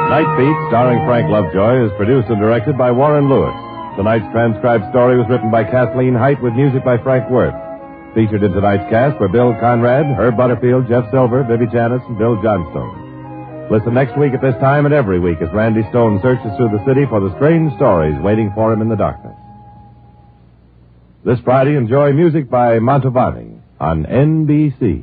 Night Beat, starring Frank Lovejoy, is produced and directed by Warren Lewis. Tonight's transcribed story was written by Kathleen Height with music by Frank Worth. Featured in tonight's cast were Bill Conrad, Herb Butterfield, Jeff Silver, Vivi Janis, and Bill Johnstone. Listen next week at this time and every week as Randy Stone searches through the city for the strange stories waiting for him in the darkness. This Friday, enjoy music by Mantovani on NBC.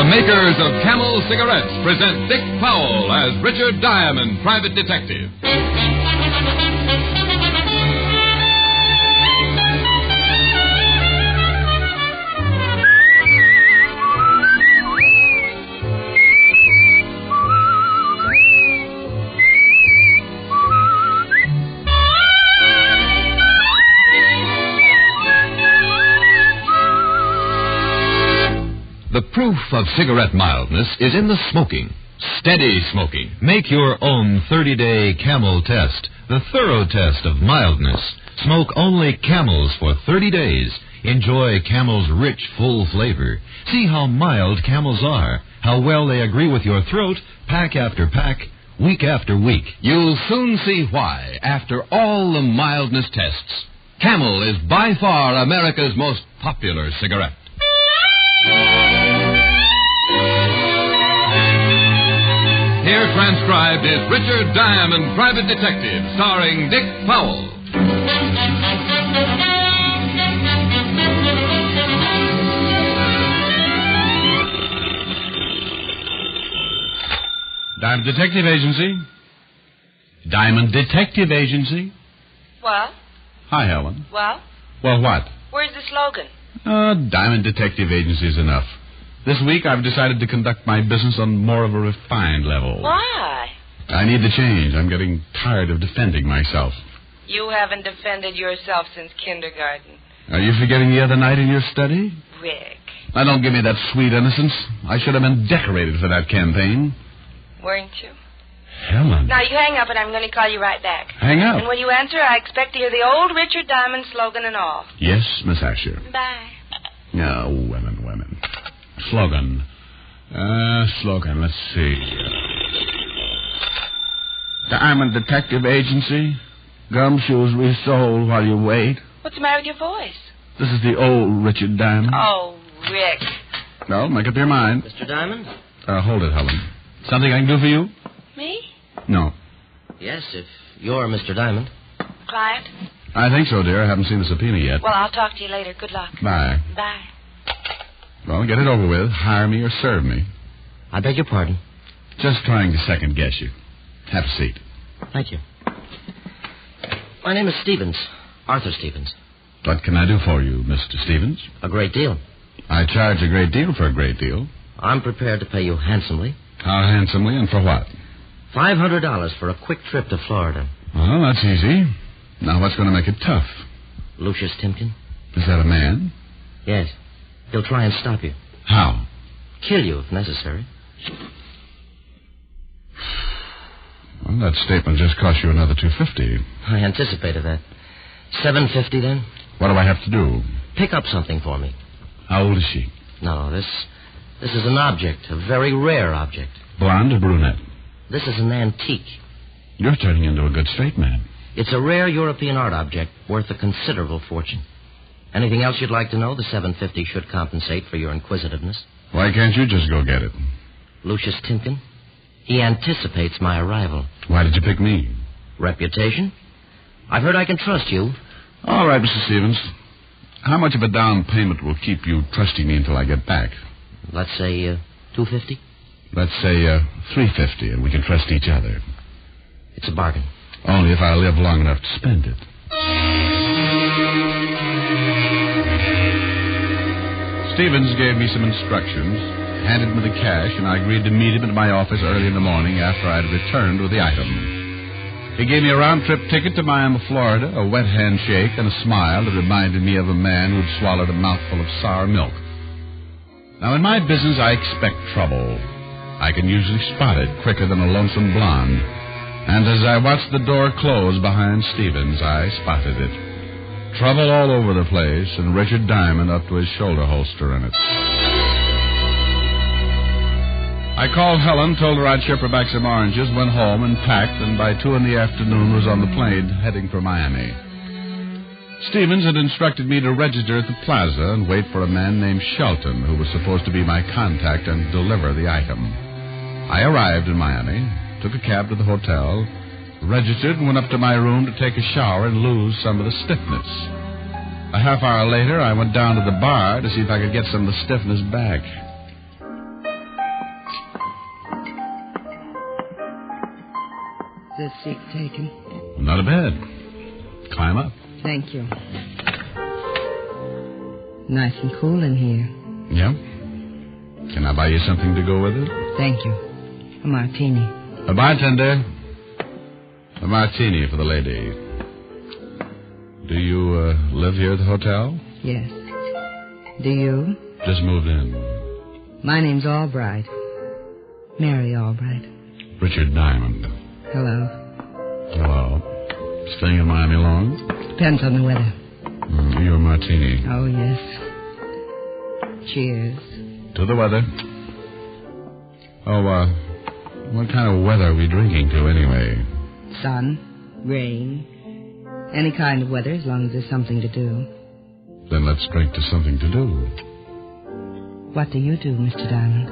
Makers of Camel Cigarettes present Dick Powell as Richard Diamond, Private Detective. The proof of cigarette mildness is in the smoking. Steady smoking. Make your own 30-day Camel test, the thorough test of mildness. Smoke only Camels for 30 days. Enjoy Camel's rich, full flavor. See how mild Camels are, how well they agree with your throat, pack after pack, week after week. You'll soon see why, after all the mildness tests. Camel is by far America's most popular cigarette. Here transcribed is Richard Diamond, Private Detective, starring Dick Powell. Diamond Detective Agency. Diamond Detective Agency. Well? Hi, Helen. Well? Well, what? Where's the slogan? Diamond Detective Agency is enough. This week I've decided to conduct my business on more of a refined level. Why? I need the change. I'm getting tired of defending myself. You haven't defended yourself since kindergarten. Are you forgetting the other night in your study? Rick. Now, don't give me that sweet innocence. I should have been decorated for that campaign. Weren't you? Helen. Now, you hang up, and I'm going to call you right back. Hang up? And when you answer, I expect to hear the old Richard Diamond slogan and all. Yes, Miss Asher. Bye. No, women. Slogan. Let's see. Diamond Detective Agency. Gumshoes resold while you wait. What's the matter with your voice? This is the old Richard Diamond. Oh, Rick. No, make up your mind. Mr. Diamond? Hold it, Helen. Something I can do for you? Me? No. Yes, if you're Mr. Diamond. Client? I think so, dear. I haven't seen the subpoena yet. Well, I'll talk to you later. Good luck. Bye. Bye. Well, get it over with. Hire me or serve me. I beg your pardon. Just trying to second-guess you. Have a seat. Thank you. My name is Stevens. Arthur Stevens. What can I do for you, Mr. Stevens? A great deal. I charge a great deal for a great deal. I'm prepared to pay you handsomely. How handsomely and for what? $500 for a quick trip to Florida. Well, that's easy. Now, what's going to make it tough? Lucius Timken. Is that a man? Yes. He'll try and stop you. How? Kill you if necessary. Well, that statement just cost you another $250. I anticipated that. $750 then? What do I have to do? Pick up something for me. How old is she? No, this is an object, a very rare object. Blonde or brunette? This is an antique. You're turning into a good straight man. It's a rare European art object worth a considerable fortune. Anything else you'd like to know? The $750 should compensate for your inquisitiveness. Why can't you just go get it? Lucius Timken. He anticipates my arrival. Why did you pick me? Reputation. I've heard I can trust you. All right, Mr. Stevens. How much of a down payment will keep you trusting me until I get back? Let's say $250. Let's say $350, and we can trust each other. It's a bargain. Only if I live long enough to spend it. Stevens gave me some instructions, handed me the cash, and I agreed to meet him at my office early in the morning after I had returned with the item. He gave me a round-trip ticket to Miami, Florida, a wet handshake, and a smile that reminded me of a man who'd swallowed a mouthful of sour milk. Now, in my business, I expect trouble. I can usually spot it quicker than a lonesome blonde. And as I watched the door close behind Stevens, I spotted it. Trouble all over the place, and Richard Diamond up to his shoulder holster in it. I called Helen, told her I'd ship her back some oranges, went home and packed, and by 2 p.m. was on the plane heading for Miami. Stevens had instructed me to register at the plaza and wait for a man named Shelton, who was supposed to be my contact and deliver the item. I arrived in Miami, took a cab to the hotel, registered, and went up to my room to take a shower and lose some of the stiffness. A half hour later, I went down to the bar to see if I could get some of the stiffness back. This seat taken? Not a bed. Climb up. Thank you. Nice and cool in here. Yeah? Can I buy you something to go with it? Thank you. A martini. A bartender. A martini for the lady. Do you live here at the hotel? Yes. Do you? Just moved in. My name's Albright. Mary Albright. Richard Diamond. Hello. Hello. Staying in Miami long? Depends on the weather. Your martini. Oh, yes. Cheers. To the weather. Oh, what kind of weather are we drinking to anyway? Sun, rain, any kind of weather as long as there's something to do. Then let's drink to something to do. What do you do, Mr. Diamond?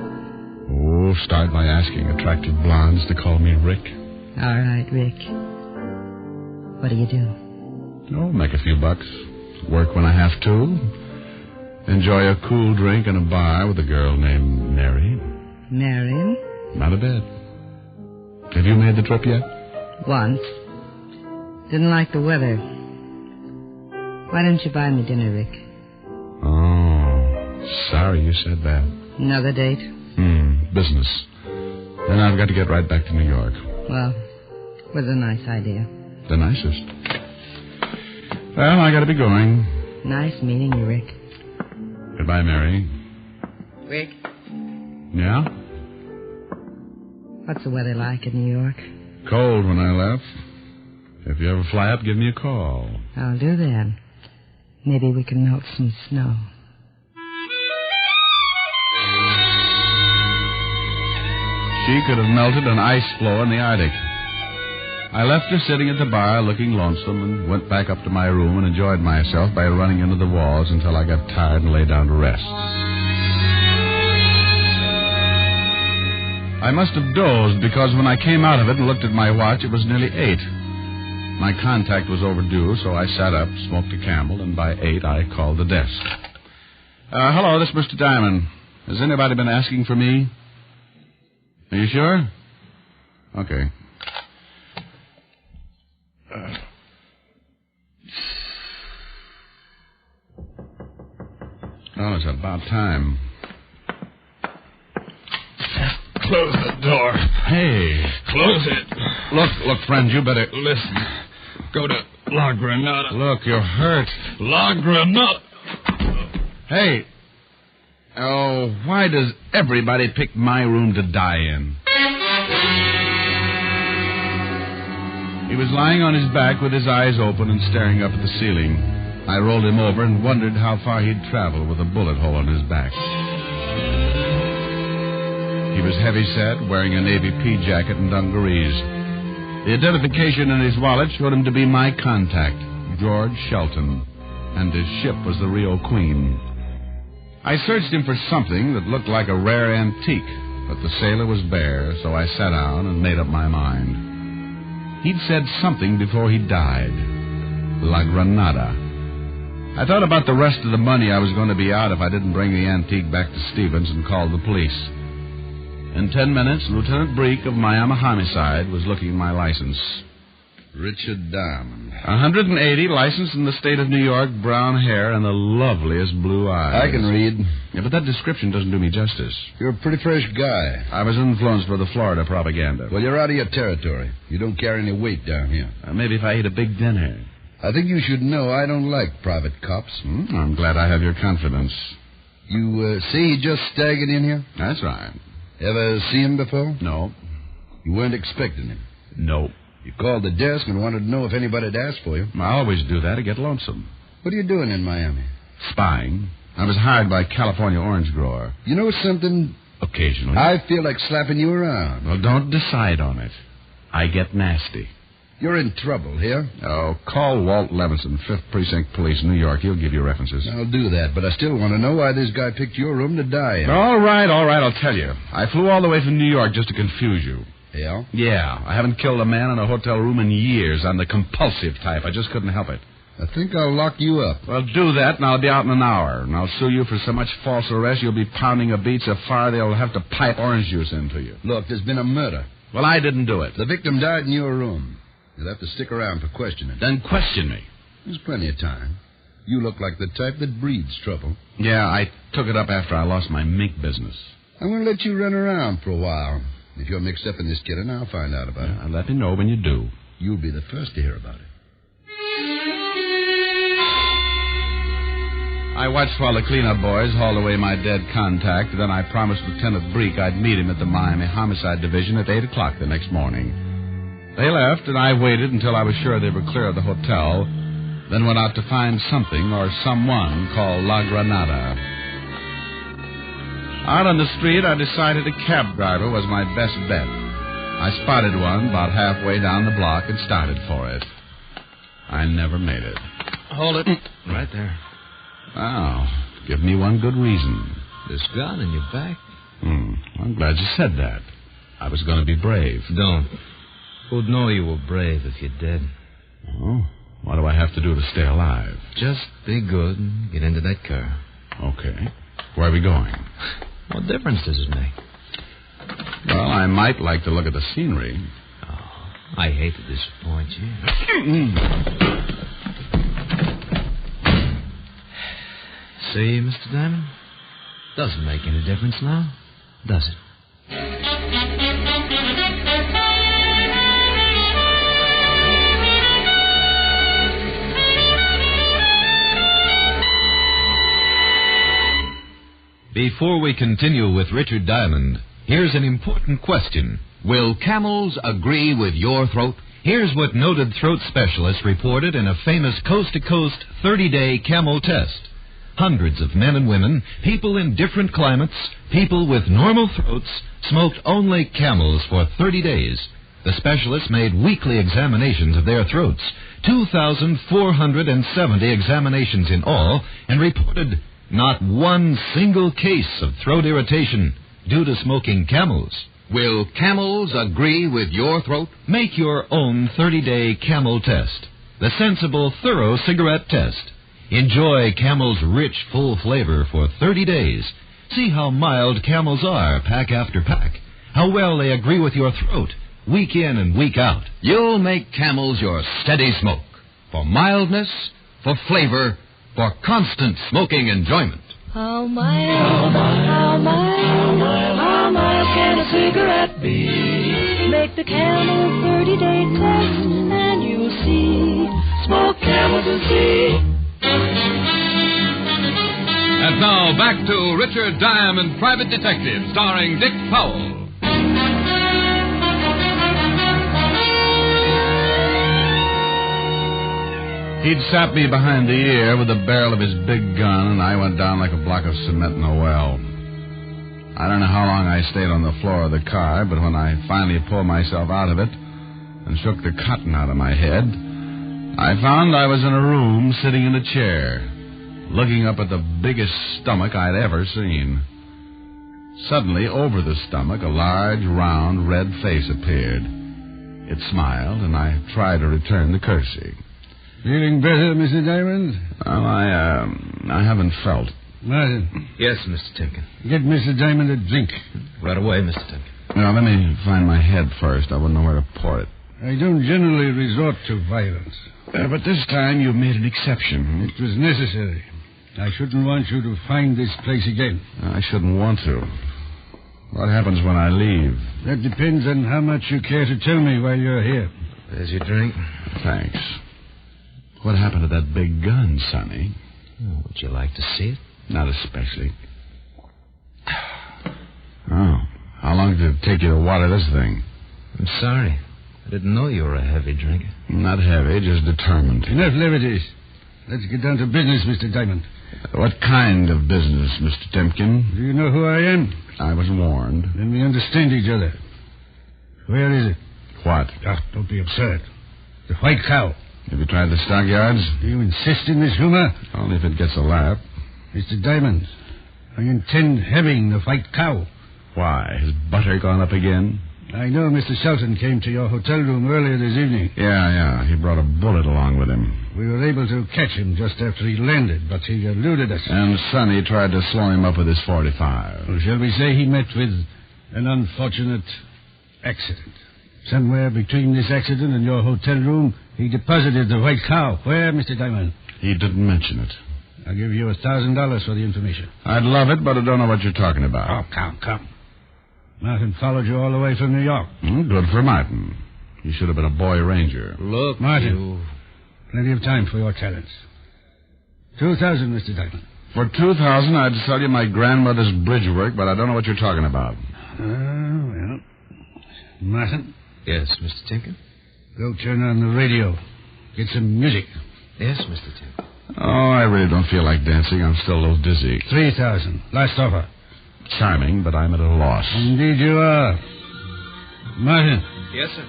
Oh, start by asking attractive blondes to call me Rick. All right, Rick. What do you do? Oh, make a few bucks. Work when I have to. Enjoy a cool drink in a bar with a girl named Mary. Marion? Not a bit. Have you made the trip yet? Once. Didn't like the weather. Why don't you buy me dinner, Rick? Oh, sorry you said that. Another date? Business. Then I've got to get right back to New York. Well, was a nice idea. The nicest. Well, I got to be going. Nice meeting you, Rick. Goodbye, Mary. Rick? Yeah? What's the weather like in New York? Cold when I left. If you ever fly up, give me a call. I'll do that. Maybe we can melt some snow. She could have melted an ice floe in the Arctic. I left her sitting at the bar looking lonesome and went back up to my room and enjoyed myself by running into the walls until I got tired and lay down to rest. I must have dozed because when I came out of it and looked at my watch, it was nearly 8. My contact was overdue, so I sat up, smoked a Camel, and by 8 I called the desk. Hello, this is Mr. Diamond. Has anybody been asking for me? Are you sure? Okay. Oh, it's about time. Close the door. Hey. Close it. Look, friend, you better... Listen. Go to La Granada. Look, you're hurt. La Granada. Hey. Oh, why does everybody pick my room to die in? He was lying on his back with his eyes open and staring up at the ceiling. I rolled him over and wondered how far he'd travel with a bullet hole in his back. He was heavy-set, wearing a navy pea jacket and dungarees. The identification in his wallet showed him to be my contact, George Shelton, and his ship was the Rio Queen. I searched him for something that looked like a rare antique, but the sailor was bare, so I sat down and made up my mind. He'd said something before he died. La Granada. I thought about the rest of the money I was going to be out if I didn't bring the antique back to Stevens and called the police. In 10 minutes, Lieutenant Breek of Miami Homicide was looking at my license. Richard Diamond. 180, licensed in the state of New York, brown hair, and the loveliest blue eyes. I can read. Yeah, but that description doesn't do me justice. You're a pretty fresh guy. I was influenced by the Florida propaganda. Well, you're out of your territory. You don't carry any weight down here. Maybe if I ate a big dinner. I think you should know I don't like private cops. I'm glad I have your confidence. You see he just staggered in here? That's right. Ever see him before? No. You weren't expecting him? No. You called the desk and wanted to know if anybody had asked for you. I always do that to get lonesome. What are you doing in Miami? Spying. I was hired by a California orange grower. You know something? Occasionally. I feel like slapping you around. Well, don't decide on it. I get nasty. You're in trouble here. Oh, call Walt Levinson, 5th Precinct Police, New York. He'll give you references. I'll do that, but I still want to know why this guy picked your room to die in. All right, I'll tell you. I flew all the way from New York just to confuse you. Yeah? Yeah, I haven't killed a man in a hotel room in years. I'm the compulsive type. I just couldn't help it. I think I'll lock you up. Well, do that, and I'll be out in an hour. And I'll sue you for so much false arrest, you'll be pounding a beat so far they'll have to pipe orange juice into you. Look, there's been a murder. Well, I didn't do it. The victim died in your room. You'll have to stick around for questioning. Then question me. There's plenty of time. You look like the type that breeds trouble. Yeah, I took it up after I lost my mink business. I'm going to let you run around for a while. If you're mixed up in this killing, I'll find out about it. Let me know when you do. You'll be the first to hear about it. I watched while the cleanup boys hauled away my dead contact, then I promised Lieutenant Breek I'd meet him at the Miami Homicide Division at 8 o'clock the next morning. They left, and I waited until I was sure they were clear of the hotel, then went out to find something or someone called La Granada. Out on the street, I decided a cab driver was my best bet. I spotted one about halfway down the block and started for it. I never made it. Hold it. Right there. Oh, give me one good reason. This gun in your back? I'm glad you said that. I was going to be brave. Don't. Who'd know you were brave if you're dead? Oh, what do I have to do to stay alive? Just be good and get into that car. Okay. Where are we going? What difference does it make? Well, I might like to look at the scenery. Oh, I hate to disappoint you. See, Mr. Diamond? Doesn't make any difference now, does it? Before we continue with Richard Diamond, here's an important question. Will camels agree with your throat? Here's what noted throat specialists reported in a famous coast-to-coast 30-day camel test. Hundreds of men and women, people in different climates, people with normal throats, smoked only camels for 30 days. The specialists made weekly examinations of their throats, 2,470 examinations in all, and reported not one single case of throat irritation due to smoking camels. Will camels agree with your throat? Make your own 30-day camel test. The sensible, thorough cigarette test. Enjoy Camel's rich, full flavor for 30 days. See how mild Camels are, pack after pack. How well they agree with your throat, week in and week out. You'll make Camels your steady smoke. For mildness, for flavor, for constant smoking enjoyment. How mild can a cigarette be? Make the Camel 30-day test and you'll see. Smoke Camels and see. And now back to Richard Diamond, Private Detective, starring Dick Powell. He'd sapped me behind the ear with the barrel of his big gun, and I went down like a block of cement in a well. I don't know how long I stayed on the floor of the car, but when I finally pulled myself out of it and shook the cotton out of my head, I found I was in a room sitting in a chair, looking up at the biggest stomach I'd ever seen. Suddenly, over the stomach, a large, round, red face appeared. It smiled, and I tried to return the courtesy. Feeling better, Mr. Diamond? Well, I haven't felt. Martin. Yes, Mr. Timken. Get Mr. Diamond a drink. Right away, Mr. Timken. Now, let me find my head first. I wouldn't know where to pour it. I don't generally resort to violence. But this time you made an exception. It was necessary. I shouldn't want you to find this place again. I shouldn't want to. What happens when I leave? That depends on how much you care to tell me while you're here. There's your drink. Thanks. What happened to that big gun, Sonny? Oh, would you like to see it? Not especially. Oh, how long did it take you to water this thing? I'm sorry. I didn't know you were a heavy drinker. Not heavy, just determined. Enough levities. Let's get down to business, Mr. Diamond. What kind of business, Mr. Timken? Do you know who I am? I was warned. Then we understand each other. Where is it? What? Oh, don't be absurd. The White Cow. Have you tried the stockyards? Do you insist in this humor? Only if it gets a laugh. Mr. Diamond, I intend having the White Cow. Why? Has butter gone up again? I know Mr. Shelton came to your hotel room earlier this evening. Yeah. He brought a bullet along with him. We were able to catch him just after he landed, but he eluded us. And Sonny tried to slow him up with his .45. Well, shall we say he met with an unfortunate accident? Somewhere between this accident and your hotel room, he deposited the White Cow. Where, Mr. Diamond? He didn't mention it. I'll give you $1,000 for the information. I'd love it, but I don't know what you're talking about. Oh, come. Martin followed you all the way from New York. Good for Martin. He should have been a boy ranger. Look, Martin, plenty of time for your talents. 2,000, Mr. Diamond. For 2,000, I'd sell you my grandmother's bridge work, but I don't know what you're talking about. Well. Martin? Yes, Mr. Tinker? Go turn on the radio. Get some music. Yes, Mr. Tinker. Oh, I really don't feel like dancing. I'm still a little dizzy. 3,000. Last offer. Charming, but I'm at a loss. Indeed you are. Martin. Yes, sir.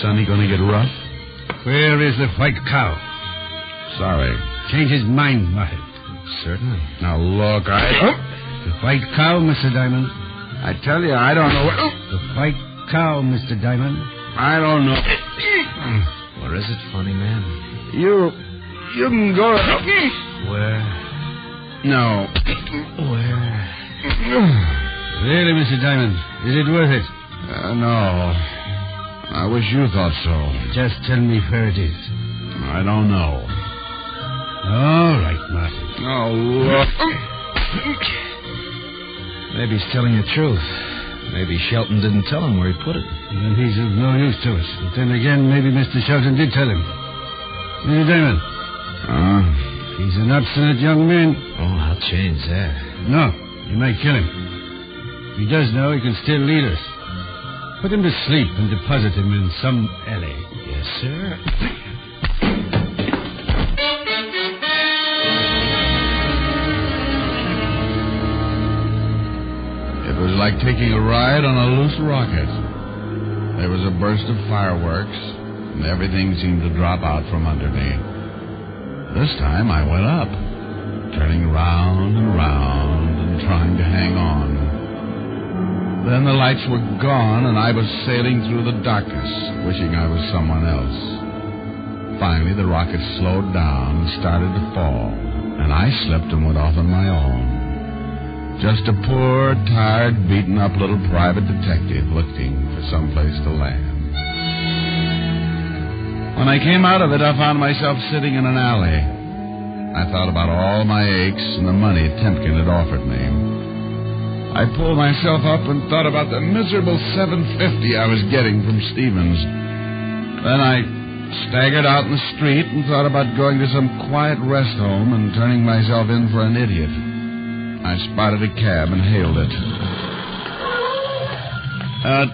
Sonny gonna get rough? Where is the White Cow? Sorry. Change his mind, Martin. Certainly. Now, look, The white cow, Mr. Diamond. I tell you, I don't know The white cow, Mr. Diamond. I don't know. Or is it funny, man? You can go to... Where? No. Where? Really, Mr. Diamond, is it worth it? No. I wish you thought so. Just tell me where it is. I don't know. All right, Martin. Oh, look. Maybe he's telling the truth. Maybe Shelton didn't tell him where he put it. Then he's of no use to us. But then again, maybe Mr. Shelton did tell him. Mr. Diamond. He's an obstinate young man. Oh, I'll change that. No, you might kill him. If he does know, he can still lead us. Put him to sleep and deposit him in some alley. Yes, sir. It was like taking a ride on a loose rocket. There was a burst of fireworks, and everything seemed to drop out from under me. This time I went up, turning round and round and trying to hang on. Then the lights were gone, and I was sailing through the darkness, wishing I was someone else. Finally, the rocket slowed down and started to fall, and I slipped and went off on my own. Just a poor, tired, beaten-up little private detective looking for someplace to land. When I came out of it, I found myself sitting in an alley. I thought about all my aches and the money Temkin had offered me. I pulled myself up and thought about the miserable $7.50 I was getting from Stevens. Then I staggered out in the street and thought about going to some quiet rest home and turning myself in for an idiot. I spotted a cab and hailed it.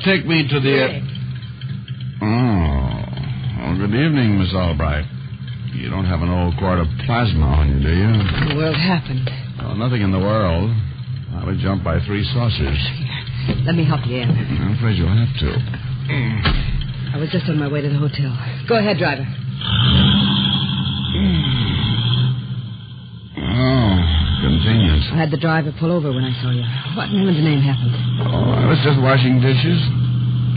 Take me to the... Oh, good evening, Miss Albright. You don't have an old quart of plasma on you, do you? What in the world happened? Oh, nothing in the world. I was jumped by 3 saucers. Let me help you in. I'm afraid you'll have to. I was just on my way to the hotel. Go ahead, driver. Oh, convenient. I had the driver pull over when I saw you. What in heaven's name happened? Oh, I was just washing dishes.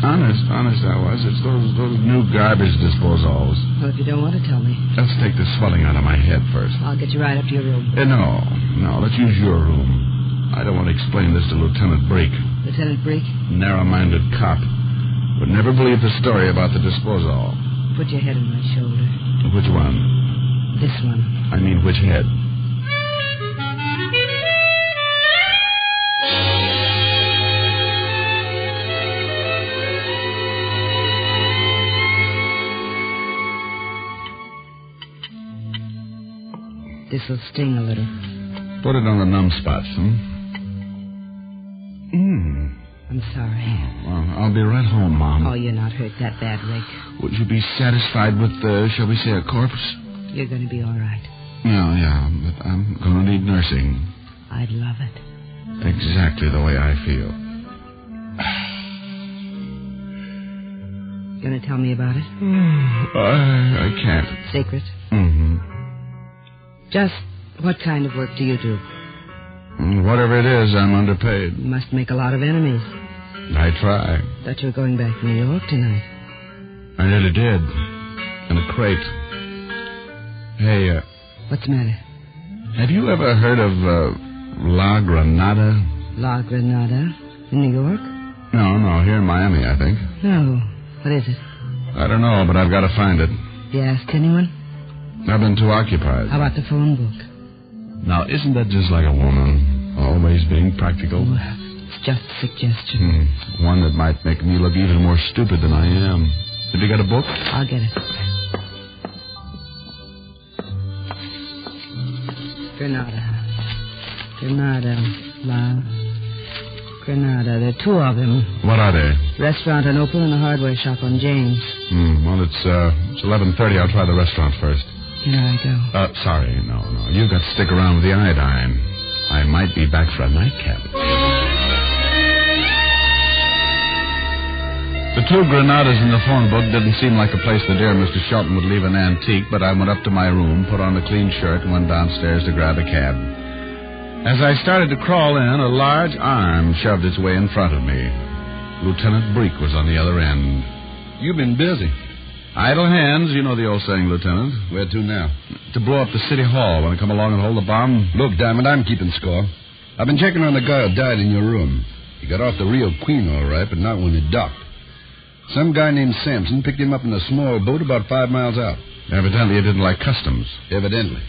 Honest I was. It's those new garbage disposals. Well, if you don't want to tell me. Let's take the swelling out of my head first. I'll get you right up to your room. No. Let's use your room. I don't want to explain this to Lieutenant Brake. Lieutenant Brake? Narrow-minded cop. Would never believe the story about the disposal. Put your head on my shoulder. Which one? This one. I mean, which head? This'll sting a little. Put it on the numb spots, I'm sorry. Well, I'll be right home, Mom. Oh, you're not hurt that bad, Rick. Would you be satisfied with, shall we say, a corpse? You're going to be all right. Yeah, but I'm going to need nursing. I'd love it. Exactly the way I feel. Going to tell me about it? I can't. Secret? Mm-hmm. Just what kind of work do you do? Whatever it is, I'm underpaid. You must make a lot of enemies. I try. Thought you were going back to New York tonight. I nearly did. In a crate. Hey, What's the matter? Have you ever heard of, La Granada? La Granada? In New York? No, here in Miami, I think. No. What is it? I don't know, but I've got to find it. You asked anyone? I've been too occupied. How about the phone book? Now, isn't that just like a woman? Always being practical? It's just a suggestion. One that might make me look even more stupid than I am. Have you got a book? I'll get it. Granada. La Granada. There are 2 of them. What are they? Restaurant on Opal and a hardware shop on James. Well, it's 11:30. I'll try the restaurant first. Here I go. Sorry, no. You've got to stick around with the iodine. I might be back for a nightcap. The 2 Granadas in the phone book didn't seem like a place the dear Mr. Shelton would leave an antique, but I went up to my room, put on a clean shirt, and went downstairs to grab a cab. As I started to crawl in, a large arm shoved its way in front of me. Lieutenant Breek was on the other end. You've been busy. Idle hands, you know the old saying, Lieutenant. Where to now? To blow up the city hall. Want to come along and hold the bomb? Look, Diamond, I'm keeping score. I've been checking on the guy who died in your room. He got off the Rio Queen all right, but not when he docked. Some guy named Sampson picked him up in a small boat about 5 miles out. Evidently he didn't like customs. Evidently.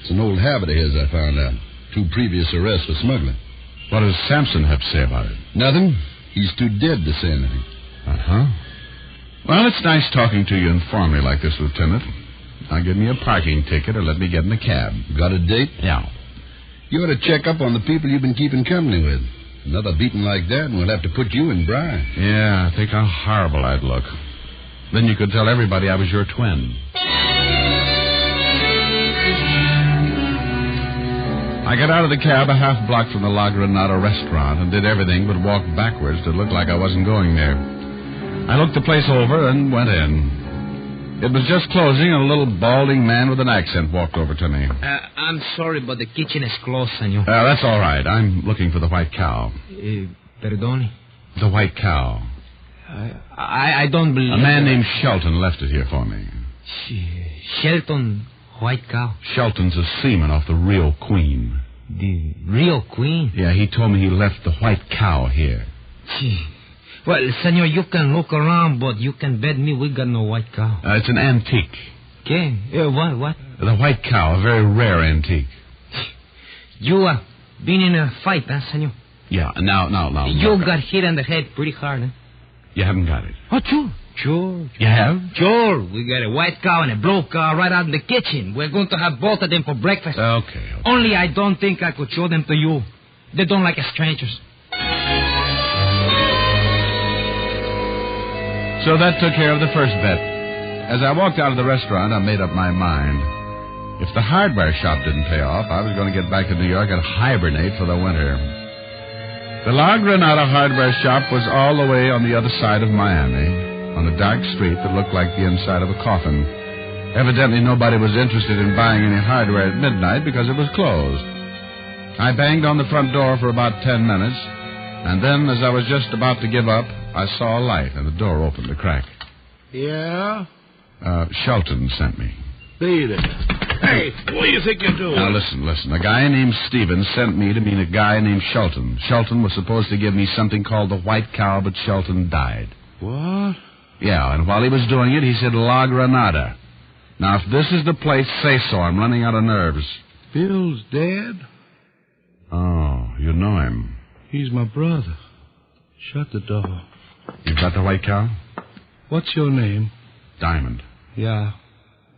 It's an old habit of his, I found out. 2 previous arrests for smuggling. What does Sampson have to say about it? Nothing. He's too dead to say anything. Uh-huh. Well, it's nice talking to you informally like this, Lieutenant. Now give me a parking ticket or let me get in a cab. Got a date? Yeah. You ought to check up on the people you've been keeping company with. Another beating like that, and we'll have to put you in brine. Yeah, think how horrible I'd look. Then you could tell everybody I was your twin. I got out of the cab a half block from the La Granada restaurant and did everything but walk backwards to look like I wasn't going there. I looked the place over and went in. It was just closing, and a little balding man with an accent walked over to me. I'm sorry, but the kitchen is closed, senor. That's all right. I'm looking for the White Cow. Perdone? The White Cow. I don't believe... A man named Shelton left it here for me. Shelton, White Cow? Shelton's a seaman off the Rio Queen. The Rio Queen? Yeah, he told me he left the White Cow here. Well, senor, you can look around, but you can bet me we got no White Cow. It's an antique. Okay. What? The White Cow, a very rare antique. You been in a fight, huh, senor? Yeah, now. You got hit on the head pretty hard, huh? You haven't got it. Oh, sure. You have? Sure. We got a White Cow and a Blue Cow right out in the kitchen. We're going to have both of them for breakfast. Okay. Only I don't think I could show them to you. They don't like strangers. So that took care of the first bet. As I walked out of the restaurant, I made up my mind. If the hardware shop didn't pay off, I was going to get back to New York and hibernate for the winter. The La Granada hardware shop was all the way on the other side of Miami, on a dark street that looked like the inside of a coffin. Evidently, nobody was interested in buying any hardware at midnight because it was closed. I banged on the front door for about 10 minutes, and then, as I was just about to give up, I saw a light, and the door opened a crack. Yeah? Shelton sent me. Beat it. Hey, what do you think you're doing? Now, listen. A guy named Stevens sent me to meet a guy named Shelton. Shelton was supposed to give me something called the White Cow, but Shelton died. What? Yeah, and while he was doing it, he said La Granada. Now, if this is the place, say so. I'm running out of nerves. Bill's dead? Oh, you know him. He's my brother. Shut the door. You've got the White Cow? What's your name? Diamond. Yeah.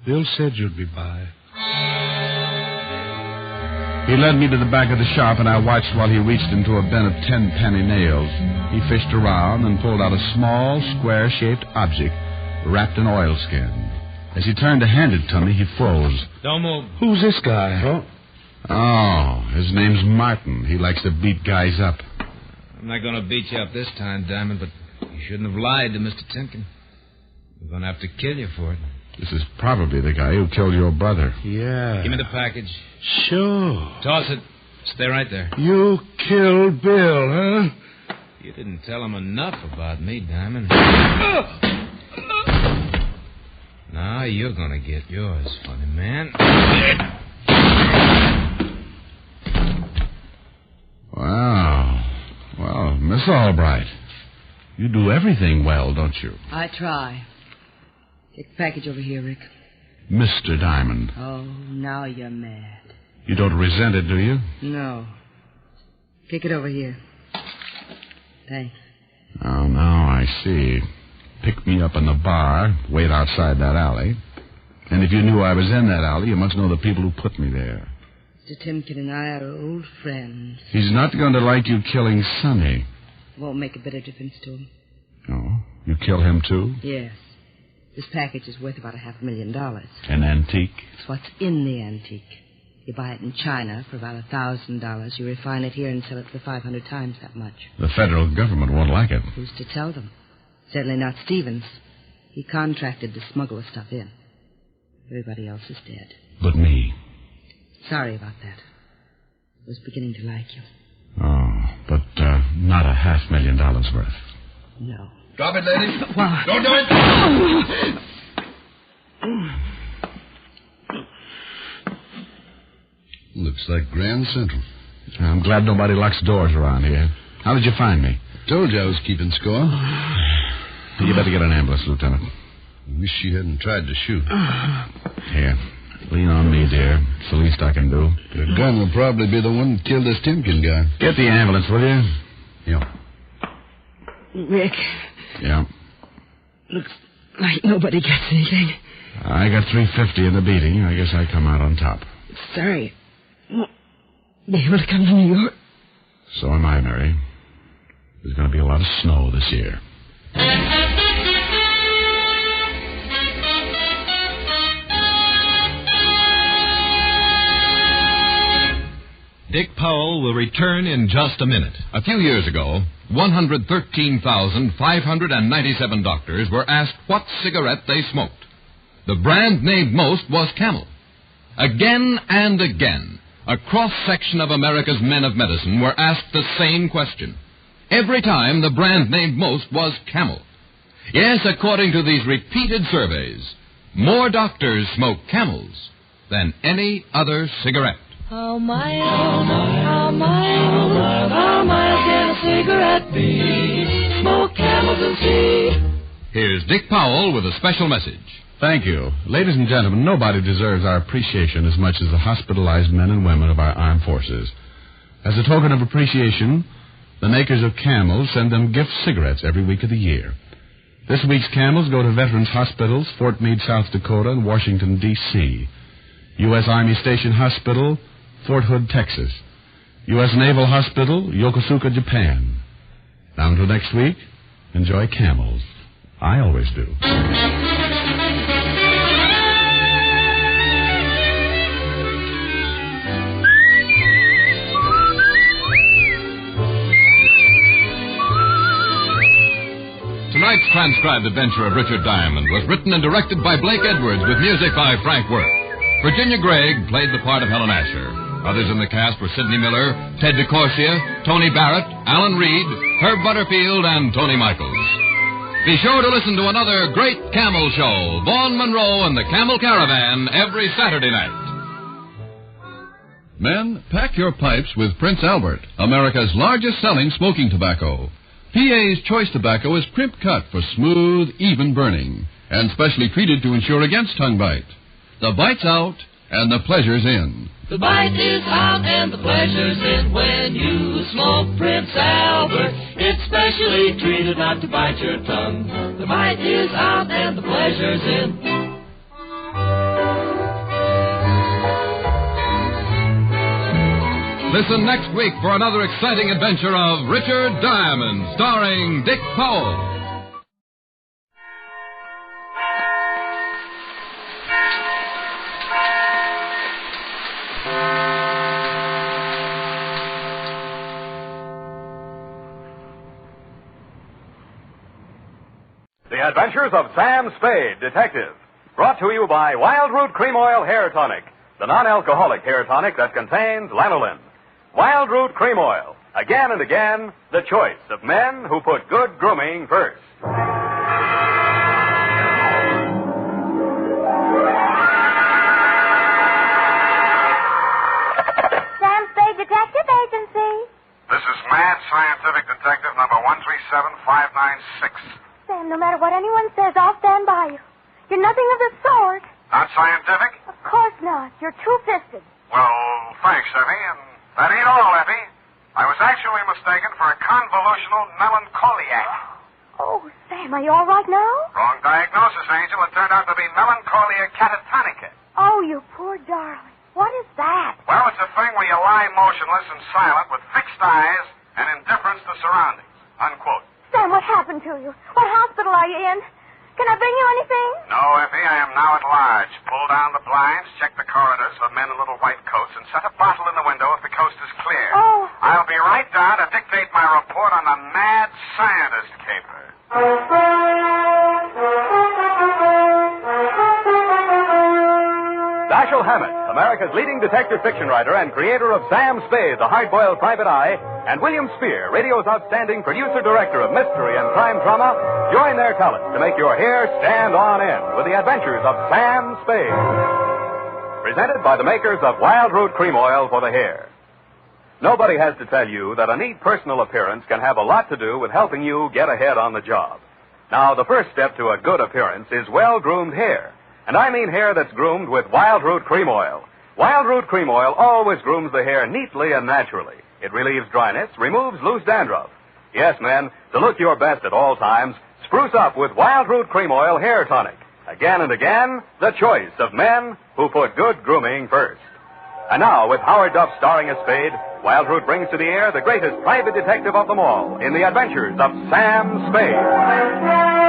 Bill said you'd be by. He led me to the back of the shop, and I watched while he reached into a bin of 10-penny nails. He fished around and pulled out a small, square-shaped object wrapped in oilskin. As he turned to hand it to me, he froze. Don't move. Who's this guy? Oh, his name's Martin. He likes to beat guys up. I'm not going to beat you up this time, Diamond, but you shouldn't have lied to Mr. Timken. We're going to have to kill you for it. This is probably the guy who killed your brother. Yeah. Give me the package. Sure. Toss it. Stay right there. You killed Bill, huh? You didn't tell him enough about me, Diamond. Now you're going to get yours, funny man. Wow. Well, Miss Albright, you do everything well, don't you? I try. Take the package over here, Rick. Mr. Diamond. Oh, now you're mad. You don't resent it, do you? No. Take it over here. Thanks. Oh, now I see. Pick me up in the bar, wait outside that alley. And if you knew I was in that alley, you must know the people who put me there. Mr. Timken and I are old friends. He's not going to like you killing Sonny. Won't make a bit of difference to him. Oh? You kill him, too? Yes. This package is worth about $500,000. An antique? It's what's in the antique. You buy it in China for about $1,000. You refine it here and sell it for 500 times that much. The federal government won't like it. Who's to tell them? Certainly not Stevens. He contracted to smuggle the stuff in. Everybody else is dead. But me. Sorry about that. I was beginning to like you. Oh, but not $500,000 worth. No. Drop it, ladies. Why? Don't do it. Looks like Grand Central. I'm glad nobody locks doors around here. How did you find me? Told you I was keeping score. You better get an ambulance, Lieutenant. Wish she hadn't tried to shoot. Here. Lean on me, dear. It's the least I can do. The gun will probably be the one that killed this Timken guy. Get the ambulance, will you? Yeah. Rick. Yeah. Looks like nobody gets anything. I got $350 in the beating. I guess I come out on top. Sorry. Won't be able to come to New York. So am I, Mary. There's going to be a lot of snow this year. Dick Powell will return in just a minute. A few years ago, 113,597 doctors were asked what cigarette they smoked. The brand named most was Camel. Again and again, a cross-section of America's men of medicine were asked the same question. Every time, the brand named most was Camel. Yes, according to these repeated surveys, more doctors smoke Camels than any other cigarette. How mild can a cigarette be? Smoke Camels and see. Here's Dick Powell with a special message. Thank you. Ladies and gentlemen, nobody deserves our appreciation as much as the hospitalized men and women of our armed forces. As a token of appreciation, the makers of Camels send them gift cigarettes every week of the year. This week's Camels go to Veterans Hospitals, Fort Meade, South Dakota, and Washington, D.C., U.S. Army Station Hospital, Fort Hood, Texas, U.S. Naval Hospital, Yokosuka, Japan. Now until next week, enjoy Camels. I always do. Tonight's transcribed adventure of Richard Diamond was written and directed by Blake Edwards with music by Frank Worth. Virginia Gregg played the part of Helen Asher. Others in the cast were Sidney Miller, Ted DeCorsia, Tony Barrett, Alan Reed, Herb Butterfield, and Tony Michaels. Be sure to listen to another great Camel show, Vaughn Monroe and the Camel Caravan, every Saturday night. Men, pack your pipes with Prince Albert, America's largest selling smoking tobacco. PA's choice tobacco is crimp cut for smooth, even burning, and specially treated to ensure against tongue bite. The bite's out, and the pleasure's in. The bite is out and the pleasure's in when you smoke Prince Albert. It's specially treated not to bite your tongue. The bite is out and the pleasure's in. Listen next week for another exciting adventure of Richard Diamond, starring Dick Powell. The Adventures of Sam Spade, Detective. Brought to you by Wild Root Cream Oil Hair Tonic, the non-alcoholic hair tonic that contains lanolin. Wild Root Cream Oil. Again and again, the choice of men who put good grooming first. Sam Spade Detective Agency. This is Mad Scientific Detective number 137596. Sam, no matter what anyone says, I'll stand by you. You're nothing of the sort. Not scientific? Of course not. You're two-fisted. Well, thanks, Effie, and that ain't all, Effie. I was actually mistaken for a convolutional melancholiac. Oh, Sam, are you all right now? Wrong diagnosis, Angel. It turned out to be melancholia catatonica. Oh, you poor darling. What is that? Well, it's a thing where you lie motionless and silent with fixed eyes and indifference to surroundings. Unquote. Sam, what happened to you? What hospital are you in? Can I bring you anything? No, Effie, I am now at large. Pull down the blinds, check the corridors for men in little white coats, and set a bottle in the window if the coast is clear. Oh. I'll be right down to dictate my report on the Mad Scientist caper. Dashiell Hammett, America's leading detective fiction writer and creator of Sam Spade, the hard-boiled private eye, and William Spear, radio's outstanding producer-director of mystery and crime drama, join their talents to make your hair stand on end with the adventures of Sam Spade. Presented by the makers of Wild Root Cream Oil for the hair. Nobody has to tell you that a neat personal appearance can have a lot to do with helping you get ahead on the job. Now, the first step to a good appearance is well-groomed hair. And I mean hair that's groomed with Wild Root Cream Oil. Wild Root Cream Oil always grooms the hair neatly and naturally. It relieves dryness, removes loose dandruff. Yes, men, to look your best at all times, spruce up with Wild Root Cream Oil Hair Tonic. Again and again, the choice of men who put good grooming first. And now, with Howard Duff starring as Spade, Wild Root brings to the air the greatest private detective of them all in the adventures of Sam Spade.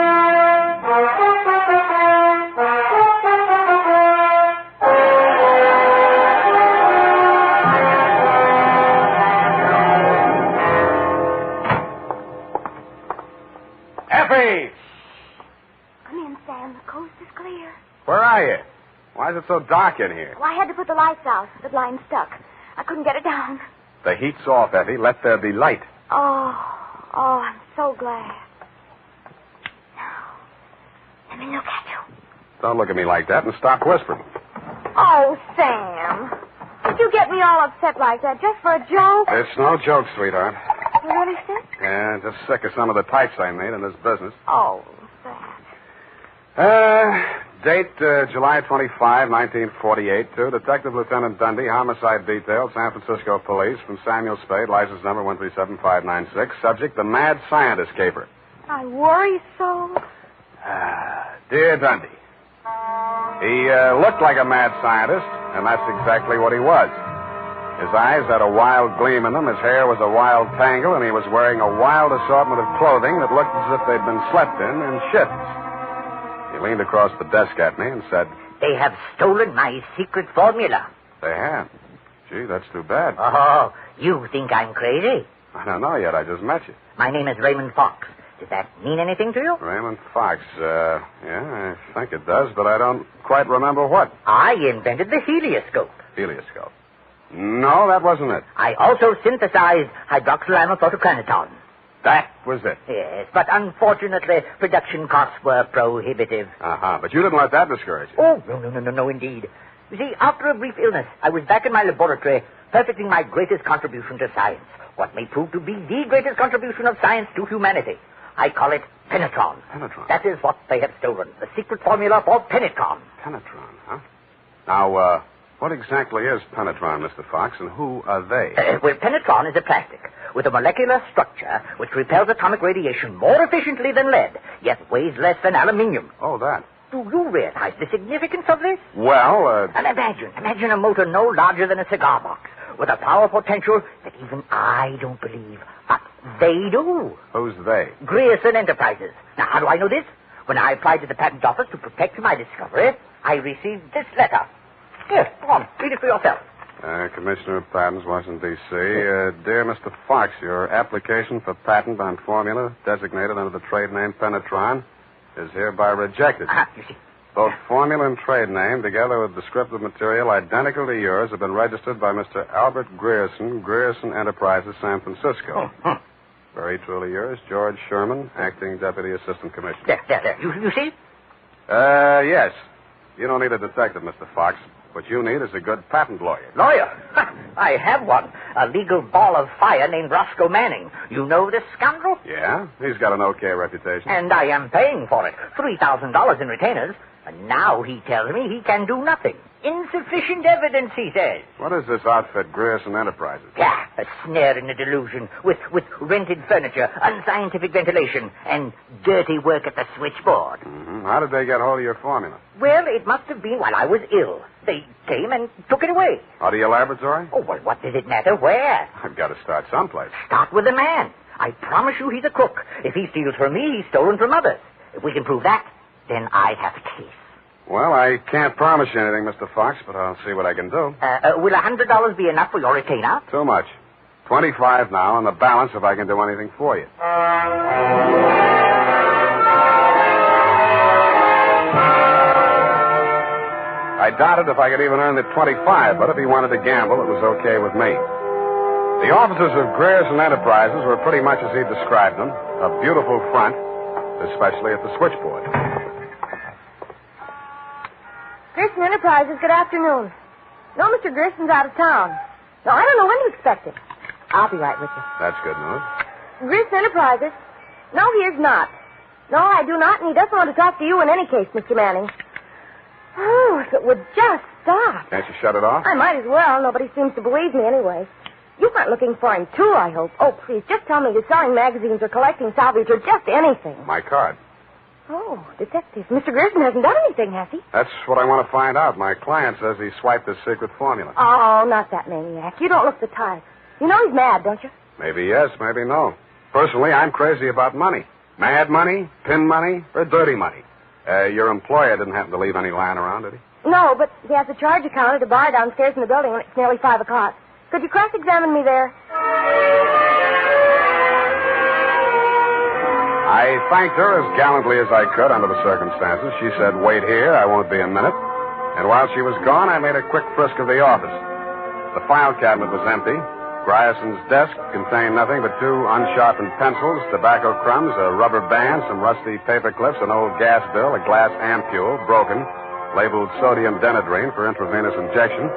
Effie! Come in, Sam. The coast is clear. Where are you? Why is it so dark in here? Well, I had to put the lights out. The blind stuck. I couldn't get it down. The heat's off, Effie. Let there be light. Oh, I'm so glad. Now, let me look at you. Don't look at me like that and stop whispering. Oh, Sam. Did you get me all upset like that just for a joke? It's no joke, sweetheart. You really sick? Yeah, just sick of some of the types I made in this business. Oh, that. Date July 25, 1948, to Detective Lieutenant Dundee, Homicide Detail, San Francisco Police, from Samuel Spade, license number 137596. Subject, the Mad Scientist Caper. I worry so. Dear Dundee, he looked like a mad scientist, and that's exactly what he was. His eyes had a wild gleam in them, his hair was a wild tangle, and he was wearing a wild assortment of clothing that looked as if they'd been slept in shifts. He leaned across the desk at me and said, "They have stolen my secret formula." "They have? Gee, that's too bad." "Oh, you think I'm crazy?" "I don't know yet. I just met you." "My name is Raymond Fox. Does that mean anything to you?" "Raymond Fox, yeah, I think it does, but I don't quite remember what." "I invented the helioscope." "Helioscope? No, that wasn't it." "I also synthesized hydroxylamophotochronaton." "That was it." "Yes, but unfortunately, production costs were prohibitive." "Uh-huh, but you didn't let that discourage you." "Oh, no, indeed. You see, after a brief illness, I was back in my laboratory, perfecting my greatest contribution to science, what may prove to be the greatest contribution of science to humanity. I call it penetron." "Penetron?" "That is what they have stolen, the secret formula for penetron." "Penetron, huh? Now, what exactly is penetron, Mr. Fox, and who are they?" Well, penetron is a plastic with a molecular structure which repels atomic radiation more efficiently than lead, yet weighs less than aluminium. "Oh, that. Do you realize the significance of this? Well, And imagine a motor no larger than a cigar box, with a power potential that even I don't believe, but they do. Who's they? Grierson Enterprises. Now, how do I know this? When I applied to the patent office to protect my discovery, I received this letter. Here, go on, read it for yourself. Commissioner of Patents, Washington, D.C. Dear Mr. Fox, your application for patent on formula designated under the trade name Penetron is hereby rejected. You see. Both formula and trade name, together with descriptive material identical to yours, have been registered by Mr. Albert Grierson, Grierson Enterprises, San Francisco. Very truly yours, George Sherman, Acting Deputy Assistant Commissioner. There. You see? Yes. You don't need a detective, Mr. Fox. What you need is a good patent lawyer. Lawyer? I have one. A legal ball of fire named Roscoe Manning. You know this scoundrel? Yeah? He's got an okay reputation. And I am paying for it. $3,000 in retainers. And now he tells me he can do nothing. Insufficient evidence, he says. What is this outfit, Grierson Enterprises? Yeah, a snare in a delusion with rented furniture, unscientific ventilation, and dirty work at the switchboard. Mm-hmm. How did they get hold of your formula? Well, it must have been while I was ill. They came and took it away. Out of your laboratory? Oh, well, what does it matter where? I've got to start someplace. Start with the man. I promise you he's a crook. If he steals from me, he's stolen from others. If we can prove that, then I have a case. Well, I can't promise you anything, Mr. Fox, but I'll see what I can do. Will $100 be enough for your retainer? Too much. 25 now, and the balance if I can do anything for you. I doubted if I could even earn the 25, but if he wanted to gamble, it was okay with me. The offices of Grierson Enterprises were pretty much as he described them, a beautiful front, especially at the switchboard. Grierson Enterprises, good afternoon. No, Mr. Grierson's out of town. No, I don't know when to expect him. I'll be right with you. That's good news. Grierson Enterprises? No, he is not. No, I do not, and he doesn't want to talk to you in any case, Mr. Manning. Oh, if it would just stop. Can't you shut it off? I might as well. Nobody seems to believe me anyway. You weren't looking for him, too, I hope. Oh, please, just tell me you're selling magazines or collecting salvage or just anything. My card. Oh, detective. Mr. Grierson hasn't done anything, has he? That's what I want to find out. My client says he swiped his secret formula. Oh, not that maniac. You don't look the type. You know he's mad, don't you? Maybe yes, maybe no. Personally, I'm crazy about money. Mad money, pin money, or dirty money. Your employer didn't happen to leave any lying around, did he? No, but he has a charge account at a bar downstairs in the building when it's nearly 5 o'clock. Could you cross-examine me there? I thanked her as gallantly as I could under the circumstances. She said, wait here, I won't be a minute. And while she was gone, I made a quick frisk of the office. The file cabinet was empty. Grierson's desk contained nothing but 2 unsharpened pencils, tobacco crumbs, a rubber band, some rusty paper clips, an old gas bill, a glass ampule, broken, labeled sodium denadrine for intravenous injection,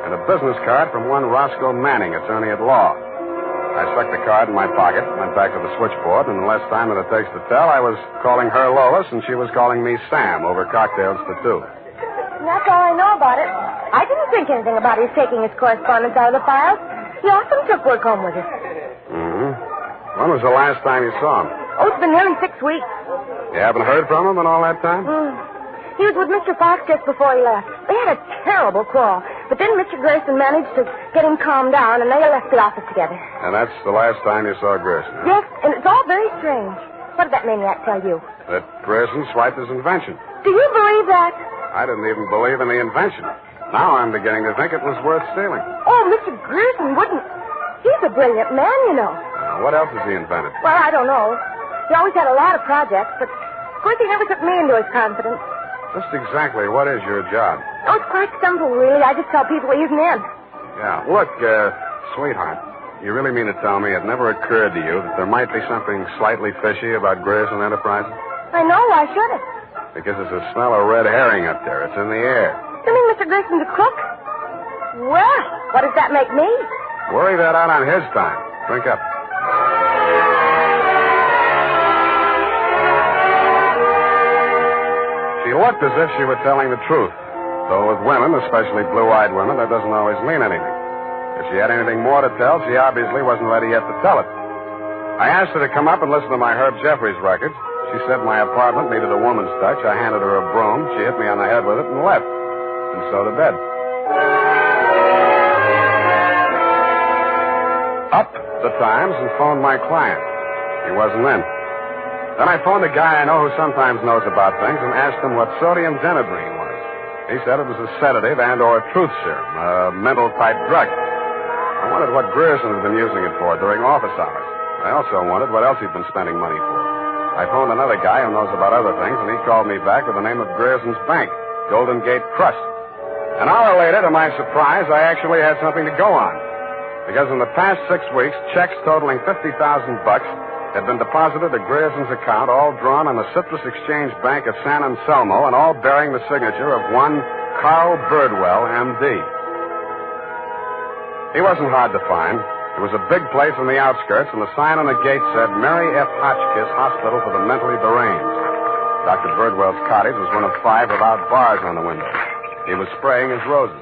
and a business card from one Roscoe Manning, attorney at law. I stuck the card in my pocket, went back to the switchboard, and in less time than it takes to tell, I was calling her Lois, and she was calling me Sam over cocktails for 2. That's all I know about it. I didn't think anything about his taking his correspondence out of the files. He often took work home with him. Mm-hmm. When was the last time you saw him? Oh, it's been nearly 6 weeks. You haven't heard from him in all that time? He was with Mr. Fox just before he left. They had a terrible quarrel. But then Mr. Grierson managed to get him calmed down, and they left the office together. And that's the last time you saw Grierson? Yes, and it's all very strange. What did that maniac tell you? That Grierson swiped his invention. Do you believe that? I didn't even believe in the invention. Now I'm beginning to think it was worth stealing. Oh, Mr. Grierson wouldn't. He's a brilliant man, you know. What else has he invented? Well, I don't know. He always had a lot of projects, but of course he never took me into his confidence. Just exactly what is your job? Oh, it's quite simple, really. I just tell people he isn't in. Yeah. Look, sweetheart, you really mean to tell me it never occurred to you that there might be something slightly fishy about Grierson Enterprises? I know. Why should it? Because there's a smell of red herring up there. It's in the air. You mean Mr. Grierson's a crook? Well, what does that make me? Worry that out on his time. Drink up. She looked as if she were telling the truth. Though with women, especially blue-eyed women, that doesn't always mean anything. If she had anything more to tell, she obviously wasn't ready yet to tell it. I asked her to come up and listen to my Herb Jeffries records. She said my apartment needed a woman's touch. I handed her a broom. She hit me on the head with it and left. And so to bed. Up the Times and phoned my client. He wasn't in. Then I phoned a guy I know who sometimes knows about things and asked him what sodium denadrine was. He said it was a sedative and or truth serum, a mental-type drug. I wondered what Grierson had been using it for during office hours. I also wondered what else he'd been spending money for. I phoned another guy who knows about other things, and he called me back with the name of Grierson's bank, Golden Gate Trust. An hour later, to my surprise, I actually had something to go on. Because in the past 6 weeks, checks totaling $50,000 had been deposited at Grierson's account, all drawn on the Citrus Exchange Bank of San Anselmo, and all bearing the signature of one Carl Birdwell, M.D. He wasn't hard to find. It was a big place in the outskirts, and the sign on the gate said, Mary F. Hotchkiss Hospital for the Mentally Deranged. Dr. Birdwell's cottage was one of 5 without bars on the window. He was spraying his roses.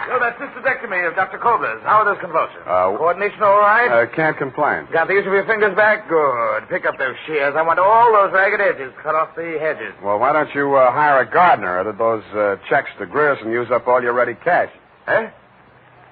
You're that cystectomy of Dr. Kober's. How are those convulsions? Coordination all right? Can't complain. Got the use of your fingers back? Good. Pick up those shears. I want all those ragged edges. Cut off the hedges. Well, why don't you hire a gardener? Or did those checks to Grierson use up all your ready cash? Eh?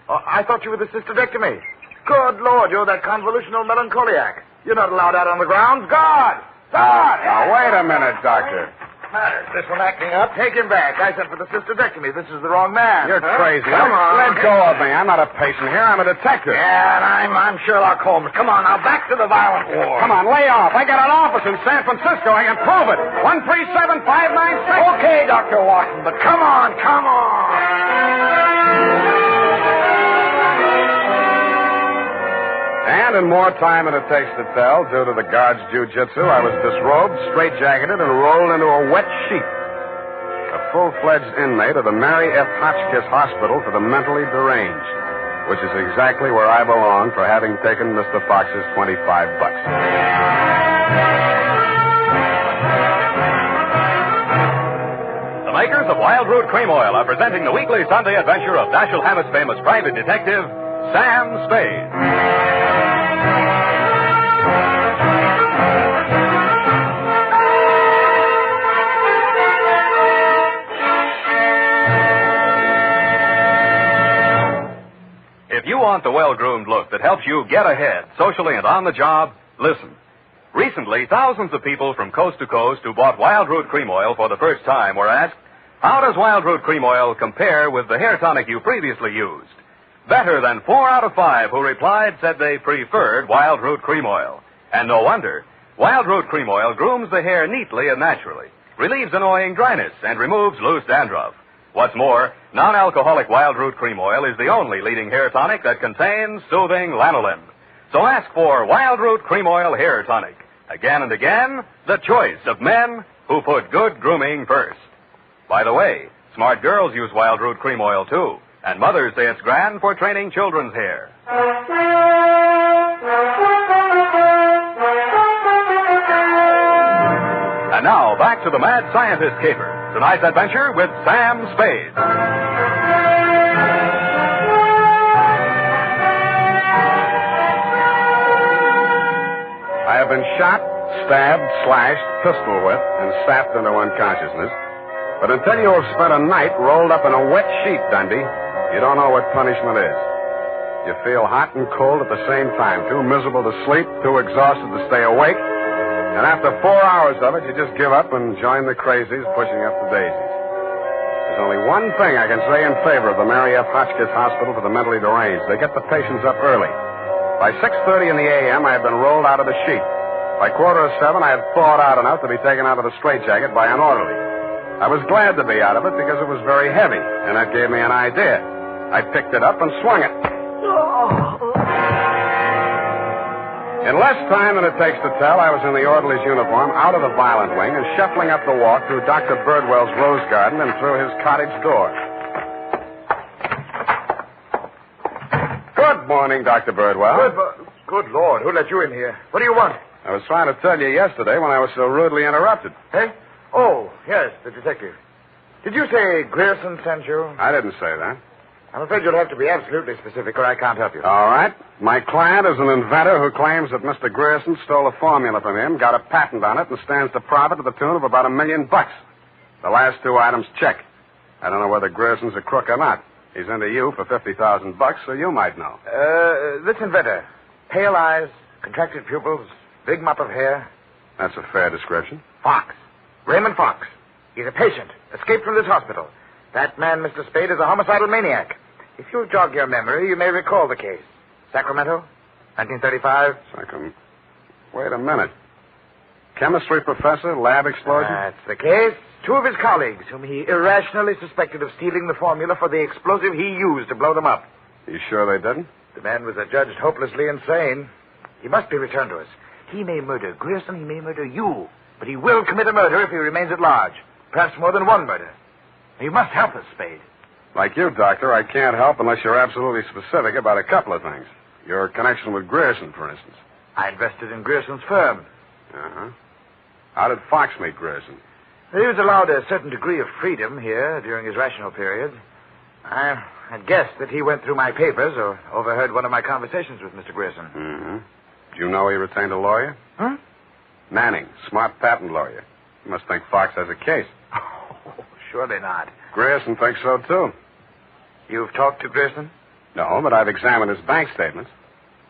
Oh, I thought you were the cystectomy. Good Lord, you're that convolutional melancholiac. You're not allowed out on the grounds. Guard! Guard! Now, wait a minute, Doctor. matter? This one acting up? Take him back. I sent for the cystodectomy. This is the wrong man. You're crazy. Come on. Let go of me. I'm not a patient here. I'm a detective. Yeah, and I'm Sherlock Holmes. Come on, now, back to the violent war. Come on, lay off. I got an office in San Francisco. I can prove it. 137596. Okay, Dr. Watson, but come on, come on. And in more time than it takes to tell, due to the guard's jiu-jitsu, I was disrobed, straitjacketed, and rolled into a wet sheet. A full-fledged inmate of the Mary F. Hotchkiss Hospital for the Mentally Deranged, which is exactly where I belong for having taken Mr. Fox's $25. The makers of Wild Root Cream Oil are presenting the weekly Sunday adventure of Dashiell Hammett's famous private detective, Sam Spade. If you want the well-groomed look that helps you get ahead, socially and on the job, listen. Recently, thousands of people from coast to coast who bought Wild Root Cream Oil for the first time were asked, how does Wild Root Cream Oil compare with the hair tonic you previously used? Better than 4 out of 5 who replied said they preferred Wild Root Cream Oil. And no wonder. Wild Root Cream Oil grooms the hair neatly and naturally, relieves annoying dryness, and removes loose dandruff. What's more, non-alcoholic Wild Root Cream Oil is the only leading hair tonic that contains soothing lanolin. So ask for Wild Root Cream Oil Hair Tonic. Again and again, the choice of men who put good grooming first. By the way, smart girls use Wild Root Cream Oil, too. And mothers say it's grand for training children's hair. And now, back to the Mad Scientist Caper. Tonight's adventure with Sam Spade. I have been shot, stabbed, slashed, pistol whipped, and sapped into unconsciousness. But until you have spent a night rolled up in a wet sheet, Dundee, you don't know what punishment is. You feel hot and cold at the same time, too miserable to sleep, too exhausted to stay awake. And after 4 hours of it, you just give up and join the crazies pushing up the daisies. There's only one thing I can say in favor of the Mary F. Hotchkiss Hospital for the Mentally Deranged. They get the patients up early. By 6:30 in the a.m., I had been rolled out of the sheet. By 6:45, I had thawed out enough to be taken out of the straitjacket by an orderly. I was glad to be out of it because it was very heavy, and that gave me an idea. I picked it up and swung it. In less time than it takes to tell, I was in the orderly's uniform, out of the violent wing, and shuffling up the walk through Dr. Birdwell's rose garden and through his cottage door. Good morning, Dr. Birdwell. Good Lord, who let you in here? What do you want? I was trying to tell you yesterday when I was so rudely interrupted. Eh? Oh, yes, the detective. Did you say Grierson sent you? I didn't say that. I'm afraid you'll have to be absolutely specific or I can't help you. All right. My client is an inventor who claims that Mr. Grierson stole a formula from him, got a patent on it, and stands to profit to the tune of about $1 million. The last 2 items check. I don't know whether Grierson's a crook or not. He's into you for $50,000, so you might know. This inventor. Pale eyes, contracted pupils, big mop of hair. That's a fair description. Fox. Raymond Fox. He's a patient, escaped from this hospital. That man, Mr. Spade, is a homicidal maniac. If you'll jog your memory, you may recall the case. Sacramento, 1935. Wait a minute. Chemistry professor, lab explosion? That's the case. 2 of his colleagues, whom he irrationally suspected of stealing the formula for the explosive he used to blow them up. You sure they didn't? The man was adjudged hopelessly insane. He must be returned to us. He may murder Grierson, he may murder you, but he will commit a murder if he remains at large. Perhaps more than one murder. You must help us, Spade. Like you, Doctor, I can't help unless you're absolutely specific about a couple of things. Your connection with Grierson, for instance. I invested in Grierson's firm. Uh-huh. How did Fox meet Grierson? He was allowed a certain degree of freedom here during his rational period. I had guessed that he went through my papers or overheard one of my conversations with Mr. Grierson. Mm-hmm. Do you know he retained a lawyer? Huh? Manning, smart patent lawyer. You must think Fox has a case. Oh, surely not. Grierson thinks so, too. You've talked to Grierson? No, but I've examined his bank statements.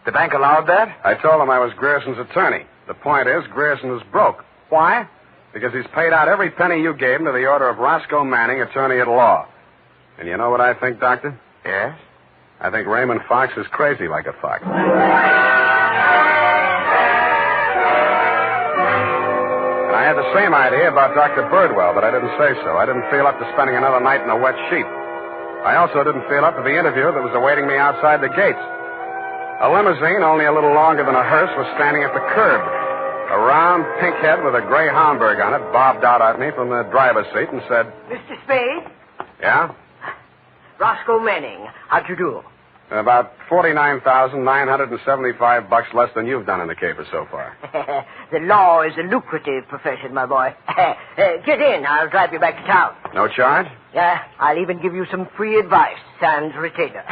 The bank allowed that? I told him I was Grierson's attorney. The point is, Grierson is broke. Why? Because he's paid out every penny you gave him to the order of Roscoe Manning, attorney at law. And you know what I think, Doctor? Yes? I think Raymond Fox is crazy like a fox. I had the same idea about Dr. Birdwell, but I didn't say so. I didn't feel up to spending another night in a wet sheet. I also didn't feel up to the interview that was awaiting me outside the gates. A limousine, only a little longer than a hearse, was standing at the curb. A round pink head with a gray Homburg on it bobbed out at me from the driver's seat and said, Mr. Spade? Yeah? Roscoe Manning. How'd you do? About $49,975 less than you've done in the caper so far. The law is a lucrative profession, my boy. Get in. I'll drive you back to town. No charge? Yeah, I'll even give you some free advice, sans retainer.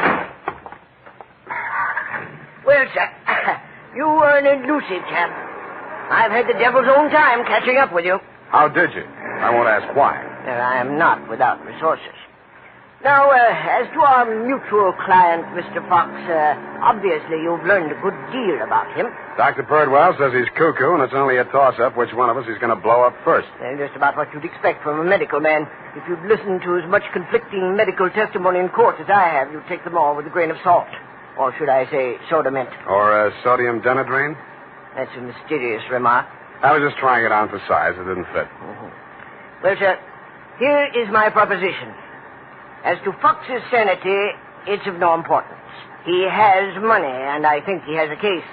Well, sir, you were an elusive chap. I've had the devil's own time catching up with you. How did you? I won't ask why. I am not without resources. Now, as to our mutual client, Mr. Fox, obviously you've learned a good deal about him. Dr. Birdwell says he's cuckoo, and it's only a toss-up which one of us he's going to blow up first. Just about what you'd expect from a medical man. If you'd listened to as much conflicting medical testimony in court as I have, you'd take them all with a grain of salt. Or should I say soda mint? Or sodium denadrine? That's a mysterious remark. I was just trying it on for size. It didn't fit. Mm-hmm. Well, sir, here is my proposition. As to Fox's sanity, it's of no importance. He has money, and I think he has a case.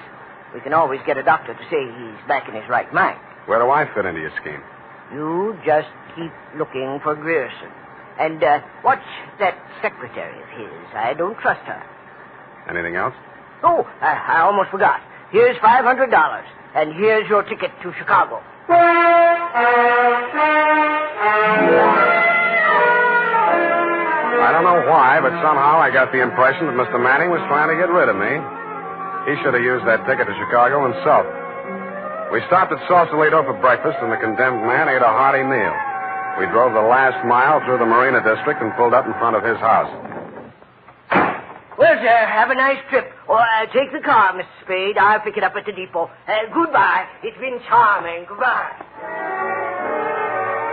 We can always get a doctor to say he's back in his right mind. Where do I fit into your scheme? You just keep looking for Grierson. And watch that secretary of his. I don't trust her. Anything else? Oh, I almost forgot. Here's $500, and here's your ticket to Chicago. I don't know why, but somehow I got the impression that Mr. Manning was trying to get rid of me. He should have used that ticket to Chicago himself. We stopped at Sausalito for breakfast, and the condemned man ate a hearty meal. We drove the last mile through the Marina District and pulled up in front of his house. Well, sir, have a nice trip. Or take the car, Mr. Spade. I'll pick it up at the depot. Goodbye. It's been charming. Goodbye.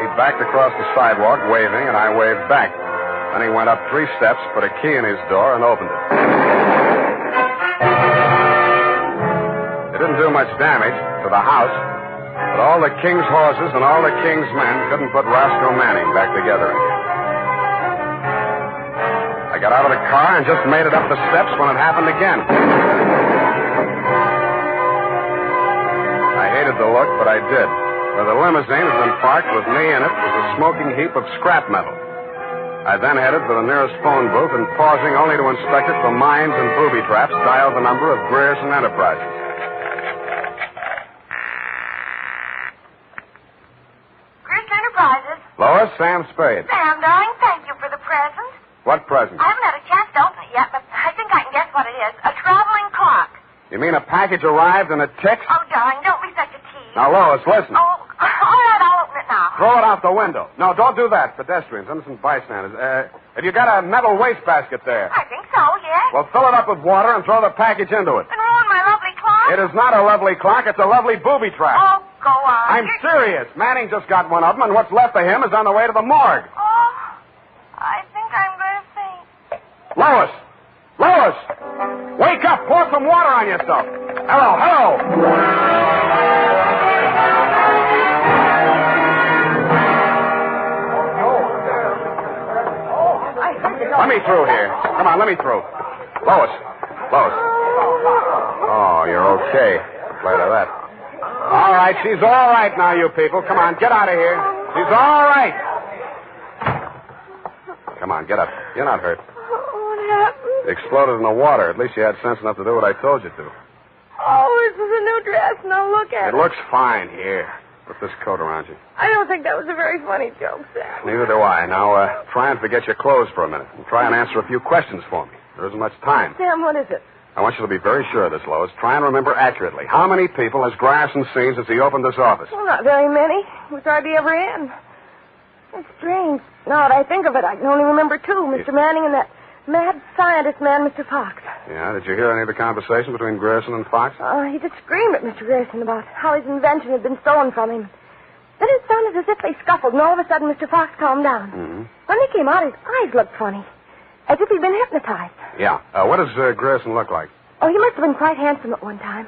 He backed across the sidewalk, waving, and I waved back. Then he went up 3 steps, put a key in his door, and opened it. It didn't do much damage to the house, but all the king's horses and all the king's men couldn't put Roscoe Manning back together again. I got out of the car and just made it up the steps when it happened again. I hated the look, but I did. Where the limousine had been parked with me in it was a smoking heap of scrap metal. I then headed for the nearest phone booth and, pausing only to inspect it for mines and booby traps, dialed the number of Grierson Enterprises. Grierson Enterprises? Lois, Sam Spade. Sam, darling, thank you for the present. What present? I haven't had a chance to open it yet, but I think I can guess what it is. A traveling clock. You mean a package arrived and it ticks? Oh, darling, don't be such a tease. Now, Lois, listen. Oh, all right, I'll open it now. Throw it out the window. No, don't do that. Pedestrians, innocent bystanders. Have you got a metal wastebasket there? I think so, yes. Well, fill it up with water and throw the package into it. And ruin my lovely clock? It is not a lovely clock. It's a lovely booby trap. Oh, go on. I'm serious. Manning just got one of them, and what's left of him is on the way to the morgue. Oh, I think I'm going to faint. Lois! Lois! Wake up! Pour some water on yourself. Hello, hello! Let me through here. Come on, let me through. Lois. Lois. Oh, you're okay. Glad of that. All right, she's all right now, you people. Come on, get out of here. She's all right. Come on, get up. You're not hurt. What happened? It exploded in the water. At least you had sense enough to do what I told you to. Oh, this is a new dress. Now look at it. It looks fine. Here. Put this coat around you. I don't think that was a very funny joke, Sam. Neither do I. Now, try and forget your clothes for a minute. And try and answer a few questions for me. There isn't much time. Sam, what is it? I want you to be very sure of this, Lois. Try and remember accurately. How many people has Grierson seen since he opened this office? Well, not very many. We hardly ever in. It's strange. Now that I think of it, I can only remember 2. Mr. Manning and that mad scientist man, Mr. Fox. Yeah, did you hear any of the conversation between Grierson and Fox? He did scream at Mr. Grierson about how his invention had been stolen from him. Then it sounded as if they scuffled, and all of a sudden Mr. Fox calmed down. Mm-hmm. When they came out, his eyes looked funny, as if he'd been hypnotized. Yeah. What does Grierson look like? Oh, he must have been quite handsome at one time.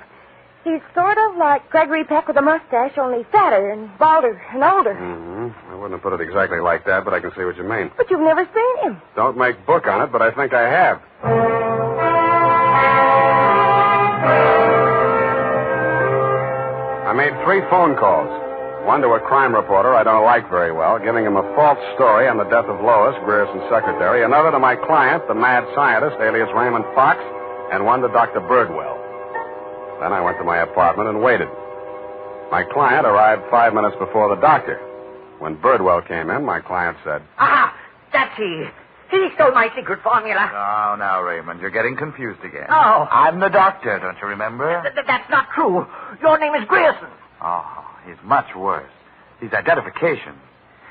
He's sort of like Gregory Peck with a mustache, only fatter and balder and older. Mm-hmm. I wouldn't have put it exactly like that, but I can see what you mean. But you've never seen him. Don't make book on it, but I think I have. I made 3 phone calls. One to a crime reporter I don't like very well, giving him a false story on the death of Lois, Grierson's secretary. Another to my client, the mad scientist, alias Raymond Fox, and one to Dr. Birdwell. Then I went to my apartment and waited. My client arrived 5 minutes before the doctor. When Birdwell came in, my client said, "Ah, that's he. He stole my secret formula." Now, Raymond, you're getting confused again. Oh. I'm the doctor, don't you remember? That's not true. Your name is Grierson. Oh, he's much worse. He's identification.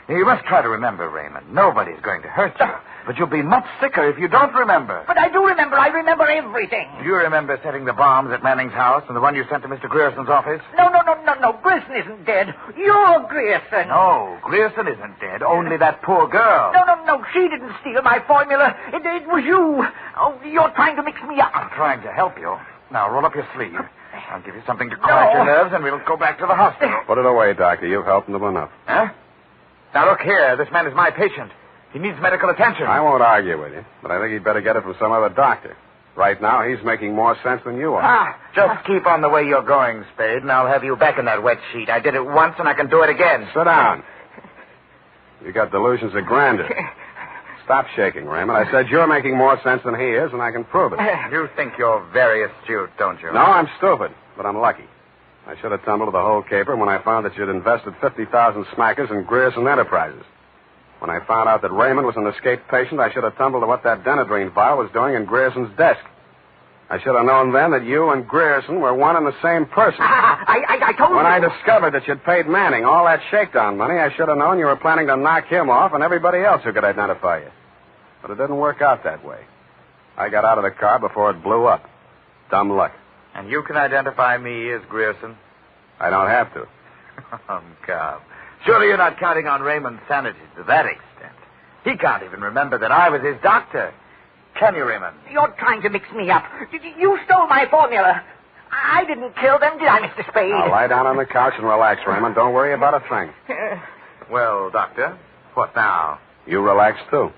Now, you must try to remember, Raymond. Nobody's going to hurt you. But you'll be much sicker if you don't remember. But I do remember. I remember everything. Do you remember setting the bombs at Manning's house and the one you sent to Mr. Grierson's office? No. Grierson isn't dead. You're Grierson. No, Grierson isn't dead. Only that poor girl. No. She didn't steal my formula. It was you. Oh, you're trying to mix me up. I'm trying to help you. Now, roll up your sleeve. I'll give you something to quiet your nerves, and we'll go back to the hospital. Put it away, Doctor. You've helped him enough. Huh? Now, look here. This man is my patient. He needs medical attention. I won't argue with you, but I think you'd better get it from some other doctor. Right now, he's making more sense than you are. Just keep on the way you're going, Spade, and I'll have you back in that wet sheet. I did it once, and I can do it again. Sit down. You got delusions of grandeur. Stop shaking, Raymond. I said you're making more sense than he is, and I can prove it. You think you're very astute, don't you? No, I'm stupid, but I'm lucky. I should have tumbled to the whole caper when I found that you'd invested 50,000 smackers in Grierson Enterprises. When I found out that Raymond was an escaped patient, I should have tumbled to what that Denadrine vial was doing in Grierson's desk. I should have known then that you and Grierson were one and the same person. I told you. When I discovered that you'd paid Manning all that shakedown money, I should have known you were planning to knock him off and everybody else who could identify you. But it didn't work out that way. I got out of the car before it blew up. Dumb luck. And you can identify me as Grierson? I don't have to. Come. Surely you're not counting on Raymond's sanity to that extent. He can't even remember that I was his doctor. Can you, Raymond? You're trying to mix me up. You stole my formula. I didn't kill them, did I, Mr. Spade? Now, lie down on the couch and relax, Raymond. Don't worry about a thing. Well, Doctor, what now? You relax, too.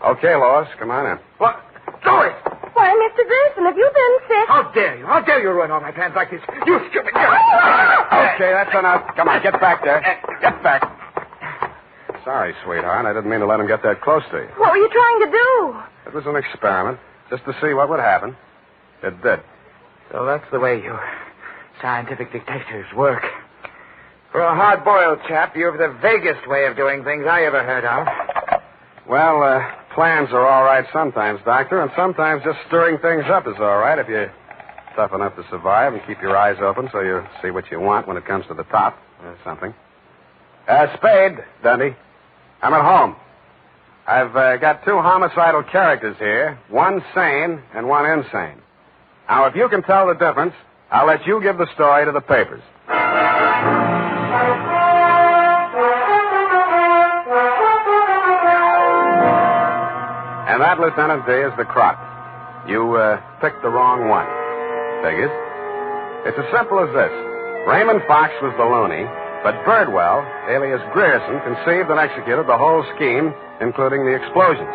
Okay, Lois, come on in. What? Lois! Why, Mr. Grierson, have you been sick? How dare you? How dare you ruin all my plans like this? You stupid girl! Okay, that's enough. Come on, get back there. Get back. Sorry, sweetheart. I didn't mean to let him get that close to you. What were you trying to do? It was an experiment, just to see what would happen. It did. So that's the way you scientific detectives work. For a hard-boiled chap, you have the vaguest way of doing things I ever heard of. Well, plans are all right sometimes, Doctor, and sometimes just stirring things up is all right if you're tough enough to survive and keep your eyes open so you see what you want when it comes to the top or something. Spade, Dundee. I'm at home. I've got 2 homicidal characters here, one sane and one insane. Now, if you can tell the difference, I'll let you give the story to the papers. And that, Lieutenant D, is the crop. You picked the wrong one. Figures. It's as simple as this. Raymond Fox was the loony, but Birdwell, alias Grierson, conceived and executed the whole scheme, including the explosions.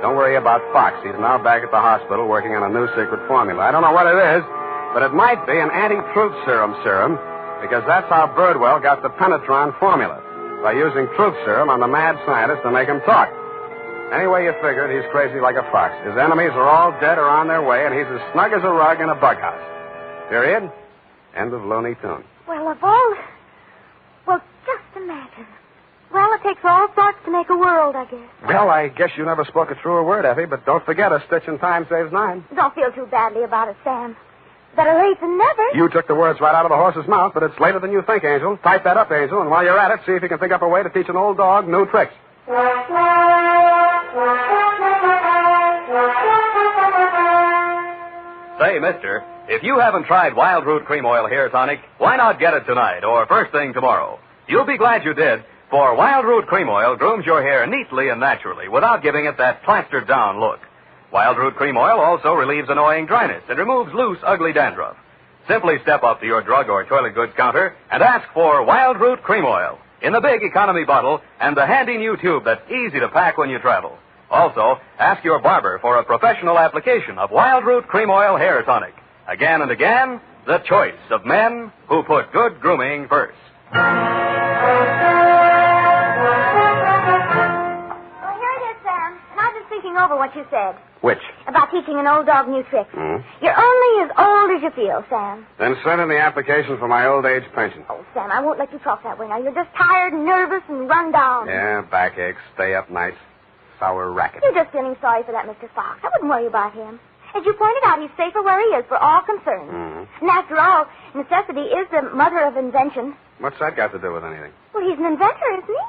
Don't worry about Fox. He's now back at the hospital working on a new secret formula. I don't know what it is, but it might be an anti-truth serum, because that's how Birdwell got the Penetron formula, by using truth serum on the mad scientist to make him talk. Anyway you figure it, he's crazy like a fox. His enemies are all dead or on their way, and he's as snug as a rug in a bug house. Period. End of Looney Tune. Well, of all... Well, just imagine. Well, it takes all sorts to make a world, I guess. Well, I guess you never spoke a truer word, Effie, but don't forget a stitch in time saves 9. Don't feel too badly about it, Sam. Better late than never. You took the words right out of the horse's mouth, but it's later than you think, Angel. Type that up, Angel, and while you're at it, see if you can think up a way to teach an old dog new tricks. Say, mister, if you haven't tried Wild Root Cream Oil Hair Tonic, why not get it tonight or first thing tomorrow? You'll be glad you did, for Wild Root Cream Oil grooms your hair neatly and naturally without giving it that plastered-down look. Wild Root Cream Oil also relieves annoying dryness and removes loose, ugly dandruff. Simply step up to your drug or toilet goods counter and ask for Wild Root Cream Oil in the big economy bottle and the handy new tube that's easy to pack when you travel. Also, ask your barber for a professional application of Wild Root Cream Oil Hair Tonic. Again and again, the choice of men who put good grooming first. Well, here it is, Sam. And I've been thinking over what you said. Which? About teaching an old dog new tricks. Hmm? You're only as old as you feel, Sam. Then send in the application for my old age pension. Oh, Sam, I won't let you talk that way now. You're just tired and nervous and run down. Yeah, backaches, stay up nights, sour racket. You're just feeling sorry for that Mr. Fox. I wouldn't worry about him. As you pointed out, he's safer where he is for all concerned. Mm-hmm. And after all, necessity is the mother of invention. What's that got to do with anything? Well, he's an inventor, isn't he?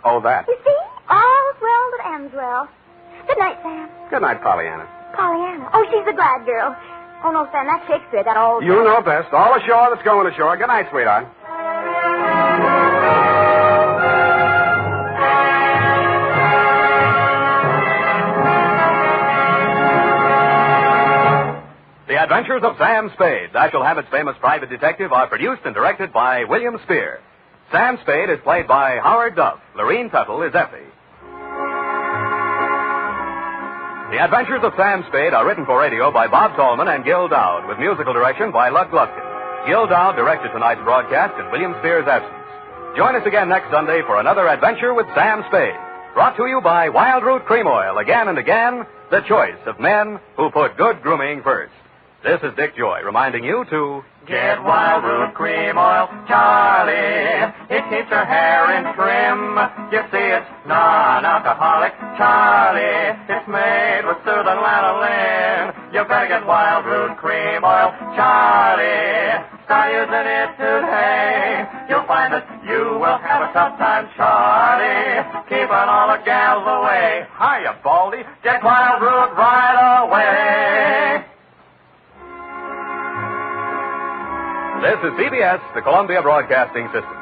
Oh, that. You see? All's well that ends well. Good night, Sam. Good night, Pollyanna. Pollyanna. Oh, she's a glad girl. Oh, no, Sam, that's Shakespeare, that old... You know best. All ashore that's going ashore. Good night, sweetheart. The Adventures of Sam Spade, Dashiell Hammett's famous private detective, are produced and directed by William Spear. Sam Spade is played by Howard Duff. Lorene Tuttle is Effie. The Adventures of Sam Spade are written for radio by Bob Tallman and Gil Dowd, with musical direction by Lud Gluskin. Gil Dowd directed tonight's broadcast in William Spear's absence. Join us again next Sunday for another adventure with Sam Spade. Brought to you by Wild Root Cream Oil, again and again, the choice of men who put good grooming first. This is Dick Joy reminding you to... Get Wild Root Cream Oil, Charlie. It keeps your hair in trim. You see, it's non-alcoholic, Charlie. It's made with soothing lanolin. You better get Wild Root Cream Oil, Charlie. Start using it today. You'll find that you will have a tough time, Charlie. Keeping all the gals away. Hiya, Baldy. Get Wild Root right away. This is CBS, the Columbia Broadcasting System.